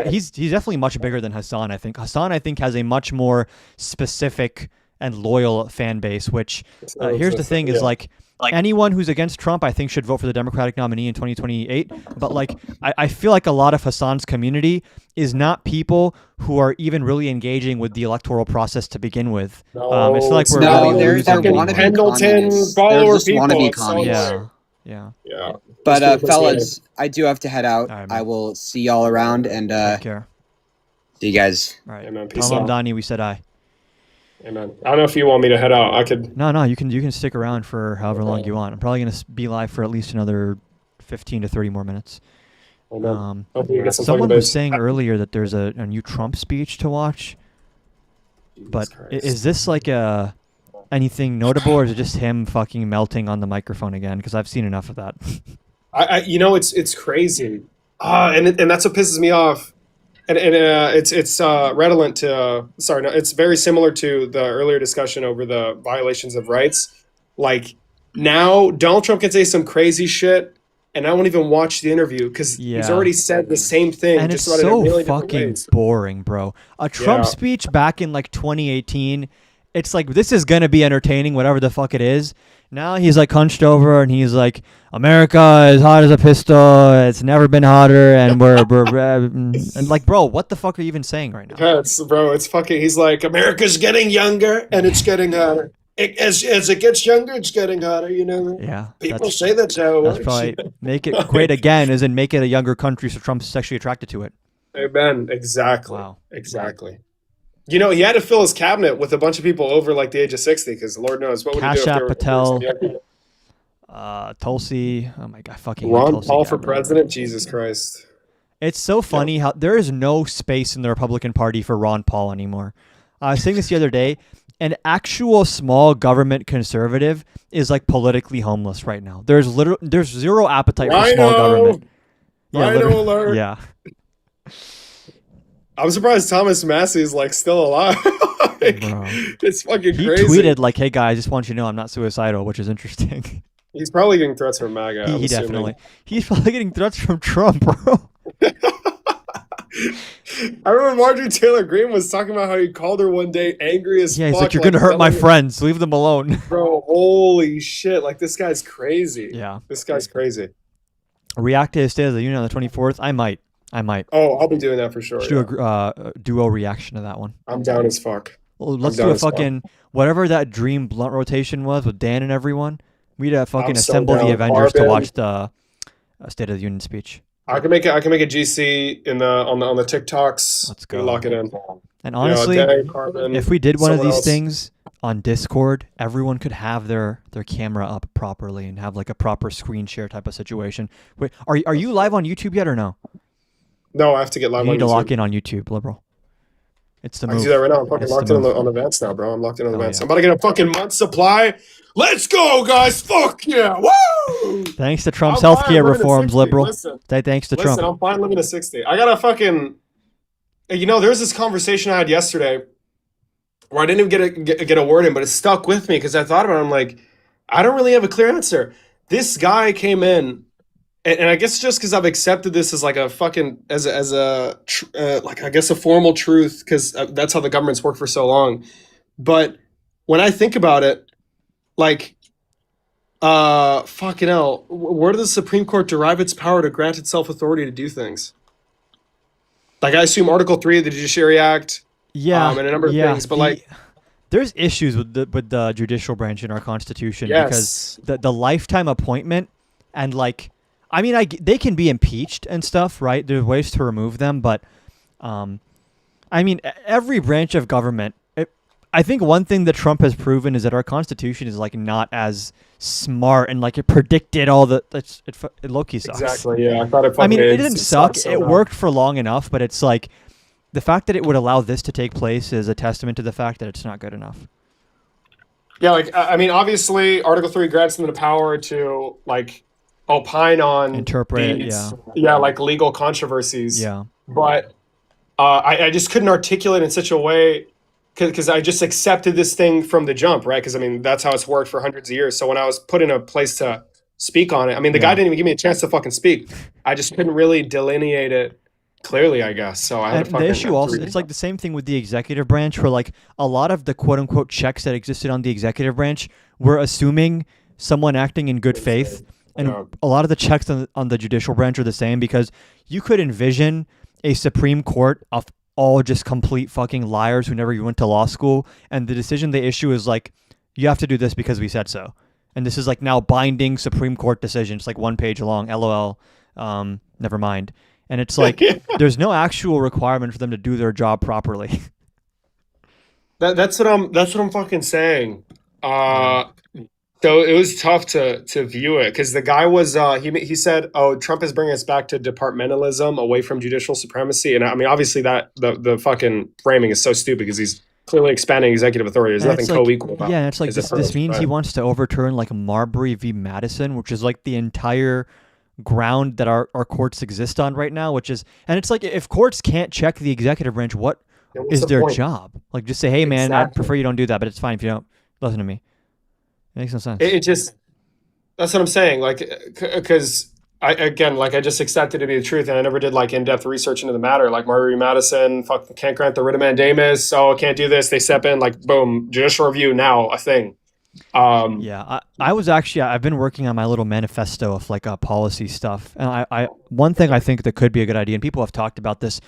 A: He's definitely much bigger than Hassan, I think. Hassan, I think, has a much more specific and loyal fan base, which here's the thing is like anyone who's against Trump, I think, should vote for the Democratic nominee in 2028. But like, I feel like a lot of Hassan's community is not people who are even really engaging with the electoral process to begin with. It's like we're really losing
M: Pendleton follower people.
A: Yeah.
N: But fellas, I do have to head out. I will see y'all around, and
A: Take care.
N: See you guys.
A: All right.
M: Amen. Peace
A: Tell
M: out.
A: Donnie we said aye.
M: Amen. I don't know if you want me to head out. I could.
A: No, you can stick around for however long you want. I'm probably gonna be live for at least another 15 to 30 more minutes.
M: Hopefully you get some
A: Someone
M: fucking
A: was
M: base.
A: saying earlier that there's a new Trump speech to watch. But is this like anything notable, or is it just him fucking melting on the microphone again? Because I've seen enough of that.
M: It's crazy, and that's what pisses me off, and it's redolent to it's very similar to the earlier discussion over the violations of rights. Like, now Donald Trump can say some crazy shit, and I won't even watch the interview because he's already said the same thing.
A: And
M: just
A: it's
M: about in a
A: so
M: million different
A: fucking
M: ways.
A: boring, bro. A Trump speech back in like 2018, it's like, this is gonna be entertaining, whatever the fuck it is. Now he's like hunched over and he's like, America is hot as a pistol. It's never been hotter, and we're and like, bro, what the fuck are you even saying right now?
M: Yeah, it's fucking. He's like, America's getting younger, and it's getting hotter. As it gets younger, it's getting hotter. You know.
A: Yeah.
M: People say that's how it
A: That's
M: works.
A: probably make it great again, as in make it a younger country, so Trump's sexually attracted to it.
M: Amen. Exactly.
A: Wow.
M: Exactly. You know, he had to fill his cabinet with a bunch of people over like the age of 60, because Lord knows what would he do if
A: Kasha
M: they were
A: Patel,
M: younger.
A: Tulsi. Oh my god, fucking hate
M: Ron
A: Tulsi
M: Paul for
A: Gabbard.
M: president. Jesus Christ.
A: It's so funny how there is no space in the Republican Party for Ron Paul anymore. I was saying this the other day. An actual small government conservative is like politically homeless right now. There's zero appetite for small government.
M: Rhino alert.
A: Yeah.
M: I'm surprised Thomas Massey is like still alive. Like, it's fucking
A: He
M: crazy.
A: tweeted like, "Hey guys, just want you to know I'm not suicidal," which is interesting.
M: He's probably getting threats from MAGA. I'm
A: He
M: assuming.
A: definitely. He's probably getting threats from Trump, bro.
M: I remember Marjorie Taylor Greene was talking about how he called her one day angry as
A: Yeah, he's
M: fuck.
A: like, you're gonna hurt my
M: telling her-
A: friends. Leave them alone.
M: Bro, holy shit. Like, this guy's crazy.
A: Yeah.
M: This guy's crazy.
A: React to his State of the Union on the 24th. I might.
M: Oh, I'll be doing that for sure.
A: Should do a duo reaction to that one.
M: I'm down as fuck.
A: Well, let's
M: down
A: do a
M: as fuck.
A: fucking whatever that dream blunt rotation was with Dan and everyone. We'd fucking
M: I'm so
A: assemble the
M: down.
A: Avengers to
M: Marvin.
A: watch the State of the Union speech.
M: I can make a GC in the on the TikToks.
A: Let's go.
M: Lock it in.
A: And honestly,
M: Dan, Carbon,
A: if we did one of
M: someone
A: these
M: else.
A: things on Discord, everyone could have their camera up properly and have like a proper screen share type of situation. Wait, are you live on YouTube yet or no?
M: No, I have to get live
A: You
M: on
A: need to
M: YouTube.
A: lock in on YouTube, liberal. It's the
M: I
A: move.
M: can do that right now. I'm fucking
A: It's
M: locked
A: the
M: in
A: move.
M: on the Vance now, bro. I'm locked in on the
A: Hell
M: Vance.
A: yeah.
M: I'm about to get a fucking month supply. Let's go, guys. Fuck yeah. Woo!
A: Thanks to Trump's
M: I'm fine
A: healthcare
M: living at
A: reforms,
M: 60.
A: liberal.
M: Listen.
A: Thanks to
M: Listen,
A: Trump.
M: I'm fine living at 60. I got a fucking. You know, there was this conversation I had yesterday where I didn't even get a word in, but it stuck with me because I thought about it. I'm like, I don't really have a clear answer. This guy came in, and I guess just because I've accepted this as like a fucking like I guess a formal truth because that's how the government's worked for so long. But when I think about it, like, fucking hell, where does the Supreme Court derive its power to grant itself authority to do things? Like, I assume Article 3 of the Judiciary Act,
A: Yeah,
M: and a number of things, but like,
A: there's issues with the judicial branch in our Constitution
M: Yes.
A: because the lifetime appointment and like, I mean, they can be impeached and stuff, right? There's ways to remove them, but I mean, every branch of government. I think one thing that Trump has proven is that our Constitution is like not as smart and like it predicted all the. It low-key sucks.
M: exactly, yeah, I thought it fucking
A: I mean, it
M: did.
A: didn't suck.
M: sucks so
A: It
M: bad.
A: worked for long enough, but it's like the fact that it would allow this to take place is a testament to the fact that it's not good enough.
M: Yeah, like, I mean, obviously, Article 3 grants them the power to, like, opine on
A: Interpret,
M: these, like, legal controversies.
A: Yeah.
M: But I just couldn't articulate in such a way because I just accepted this thing from the jump, right? Because, I mean, that's how it's worked for hundreds of years. So when I was put in a place to speak on it, I mean, the guy didn't even give me a chance to fucking speak. I just couldn't really delineate it clearly, I guess. So I had
A: And
M: to
A: the
M: fucking
A: issue also, it's like the same thing with the executive branch, where like a lot of the quote unquote checks that existed on the executive branch were assuming someone acting in good faith. And a lot of the checks on the judicial branch are the same because you could envision a Supreme Court of all just complete fucking liars who never even went to law school. And the decision they issue is like, you have to do this because we said so. And this is like now binding Supreme Court decision. It's like 1 page long, LOL, never mind. And it's like, there's no actual requirement for them to do their job properly.
M: That's what I'm fucking saying. So it was tough to view it because the guy was he said, "Oh, Trump is bringing us back to departmentalism, away from judicial supremacy." And I mean, obviously that the fucking framing is so stupid because he's clearly expanding executive authority. There's
A: And
M: nothing
A: it's like-
M: co-equal about.
A: Yeah, and it's like
M: his
A: this
M: approach,
A: means he
M: but-
A: wants to overturn like Marbury v. Madison, which is like the entire ground that our courts exist on right now, which is, and it's like if courts can't check the executive branch, what
M: Yeah, what's
A: is
M: the
A: their
M: point?
A: job? Like just say, hey man, I
M: Exactly.
A: prefer you don't do that, but it's fine if you don't listen to me. It makes no sense.
M: It just that's what I'm saying. Like, because I just accepted it to be the truth, and I never did like in-depth research into the matter. Like Marbury Madison, fuck, can't grant the writ of mandamus. Oh, can't do this. They step in, like, boom, judicial review now a thing.
A: Yeah, I was actually, I've been working on my little manifesto of like policy stuff, and I one thing I think that could be a good idea, and people have talked about this,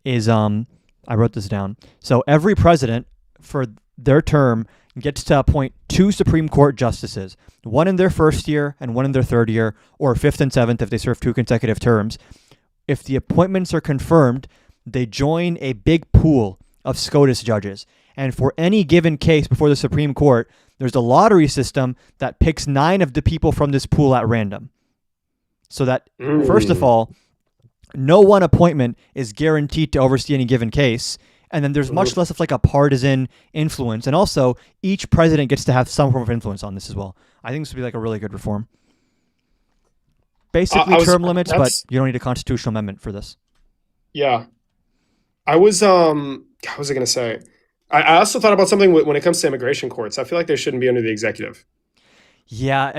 A: is I wrote this down. So every president for their term gets to appoint 2 Supreme Court justices, one in their first year and one in their third year, or 5th and 7th if they serve 2 consecutive terms. If the appointments are confirmed, they join a big pool of SCOTUS judges. And for any given case before the Supreme Court, there's a lottery system that picks 9 of the people from this pool at random. So that, first of all, no one appointment is guaranteed to oversee any given case. And then there's much less of like a partisan influence. And also, each president gets to have some form of influence on this as well. I think this would be like a really good reform. Basically term limits, but you don't need a constitutional amendment for this.
M: Yeah. I was what was I going to say? I also thought about something when it comes to immigration courts. I feel like they shouldn't be under the executive.
A: Yeah,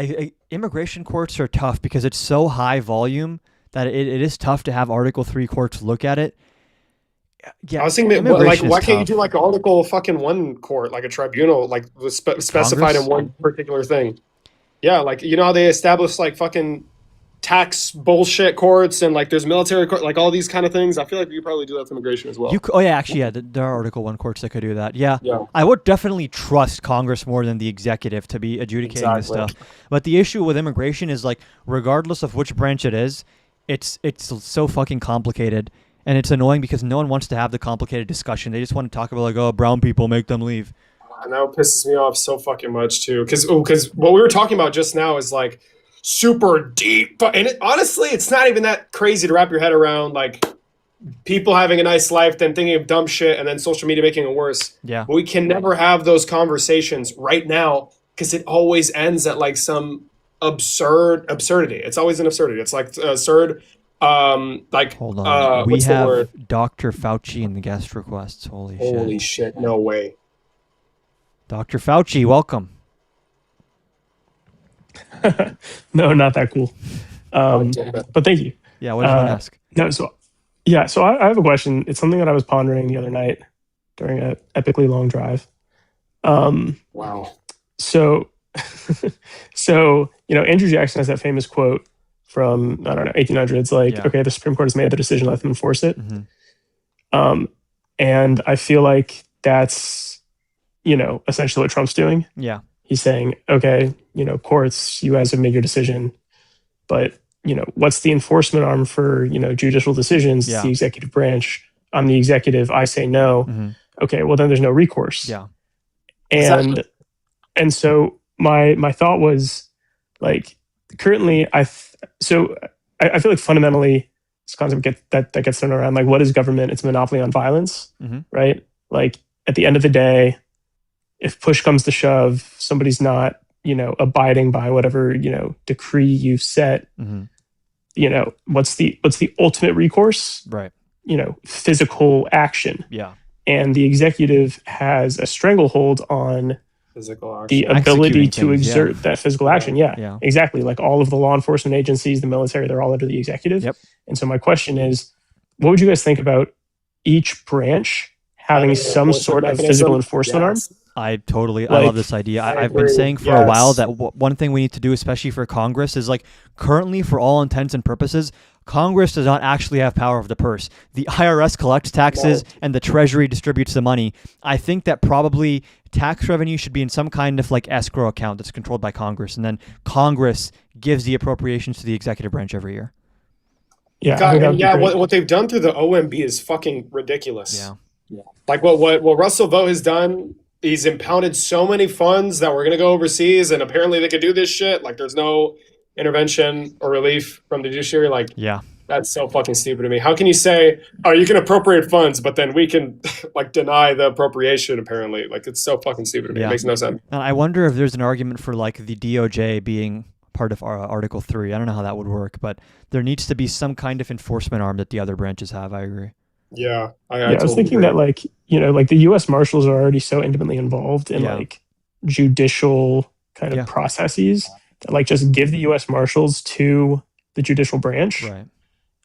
A: immigration courts are tough because it's so high volume that it is tough to have Article 3 courts look at it. Yeah,
M: I was thinking,
A: immigration
M: why
A: is
M: can't you
A: tough.
M: do like Article fucking 1 court, like a tribunal, like specified in
A: Congress?
M: one particular thing? Yeah, like you know how they establish like fucking tax bullshit courts and like there's military court, like all these kind of things. I feel like you could probably do that with immigration as well.
A: Oh yeah, actually, yeah, there are Article 1 courts that could do that. Yeah,
M: Yeah.
A: I would definitely trust Congress more than the executive to be adjudicating this
M: Exactly.
A: stuff. But the issue with immigration is like, regardless of which branch it is, it's so fucking complicated, and it's annoying because no one wants to have the complicated discussion. They just want to talk about like, oh, brown people, make them leave.
M: And that pisses me off so fucking much too, because what we were talking about just now is like super deep, but honestly, it's not even that crazy to wrap your head around. Like people having a nice life, then thinking of dumb shit, and then social media making it worse.
A: Yeah.
M: But we can never have those conversations right now because it always ends at like some absurdity. It's always an absurdity. It's like absurd. Like
A: Hold on, we
M: what's the word?
A: have Dr. Fauci in the guest requests. Holy
M: shit! No way.
A: Dr. Fauci, welcome.
O: No, not that cool. But thank you.
A: Yeah, what did you want to ask?
O: No, so I have a question. It's something that I was pondering the other night during an epically long drive.
M: Wow.
O: So, Andrew Jackson has that famous quote from, I don't know, 1800s, like,
A: Yeah.
O: okay, the Supreme Court has made the decision, let them enforce it.
A: Mm-hmm.
O: And I feel like that's, essentially what Trump's doing.
A: Yeah.
O: He's saying, okay, courts, you guys have made your decision, but, what's the enforcement arm for, judicial decisions? It's
A: Yeah.
O: the executive branch. I'm the executive. I say no.
A: Mhm.
O: Okay, well, then there's no recourse.
A: Yeah.
O: And so my thought was like, currently, I feel like fundamentally this concept that gets thrown around, like, what is government? It's a monopoly on violence,
A: Mhm.
O: right? Like at the end of the day, if push comes to shove, somebody's not, abiding by whatever, decree you've set,
A: Mhm.
O: What's the ultimate recourse?
A: Right.
O: Physical action.
A: Yeah.
O: And the executive has a stranglehold on
M: Physical action.
O: the ability
A: Executing
O: to
A: things, yeah.
O: exert that physical action. Yeah,
A: Yeah.
O: exactly. Like all of the law enforcement agencies, the military, they're all under the executive.
A: Yep.
O: And so my question is, what would you guys think about each branch having some sort of physical enforcement arm?
A: I
O: Like,
A: love this idea. I've been
M: agree.
A: saying for a while
M: Yes.
A: that one thing we need to do, especially for Congress, is like currently, for all intents and purposes, Congress does not actually have power of the purse. The IRS collects taxes and the Treasury distributes the money. I think that probably tax revenue should be in some kind of like escrow account that's controlled by Congress, and then Congress gives the appropriations to the executive branch every year.
O: Yeah, I
M: God,
O: think that would
M: and
O: be
M: yeah,
O: great.
M: what they've done through the OMB is fucking ridiculous.
A: Yeah.
M: Like what Russell Vought has done, he's impounded so many funds that were gonna go overseas, and apparently they could do this shit. Like there's no intervention or relief from the judiciary. Like
A: Yeah.
M: that's so fucking stupid to me. How can you say, oh, you can appropriate funds, but then we can like deny the appropriation? Apparently, like it's so fucking stupid to me.
A: Yeah.
M: It makes no sense.
A: And I wonder if there's an argument for like the DOJ being part of Article 3. I don't know how that would work, but there needs to be some kind of enforcement arm that the other branches have. I agree.
M: Yeah,
O: I was thinking that like the U.S. Marshals are already so intimately involved in
A: Yeah.
O: like judicial kind of
A: Yeah.
O: processes that like just give the U.S. Marshals to the judicial branch,
A: Right.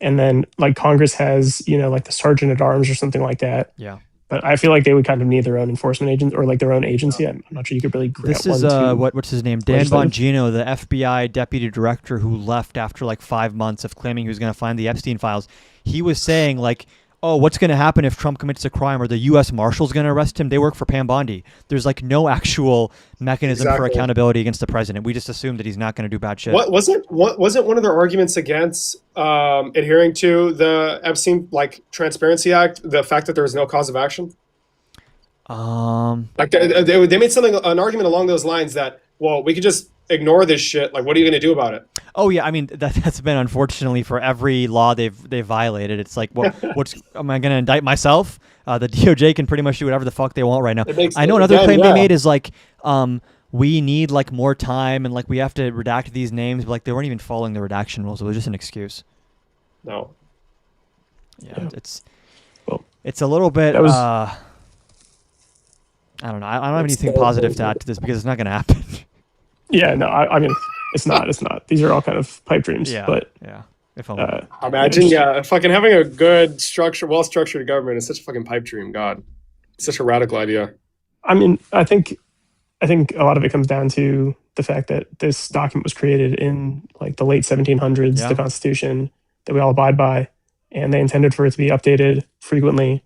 O: and then like Congress has like the Sergeant at Arms or something like that.
A: Yeah.
O: But I feel like they would kind of need their own enforcement agent or like their own agency. I'm not sure you could really grant
A: This is
O: one to
A: what's his name? Dan
O: legislative.
A: Bongino, the FBI deputy director who left after like 5 months of claiming he was going to find the Epstein files. He was saying like, oh, what's going to happen if Trump commits a crime? Or the U.S. Marshals going to arrest him? They work for Pam Bondi. There's like no actual mechanism for
M: Exactly.
A: accountability against the president. We just assume that he's not going to do bad shit.
M: What wasn't one of their arguments against adhering to the Epstein like Transparency Act the fact that there was no cause of action? Like they made an argument along those lines that, well, we could just ignore this shit. Like, what are you going to do about it?
A: Oh yeah, I mean that's been unfortunately for every law they've violated. It's like, well, am I going to indict myself? The DOJ can pretty much do whatever the fuck they want right now. I know another claim they made is like, we need like more time and like we have to redact these names, but like they weren't even following the redaction rules. It was just an excuse.
M: No.
A: Yeah, it's a little bit.
O: That was-
A: I don't know. I don't have anything positive to add to this because it's not going to happen.
O: Yeah, no, I mean, it's not. It's not. These are all kind of pipe dreams.
A: Yeah,
O: But
A: yeah. If only.
M: Imagine, fucking having a good structure, well-structured government is such a fucking pipe dream. God, it's such a radical idea.
O: I mean, I think a lot of it comes down to the fact that this document was created in like the late 1700s,
A: Yeah.
O: the Constitution that we all abide by, and they intended for it to be updated frequently.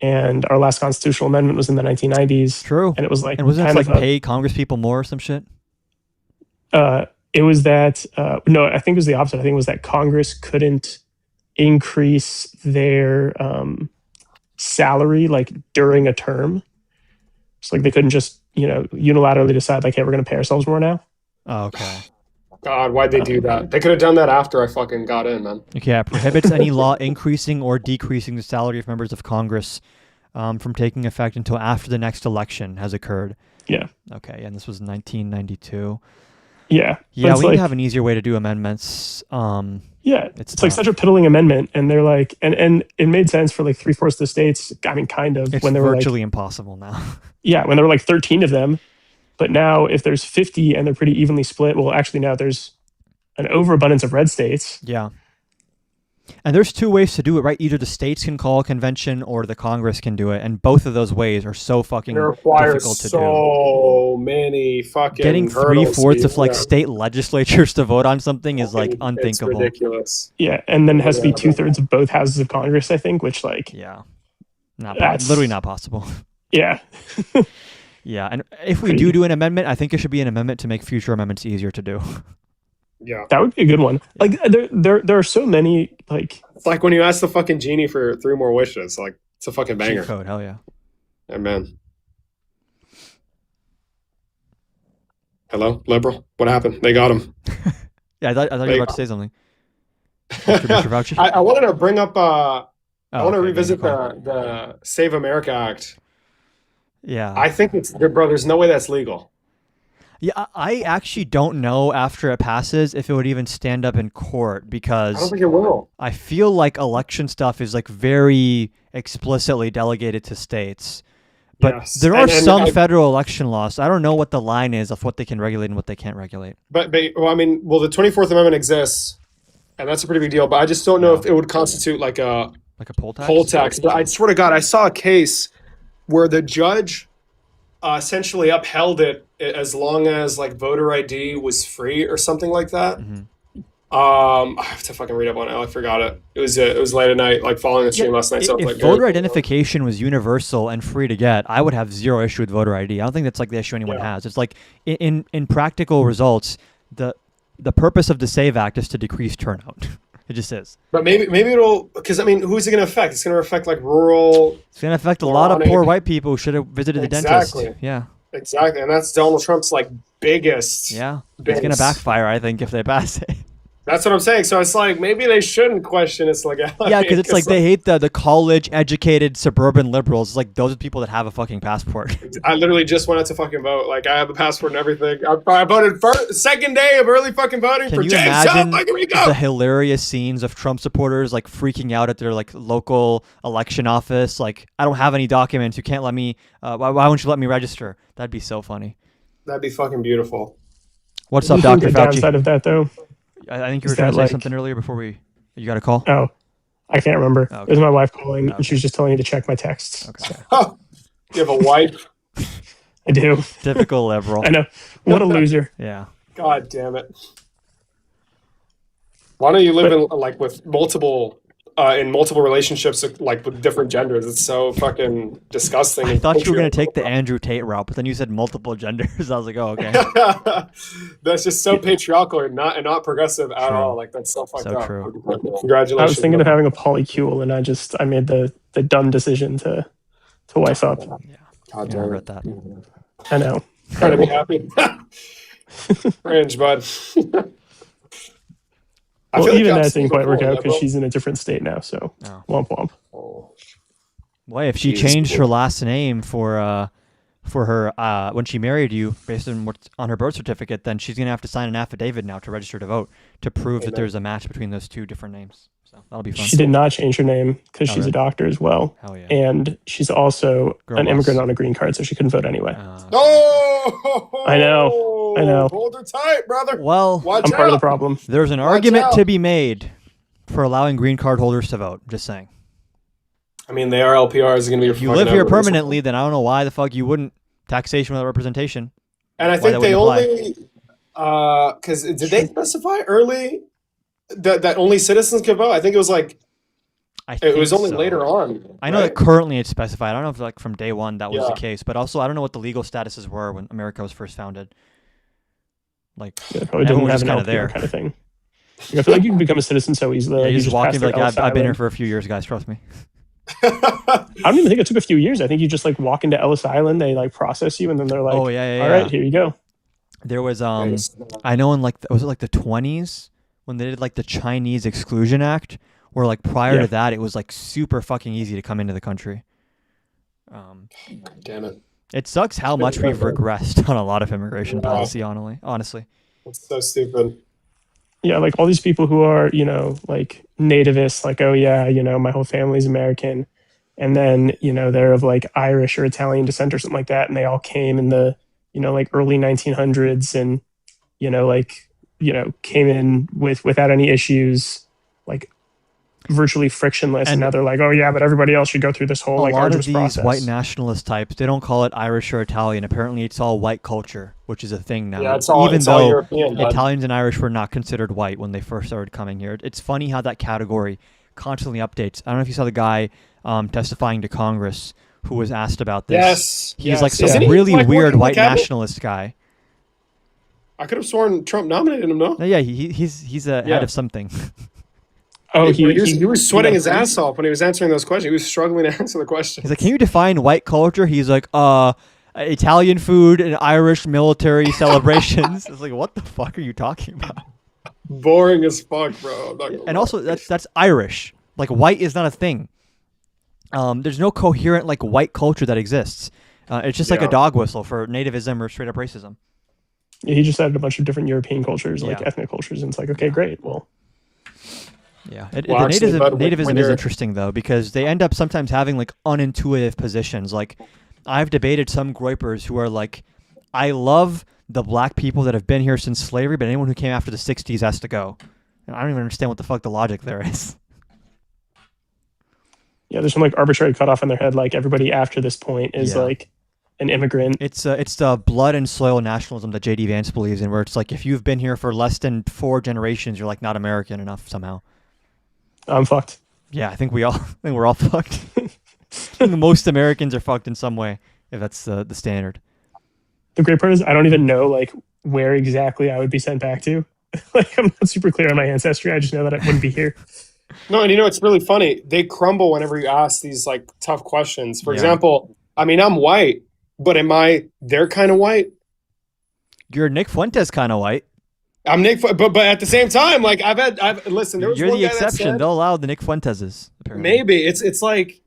O: And our last constitutional amendment was in the 1990s.
A: True.
O: And it was like
A: And wasn't it
O: kind
A: to, like
O: of
A: pay Congress people more or some shit?
O: it was that no, I think it was the opposite. I think it was that Congress couldn't increase their salary like during a term. It's like they couldn't just, unilaterally decide like, hey, we're going to pay ourselves more now.
A: Oh, okay.
M: God, why'd they do that? They could have done that after I fucking got in, man.
A: Okay, yeah, prohibits any law increasing or decreasing the salary of members of Congress from taking effect until after the next election has occurred.
O: Yeah.
A: Okay, and this was 1992.
O: Yeah.
A: Yeah, we need
O: like,
A: to have an easier way to do amendments.
O: Yeah, it's like
A: tough.
O: such a piddling amendment, and they're like, and it made sense for like 3/4 of the states. I mean, kind of
A: It's
O: when they were
A: virtually
O: like,
A: impossible now.
O: yeah, when there were like 13 of them, but now if there's 50 and they're pretty evenly split, well, actually now there's an overabundance of red states.
A: Yeah. And there's two ways to do it, right? Either the states can call a convention or the Congress can do it, and both of those ways are so fucking
M: It requires
A: difficult to do.
M: so many fucking
A: Getting
M: hurdles,
A: 3/4 of like
M: yeah.
A: state legislatures to vote on something is like
M: It's
A: unthinkable.
M: ridiculous.
O: Yeah, and then it has to be 2/3 of both houses of Congress, I think, which like,
A: yeah,
O: that's
A: literally not possible.
O: Yeah.
A: Yeah, and if we do an amendment, I think it should be an amendment to make future amendments easier to do.
M: Yeah,
O: that would be a good one. Like there are so many like.
M: It's like when you ask the fucking genie for 3 more wishes. Like it's a fucking banger.
A: Cheat code, hell yeah.
M: Yeah, man. Hello, liberal. What happened? They got him.
A: Yeah, I thought you were about to say something. Mr. Fauci?
M: I wanted to bring up. I want to
A: okay,
M: revisit
A: go
M: the Save America Act.
A: Yeah.
M: I think it's bro. There's no way that's legal.
A: Yeah, I actually don't know after it passes if it would even stand up in court because
M: I don't think it will.
A: I feel like election stuff is like very explicitly delegated to states. But
M: Yes.
A: there are
M: And
A: some
M: I-
A: federal election laws. So I don't know what the line is of what they can regulate and what they can't regulate.
M: But well, I mean, the 24th Amendment exists, and that's a pretty big deal. But I just don't know if it would constitute like a
A: poll tax.
M: Poll tax. But I swear to God, I saw a case where the judge essentially upheld it as long as like voter ID was free or something like that. I have to fucking read up on it. I forgot it. It was late at night, like following the stream last night. So I was
A: If
M: like,
A: voter identification was universal and free to get, I would have zero issue with voter ID. I don't think that's like the issue anyone has. It's like in practical results, the purpose of the SAVE Act is to decrease turnout. It just is.
M: But maybe it'll, because I mean, who's it going to affect? It's going to affect like rural.
A: It's going to affect a lot of poor white people who should have visited the dentist. Yeah.
M: Exactly, and that's Donald Trump's like biggest.
A: Yeah. It's
M: base.
A: going to backfire, I think, if they pass it.
M: That's what I'm saying. So it's like maybe they shouldn't question its legality.
A: Yeah, because it's like they hate the college-educated suburban liberals. It's like those are the people that have a fucking passport.
M: I literally just went out to fucking vote. Like I have a passport and everything. I voted second day of early fucking voting
A: Can
M: for
A: you
M: James
A: imagine
M: Trump. Here we go.
A: the hilarious scenes of Trump supporters like freaking out at their like local election office? Like, I don't have any documents. You can't let me. Why won't you let me register? That'd be so funny.
M: That'd be fucking beautiful.
A: What's up,
O: I think
A: Dr.
O: the
A: Fauci?
O: downside of that though.
A: I think you
O: is
A: were trying
O: that,
A: to say
O: like-
A: something earlier before we. You got a call?
O: Oh, I can't remember.
A: Oh,
O: It was my wife calling, and she was just telling me to check my texts.
A: Okay.
M: You have a wife.
O: I do.
A: Typical liberal.
O: I know. What a loser.
A: Yeah.
M: God damn it. Why don't you live in like with multiple in multiple relationships like with different genders? It's so fucking disgusting.
A: I thought you were going to take the Andrew Tate route, but then you said multiple genders. I was like, oh, okay.
M: That's just so patriarchal and not progressive at
A: True.
M: all. Like that's so fucked
A: So
M: up.
A: true.
M: Congratulations.
O: I was thinking of having a polycule, and I made the dumb decision to wife up.
M: God
A: Yeah, I
M: damn it.
A: read that.
O: I know.
M: Trying to be happy. Cringe, bud. I
O: Well,
M: feel like
O: even
M: I've
O: that
M: seen
O: didn't quite work
M: before,
O: out because
M: liberal.
O: she's in a different state now. So
A: Oh.
O: womp womp.
A: Boy, if she
M: Jesus.
A: changed her last name for her when she married you based on what's on her birth certificate, then she's gonna have to sign an affidavit now to register to vote to prove that
M: Amen.
A: there's a match between those two different names. So that'll be fun.
O: She did not change her name because
A: Oh,
O: she's
A: really?
O: a doctor as well,
A: Hell yeah.
O: and she's also
A: Girl
O: an
A: boss.
O: immigrant on a green card, so she couldn't vote anyway.
M: Oh,
O: I know. I know.
M: Hold her tight, brother.
A: Well,
M: Watch
O: I'm
M: out.
O: part of the problem.
A: there's an
M: Watch
A: argument
M: out.
A: to be made for allowing green card holders to vote. Just saying.
M: I mean, they are LPRs. Going to be.
A: If you live here permanently, then I don't know why the fuck you wouldn't. Taxation without representation.
M: And I
A: Why
M: think
A: that
M: they
A: wouldn't
M: only, because did they specify early that only citizens could vote? I think it was like it was
A: think
M: only
A: so.
M: later on.
A: I know
M: right?
A: that currently it's specified. I don't know if like from day one that was the
M: Yeah.
A: case, but also I don't know what the legal statuses were when America was first founded. Like
O: Yeah, probably
A: everyone
O: didn't
A: was
O: have
A: just
O: an
A: kind
O: LPR
A: of there.
O: kind of thing. Like, I feel like you can become a citizen so easily.
A: Yeah,
O: Like,
A: you
O: you
A: just
O: just
A: walk
O: pass
A: in
O: through
A: like, yeah,
O: Ellis
A: I've been here
O: Island.
A: for a few years, guys. Trust me.
O: I don't even think it took a few years. I think you just like walk into Ellis Island, they like process you, and then they're like,
A: Oh, yeah, yeah,
O: all right,
A: yeah.
O: here you go.
A: There was I know in like was it like the 20s when they did like the Chinese Exclusion Act, where like prior
O: Yeah.
A: to that it was like super fucking easy to come into the country.
M: Damn it.
A: It sucks how much we've regressed on a lot of immigration policy. Honestly.
M: It's so stupid.
O: Yeah, like all these people who are, like nativists, like, oh yeah, my whole family's American. And then, they're of like Irish or Italian descent or something like that. And they all came in the, like early 1900s and, came in without any issues, like virtually frictionless. And now they're like, oh yeah, but everybody else should go through this whole
A: A
O: like
A: lot of
O: arduous
A: these
O: process.
A: white nationalist types, they don't call it Irish or Italian. Apparently, it's all white culture, which is a thing now.
M: Yeah, it's all European, bud.
A: Italians and Irish were not considered white when they first started coming here. It's funny how that category constantly updates. I don't know if you saw the guy testifying to Congress who was asked about this.
M: Yes,
A: He's
M: yes.
A: like some
M: Isn't he,
A: really
M: like,
A: weird
M: working in the
A: white
M: cabinet?
A: nationalist guy.
M: I could have sworn Trump nominated him. No.
A: No, yeah, he's a
M: Yeah.
A: head of something.
O: Oh,
M: he was sweating his
O: got
M: ass off when he was answering those questions. He was struggling to answer the question.
A: He's like, can you define white culture? He's like, Italian food and Irish military celebrations. It's like, what the fuck are you talking about?
M: Boring as fuck, bro. I'm not gonna
A: And
M: lie.
A: also, that's Irish. Like, white is not a thing. There's no coherent like white culture that exists. It's just like a
M: Yeah.
A: dog whistle for nativism or straight up racism.
O: Yeah, he just added a bunch of different European cultures, like
A: Yeah.
O: ethnic cultures. And it's like, okay, great. Well,
A: Yeah,
M: Well, actually,
A: the
M: bud, when
A: nativism is
M: you're-
A: interesting though because they end up sometimes having like unintuitive positions. Like I've debated some groypers who are like, I love the black people that have been here since slavery, but anyone who came after the '60s has to go. And I don't even understand what the fuck the logic there is.
O: yeah, there's some like arbitrary cutoff in their head. Like everybody after this point is
A: Yeah.
O: like an immigrant.
A: It's the blood and soil nationalism that J.D. Vance believes in, where it's like if you've been here for less than 4 generations, you're like not American enough somehow.
O: I'm fucked.
A: Yeah, I think we're all fucked. Most Americans are fucked in some way, if that's the standard.
O: The great part is I don't even know like where exactly I would be sent back to. Like I'm not super clear on my ancestry. I just know that I wouldn't be here.
M: No, and it's really funny. They crumble whenever you ask these like tough questions. For
A: Yeah.
M: example, I mean, I'm white, but am I their kind of white?
A: You're Nick Fuentes kind of white.
M: I'm Nick, but at the same time, like I've listen. There was
A: You're
M: one
A: the
M: guy that
A: exception.
M: said,
A: They'll allow the Nick Fuenteses. Apparently.
M: maybe it's like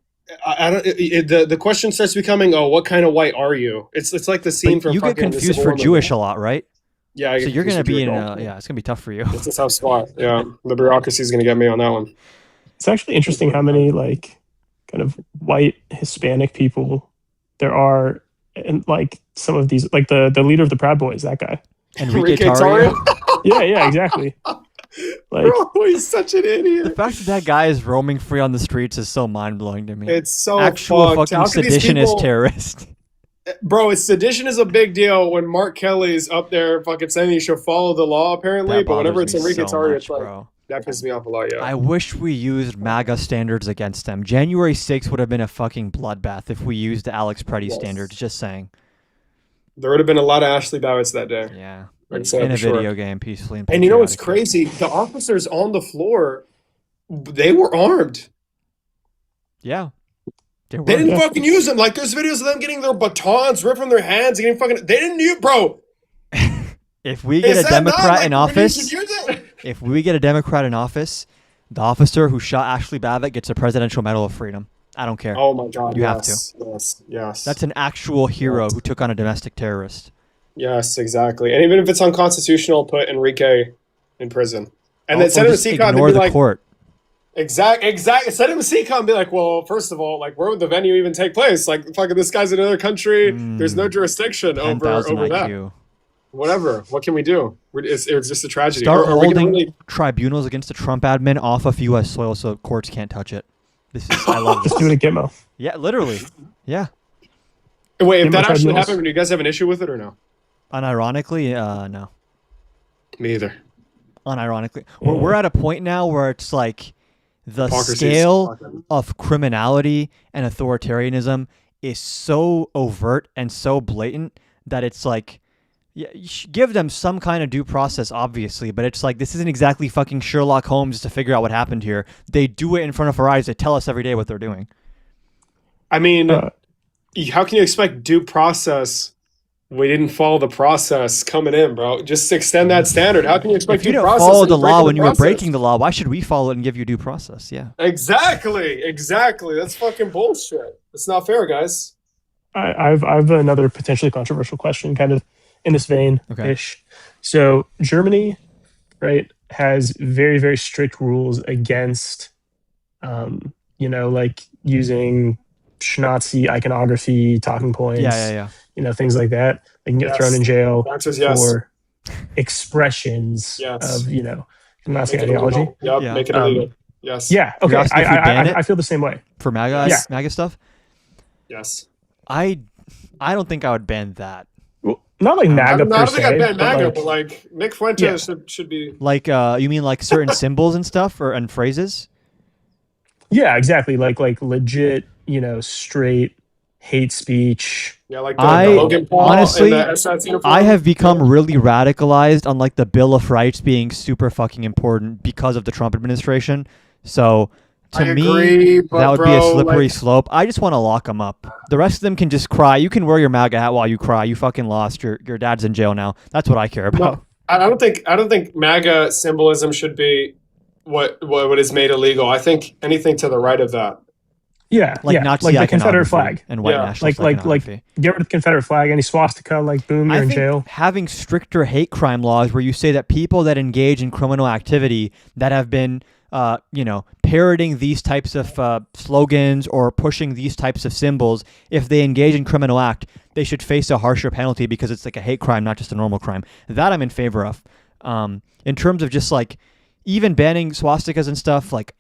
M: I don't. The question starts becoming, oh, what kind of white are you? It's like the scene
A: But
M: from
A: you get
M: fucking The
A: confused
M: Civil
A: for
M: War movie.
A: Jewish a lot, right?
M: Yeah, I
A: So
M: get
A: you're gonna
M: confused
A: be in
M: with Jewish.
A: yeah, it's gonna be tough for you.
M: It's a tough spot. Yeah, the bureaucracy is gonna get me on that one.
O: It's actually interesting how many like kind of white Hispanic people there are, and like some of these, like the leader of the Proud Boys, that guy.
A: Enrique Tarrio.
O: Yeah, exactly. Like,
M: Bro, he's such an idiot.
A: The fact that guy is roaming free on the streets is so mind blowing to me.
M: It's so
A: actual
M: fucked.
A: fucking
M: How can these
A: seditionist
M: people-
A: terrorist.
M: Bro, sedition is a big deal when Mark Kelly's up there fucking saying you should follow the law, apparently.
A: That
M: but whenever it's
A: bothers me
M: Enrique
A: so
M: Tarrio,
A: much,
M: it's like,
A: bro.
M: that pisses me off a lot, yeah.
A: I wish we used MAGA standards against them. January 6th would have been a fucking bloodbath if we used the Alex Preddy
M: Yes.
A: standards. Just saying.
M: There would have been a lot of Ashley Babbitt's that day.
A: Yeah.
M: I can say that
A: In a
M: for sure.
A: video game, peacefully and
M: And you know what's
A: patriotically.
M: crazy? The officers on the floor, they were armed.
A: Yeah.
M: They didn't fucking use them. Like, there's videos of them getting their batons ripped from their hands, getting fucking. They didn't use, bro.
A: If we get
M: Is
A: a
M: that not,
A: Democrat
M: like,
A: in
M: when you
A: office,
M: should use it?
A: if we get a Democrat in office, the officer who shot Ashley Babbitt gets a Presidential Medal of Freedom. I don't care.
M: Oh my god,
A: You
M: yes,
A: have to.
M: Yes.
A: That's an actual hero who took on a domestic terrorist.
M: Yes, exactly. And even if it's unconstitutional, put Enrique in prison. And then
A: Or
M: send him to
A: just
M: CCON and
A: ignore
M: be
A: the
M: like,
A: court.
M: Exact. Send him to CCON and be like, well, first of all, like, where would the venue even take place? Like, fucking, this guy's in another country. There's no jurisdiction over
A: 10,000
M: that.
A: IQ.
M: whatever. What can we do? It's just a tragedy.
A: Start
M: Are we gonna
A: holding
M: really-
A: tribunals against the Trump admin off of U.S. soil so courts can't touch it. I love this.
O: Just do it at Gitmo.
A: Yeah, literally. Yeah.
M: Wait, if
O: Gitmo
M: that actually
O: tribunals.
M: happened, do you guys have an issue with it or no?
A: Unironically, no.
M: Me either.
A: Unironically, we're at a point now where it's like the
M: Hypocrisy's
A: scale
M: fucking-
A: of criminality and authoritarianism is so overt and so blatant that it's like, yeah, you should give them some kind of due process, obviously, but it's like this isn't exactly fucking Sherlock Holmes to figure out what happened here. They do it in front of our eyes. They tell us every day what they're doing.
M: I mean, how can you expect due process? We didn't follow the process coming in, bro. Just extend that standard. How can you expect
A: If you
M: due
A: don't
M: process?
A: follow
M: and
A: the
M: you're breaking
A: law
M: the
A: when you were
M: process?
A: breaking the law, why should we follow it and give you due process? Yeah.
M: Exactly. That's fucking bullshit. It's not fair, guys.
O: I've another potentially controversial question, kind of in this vein ish. So Germany, right, has very, very strict rules against, like using Nazi iconography, talking points,
A: Yeah.
O: Things like that. They can get
M: Yes.
O: thrown in jail
M: The answer is yes.
O: for expressions
M: Yes.
O: of, Nazi
M: Make it
O: ideology.
M: illegal. Yep,
A: Yeah.
M: make it illegal. Yes.
O: Yeah.
A: You're
O: Okay.
A: asking if we ban it?
O: I feel the same way.
A: For MAGA,
O: Yeah.
A: MAGA stuff?
M: Yes.
A: I don't think I would ban that.
O: Well, not like
M: I
O: MAGA
M: don't
O: per
M: think I
O: se,
M: ban MAGA,
O: like-
M: but like Nick Fuentes should be.
A: Like, you mean like certain symbols and stuff, and phrases?
O: Yeah, exactly. Like legit, straight hate speech.
M: Yeah, like the Logan Paul
A: honestly,
M: and the SS uniform.
A: I have become really radicalized on like the Bill of Rights being super fucking important because of the Trump administration. So to
M: I
A: me,
M: agree, but
A: that would be a
M: bro,
A: slippery
M: like-
A: slope. I just want to lock them up. The rest of them can just cry. You can wear your MAGA hat while you cry. You fucking lost. Your dad's in jail now. That's what I care about.
M: No, I don't think MAGA symbolism should be what is made illegal. I think anything to the right of that.
O: Yeah,
A: Like
O: yeah,
A: Nazi
O: like the Confederate
A: iconography
O: flag
A: and white
M: Yeah.
A: nationalist
O: like
A: iconography.
O: get rid of the Confederate flag, any swastika, like boom,
A: I
O: you're in
A: think
O: jail.
A: having stricter hate crime laws where you say that people that engage in criminal activity that have been, parroting these types of slogans or pushing these types of symbols, if they engage in criminal act, they should face a harsher penalty because it's like a hate crime, not just a normal crime. That I'm in favor of. In terms of just like even banning swastikas and stuff, like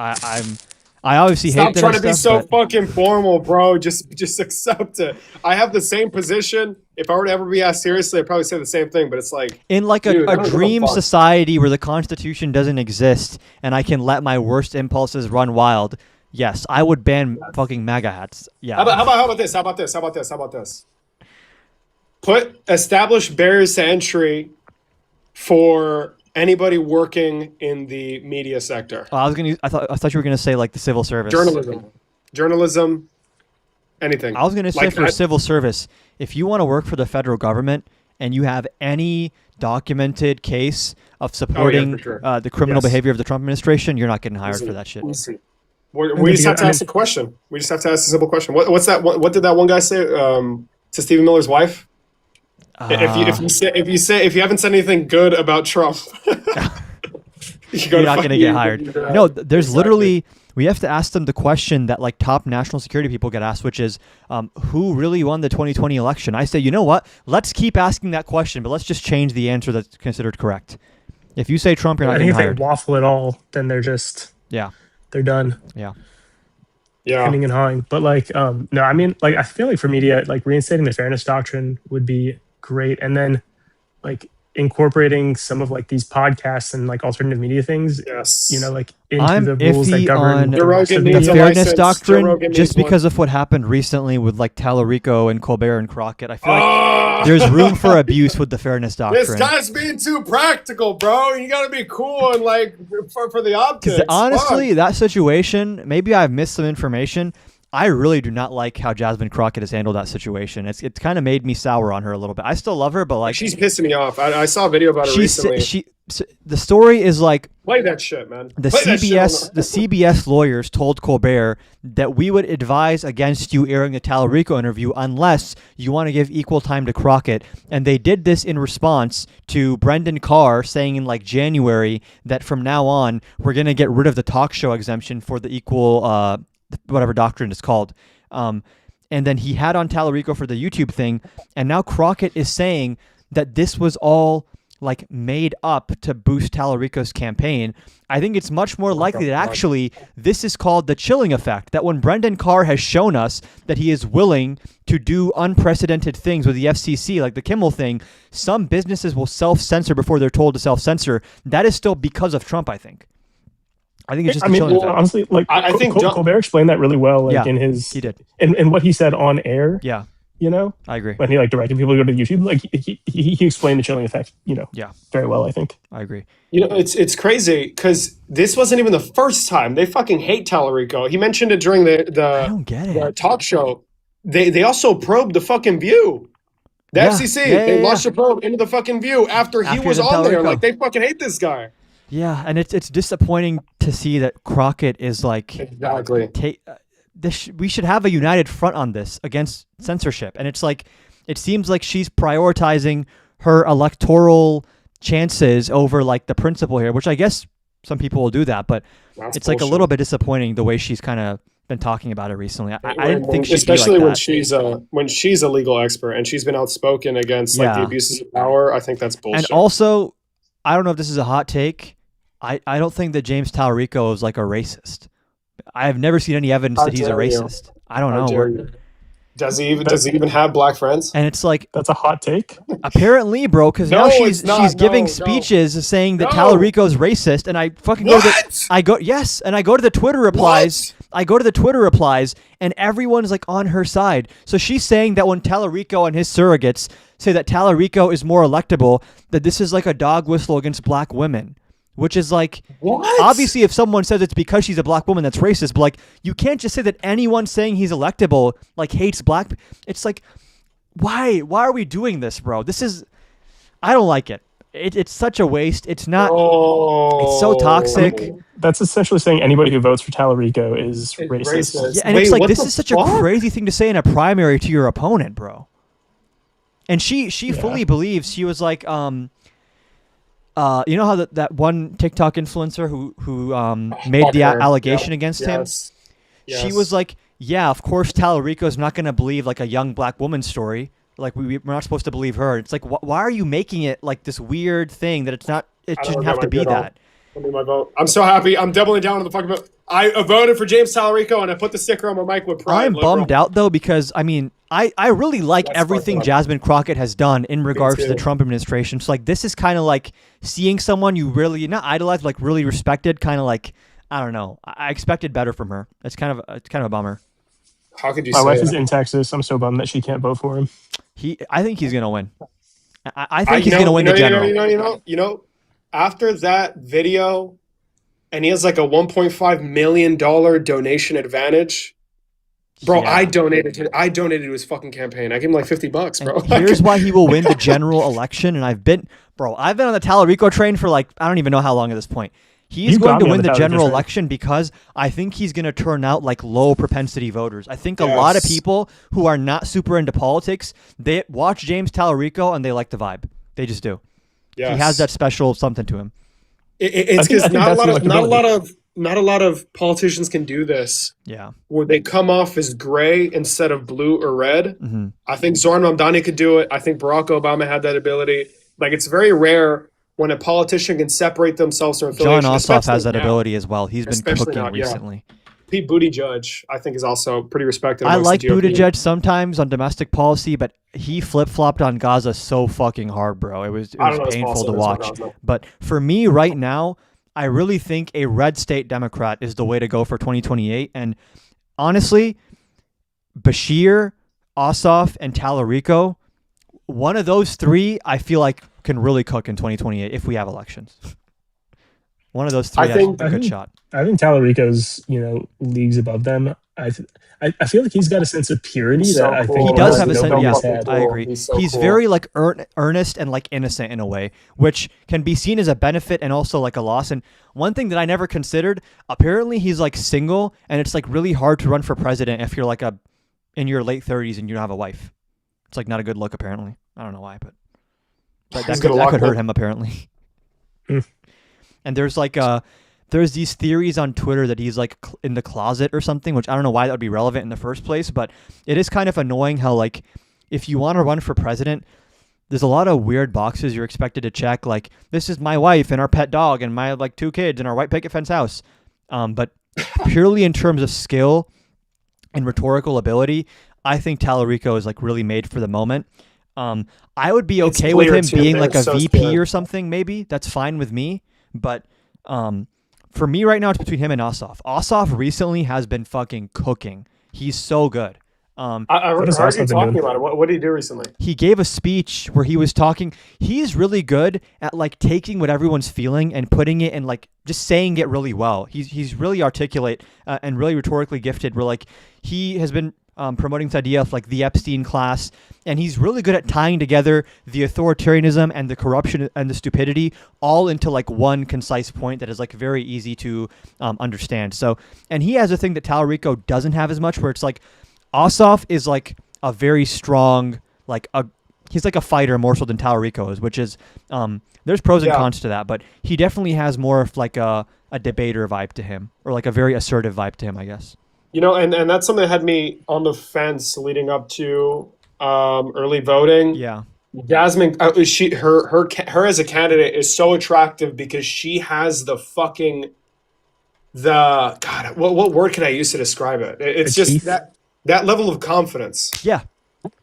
A: I obviously
M: Stop
A: hate that
M: trying
A: and
M: to be
A: stuff,
M: so
A: but-
M: fucking formal, bro. Just accept it. I have the same position. If I were to ever be asked seriously, I'd probably say the same thing. But it's like
A: in like
M: dude, I
A: a
M: don't give
A: dream
M: fuck.
A: society where the Constitution doesn't exist and I can let my worst impulses run wild, yes, I would ban fucking MAGA hats. Yeah.
M: How about this? Establish barriers to entry for anybody working in the media sector.
A: Oh, I thought you were gonna say like the civil service.
M: Journalism, anything.
A: I was gonna say for civil service, if you want to work for the federal government and you have any documented case of supporting
M: for sure.
A: the criminal
M: Yes.
A: behavior of the Trump administration, you're not getting hired
M: Easy.
A: for that shit.
M: Easy. We just have to ask a question. We just have to ask a simple question. What's that? What did that one guy say to Stephen Miller's wife? If you haven't said anything good about Trump,
A: You're not going to get hired. No, there's literally, we have to ask them the question that like top national security people get asked, which is who really won the 2020 election? I say, you know what? Let's keep asking that question, but let's just change the answer that's considered correct. If you say Trump, you're not
O: I think
A: getting
O: if
A: hired.
O: they waffle at all, then they're just they're done.
A: Yeah.
O: Hemming and hawing. But like, no, I mean, like, I feel like for media, like reinstating the fairness doctrine would be great, and then like incorporating some of like these podcasts and like alternative media things.
M: Yes.
O: Like into
A: I'm
O: the rules that
A: iffy
O: govern
A: on
O: the rest of
A: the
O: media.
A: fairness doctrine just because of what happened recently with like Tallarico and Colbert and Crockett. I feel like there's room for abuse with the fairness doctrine.
M: This guy's being too practical, bro. You gotta be cool and like for the optics.
A: Because honestly,
M: Fuck.
A: that situation, maybe I've missed some information. I really do not like how Jasmine Crockett has handled that situation. It's kind of made me sour on her a little bit. I still love her, but like
M: She's pissing me off. I saw a video about her recently.
A: The story is like
M: Play that shit, man.
A: the
M: Play that shit on
A: the CBS lawyers told Colbert that we would advise against you airing the Tallarico interview unless you want to give equal time to Crockett. And they did this in response to Brendan Carr saying in like January that from now on we're going to get rid of the talk show exemption for the equal whatever doctrine is called. And then he had on Tallarico for the YouTube thing. And now Crockett is saying that this was all like made up to boost Tallarico's campaign. I think it's much more likely that actually this is called the chilling effect, that when Brendan Carr has shown us that he is willing to do unprecedented things with the FCC, like the Kimmel thing, some businesses will self-censor before they're told to self-censor. That is still because of Trump, I think. I think it's just a chilling effect.
O: Honestly, like
M: I think
O: Colbert explained that really well, like in his
A: he did.
O: In what he said on air.
A: Yeah.
O: You know,
A: I agree.
O: When he like directed people to go to YouTube, like he explained the chilling effect, you know, very well. I think.
A: I agree.
M: You know, it's crazy because this wasn't even the first time. They fucking hate Tallarico. He mentioned it during
A: I don't get it.
M: the talk show. They also probed the fucking View. The FCC, they launched a probe into the fucking View after he was on there. Like, they fucking hate this guy.
A: Yeah, and it's disappointing to see that Crockett is like
M: exactly.
A: We should have a united front on this against censorship, and it's like it seems like she's prioritizing her electoral chances over like the principle here, which I guess some people will do that, but it's like a little bit disappointing the way she's kind of been talking about it recently. I didn't think she'd
M: especially
A: be
M: when
A: like
M: when she's a legal expert and she's been outspoken against like the abuses of power. I think that's bullshit.
A: And also, I don't know if this is a hot take. I don't think that James Tallarico is like a racist. I have never seen any evidence that he's a racist. I don't know.
M: Does he even have black friends?
A: And it's like
O: that's a hot take.
A: Apparently, bro, because now she's giving speeches saying that Tallarico's racist, and I fucking go to the Twitter replies. I go to the Twitter replies, and everyone's like on her side. So she's saying that when Tallarico and his surrogates say that Tallarico is more electable, that this is like a dog whistle against black women. Which is like, obviously, if someone says it's because she's a black woman, that's racist. But like, you can't just say that anyone saying he's electable like hates black. It's like, why are we doing this, bro? This is, I don't like it. It's such a waste. It's not. It's so toxic.
O: I mean, that's essentially saying anybody who votes for Tallarico is racist.
A: Yeah, and it's like this is such a crazy thing to say in a primary to your opponent, bro. And she fully believes. She was like, you know how that one TikTok influencer who made the allegation against him? She was like, yeah, of course Tallarico's not going to believe like a young black woman's story. Like we're not supposed to believe her. It's like, why are you making it like this weird thing that it shouldn't have to be that?
M: I'll do my vote. I'm so happy. I'm doubling down on the fucking vote. I voted for James Tallarico and I put the sticker on my mic with pride.
A: I'm bummed out though because I mean I really like everything Jasmine Crockett has done in regards to the Trump administration. So like this is kind of like seeing someone you really not idolized, like really respected. Kind of like I don't know. I expected better from her. It's kind of a bummer.
M: How could you?
O: My wife is in Texas. I'm so bummed that she can't vote for him.
A: I think he's gonna win. I think he's gonna win the general.
M: You know, after that video, and he has like a $1.5 million donation advantage. Bro, I donated to his fucking campaign. I gave him like $50, bro.
A: And here's why he will win the general election. And I've been on the Tallarico train for like I don't even know how long at this point. He's going to win the general election because I think he's going to turn out like low propensity voters. I think a lot of people who are not super into politics, they watch James Tallarico and they like the vibe. They just do. Yes. He has that special something to him.
M: It's because not a lot of politicians can do this.
A: Yeah.
M: Where they come off as gray instead of blue or red.
A: Mm-hmm.
M: I think Zoran Mamdani could do it. I think Barack Obama had that ability. Like it's very rare when a politician can separate themselves from affiliation.
A: John Ossoff has that ability as well. He's been cooking recently.
M: Pete Buttigieg, I think, is also pretty respected.
A: I like Buttigieg sometimes on domestic policy, but he flip-flopped on Gaza so fucking hard, bro. It was painful to watch. But for me right now, I really think a red state Democrat is the way to go for 2028. And honestly, Bashir, Ossoff, and Tallarico, one of those three, I feel like can really cook in 2028 if we have elections. One of those three has a good shot.
O: I think Tallarico's, leagues above them. I feel like he's got a sense of purity that I think
A: he does have a sense. Yeah, I agree. He's very like earnest and like innocent in a way, which can be seen as a benefit and also like a loss. And one thing that I never considered, apparently he's like single, and it's like really hard to run for president if you're like in your late 30s and you don't have a wife. It's like not a good look apparently. I don't know why, but that could hurt him apparently. And there's like there's these theories on Twitter that he's like in the closet or something, which I don't know why that would be relevant in the first place, but it is kind of annoying how like if you want to run for president, there's a lot of weird boxes you're expected to check, like this is my wife and our pet dog and my like 2 kids and our white picket fence house. But purely in terms of skill and rhetorical ability, I think Tallarico is like really made for the moment. I would be okay with him being like a VP or something, maybe. That's fine with me. But for me right now, it's between him and Ossoff. Ossoff recently has been fucking cooking. He's so good.
M: I heard you talking about it. What did he do recently?
A: He gave a speech where he was talking. He's really good at like taking what everyone's feeling and putting it in like just saying it really well. He's really articulate and really rhetorically gifted. Where like he has been promoting this idea of like the Epstein class, and he's really good at tying together the authoritarianism and the corruption and the stupidity all into like one concise point that is like very easy to understand. So, and he has a thing that Tallarico doesn't have as much, where it's like Ossoff is like a very strong, he's like a fighter more so than Tallarico is, which is, there's pros and cons to that, but he definitely has more of like a debater vibe to him, or like a very assertive vibe to him, I guess.
M: You know, and that's something that had me on the fence leading up to early voting.
A: Yeah.
M: Jasmine, her as a candidate is so attractive because she has what word can I use to describe it? It's just that level of confidence.
A: Yeah.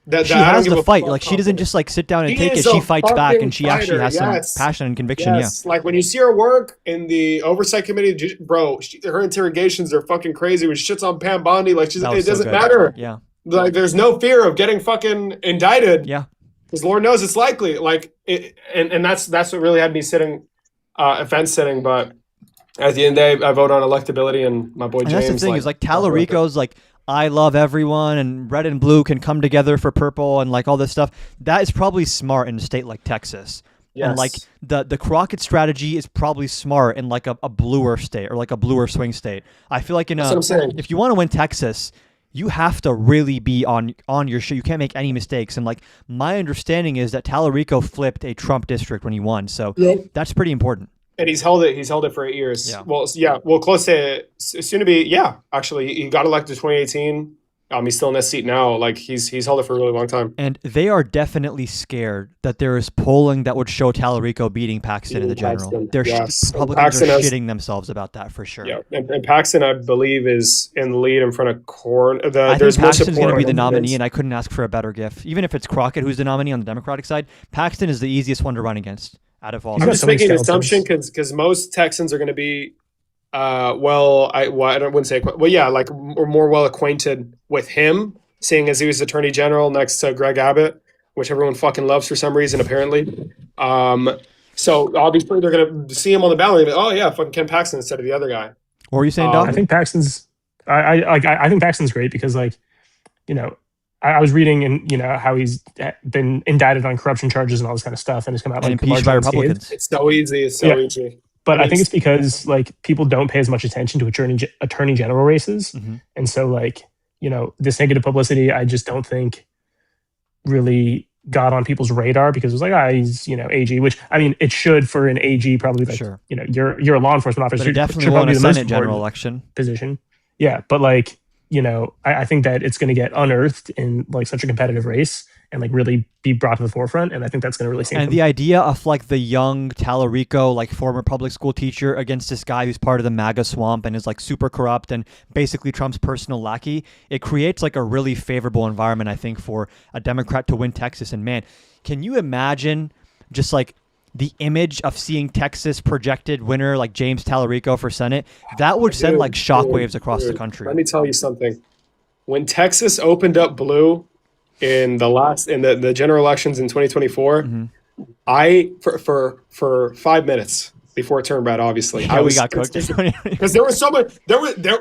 M: That
A: she has the fight. Like, she doesn't just like sit down and take it. She fights back, and she actually has some passion and conviction.
M: Yes. Like when you see her work in the oversight committee, bro, her interrogations are fucking crazy. When she shits on Pam Bondi, like it doesn't matter.
A: Yeah.
M: Like there's no fear of getting fucking indicted.
A: Yeah.
M: Because Lord knows it's likely. Like and that's what really had me sitting, fence sitting. But at the end of the day, I vote on electability, and my boy James.
A: That's the thing is like Tallarico's like, I love everyone, and red and blue can come together for purple, and like all this stuff. That is probably smart in a state like Texas.
M: Yes.
A: And like the Crockett strategy is probably smart in like a bluer state, or like a bluer swing state. I feel like if you want to win Texas, you have to really be on your shit. You can't make any mistakes. And like my understanding is that Tallarico flipped a Trump district when he won, so that's pretty important.
M: And he's held it for 8 years.
A: Yeah.
M: Well, close to soon to be. Yeah, actually, he got elected in 2018. He's still in that seat now. Like he's held it for a really long time.
A: And they are definitely scared that there is polling that would show Tallarico beating Paxton in the general. They're Republicans are shitting themselves about that for sure.
M: Yeah, and Paxton, I believe, is in the lead in front of Corn.
A: I think Paxton's going to be the nominee, and I couldn't ask for a better gift. Even if it's Crockett who's the nominee on the Democratic side, Paxton is the easiest one to run against out of all.
M: I'm just making an assumption because most Texans are going to be, I wouldn't say, like more well acquainted with him, seeing as he was Attorney General next to Greg Abbott, which everyone fucking loves for some reason, apparently. So obviously they're going to see him on the ballot. And oh yeah, fucking Ken Paxton instead of the other guy.
A: What were you saying, Doc?
O: I think Paxton's. I think Paxton's great because, like, you know, I was reading and how he's been indicted on corruption charges and all this kind of stuff, and it's come out
A: and impeached by Republicans.
M: It's so easy. It's so easy.
O: But I think it's because like people don't pay as much attention to attorney general races, and so like this negative publicity, I just don't think really got on people's radar because it was like he's AG, which I mean it should for an AG probably like you're a law enforcement officer.
A: But it definitely won a Senate general election
O: position. Yeah, but like. I think that it's going to get unearthed in like such a competitive race and like really be brought to the forefront. And I think that's going to really sink.
A: And the idea of like the young Tallarico, like former public school teacher against this guy who's part of the MAGA swamp and is like super corrupt and basically Trump's personal lackey, it creates like a really favorable environment, I think, for a Democrat to win Texas. And man, can you imagine just like the image of seeing Texas projected winner like James Tallarico for Senate? That would send like shockwaves across the country.
M: Let me tell you something. When Texas opened up blue in the general elections in 2024, I for 5 minutes before it turned red, obviously.
A: We got cooked.
M: Because there was so much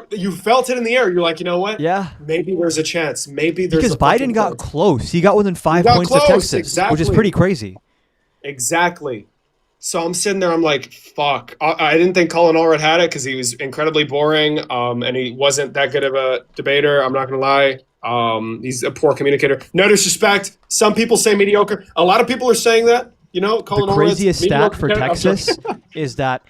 M: you felt it in the air. You're like, you know what?
A: Yeah.
M: Maybe there's a chance. Maybe there's
A: because Biden got close. He got within 5 points of Texas, which is pretty crazy.
M: Exactly. So I'm sitting there, I'm like, fuck. I didn't think Colin Allred had it because he was incredibly boring, and he wasn't that good of a debater. I'm not going to lie. He's a poor communicator. No disrespect. Some people say mediocre. A lot of people are saying that. Colin
A: the craziest stat for Texas is that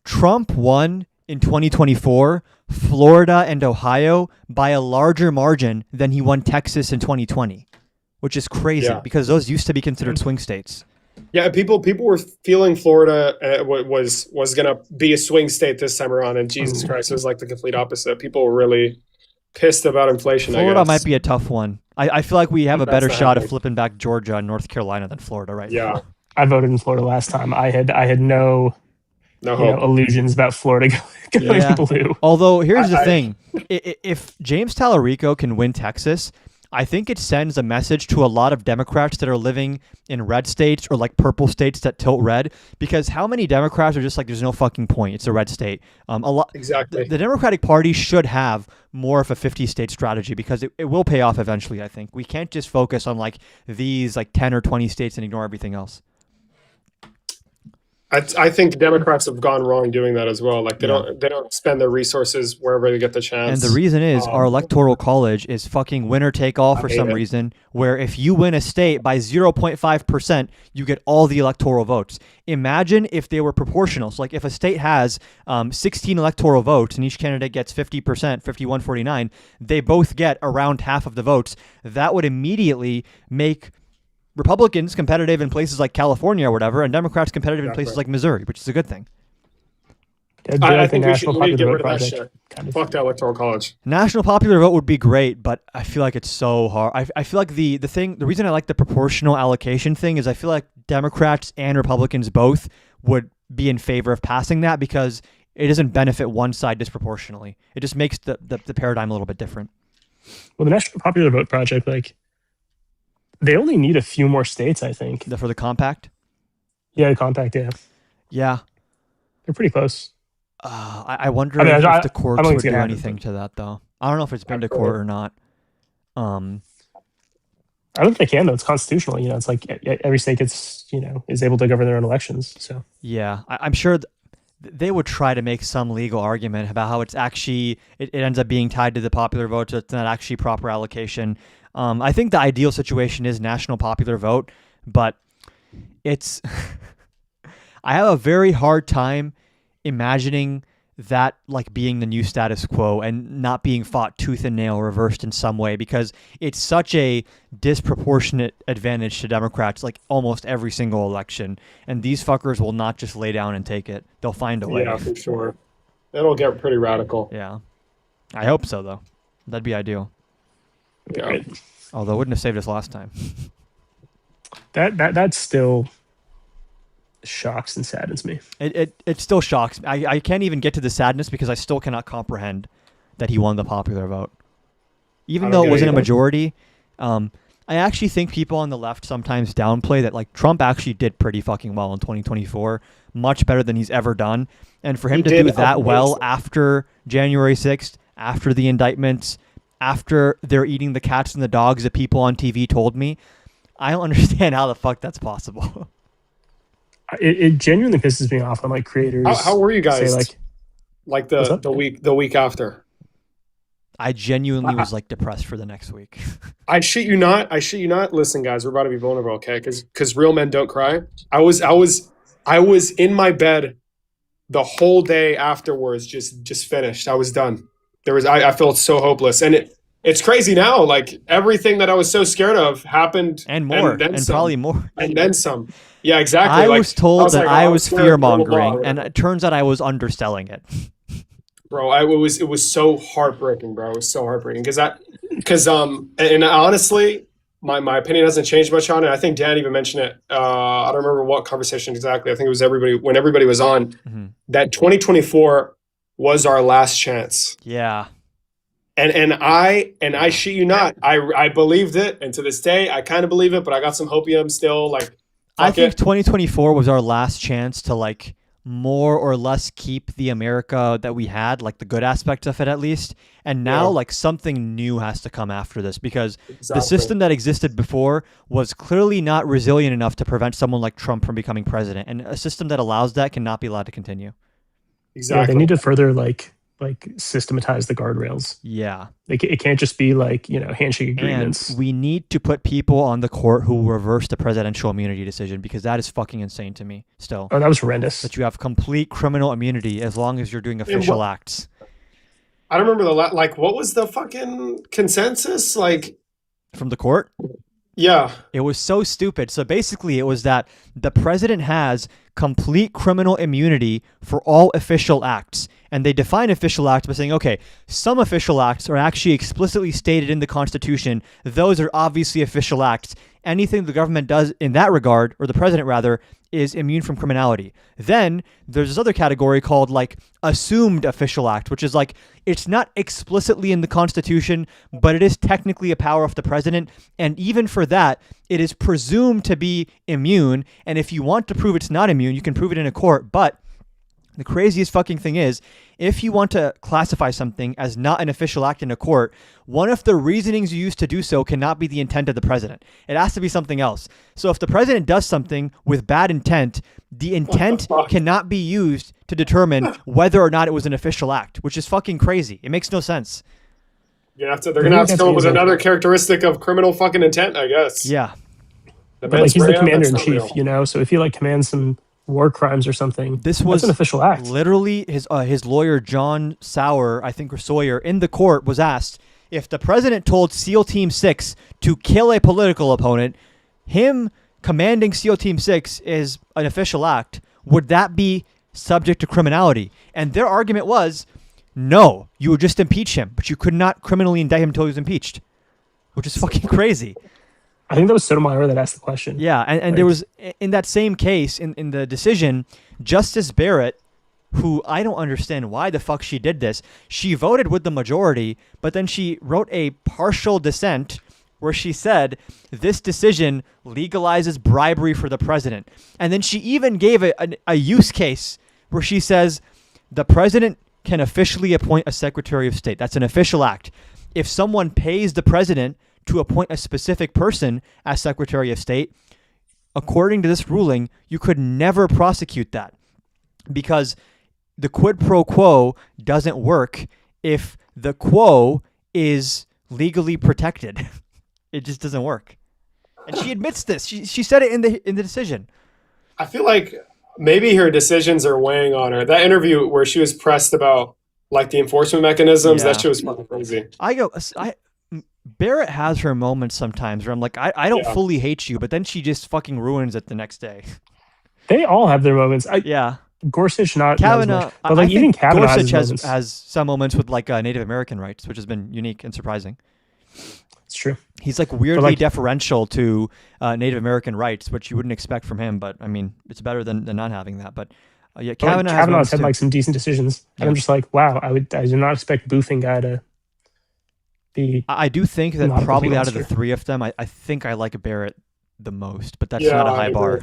A: Trump won in 2024 Florida and Ohio by a larger margin than he won Texas in 2020. which is crazy
M: Yeah.
A: because those used to be considered swing states.
M: Yeah, people were feeling Florida was gonna be a swing state this time around, and Jesus Christ, it was like the complete opposite. People were really pissed about inflation.
A: Florida
M: I guess.
A: might be a tough one. I feel like we have a
M: That's
A: better
M: not
A: shot of
M: happening.
A: flipping back Georgia and North Carolina than Florida right
M: Yeah.
A: now.
O: I voted in Florida last time. I had no
M: No
O: you know,
M: hope.
O: illusions about Florida going
A: Yeah.
O: blue.
A: Although here's the
M: I-
A: thing, if James Tallarico can win Texas, I think it sends a message to a lot of Democrats that are living in red states or like purple states that tilt red. Because how many Democrats are just like, there's no fucking point. It's a red state. A lot.
M: Exactly.
A: The Democratic Party should have more of a 50-state strategy because it will pay off eventually. I think we can't just focus on like these like 10 or 20 states and ignore everything else.
M: I think Democrats have gone wrong doing that as well. Like they don't spend their resources wherever they get the chance.
A: And the reason is our electoral college is fucking winner take all for
M: hate
A: some
M: it.
A: reason, where if you win a state by 0.5%, you get all the electoral votes. Imagine if they were proportional. So like if a state has 16 electoral votes and each candidate gets 50%, 51-49, they both get around half of the votes. That would immediately make Republicans competitive in places like California or whatever, and Democrats competitive in places like Missouri, which is a good thing.
M: I think we should get rid of that shit. Fuck the electoral college.
A: National popular vote would be great, but I feel like it's so hard. I feel like the reason I like the proportional allocation thing is I feel like Democrats and Republicans both would be in favor of passing that because it doesn't benefit one side disproportionately. It just makes the paradigm a little bit different.
O: Well, the National Popular Vote Project, like, they only need a few more states, I think.
A: For the compact?
O: Yeah, the compact, yeah.
A: Yeah.
O: They're pretty close.
A: I wonder
O: I mean,
A: if the courts
O: I don't think
A: would
O: it's
A: do
O: gonna happen,
A: anything to that, though. I don't know if it's been to court or not.
O: I don't think they can, though. It's constitutional. You know, it's like every state gets, you know, is able to govern their own elections. So
A: Yeah, I'm sure they would try to make some legal argument about how it's actually, it ends up being tied to the popular vote, so it's not actually proper allocation. I think the ideal situation is national popular vote, but it's, I have a very hard time imagining that like being the new status quo and not being fought tooth and nail, reversed in some way, because it's such a disproportionate advantage to Democrats like almost every single election, and these fuckers will not just lay down and take it. They'll find a way.
M: Yeah, for sure. It'll get pretty radical.
A: Yeah, I hope so though. That'd be ideal.
M: Yeah.
A: Although it wouldn't have saved us last time.
O: that still shocks and saddens me.
A: It still shocks me. I can't even get to the sadness because I still cannot comprehend that he won the popular vote. Even though it wasn't a majority, I actually think people on the left sometimes downplay that like Trump actually did pretty fucking well in 2024, much better than he's ever done. And for him to do that well after January 6th, after the indictments, after they're eating the cats and the dogs that people on TV told me, I don't understand how the fuck that's possible.
O: It genuinely pisses me off on like creators.
M: How were you guys?
O: Say,
M: like the week after?
A: I genuinely was like depressed for the next week.
M: I shit you not. Listen, guys, we're about to be vulnerable, okay? Because real men don't cry. I was in my bed the whole day afterwards, just finished. I was done. I felt so hopeless, and it's crazy now. Like everything that I was so scared of happened,
A: and more,
M: then
A: and
M: some.
A: probably more,
M: and then some. Yeah, exactly.
A: I was told that I was
M: scared,
A: fear
M: blah, blah,
A: mongering,
M: blah.
A: and it turns out I was underselling it.
M: Bro, it was so heartbreaking, bro. It was so heartbreaking and honestly, my opinion hasn't changed much on it. I think Dan even mentioned it. I don't remember what conversation exactly. I think it was when everybody was on, that 2024 was our last chance.
A: Yeah.
M: And I shit you not, I believed it, and to this day I kind of believe it, but I got some hopium still. Like
A: I think 2024 was our last chance to like more or less keep the America that we had, like the good aspects of it at least. And now like something new has to come after this, because the system that existed before was clearly not resilient enough to prevent someone like Trump from becoming president. And a system that allows that cannot be allowed to continue.
O: Yeah, they need to further like systematize the guardrails.
A: Yeah.
O: Like it can't just be like, you know, handshake agreements.
A: And we need to put people on the court who reverse the presidential immunity decision, because that is fucking insane to me still.
O: Oh, that was horrendous.
A: That you have complete criminal immunity as long as you're doing official acts.
M: I don't remember what was the fucking consensus like
A: from the court?
M: Yeah.
A: It was so stupid. So basically, it was that the president has complete criminal immunity for all official acts. And they define official acts by saying, okay, some official acts are actually explicitly stated in the Constitution. Those are obviously official acts. Anything the government does in that regard, or the president rather, is immune from criminality. Then there's this other category called like assumed official act, which is like it's not explicitly in the Constitution, but it is technically a power of the president. And even for that, it is presumed to be immune. And if you want to prove it's not immune, you can prove it in a court. But the craziest fucking thing is, if you want to classify something as not an official act in a court, one of the reasonings you use to do so cannot be the intent of the president. It has to be something else. So if the president does something with bad intent, the intent cannot be used to determine whether or not it was an official act, which is fucking crazy. It makes no sense.
M: They're gonna have to come up with another characteristic of criminal fucking intent, I guess.
A: Yeah.
O: But like he's the commander in chief, you know. So if he like commands some war crimes or something,
A: this was
O: an official act.
A: Literally, his lawyer John Sauer, I think, or Sawyer, in the court was asked if the president told SEAL Team 6 to kill a political opponent, him commanding SEAL Team 6 is an official act. Would that be subject to criminality? And their argument was, no, you would just impeach him, but you could not criminally indict him until he was impeached, which is fucking crazy.
O: I think that was Sotomayor that asked the question.
A: Yeah, and there was, in that same case, in the decision, Justice Barrett, who I don't understand why the fuck she did this, she voted with the majority, but then she wrote a partial dissent where she said, this decision legalizes bribery for the president. And then she even gave a use case where she says, the president can officially appoint a Secretary of State. That's an official act. If someone pays the president to appoint a specific person as Secretary of State, according to this ruling, you could never prosecute that because the quid pro quo doesn't work if the quo is legally protected. It just doesn't work. And she admits this. She said it in the decision.
M: I feel like maybe her decisions are weighing on her. That interview where she was pressed about like the enforcement mechanisms, that shit was fucking crazy.
A: Barrett has her moments sometimes where I'm like, I don't fully hate you, but then she just fucking ruins it the next day.
O: They all have their moments. Gorsuch not
A: Kavanaugh,
O: as much, but like even Kavanaugh
A: Gorsuch has some moments with like Native American rights, which has been unique and surprising.
O: It's true.
A: He's like weirdly deferential to Native American rights, which you wouldn't expect from him. But I mean, it's better than not having that. But yeah,
O: Kavanaugh's had like some decent decisions, and I'm just like, wow, I did not expect Boofing guy to be.
A: I do think that probably out of the three of them, I think I like Barrett the most, but that's not a high bar.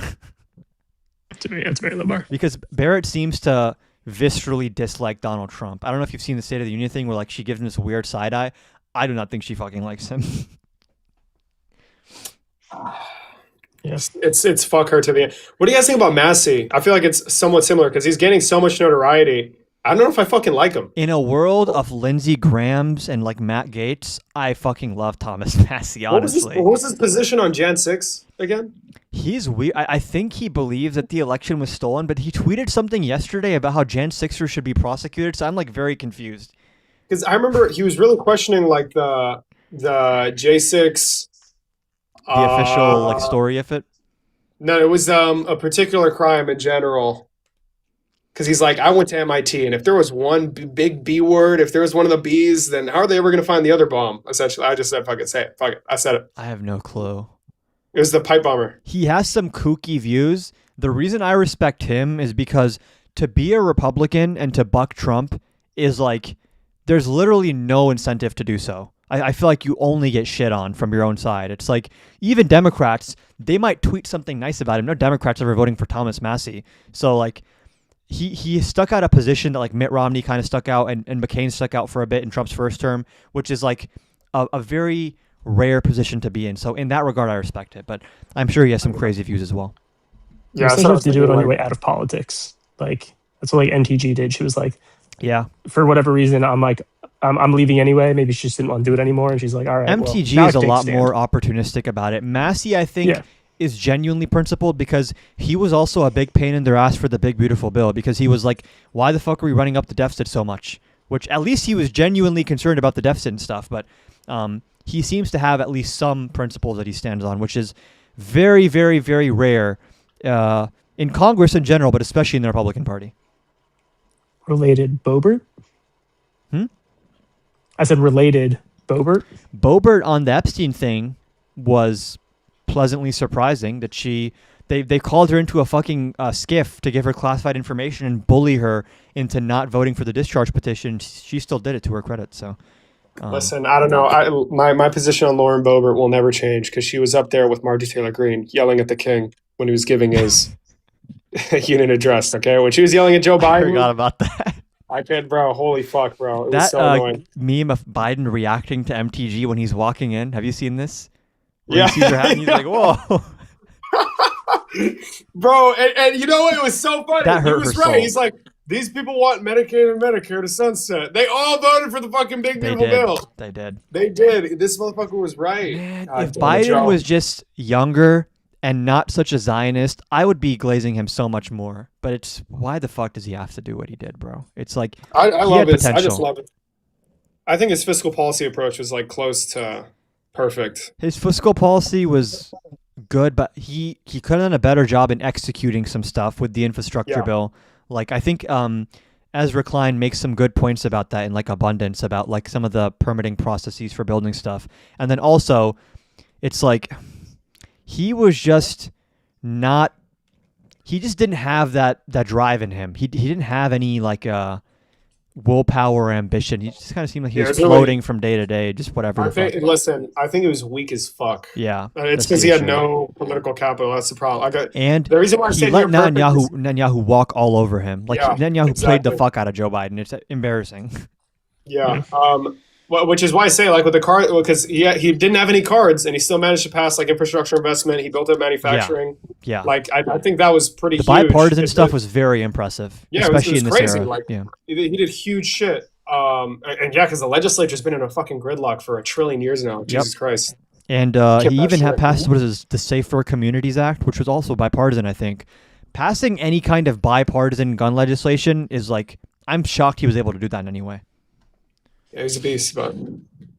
O: It's very low bar.
A: Because Barrett seems to viscerally dislike Donald Trump. I don't know if you've seen the State of the Union thing where like she gives him this weird side eye. I do not think she fucking likes him.
M: Yes, it's fuck her to the end. What do you guys think about Massey? I feel like it's somewhat similar because he's gaining so much notoriety. I don't know if I fucking like him.
A: In a world of Lindsey Grahams and like Matt Gaetz, I fucking love Thomas Massey, honestly.
M: What was his position on Jan 6 again?
A: He's weird. I think he believes that the election was stolen, but he tweeted something yesterday about how Jan 6ers should be prosecuted, so I'm like very confused.
M: Because I remember he was really questioning like the J6
A: the official like story of it.
M: No, it was a particular crime in general. Because he's like, I went to MIT, and if there was one big B word, if there was one of the B's, then how are they ever going to find the other bomb? Essentially, I just said, fuck it, say it. Fuck it. I said it.
A: I have no clue.
M: It was the pipe bomber.
A: He has some kooky views. The reason I respect him is because to be a Republican and to buck Trump is like, there's literally no incentive to do so. I feel like you only get shit on from your own side. It's like, even Democrats, they might tweet something nice about him. No Democrats ever voting for Thomas Massey. So like, he stuck out a position that like Mitt Romney kind of stuck out and McCain stuck out for a bit in Trump's first term, which is like a very rare position to be in. So in that regard, I respect it, but I'm sure he has some crazy views as well.
O: Yeah, so you have to do it on your way out of politics. Like that's what like NTG did. She was like,
A: yeah,
O: for whatever reason, I'm leaving anyway. Maybe she just didn't want to do it anymore. And she's like, all right.
A: MTG is a lot more opportunistic about it. Massey, I think, is genuinely principled because he was also a big pain in their ass for the big, beautiful bill because he was like, why the fuck are we running up the deficit so much? Which at least he was genuinely concerned about the deficit and stuff. But he seems to have at least some principles that he stands on, which is very, very, very rare in Congress in general, but especially in the Republican Party.
O: Related Boebert?
A: Hmm?
O: I said related Boebert.
A: Boebert on the Epstein thing was pleasantly surprising that they called her into a fucking skiff to give her classified information and bully her into not voting for the discharge petition. She still did it, to her credit. So,
M: Listen, I don't know. My position on Lauren Boebert will never change because she was up there with Marjorie Taylor Greene yelling at the king when he was giving his unit address. Okay, when she was yelling at Joe Biden,
A: I forgot about that.
M: I did, bro. Holy fuck, bro. It was
A: That
M: so annoying.
A: meme of Biden reacting to MTG when he's walking in. Have you seen this? Where
M: Yeah.
A: he sees her hat and he's like, "Whoa."
M: Bro, and you know what? It was so funny.
A: That hurt
M: he was
A: her
M: right.
A: soul.
M: He's like, these people want Medicaid and Medicare to sunset. They all voted for the fucking big
A: They
M: beautiful
A: did.
M: bill.
A: They did.
M: They did. This motherfucker was right. God
A: If
M: damn it, Joe.
A: Biden was just younger and not such a Zionist, I would be glazing him so much more. But it's why the fuck does he have to do what he did, bro? It's like
M: I
A: he
M: love
A: had
M: it. I just
A: potential.
M: love it. I think his fiscal policy approach was like close to perfect.
A: His fiscal policy was good, but he could have done a better job in executing some stuff with the infrastructure
M: Yeah.
A: bill. Like I think Ezra Klein makes some good points about that in like abundance about like some of the permitting processes for building stuff. And then also it's like he was just not he just didn't have that drive in him. He didn't have any like willpower or ambition. He just kind of seemed like he
M: Yeah,
A: was
M: it's really-
A: floating from day to day, just whatever.
M: I
A: the fuck.
M: think, listen, I think it was weak as fuck.
A: Yeah,
M: It's
A: that's
M: because
A: the
M: he had
A: issue.
M: no political capital. That's the problem.
A: And
M: the reason why I
A: he
M: say
A: let
M: near perfect is-
A: Netanyahu walk all over him. Like
M: Yeah,
A: Netanyahu played the
M: exactly.
A: fuck out of Joe Biden. It's embarrassing.
M: Yeah. Well, which is why I say like with the card, because he didn't have any cards and he still managed to pass like infrastructure investment. He built up manufacturing.
A: Yeah.
M: Like I think that was pretty.
A: The
M: huge.
A: bipartisan
M: It's
A: stuff
M: like-
A: was very impressive,
M: Yeah,
A: especially
M: it was
A: in this
M: crazy.
A: era.
M: Like
A: yeah.
M: he did huge shit. And yeah, because the legislature's been in a fucking gridlock for 1 trillion years now. Jesus Christ.
A: And
M: Kept
A: he
M: that
A: even had
M: shit.
A: passed what is this, the Safer Communities Act, which was also bipartisan, I think. Passing any kind of bipartisan gun legislation is like, I'm shocked he was able to do that in any way.
M: Yeah, he's a beast, but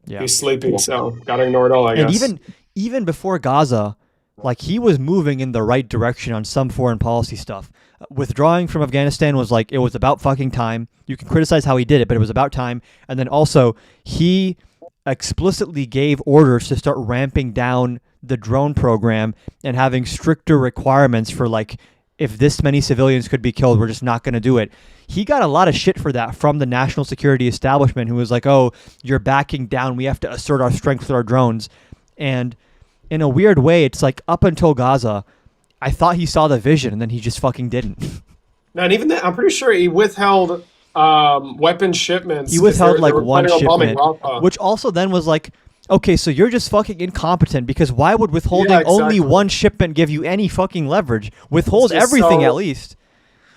A: Yeah.
M: he's sleeping, so gotta ignore it all, I guess.
A: And even before Gaza, like he was moving in the right direction on some foreign policy stuff. Withdrawing from Afghanistan was like, it was about fucking time. You can criticize how he did it, but it was about time. And then also he explicitly gave orders to start ramping down the drone program and having stricter requirements for like, if this many civilians could be killed, we're just not going to do it. He got a lot of shit for that from the national security establishment, who was like, oh, you're backing down. We have to assert our strength with our drones. And in a weird way, it's like up until Gaza, I thought he saw the vision and then he just fucking didn't.
M: No, and even then, I'm pretty sure he withheld weapon shipments.
A: He
M: 'cause
A: withheld
M: they
A: like
M: were
A: one
M: planning on bombing
A: shipment,
M: Rafah.
A: which also then was like, okay, so you're just fucking incompetent because why would withholding
M: Yeah,
A: only
M: exactly.
A: one shipment give you any fucking leverage? Withhold
M: It's just
A: everything
M: so-
A: at least.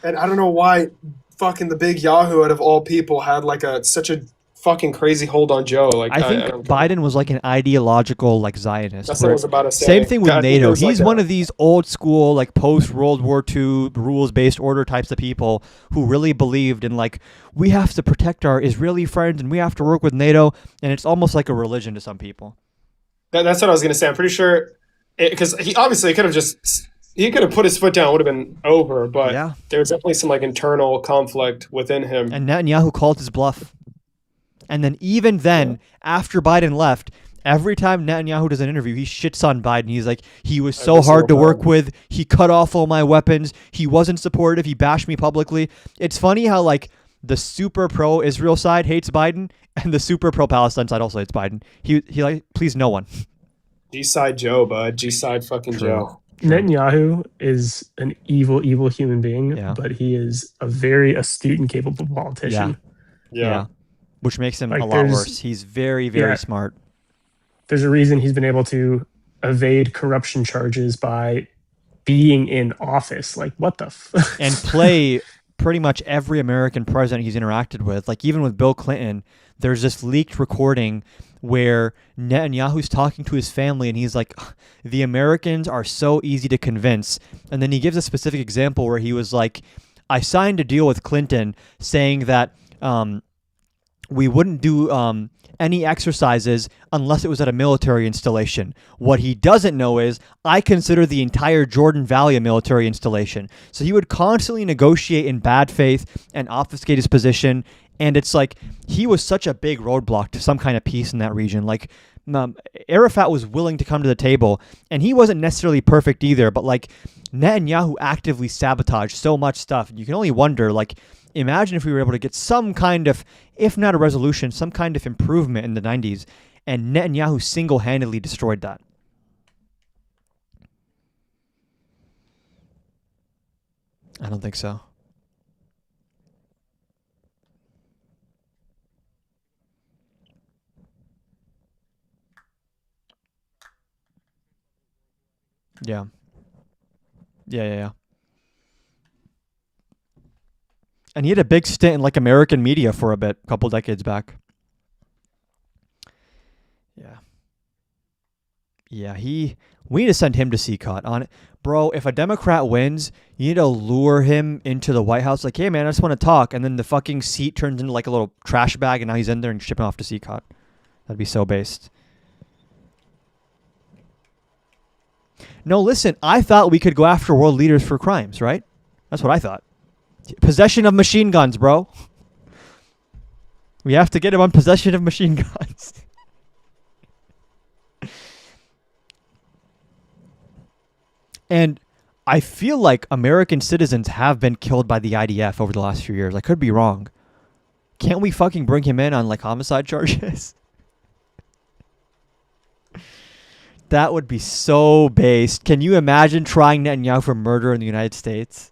M: And I don't know why fucking the big Yahoo out of all people had like such a fucking crazy hold on Joe. Like
A: I think
M: don't get it.
A: Biden was like an ideological like Zionist.
M: That's what I
A: where-
M: was about to say.
A: Same thing with
M: I think it
A: NATO.
M: was like
A: He's
M: that.
A: one of these old school like post World War II rules based order types of people who really believed in like we have to protect our Israeli friends and we have to work with NATO, and it's almost like a religion to some people.
M: That's what I was gonna say. I'm pretty sure because he obviously could have put his foot down, it would have been over. But
A: Yeah.
M: there was definitely some like internal conflict within him.
A: And Netanyahu called his bluff. And then even then, after Biden left, every time Netanyahu does an interview, he shits on Biden. He's like, he was so
M: Every
A: hard to
M: single
A: work
M: time.
A: with. He cut off all my weapons. He wasn't supportive. He bashed me publicly. It's funny how like the super pro Israel side hates Biden and the super pro Palestine side also hates Biden. He like please no one.
M: G side Joe, bud. G side fucking
A: True.
M: Joe.
O: Netanyahu is an evil human being,
A: Yeah.
O: but he is a very astute and capable politician.
M: Yeah.
A: Which makes him
O: Like,
A: a lot
O: there's-
A: worse. He's very, very
O: Yeah.
A: smart.
O: There's a reason he's been able to evade corruption charges by being in office. Like, what the
A: And play pretty much every American president he's interacted with. Like even with Bill Clinton, there's this leaked recording where Netanyahu's talking to his family and he's like, the Americans are so easy to convince. And then he gives a specific example where he was like, I signed a deal with Clinton saying that we wouldn't do any exercises unless it was at a military installation. What he doesn't know is I consider the entire Jordan Valley a military installation. So he would constantly negotiate in bad faith and obfuscate his position. And it's like he was such a big roadblock to some kind of peace in that region. Like Arafat was willing to come to the table, and he wasn't necessarily perfect either. But like Netanyahu actively sabotaged so much stuff. You can only wonder, like, imagine if we were able to get some kind of, if not a resolution, some kind of improvement in the 90s, and Netanyahu single-handedly destroyed that. I don't think so. Yeah. Yeah. And he had a big stint in like American media for a bit, a couple decades back. Yeah, we need to send him to CCOT on it. Bro, if a Democrat wins, you need to lure him into the White House like, hey man, I just want to talk, and then the fucking seat turns into like a little trash bag and now he's in there and ship him off to CCOT. That'd be so based. No, listen, I thought we could go after world leaders for crimes, right? That's what I thought. Possession of machine guns, bro. We have to get him on possession of machine guns. And I feel like American citizens have been killed by the IDF over the last few years. I could be wrong. Can't we fucking bring him in on like homicide charges? That would be so based. Can you imagine trying Netanyahu for murder in the United States?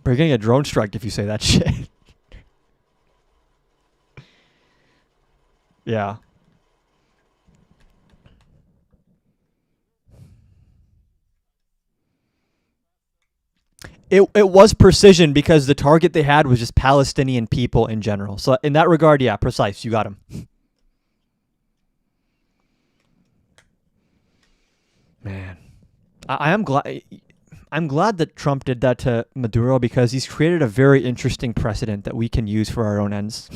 A: But you're getting a drone strike if you say that shit. Yeah. It was precision because the target they had was just Palestinian people in general. So in that regard, yeah, precise. You got him. Man. I'm glad that Trump did that to Maduro because he's created a very interesting precedent that we can use for our own ends.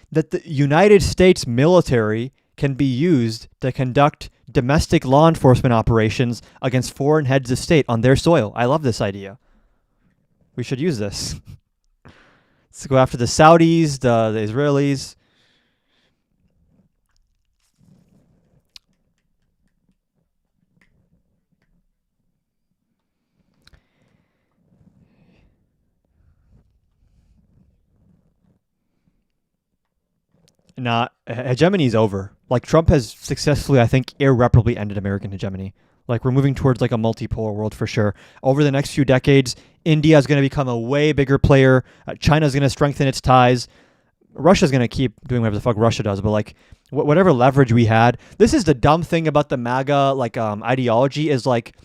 A: That the United States military can be used to conduct domestic law enforcement operations against foreign heads of state on their soil. I love this idea. We should use this. Let's go after the Saudis, the Israelis. Nah, hegemony is over. Like, Trump has successfully, I think, irreparably ended American hegemony. Like, we're moving towards like a multipolar world for sure. Over the next few decades, India is going to become a way bigger player. China is going to strengthen its ties. Russia's going to keep doing whatever the fuck Russia does. But like, whatever leverage we had, this is the dumb thing about the MAGA like ideology is like,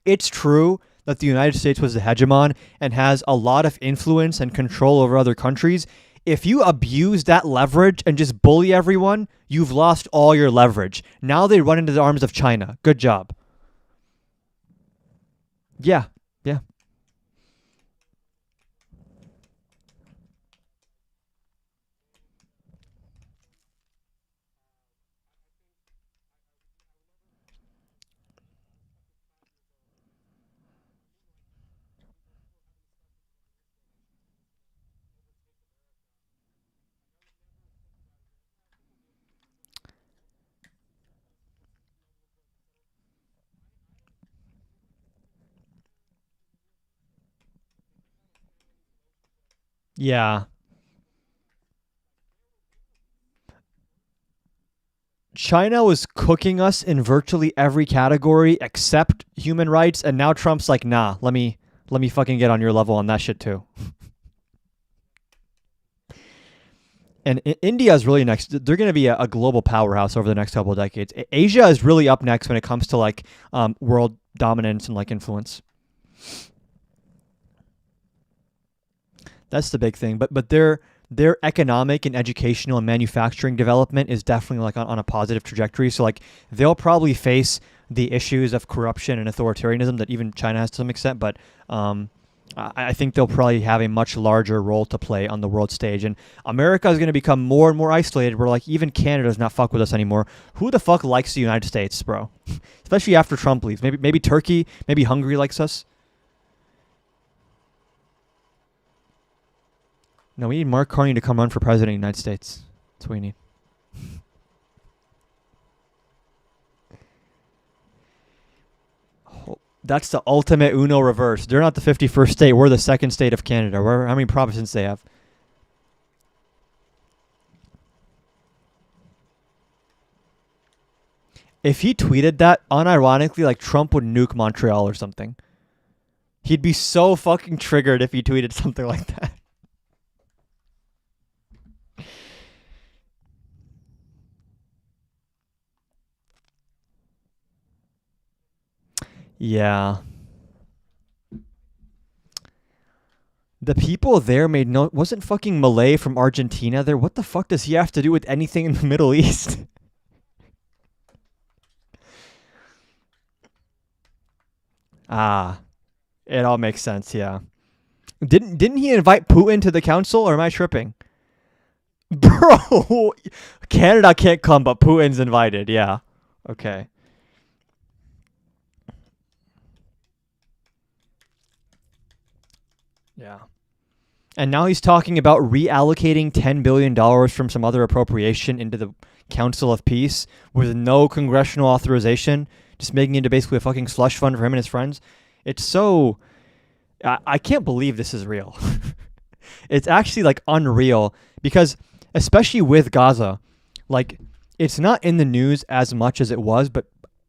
A: it's true that the United States was the hegemon and has a lot of influence and control over other countries. If you abuse that leverage and just bully everyone, you've lost all your leverage. Now they run into the arms of China. Good job. Yeah. Yeah. China was cooking us in virtually every category except human rights, and now Trump's like, nah, let me fucking get on your level on that shit too. And India is really next. They're going to be a global powerhouse over the next couple of decades. Asia is really up next when it comes to like world dominance and like influence. That's the big thing. But they're their economic and educational and manufacturing development is definitely like on a positive trajectory. So like they'll probably face the issues of corruption and authoritarianism that even China has to some extent, but I think they'll probably have a much larger role to play on the world stage. And America is going to become more and more isolated, where like even Canada does not fuck with us anymore. Who the fuck likes the United States, bro? Especially after Trump leaves. Maybe Turkey, maybe Hungary likes us. No, we need Mark Carney to come run for president of the United States. That's what we need. That's the ultimate Uno reverse. They're not the 51st state. We're the second state of Canada. How many provinces they have? If he tweeted that, unironically, like Trump would nuke Montreal or something. He'd be so fucking triggered if he tweeted something like that. Yeah. The people there made no... Wasn't fucking Malay from Argentina there? What the fuck does he have to do with anything in the Middle East? It all makes sense, yeah. Didn't he invite Putin to the council, or am I tripping? Bro, Canada can't come, but Putin's invited, yeah. Okay. Yeah. And now he's talking about reallocating $10 billion from some other appropriation into the Council of Peace with no congressional authorization, just making it into basically a fucking slush fund for him and his friends. It's so... I can't believe this is real. It's actually like unreal because, especially with Gaza, like it's not in the news as much as it was, but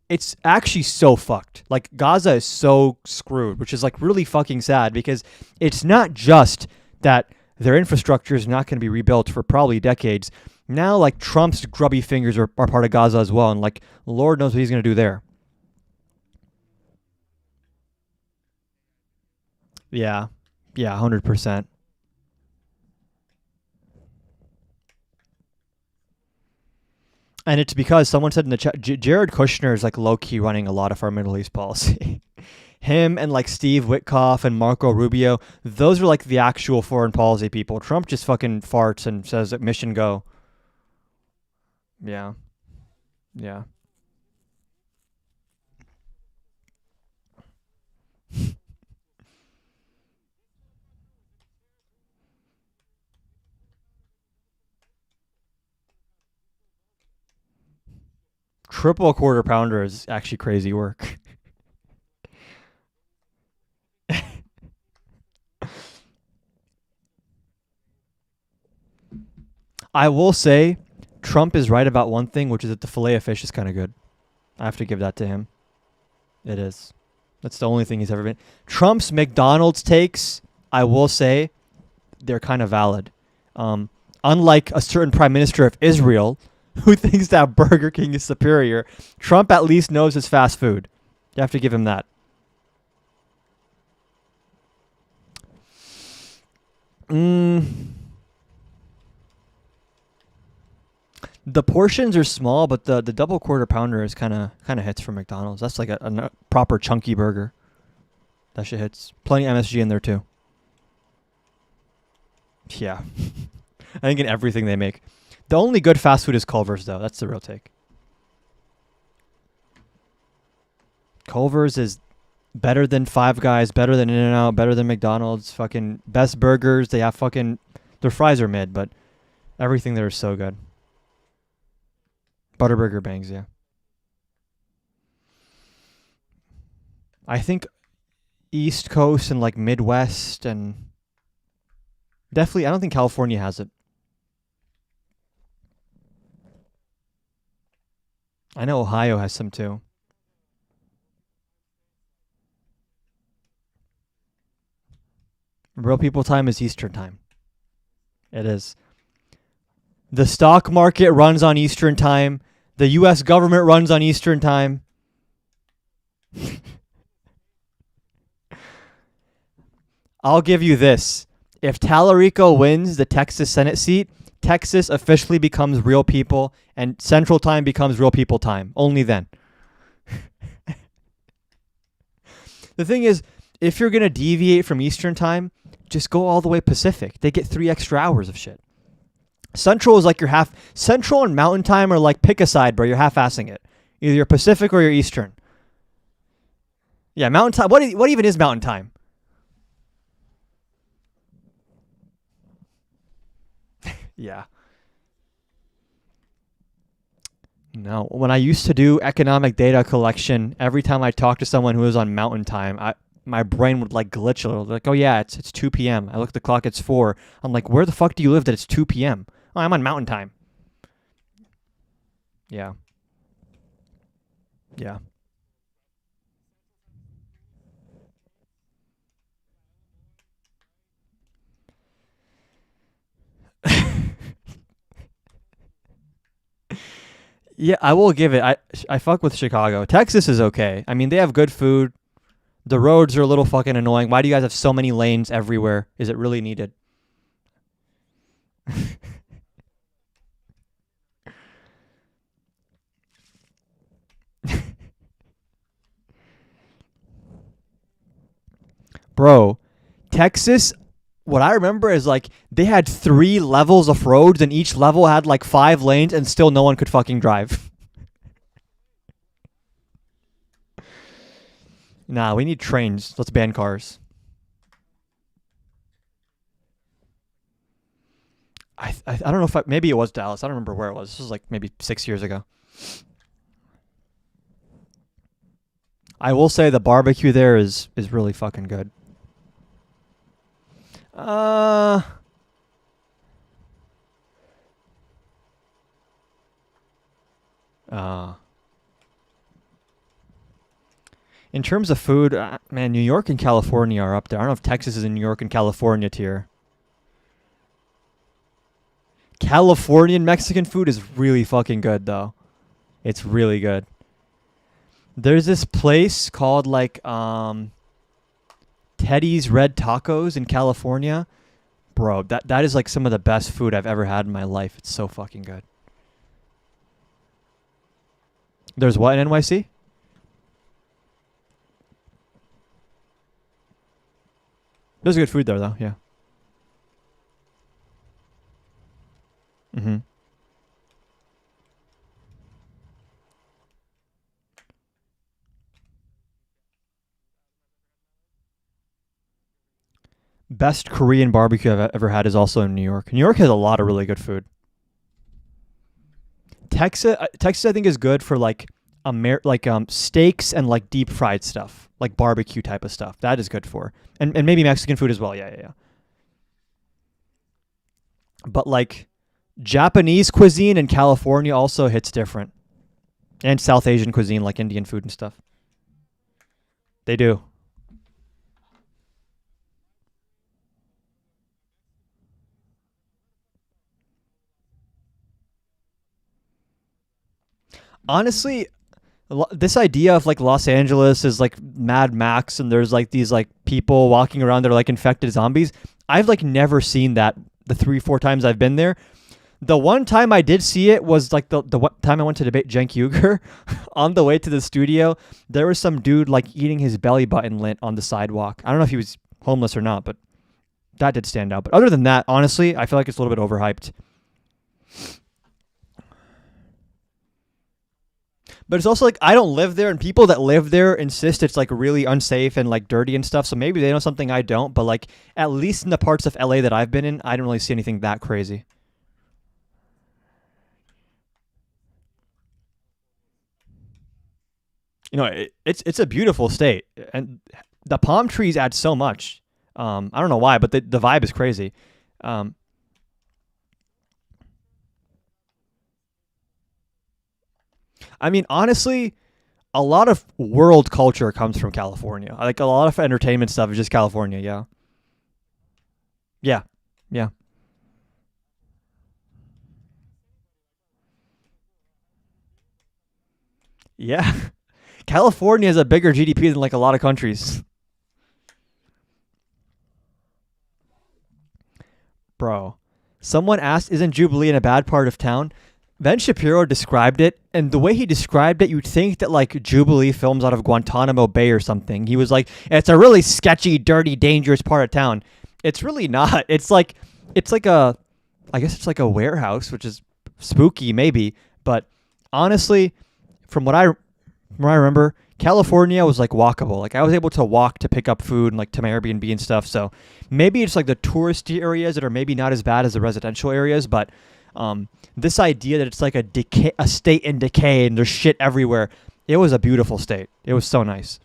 A: it's actually so fucked. Like Gaza is so screwed, which is like really fucking sad because it's not just that their infrastructure is not going to be rebuilt for probably decades. Now like Trump's grubby fingers are part of Gaza as well. And like Lord knows what he's going to do there. Yeah. Yeah. 100%. And it's because someone said in the chat, Jared Kushner is like low-key running a lot of our Middle East policy. Him and like Steve Witkoff and Marco Rubio, those are like the actual foreign policy people. Trump just fucking farts and says mission go. Yeah. Yeah. Triple quarter pounder is actually crazy work. I will say Trump is right about one thing, which is that the filet of fish is kind of good. I have to give that to him. It is. That's the only thing he's ever been. Trump's McDonald's takes, I will say, they're kind of valid. Unlike a certain prime minister of Israel who thinks that Burger King is superior, Trump at least knows his fast food. You have to give him that. The portions are small, but the double quarter pounder is kind of hits for McDonald's. That's like a proper chunky burger. That shit hits. Plenty of MSG in there too. Yeah. I think in everything they make. The only good fast food is Culver's, though. That's the real take. Culver's is better than Five Guys, better than In-N-Out, better than McDonald's. Fucking best burgers. They have fucking... Their fries are mid, but everything there is so good. Butterburger bangs, yeah. I think East Coast and like Midwest and... Definitely, I don't think California has it. I know Ohio has some too. Real people time is Eastern time. It is. The stock market runs on Eastern time. The U.S. government runs on Eastern time. I'll give you this. If Tallarico wins the Texas Senate seat, Texas officially becomes real people and Central Time becomes real people time. Only then. The thing is, if you're going to deviate from Eastern Time, just go all the way Pacific. They get 3 extra hours of shit. Central is like your half. Central and Mountain Time are like pick a side, bro. You're half-assing it. Either you're Pacific or you're Eastern. Yeah, Mountain Time. What even is Mountain Time? Yeah. No, when I used to do economic data collection, every time I talked to someone who was on Mountain Time, my brain would like glitch a little. Like, oh yeah, it's 2 p.m. I look at the clock, it's 4. I'm like, where the fuck do you live that it's 2 p.m.? Oh, I'm on Mountain Time. Yeah. Yeah. Yeah, I will give it. I fuck with Chicago. Texas is okay. I mean, they have good food. The roads are a little fucking annoying. Why do you guys have so many lanes everywhere? Is it really needed? Bro, Texas, what I remember is like they had 3 levels of roads and each level had like 5 lanes and still no one could fucking drive. Nah, we need trains. Let's ban cars. I don't know if maybe it was Dallas. I don't remember where it was. This was like maybe 6 years ago. I will say the barbecue there is really fucking good. In terms of food, man, New York and California are up there. I don't know if Texas is in New York and California tier. Californian Mexican food is really fucking good, though. It's really good. There's this place called like Teddy's Red Tacos in California. Bro, that is like some of the best food I've ever had in my life. It's so fucking good. There's what in NYC? There's good food there, though. Yeah. Mm-hmm. Best Korean barbecue I've ever had is also in New York. New York has a lot of really good food. Texas, I think is good for like steaks and like deep fried stuff, like barbecue type of stuff. That is good for, and maybe Mexican food as well. Yeah. But like Japanese cuisine in California also hits different, and South Asian cuisine like Indian food and stuff. They do. Honestly, this idea of like Los Angeles is like Mad Max and there's like these like people walking around that are like infected zombies. I've like never seen that the 3-4 times I've been there. The one time I did see it was like the time I went to debate Cenk Uygur. On the way to the studio, there was some dude like eating his belly button lint on the sidewalk. I don't know if he was homeless or not, but that did stand out. But other than that, honestly, I feel like it's a little bit overhyped. But it's also like I don't live there, and people that live there insist it's like really unsafe and like dirty and stuff. So maybe they know something I don't. But like at least in the parts of LA that I've been in, I didn't really see anything that crazy. You know, it's a beautiful state, and the palm trees add so much. I don't know why, but the vibe is crazy. I mean, honestly, a lot of world culture comes from California. Like a lot of entertainment stuff is just California. Yeah. Yeah. Yeah. Yeah. California has a bigger GDP than like a lot of countries. Bro. Someone asked, isn't Jubilee in a bad part of town? Ben Shapiro described it, and the way he described it, you'd think that like Jubilee films out of Guantanamo Bay or something. He was like, it's a really sketchy, dirty, dangerous part of town. It's really not. I guess it's like a warehouse, which is spooky maybe, but honestly, from what I remember, California was like walkable. Like I was able to walk to pick up food and like to my Airbnb and stuff. So maybe it's like the touristy areas that are maybe not as bad as the residential areas, but this idea that it's like a state in decay and there's shit everywhere, it was a beautiful state. It was so nice.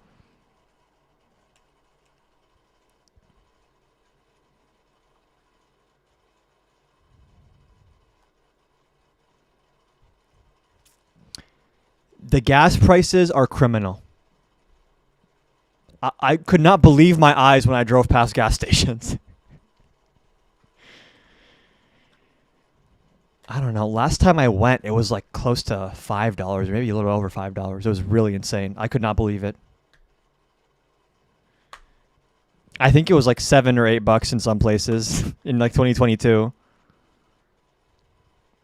A: The gas prices are criminal. I could not believe my eyes when I drove past gas stations. I don't know. Last time I went, it was like close to $5, maybe a little over $5. It was really insane. I could not believe it. I think it was like $7 or $8 in some places in like 2022.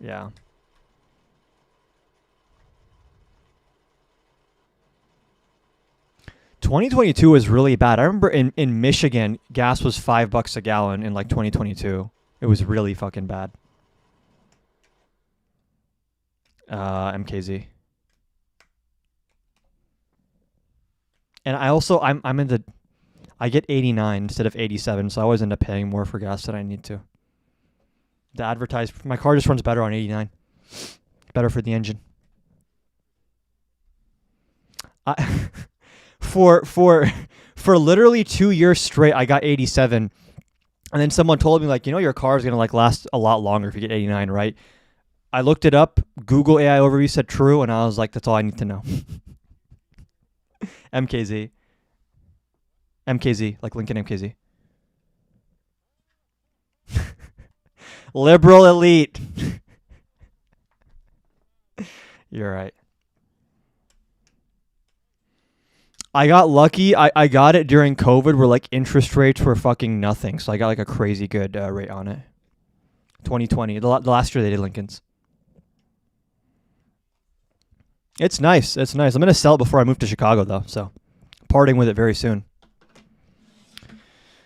A: Yeah. $2022 was really bad. I remember in Michigan, gas was $5 a gallon in like 2022. It was really fucking bad. MKZ. And I get 89 instead of 87, so I always end up paying more for gas than I need to. My car just runs better on 89. Better for the engine. For literally 2 years straight, I got 87, and then someone told me like, your car is gonna like last a lot longer if you get 89, right? I looked it up. Google AI overview said true, and I was like, that's all I need to know. MKZ, like Lincoln MKZ. Liberal elite. You're right. I got lucky. I got it during COVID where like interest rates were fucking nothing. So I got like a crazy good rate on it. 2020, the last year they did Lincoln's. It's nice. It's nice. I'm going to sell it before I move to Chicago though. So parting with it very soon.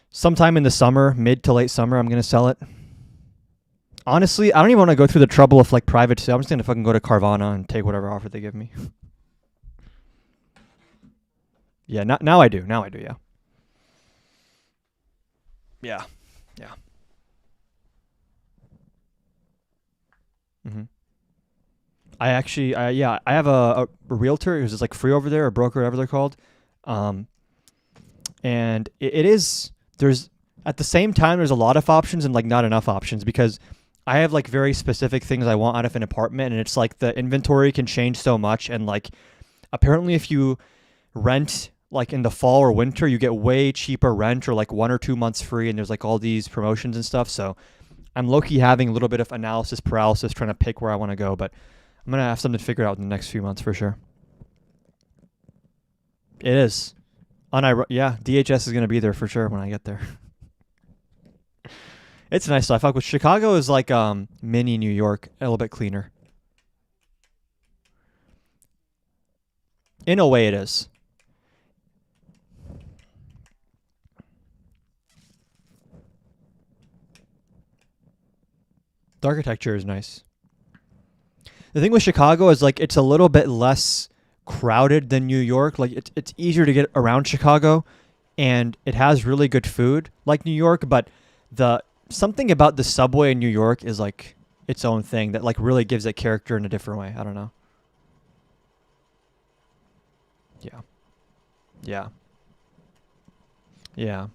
A: Sometime in the summer, mid to late summer, I'm going to sell it. Honestly, I don't even want to go through the trouble of like private sale. I'm just going to fucking go to Carvana and take whatever offer they give me. Yeah, now I do. Now I do, yeah. Yeah. Yeah. Mm-hmm. I have a realtor who's just like free over there, a broker, whatever they're called. And there's at the same time, there's a lot of options and like not enough options because I have like very specific things I want out of an apartment, and it's like the inventory can change so much. And like apparently if you rent like in the fall or winter, you get way cheaper rent or like 1 or 2 months free, and there's like all these promotions and stuff. So I'm low-key having a little bit of analysis paralysis trying to pick where I want to go, but I'm going to have something figured out in the next few months for sure. It is. Yeah, DHS is going to be there for sure when I get there. It's nice stuff. With Chicago is like mini New York, a little bit cleaner. In a way it is. The architecture is nice. The thing with Chicago is like it's a little bit less crowded than New York. Like it's easier to get around Chicago, and it has really good food like New York, but something about the subway in New York is like its own thing that like really gives it character in a different way. I don't know. Yeah. Yeah. Yeah.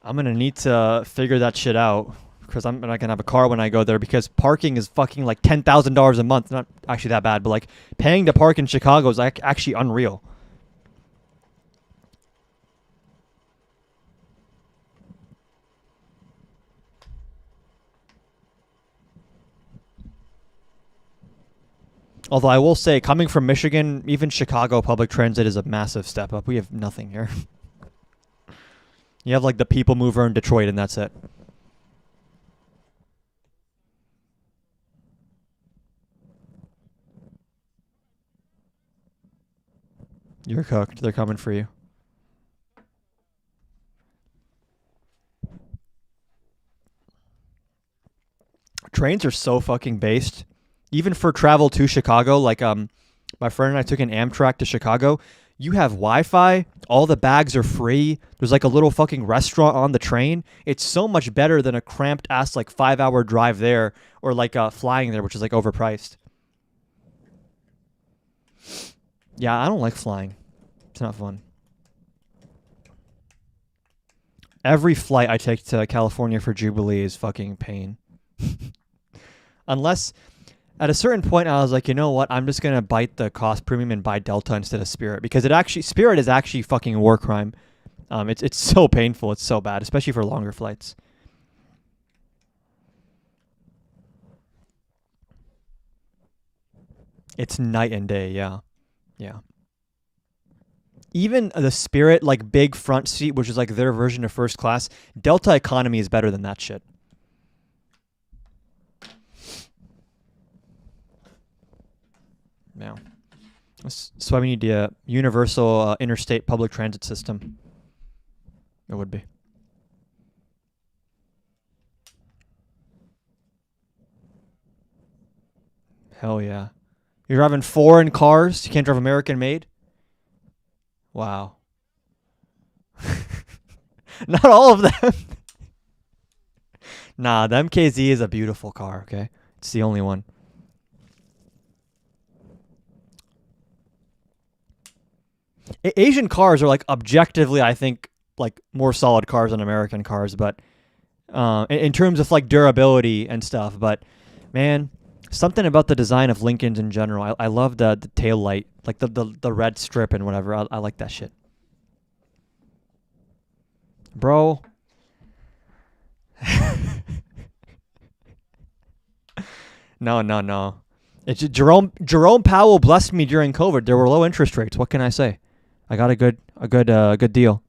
A: I'm going to need to figure that shit out because I'm not going to have a car when I go there because parking is fucking like $10,000 a month. Not actually that bad, but like paying to park in Chicago is like actually unreal. Although I will say, coming from Michigan, even Chicago public transit is a massive step up. We have nothing here. You have like the People Mover in Detroit, and that's it. You're cooked. They're coming for you. Trains are so fucking based. Even for travel to Chicago, like my friend and I took an Amtrak to Chicago. You have Wi-Fi. All the bags are free. There's like a little fucking restaurant on the train. It's so much better than a cramped ass like 5-hour drive there or like flying there, which is like overpriced. Yeah, I don't like flying. It's not fun. Every flight I take to California for Jubilee is fucking pain. Unless at a certain point I was like, you know what? I'm just going to bite the cost premium and buy Delta instead of Spirit because Spirit is actually fucking a war crime. It's so painful. It's so bad, especially for longer flights. It's night and day, yeah. Yeah. Even the Spirit, like, big front seat, which is like their version of first class, Delta economy is better than that shit. Yeah. That's why we need a universal interstate public transit system. It would be. Hell yeah. You're driving foreign cars? You can't drive American made? Wow. Not all of them. Nah, the MKZ is a beautiful car, okay? It's the only one. Asian cars are like objectively, I think, like more solid cars than American cars, but in terms of like durability and stuff. But man, something about the design of Lincolns in general. I love the tail light, like the red strip and whatever. I like that shit, bro. No. It's Jerome Powell blessed me during COVID. There were low interest rates. What can I say? I got a good deal.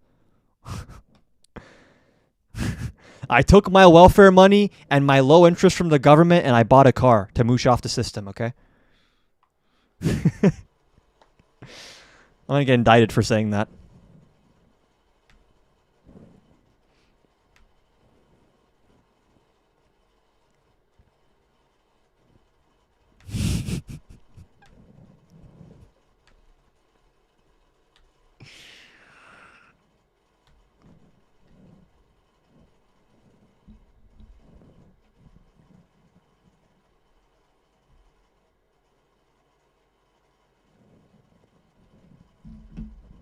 A: I took my welfare money and my low interest from the government and I bought a car to moosh off the system, okay? I'm gonna get indicted for saying that.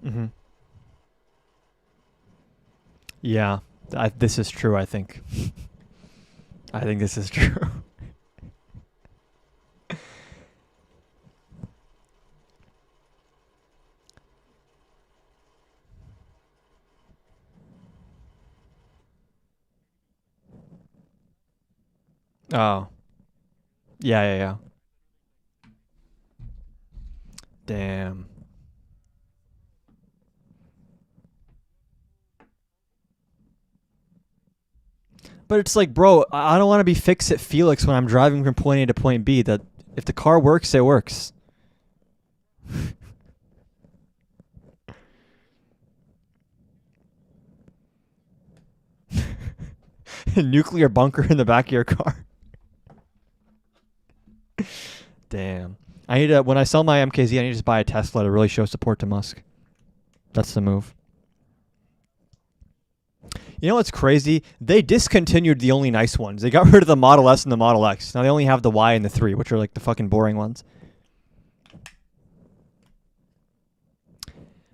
A: Mm-hmm. Yeah, this is true, I think. I think this is true. Oh. Yeah. Damn. But it's like, bro, I don't want to be Fix-It Felix when I'm driving from point A to point B. That if the car works, it works. Nuclear bunker in the back of your car. Damn. I need to, when I sell my MKZ, I need to just buy a Tesla to really show support to Musk. That's the move. You know what's crazy? They discontinued the only nice ones. They got rid of the Model S and the Model X. Now they only have the Y and the 3, which are like the fucking boring ones.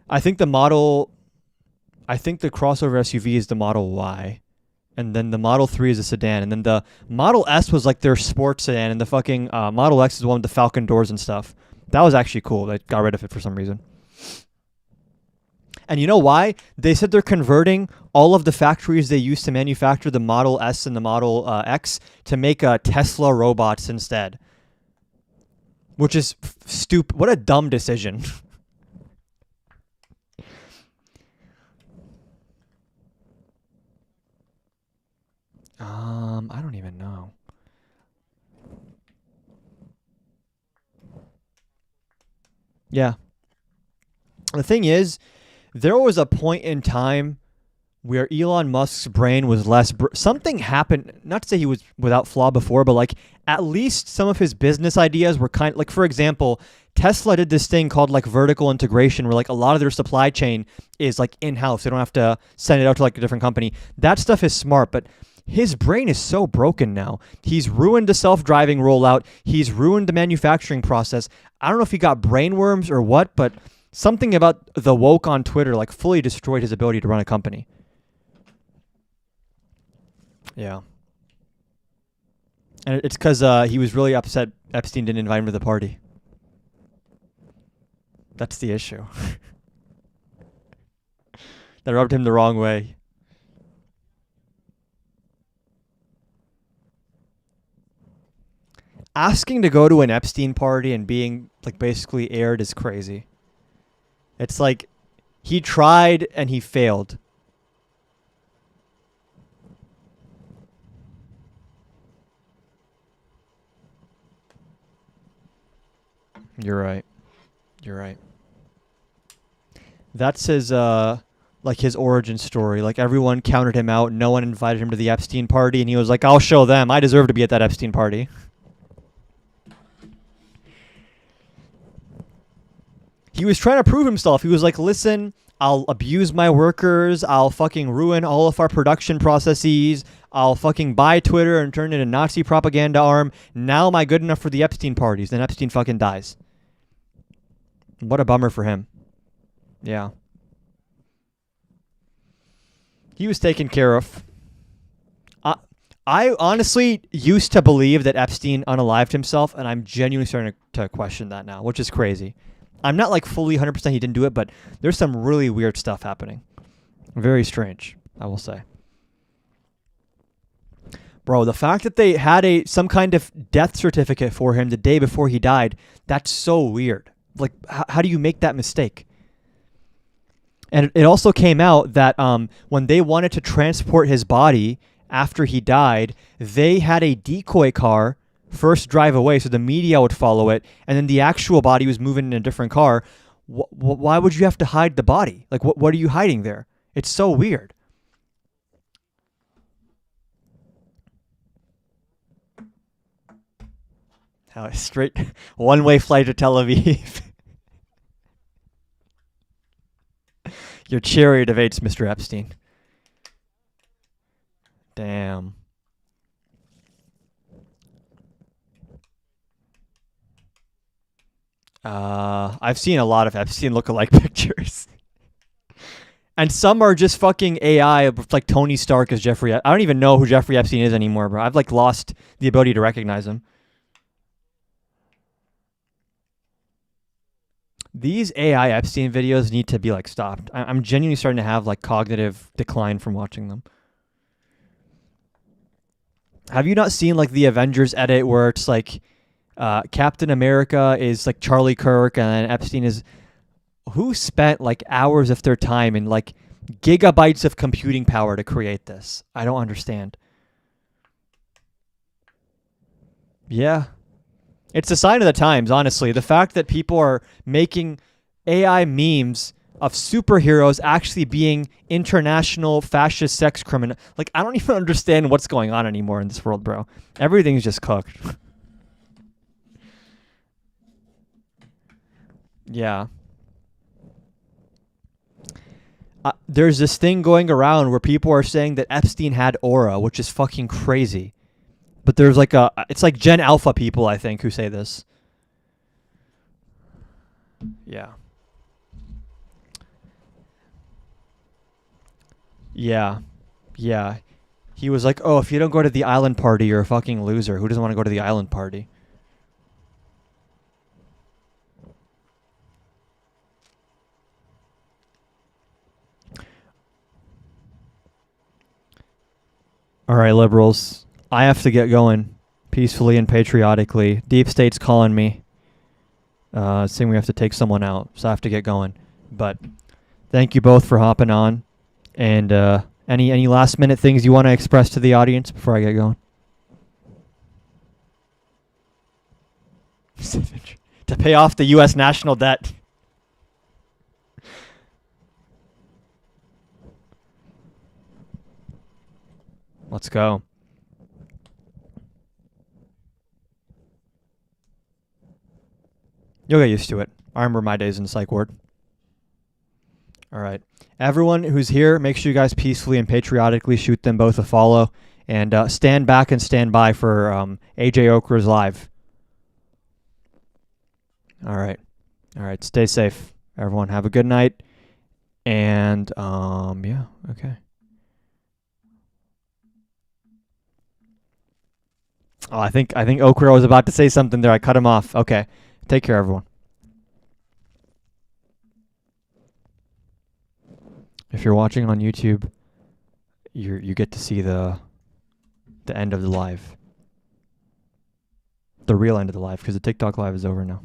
A: I think the crossover SUV is the Model Y. And then the Model 3 is a sedan. And then the Model S was like their sports sedan. And the fucking Model X is the one with the Falcon doors and stuff. That was actually cool. They got rid of it for some reason. And you know why? They said they're converting all of the factories they used to manufacture the Model S and the Model X to make Tesla robots instead. Which is stupid. What a dumb decision. I don't even know. Yeah. The thing is, there was a point in time where Elon Musk's brain was less. Something happened. Not to say he was without flaw before, but like at least some of his business ideas were kind. Like for example, Tesla did this thing called like vertical integration, where like a lot of their supply chain is like in house. They don't have to send it out to like a different company. That stuff is smart, but his brain is so broken now. He's ruined the self-driving rollout. He's ruined the manufacturing process. I don't know if he got brainworms or what, but something about the woke on Twitter like fully destroyed his ability to run a company. Yeah. And it's because he was really upset Epstein didn't invite him to the party. That's the issue. That rubbed him the wrong way. Asking to go to an Epstein party and being like basically aired is crazy. It's like he tried and he failed. You're right. You're right. That's his like his origin story. Like everyone counted him out. No one invited him to the Epstein party, and he was like, "I'll show them. I deserve to be at that Epstein party." He was trying to prove himself. He was like, "Listen, I'll abuse my workers. I'll fucking ruin all of our production processes. I'll fucking buy Twitter and turn it into a Nazi propaganda arm. Now am I good enough for the Epstein parties?" Then Epstein fucking dies. What a bummer for him. Yeah. He was taken care of. I honestly used to believe that Epstein unalived himself, and I'm genuinely starting to question that now, which is crazy. I'm not like fully 100% he didn't do it, but there's some really weird stuff happening. Very strange, I will say. Bro, the fact that they had some kind of death certificate for him the day before he died, that's so weird. Like, how do you make that mistake? And it also came out that when they wanted to transport his body after he died, they had a decoy car first drive away so the media would follow it, and then the actual body was moving in a different car. Why would you have to hide the body? Like, what are you hiding there? It's so weird. How straight one-way flight to Tel Aviv. Your chariot evades Mr. Epstein. Damn. I've seen a lot of Epstein lookalike pictures. And some are just fucking AI, like Tony Stark as Jeffrey. I don't even know who Jeffrey Epstein is anymore, bro. I've like lost the ability to recognize him. These AI Epstein videos need to be like stopped. I'm genuinely starting to have like cognitive decline from watching them. Have you not seen like the Avengers edit where it's like Captain America is like Charlie Kirk and then Epstein is... Who spent like hours of their time and like gigabytes of computing power to create this? I don't understand. Yeah. It's a sign of the times, honestly. The fact that people are making AI memes of superheroes actually being international fascist sex criminal. Like, I don't even understand what's going on anymore in this world, bro. Everything's just cooked. Yeah. There's this thing going around where people are saying that Epstein had aura, which is fucking crazy. But there's like it's like Gen Alpha people, I think, who say this. Yeah. Yeah. Yeah. He was like, oh, if you don't go to the island party, you're a fucking loser. Who doesn't want to go to the island party? All right, liberals. I have to get going peacefully and patriotically. Deep State's calling me, saying we have to take someone out, so I have to get going. But thank you both for hopping on. And any last minute things you want to express to the audience before I get going? To pay off the U.S. national debt. Let's go. You'll get used to it. I remember my days in the psych ward. All right. Everyone who's here, make sure you guys peacefully and patriotically shoot them both a follow. And stand back and stand by for AJ Okra's live. All right. All right. Stay safe, everyone. Have a good night. And, yeah. Okay. Oh, I think Okra was about to say something there. I cut him off. Okay. Take care, everyone. If you're watching on YouTube, you get to see the end of the live. The real end of the live, because the TikTok live is over now.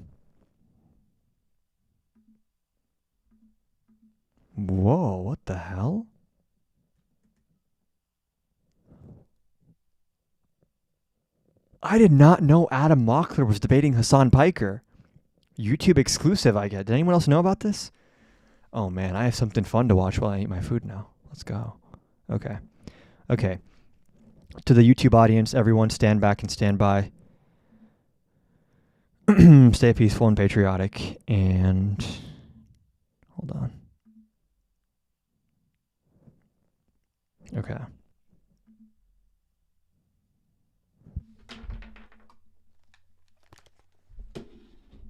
A: Whoa, what the hell? I did not know Adam Mockler was debating Hassan Piker. YouTube exclusive, I get. Did anyone else know about this? Oh man, I have something fun to watch while I eat my food now. Let's go. Okay. Okay. To the YouTube audience, everyone stand back and stand by. Stay peaceful and patriotic. And hold on. Okay.